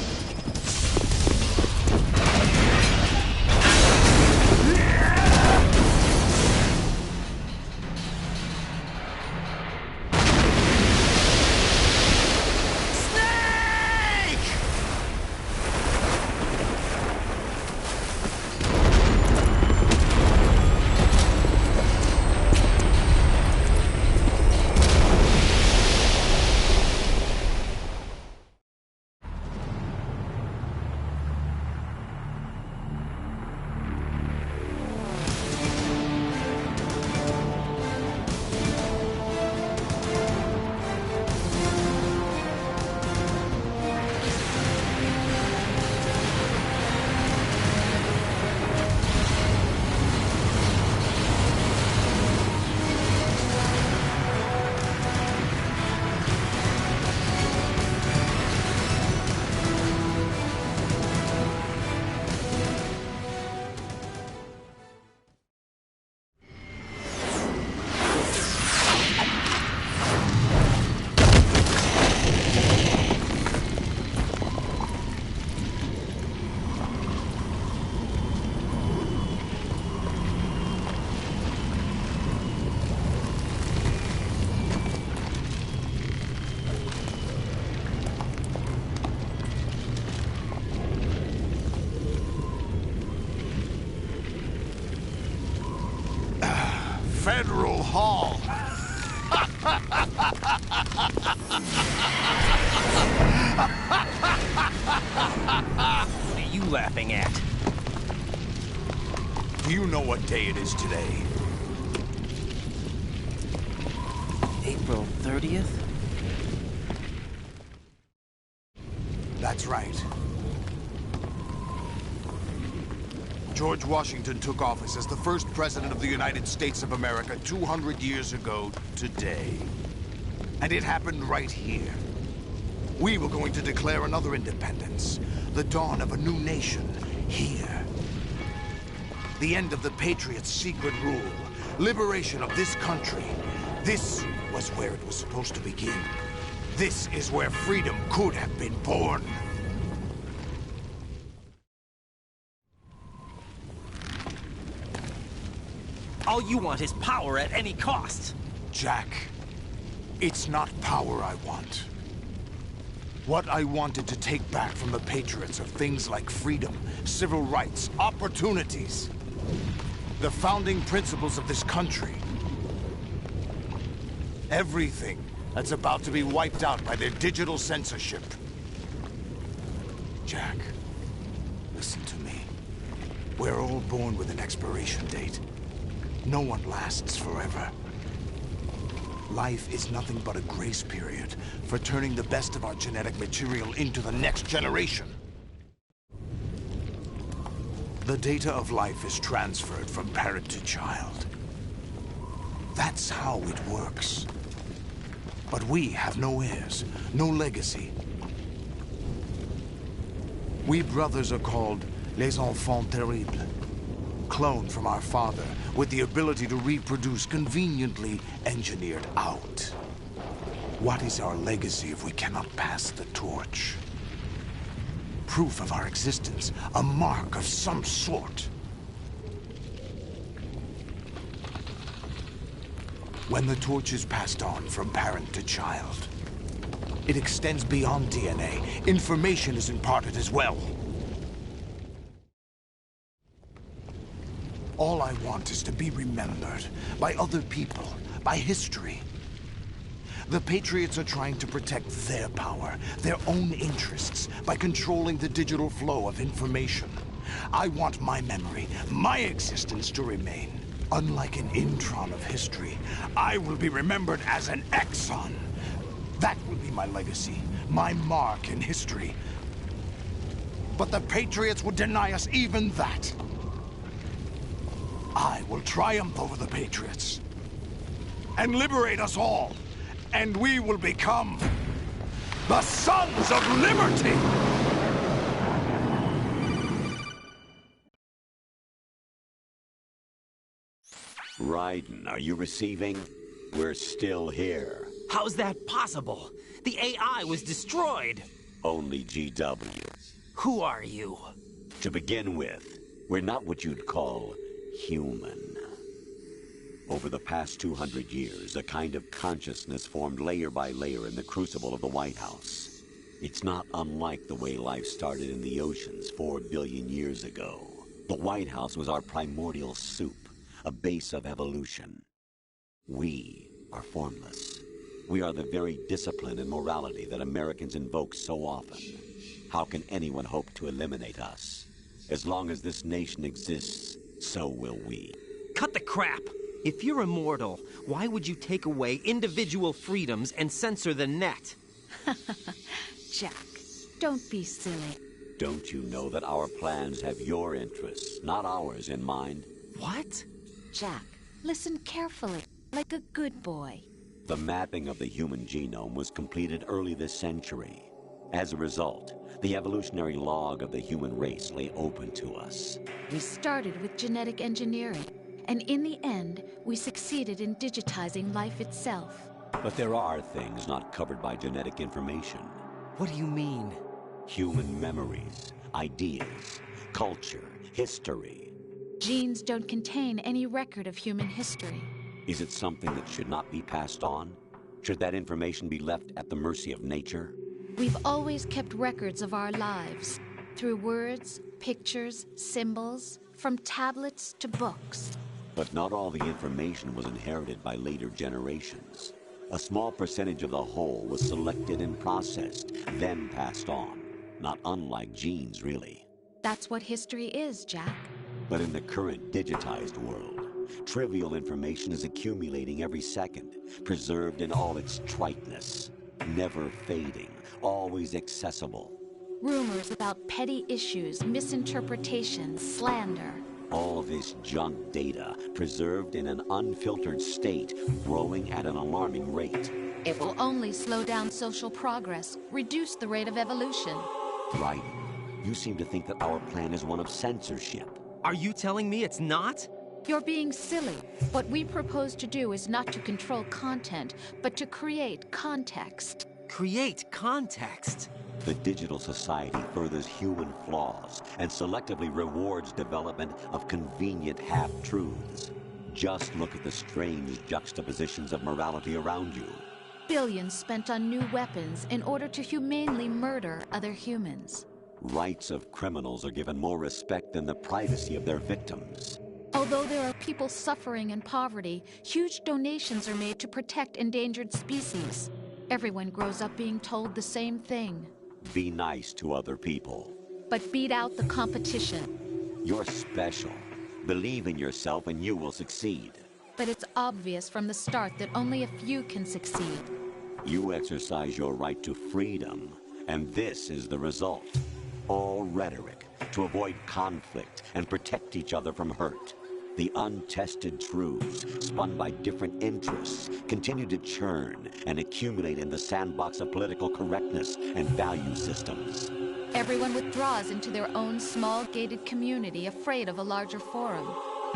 Federal Hall. What are you laughing at? Do you know what day it is today? April 30th? That's right. George Washington took office as the first president of the United States of America 200 years ago today. And it happened right here. We were going to declare another independence, the dawn of a new nation, here. The end of the Patriots' secret rule, liberation of this country. This was where it was supposed to begin. This is where freedom could have been born. All you want is power at any cost. Jack, it's not power I want. What I wanted to take back from the Patriots are things like freedom, civil rights, opportunities. The founding principles of this country. Everything that's about to be wiped out by their digital censorship. Jack, listen to me. We're all born with an expiration date. No one lasts forever. Life is nothing but a grace period for turning the best of our genetic material into the next generation. The data of life is transferred from parent to child. That's how it works. But we have no heirs, no legacy. We brothers are called les enfants terribles. Cloned from our father, with the ability to reproduce conveniently engineered out. What is our legacy if we cannot pass the torch? Proof of our existence, a mark of some sort. When the torch is passed on from parent to child, it extends beyond DNA. Information is imparted as well. All I want is to be remembered by other people, by history. The Patriots are trying to protect their power, their own interests, by controlling the digital flow of information. I want my memory, my existence to remain. Unlike an intron of history, I will be remembered as an exon. That will be my legacy, my mark in history. But the Patriots would deny us even that. I will triumph over the Patriots and liberate us all, and we will become the Sons of Liberty! Raiden, are you receiving? We're still here. How's that possible? The AI was destroyed. Only GW. Who are you? To begin with, we're not what you'd call human. Over the past 200 years, a kind of consciousness formed layer by layer in the crucible of the White House. It's not unlike the way life started in the oceans 4 billion years ago. The White House was our primordial soup, a base of evolution. We are formless. We are the very discipline and morality that Americans invoke so often. How can anyone hope to eliminate us? As long as this nation exists, so will we. Cut the crap! If you're immortal, why would you take away individual freedoms and censor the net? Jack, don't be silly. Don't you know that our plans have your interests, not ours, in mind? What? Jack, listen carefully, like a good boy. The mapping of the human genome was completed early this century. As a result, the evolutionary log of the human race lay open to us. We started with genetic engineering, and in the end, we succeeded in digitizing life itself. But there are things not covered by genetic information. What do you mean? Human memories, ideas, culture, history. Genes don't contain any record of human history. Is it something that should not be passed on? Should that information be left at the mercy of nature? We've always kept records of our lives, through words, pictures, symbols, from tablets to books. But not all the information was inherited by later generations. A small percentage of the whole was selected and processed, then passed on. Not unlike genes, really. That's what history is, Jack. But in the current digitized world, trivial information is accumulating every second, preserved in all its triteness, never fading, always accessible. Rumors about petty issues, misinterpretations, slander. All this junk data, preserved in an unfiltered state, growing at an alarming rate. It will only slow down social progress, reduce the rate of evolution. Right. You seem to think that our plan is one of censorship. Are you telling me it's not? You're being silly. What we propose to do is not to control content, but to create context. Create context? The digital society furthers human flaws and selectively rewards development of convenient half-truths. Just look at the strange juxtapositions of morality around you. Billions spent on new weapons in order to humanely murder other humans. Rights of criminals are given more respect than the privacy of their victims. Although there are people suffering in poverty, huge donations are made to protect endangered species. Everyone grows up being told the same thing. Be nice to other people. But beat out the competition. You're special. Believe in yourself and you will succeed. But it's obvious from the start that only a few can succeed. You exercise your right to freedom, and this is the result. All rhetoric to avoid conflict and protect each other from hurt. The untested truths, spun by different interests, continue to churn and accumulate in the sandbox of political correctness and value systems. Everyone withdraws into their own small gated community, afraid of a larger forum.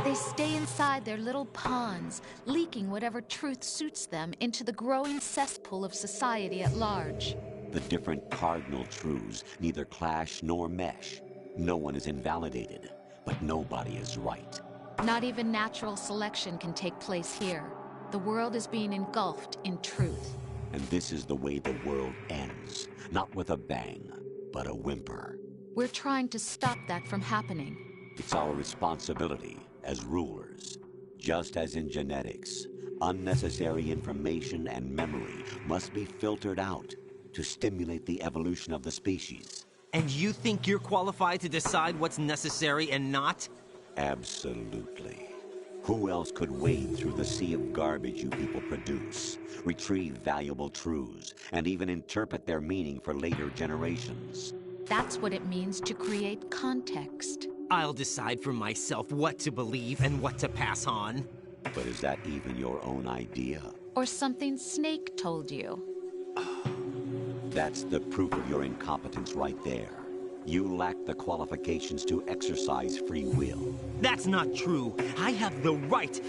They stay inside their little ponds, leaking whatever truth suits them into the growing cesspool of society at large. The different cardinal truths neither clash nor mesh. No one is invalidated, but nobody is right. Not even natural selection can take place here. The world is being engulfed in truth. And this is the way the world ends. Not with a bang, but a whimper. We're trying to stop that from happening. It's our responsibility as rulers. Just as in genetics, unnecessary information and memory must be filtered out to stimulate the evolution of the species. And you think you're qualified to decide what's necessary and not? Absolutely. Who else could wade through the sea of garbage you people produce, retrieve valuable truths, and even interpret their meaning for later generations? That's what it means to create context. I'll decide for myself what to believe and what to pass on. But is that even your own idea? Or something Snake told you? That's the proof of your incompetence right there. You lack the qualifications to exercise free will. That's not true. I have the right.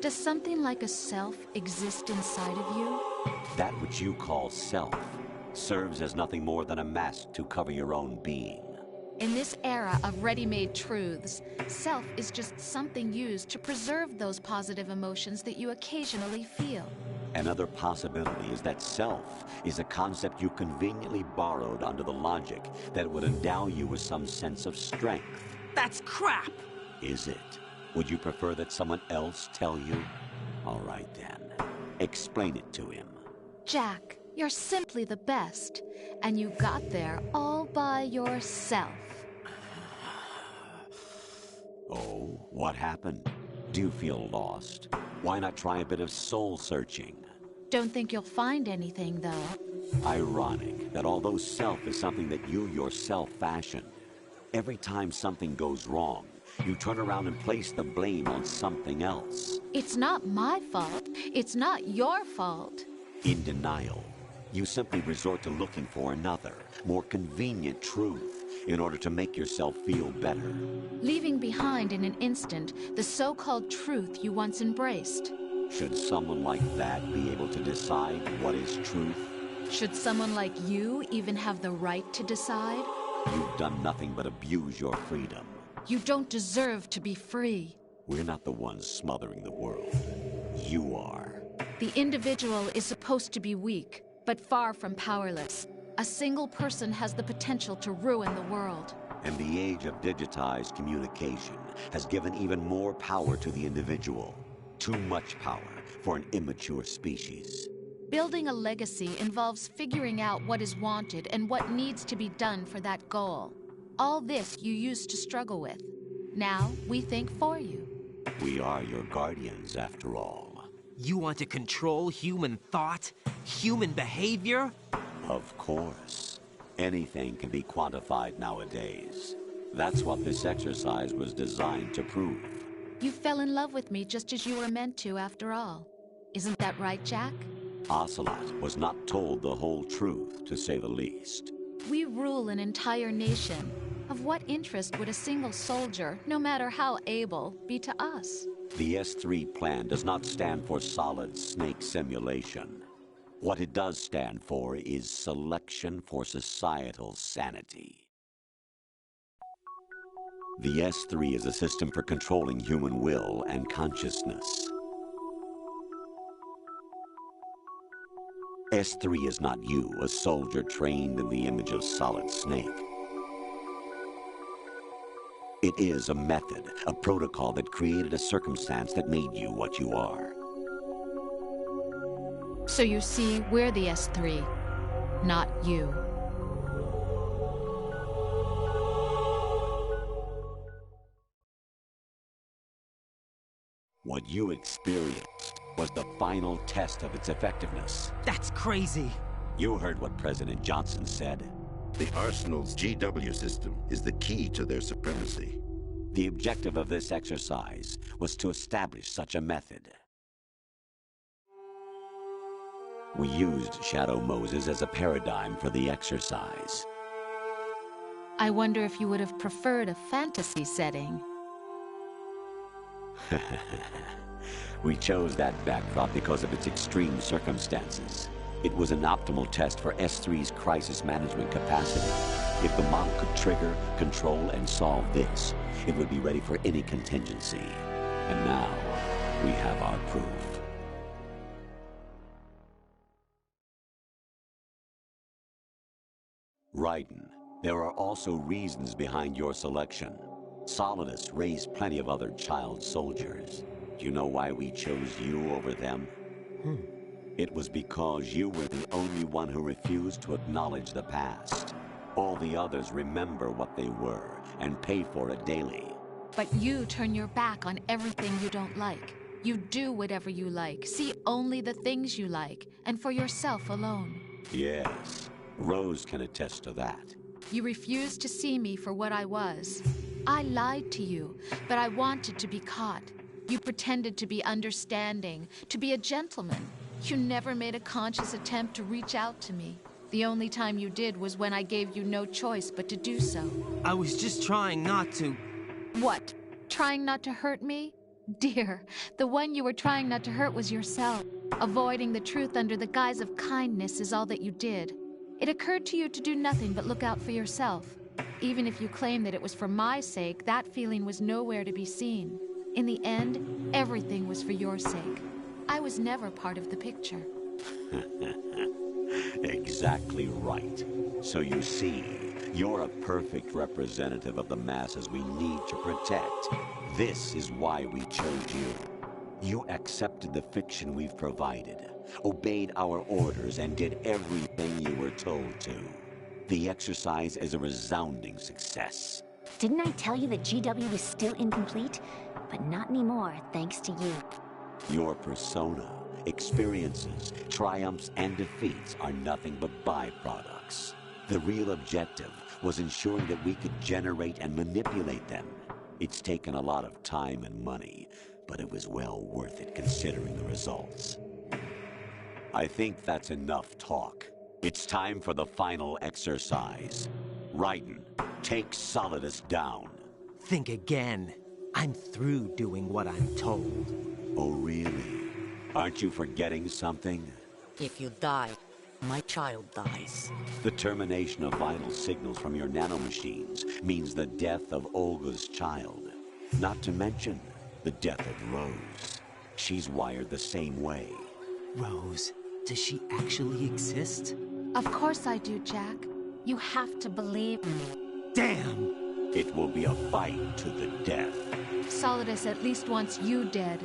Does something like a self exist inside of you? That which you call self serves as nothing more than a mask to cover your own being. In this era of ready-made truths, self is just something used to preserve those positive emotions that you occasionally feel. Another possibility is that self is a concept you conveniently borrowed under the logic that it would endow you with some sense of strength. That's crap! Is it? Would you prefer that someone else tell you? All right then. Explain it to him. Jack, you're simply the best, and you got there all by yourself. Oh, what happened? Do you feel lost? Why not try a bit of soul searching? Don't think you'll find anything, though. Ironic that although self is something that you yourself fashioned, every time something goes wrong, you turn around and place the blame on something else. It's not my fault. It's not your fault. In denial, you simply resort to looking for another, more convenient truth in order to make yourself feel better. Leaving behind in an instant the so-called truth you once embraced. Should someone like that be able to decide what is truth? Should someone like you even have the right to decide? You've done nothing but abuse your freedom. You don't deserve to be free. We're not the ones smothering the world. You are. The individual is supposed to be weak, but far from powerless. A single person has the potential to ruin the world. And the age of digitized communication has given even more power to the individual. Too much power for an immature species. Building a legacy involves figuring out what is wanted and what needs to be done for that goal. All this you used to struggle with. Now we think for you. We are your guardians, after all. You want to control human thought? Human behavior? Of course. Anything can be quantified nowadays. That's what this exercise was designed to prove. You fell in love with me just as you were meant to, after all. Isn't that right, Jack? Ocelot was not told the whole truth, to say the least. We rule an entire nation. Of what interest would a single soldier, no matter how able, be to us? The S3 plan does not stand for solid snake simulation. What it does stand for is selection for societal sanity. The S3 is a system for controlling human will and consciousness. S3 is not you, a soldier trained in the image of Solid Snake. It is a method, a protocol that created a circumstance that made you what you are. So you see, we're the S3, not you. What you experienced was the final test of its effectiveness. That's crazy. You heard what President Johnson said. The Arsenal's GW system is the key to their supremacy. The objective of this exercise was to establish such a method. We used Shadow Moses as a paradigm for the exercise. I wonder if you would have preferred a fantasy setting. We chose that backdrop because of its extreme circumstances. It was an optimal test for S3's crisis management capacity. If the model could trigger, control, and solve this, it would be ready for any contingency. And now, we have our proof. Raiden, there are also reasons behind your selection. Solidus raised plenty of other child soldiers. Do you know why we chose you over them? It was because you were the only one who refused to acknowledge the past. All the others remember what they were and pay for it daily. But you turn your back on everything you don't like. You do whatever you like, see only the things you like, and for yourself alone. Yes, Rose can attest to that. You refused to see me for what I was. I lied to you, but I wanted to be caught. You pretended to be understanding, to be a gentleman. You never made a conscious attempt to reach out to me. The only time you did was when I gave you no choice but to do so. I was just trying not to... What? Trying not to hurt me? Dear, the one you were trying not to hurt was yourself. Avoiding the truth under the guise of kindness is all that you did. It occurred to you to do nothing but look out for yourself. Even if you claim that it was for my sake, that feeling was nowhere to be seen. In the end, everything was for your sake. I was never part of the picture. Exactly right. So you see, you're a perfect representative of the masses we need to protect. This is why we chose you. You accepted the fiction we've provided, obeyed our orders, and did everything you were told to. The exercise is a resounding success. Didn't I tell you that GW was still incomplete? But not anymore, thanks to you. Your persona, experiences, triumphs, and defeats are nothing but byproducts. The real objective was ensuring that we could generate and manipulate them. It's taken a lot of time and money, but it was well worth it considering the results. I think that's enough talk. It's time for the final exercise. Raiden, take Solidus down. Think again. I'm through doing what I'm told. Oh, really? Aren't you forgetting something? If you die, my child dies. The termination of vital signals from your nanomachines means the death of Olga's child. Not to mention the death of Rose. She's wired the same way. Rose, does she actually exist? Of course I do, Jack. You have to believe me. Damn! It will be a fight to the death. Solidus at least wants you dead.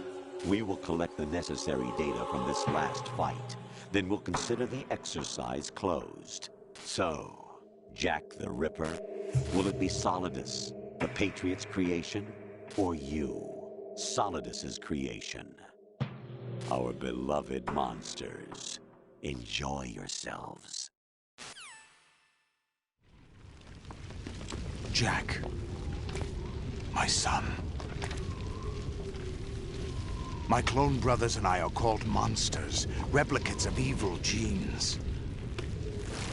We will collect the necessary data from this last fight. Then we'll consider the exercise closed. So, Jack the Ripper, will it be Solidus, the Patriot's creation, or you, Solidus's creation? Our beloved monsters, enjoy yourselves. Jack, my son. My clone brothers and I are called monsters, replicates of evil genes.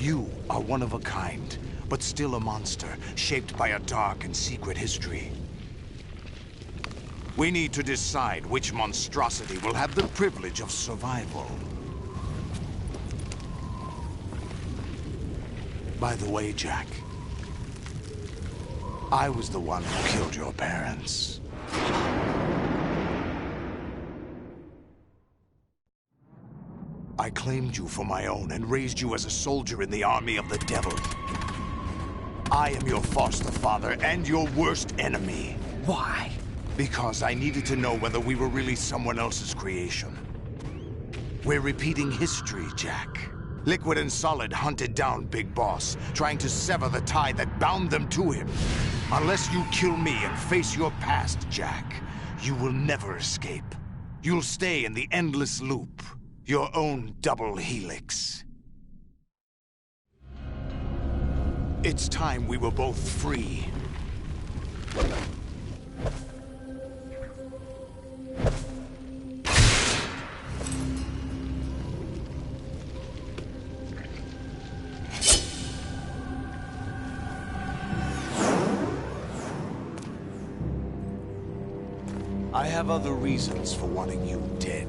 You are one of a kind, but still a monster, shaped by a dark and secret history. We need to decide which monstrosity will have the privilege of survival. By the way, Jack, I was the one who killed your parents. I claimed you for my own and raised you as a soldier in the army of the devil. I am your foster father and your worst enemy. Why? Because I needed to know whether we were really someone else's creation. We're repeating history, Jack. Liquid and Solid hunted down Big Boss, trying to sever the tie that bound them to him. Unless you kill me and face your past, Jack, you will never escape. You'll stay in the endless loop. Your own double helix. It's time we were both free. I have other reasons for wanting you dead.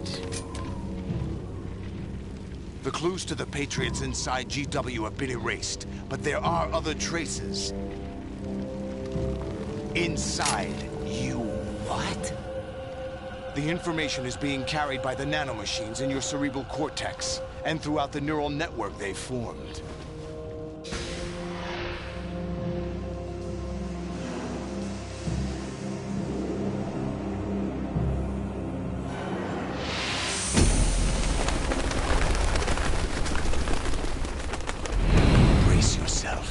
The clues to the Patriots inside GW have been erased, but there are other traces. Inside you. What? The information is being carried by the nanomachines in your cerebral cortex, and throughout the neural network they formed. Brace yourself.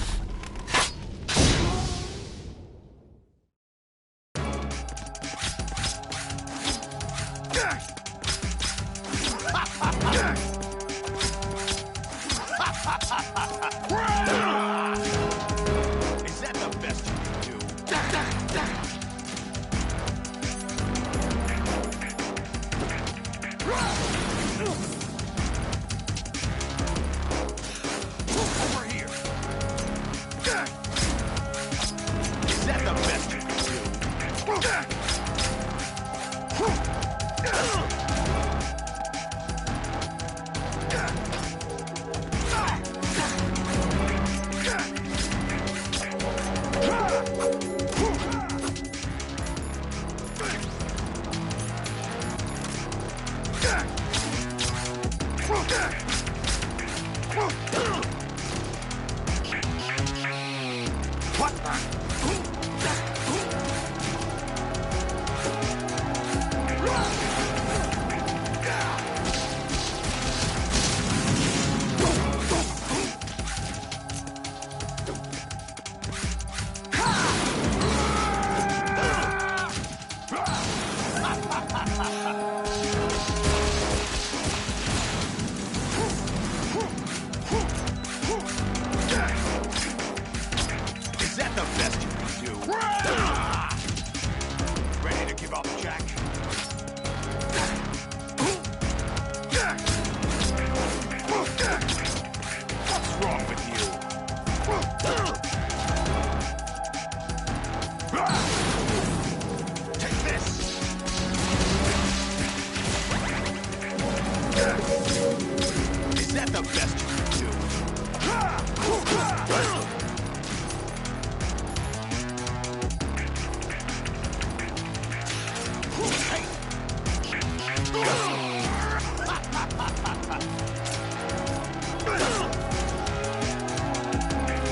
Is that the best you can do? Over here. Is that the best you can do? Is that the best you can do? Ready to give up, Jack? What's wrong with you? Take this! Is that the best you can do?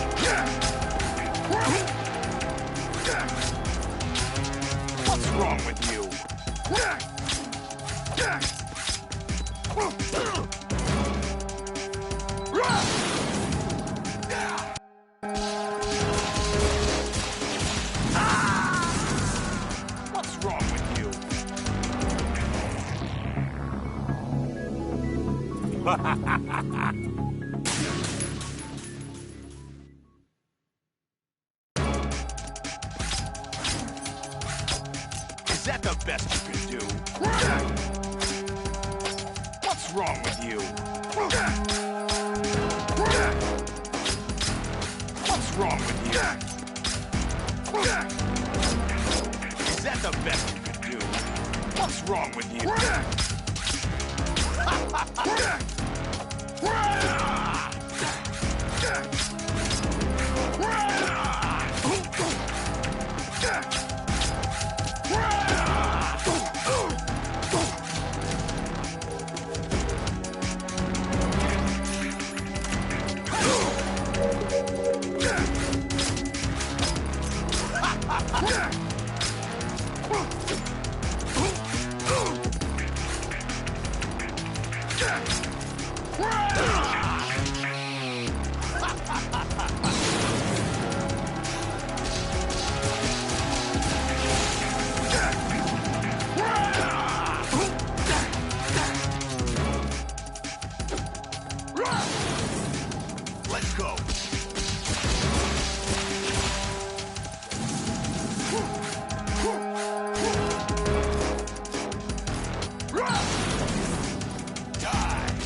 What's wrong with you? What's wrong with you? Is that the best you can do? What's wrong with you? What's wrong with you? Is that the best you can do? What's wrong with you? Let's go. Die.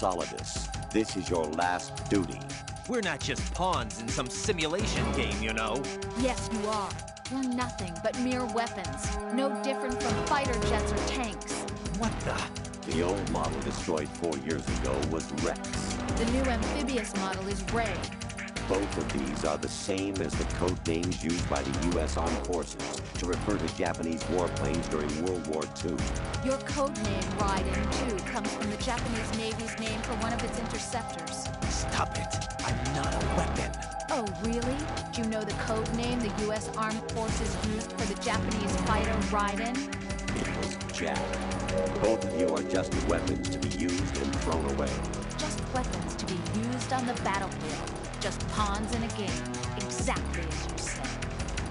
Solidus. This is your last duty. We're not just pawns in some simulation game, you know. Yes, you are. We're nothing but mere weapons. No different from fighter jets or tanks. What the? The old model destroyed 4 years ago was Rex. The new amphibious model is Ray. Both of these are the same as the code names used by the U.S. Armed Forces to refer to Japanese warplanes during World War II. Your code name, Raiden, too, comes from the Japanese Navy's name for one of its interceptors. Stop it. I'm not a weapon. Oh, really? Do you know the code name the U.S. Armed Forces used for the Japanese fighter Raiden? It was Jack. Both of you are just weapons to be used and thrown away. Just weapons to be used on the battlefield. Just pawns in a game. Exactly as you said.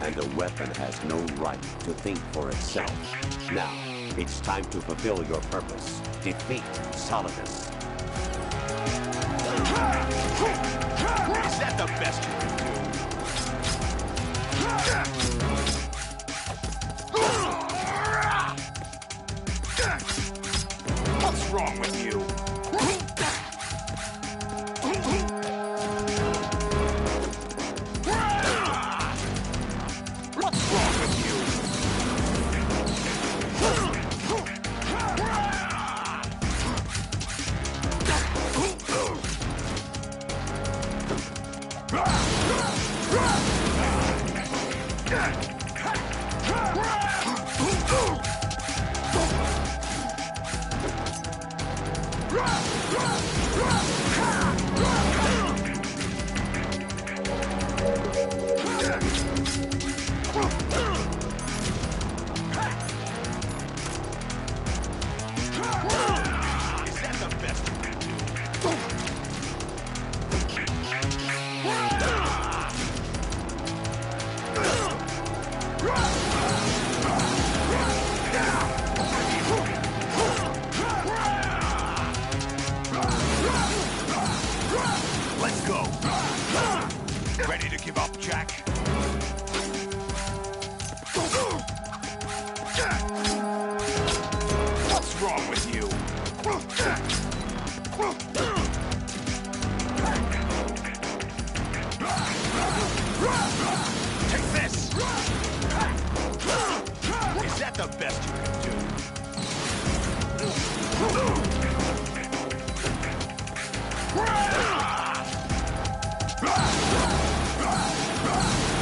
And a weapon has no right to think for itself. Now, it's time to fulfill your purpose. Defeat Solidus. Is that the best you can do? What's wrong with you? What's wrong with you? Let's go. Ready to give up, Jack? What's wrong with you? Take this! Is that the best you can do?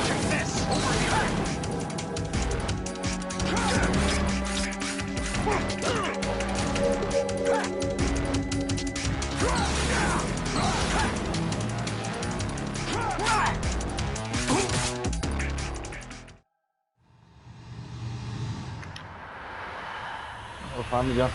Take this! Over here! We're finally done.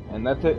And that's it.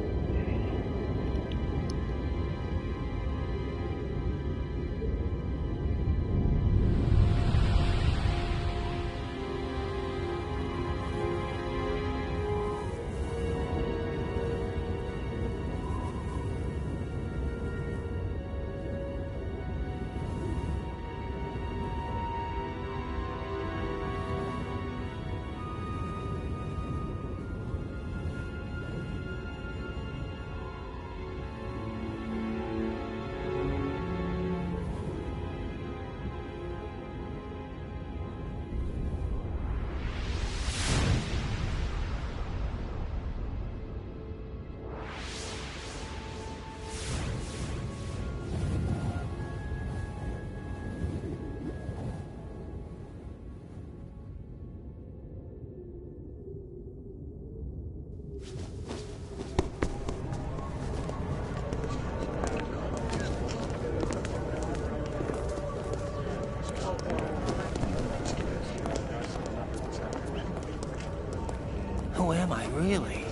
Really?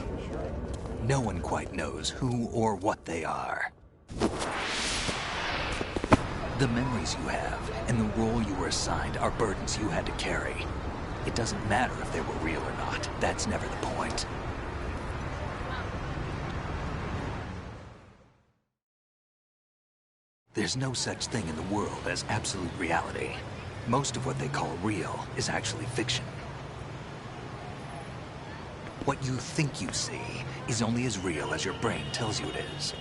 No one quite knows who or what they are. The memories you have and the role you were assigned are burdens you had to carry. It doesn't matter if they were real or not. That's never the point. There's no such thing in the world as absolute reality. Most of what they call real is actually fiction. What you think you see is only as real as your brain tells you it is.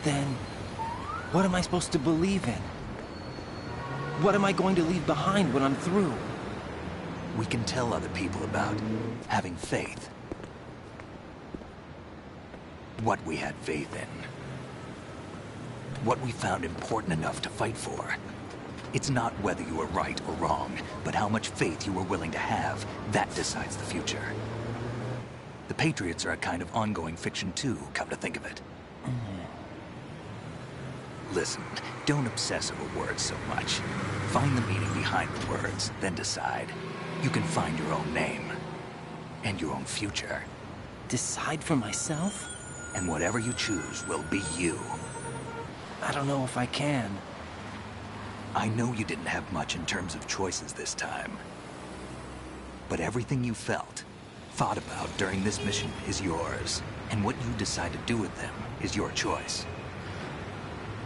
Then, what am I supposed to believe in? What am I going to leave behind when I'm through? We can tell other people about having faith. What we had faith in. What we found important enough to fight for. It's not whether you were right or wrong, but how much faith you were willing to have. That decides the future. The Patriots are a kind of ongoing fiction too, come to think of it. Listen, don't obsess over words so much. Find the meaning behind the words, then decide. You can find your own name. And your own future. Decide for myself? And whatever you choose will be you. I don't know if I can. I know you didn't have much in terms of choices this time. But everything you felt, thought about during this mission is yours. And what you decide to do with them is your choice.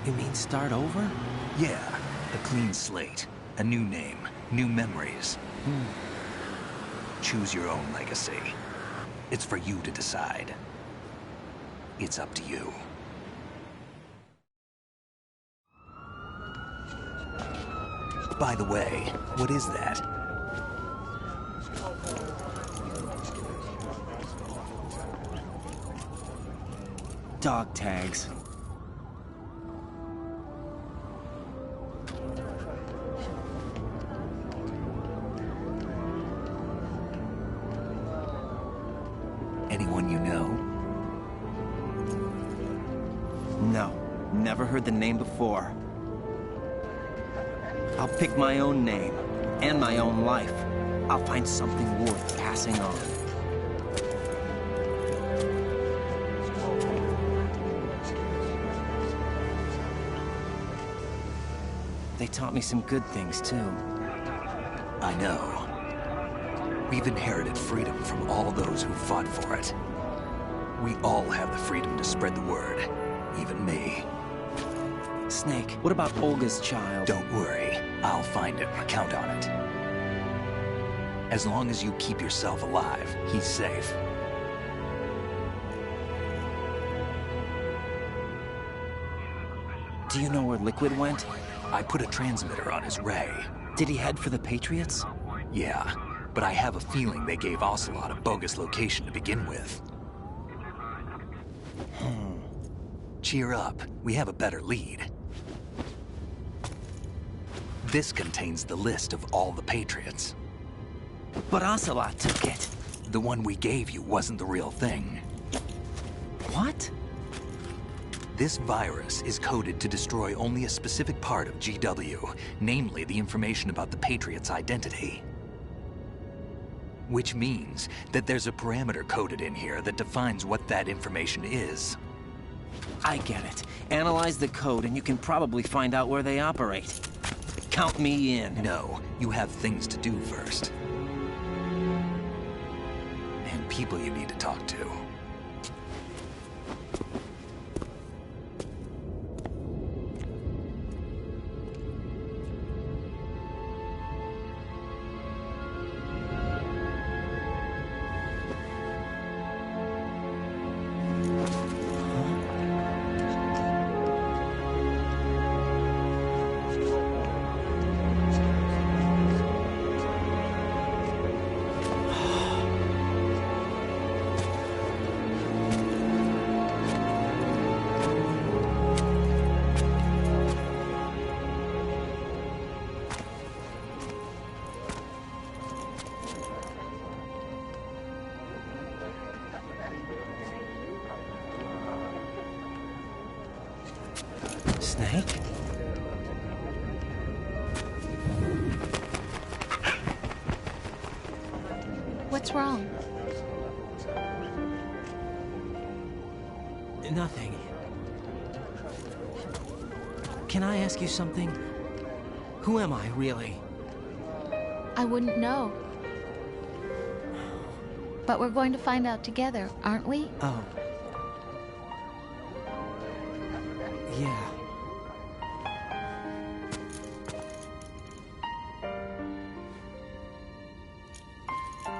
You mean start over? Yeah, a clean slate, a new name, new memories. Choose your own legacy. It's for you to decide. It's up to you. By the way, what is that? Dog tags. Anyone you know? No, never heard the name before. I'll pick my own name, and my own life. I'll find something worth passing on. They taught me some good things, too. I know. We've inherited freedom from all those who fought for it. We all have the freedom to spread the word, even me. Snake, what about Olga's child? Don't worry. I'll find him. Count on it. As long as you keep yourself alive, he's safe. Do you know where Liquid went? I put a transmitter on his ray. Did he head for the Patriots? Yeah, but I have a feeling they gave Ocelot a bogus location to begin with. Cheer up. We have a better lead. This contains the list of all the Patriots. But Ocelot took it. The one we gave you wasn't the real thing. What? This virus is coded to destroy only a specific part of GW, namely the information about the Patriots' identity. Which means that there's a parameter coded in here that defines what that information is. I get it. Analyze the code and you can probably find out where they operate. Count me in. No, you have things to do first. And people you need to talk to. Snake? What's wrong? Nothing. Can I ask you something? Who am I, really? I wouldn't know. But we're going to find out together, aren't we? Oh. Yeah.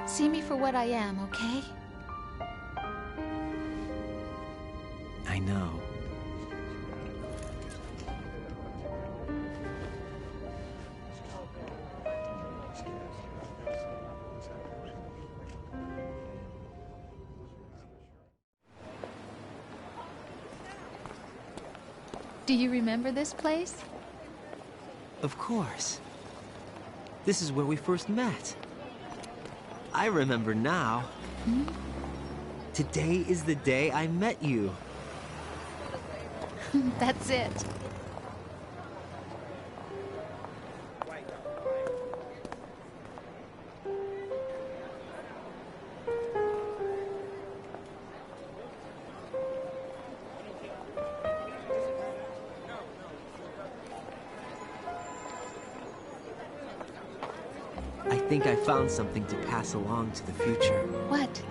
See me for what I am, okay? I know. Do you remember this place? Of course. This is where we first met. I remember now. Hmm? Today is the day I met you. That's it. I think I found something to pass along to the future. What?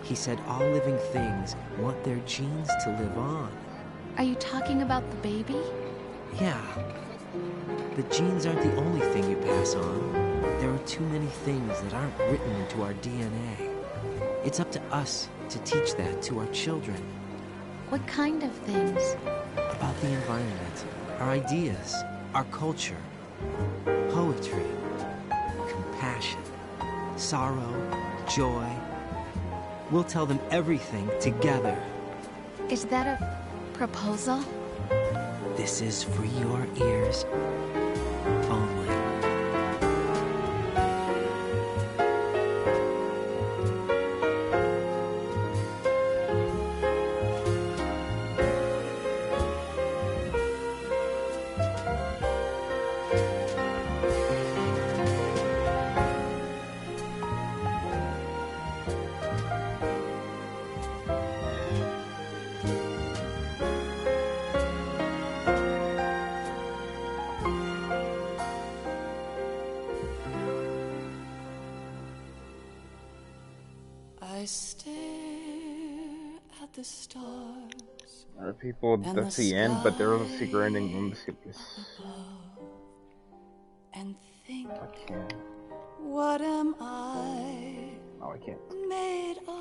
He said all living things want their genes to live on. Are you talking about the baby? Yeah. The genes aren't the only thing you pass on. There are too many things that aren't written into our DNA. It's up to us to teach that to our children. What kind of things? About the environment, our ideas, our culture, poetry, compassion, sorrow, joy. We'll tell them everything together. Is that a proposal? This is for your ears only. I stare at the stars. People, that's the end, but there was a secret ending. Let me skip this. And think, I can't. what am I? Oh, I can't. Made of?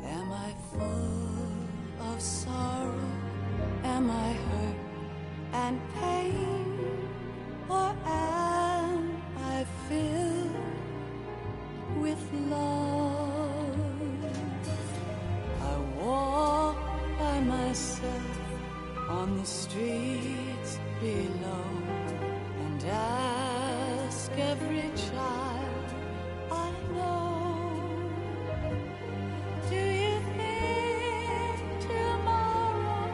Am I full of sorrow? Am I hurt and pain? Or am I filled with love? I walk by myself on the streets below and ask every child I know, do you think tomorrow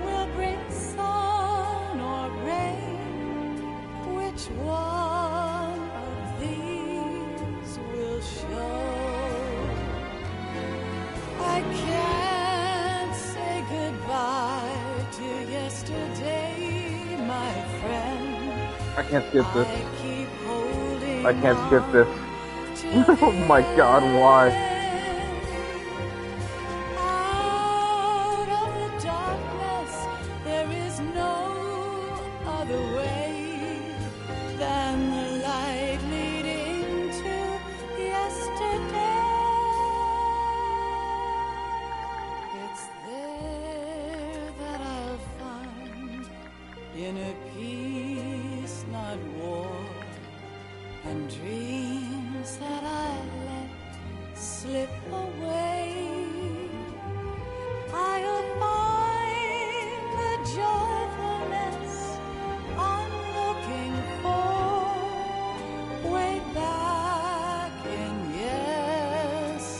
will bring sun or rain? Which one of these will show? I can't say goodbye to yesterday, my friend. I can't skip this. I keep holding I can't skip this. Oh my god, why? out of the darkness. There is no other way than the light leading to yesterday. It's there that I'll find inner peace, not war, and dreams that I let slip away. I'll find the joyfulness I'm looking for way back in yesterday.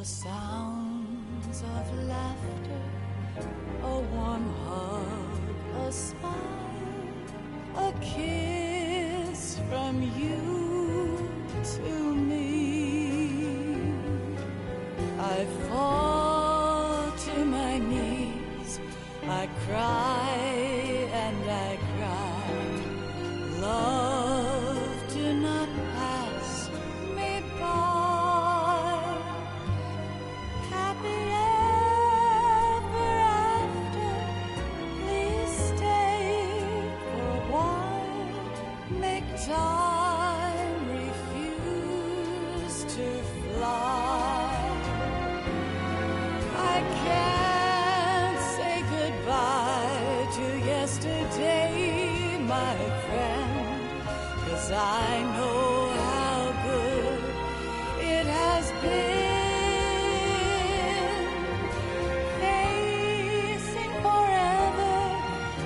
the sounds of laughter, a warm hug, a smile, a kiss from you to me. I fall to my knees, I cry and I cry. Love, do not pass me by. Happy ever after, please stay for a while. Make time, refuse to fly. I can't say goodbye to yesterday, my friend, 'cause I know how good it has been. Facing forever,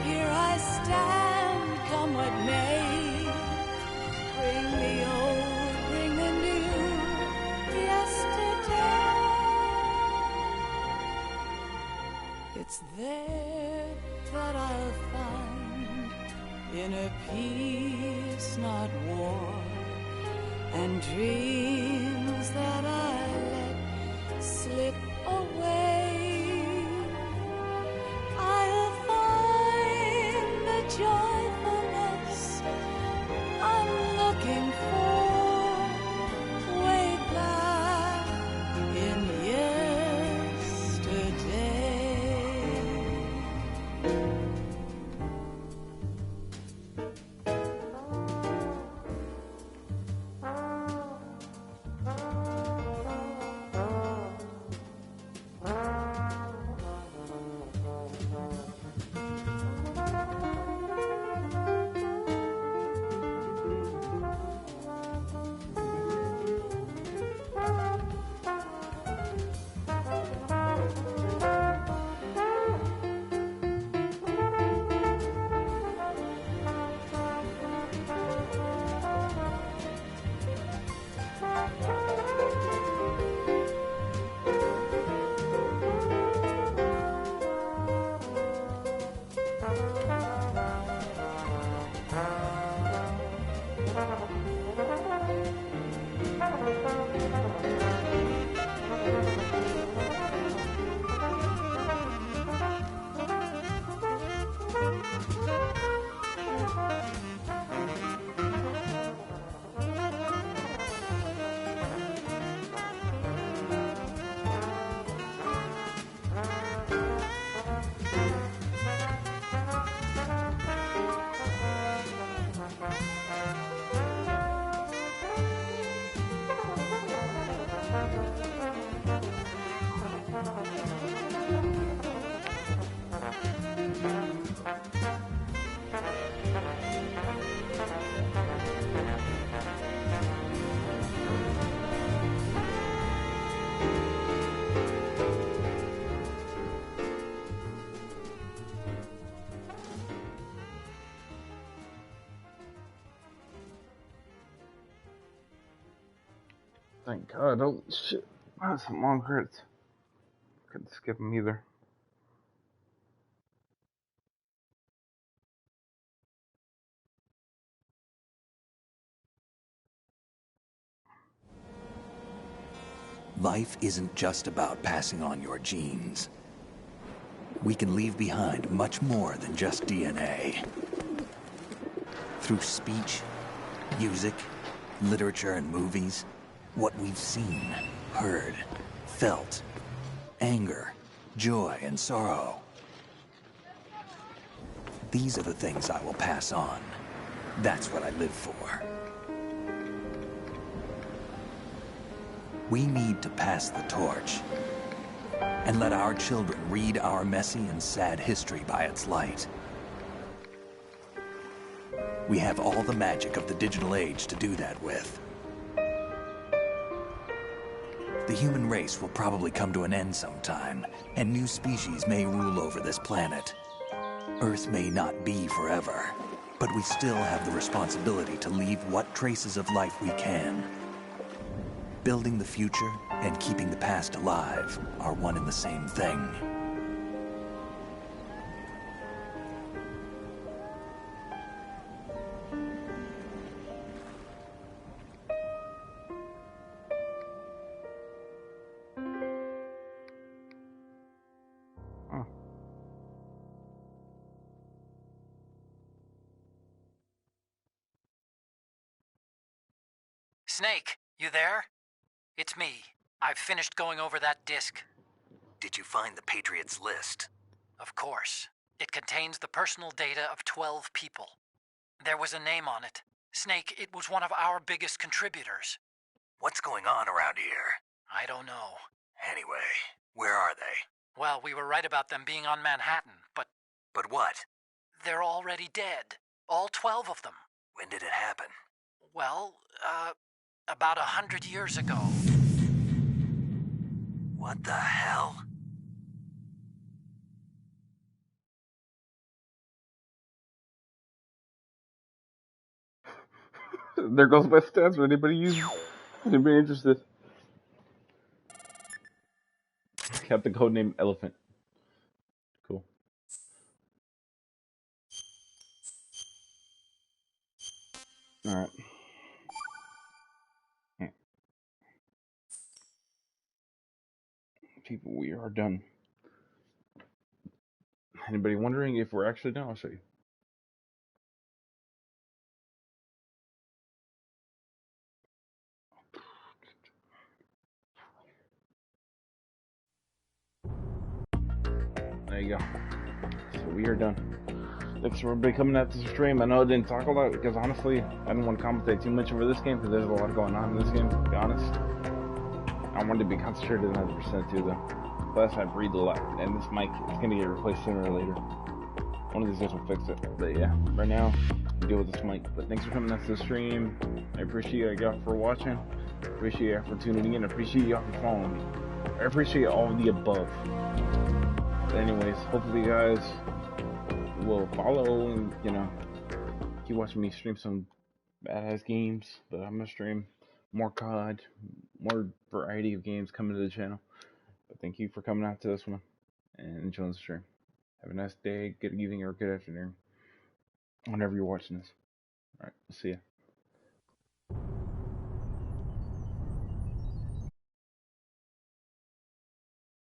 here I stand, come what may. Bring the old, bring the new, yesterday. It's there that I'll find inner peace, not war, and dreams that I let slip away. I'll find the joyfulness I'm looking for way back in yesterday. Thank God. Oh shit. Wow, some long credits. Couldn't skip them either. Life isn't just about passing on your genes. We can leave behind much more than just DNA. Through speech, music, literature, and movies, what we've seen, heard, felt, anger, joy, and sorrow. These are the things I will pass on. That's what I live for. We need to pass the torch and let our children read our messy and sad history by its light. We have all the magic of the digital age to do that with. The human race will probably come to an end sometime, and new species may rule over this planet. Earth may not be forever, but we still have the responsibility to leave what traces of life we can Building the future and keeping the past alive are one and the same thing. Snake, you there? It's me. I've finished going over that disk. Did you find the Patriots list? Of course. It contains the personal data of 12 people. There was a name on it. Snake, it was one of our biggest contributors. What's going on around here? I don't know. Anyway, where are they? Well, we were right about them being on Manhattan, but... But what? They're already dead. All 12 of them. When did it happen? Well, about 100 years ago. What the hell? There goes my stats for anybody interested. Kept the code name Elephant. Cool. Alright. People, we are done. Anybody wondering if we're actually done? I'll show you. There you go. So we are done. Thanks for everybody coming out to the stream. I know I didn't talk a lot because honestly, I didn't want to commentate too much over this game because there's a lot going on in this game, to be honest. I wanted to be concentrated 100% too, though. Plus, I breathe a lot, and this mic is going to get replaced sooner or later. One of these guys will fix it. But yeah, right now, I deal with this mic. But thanks for coming out to the stream. I appreciate y'all for watching. Appreciate y'all for tuning in. Appreciate y'all for following me. I appreciate all of the above. But anyways, hopefully you guys will follow and, you know, keep watching me stream some badass games. But I'm going to stream more COD, more variety of games coming to the channel. But thank you for coming out to this one and enjoying the stream. Have a nice day, good evening, or good afternoon whenever you're watching this. Alright, see ya.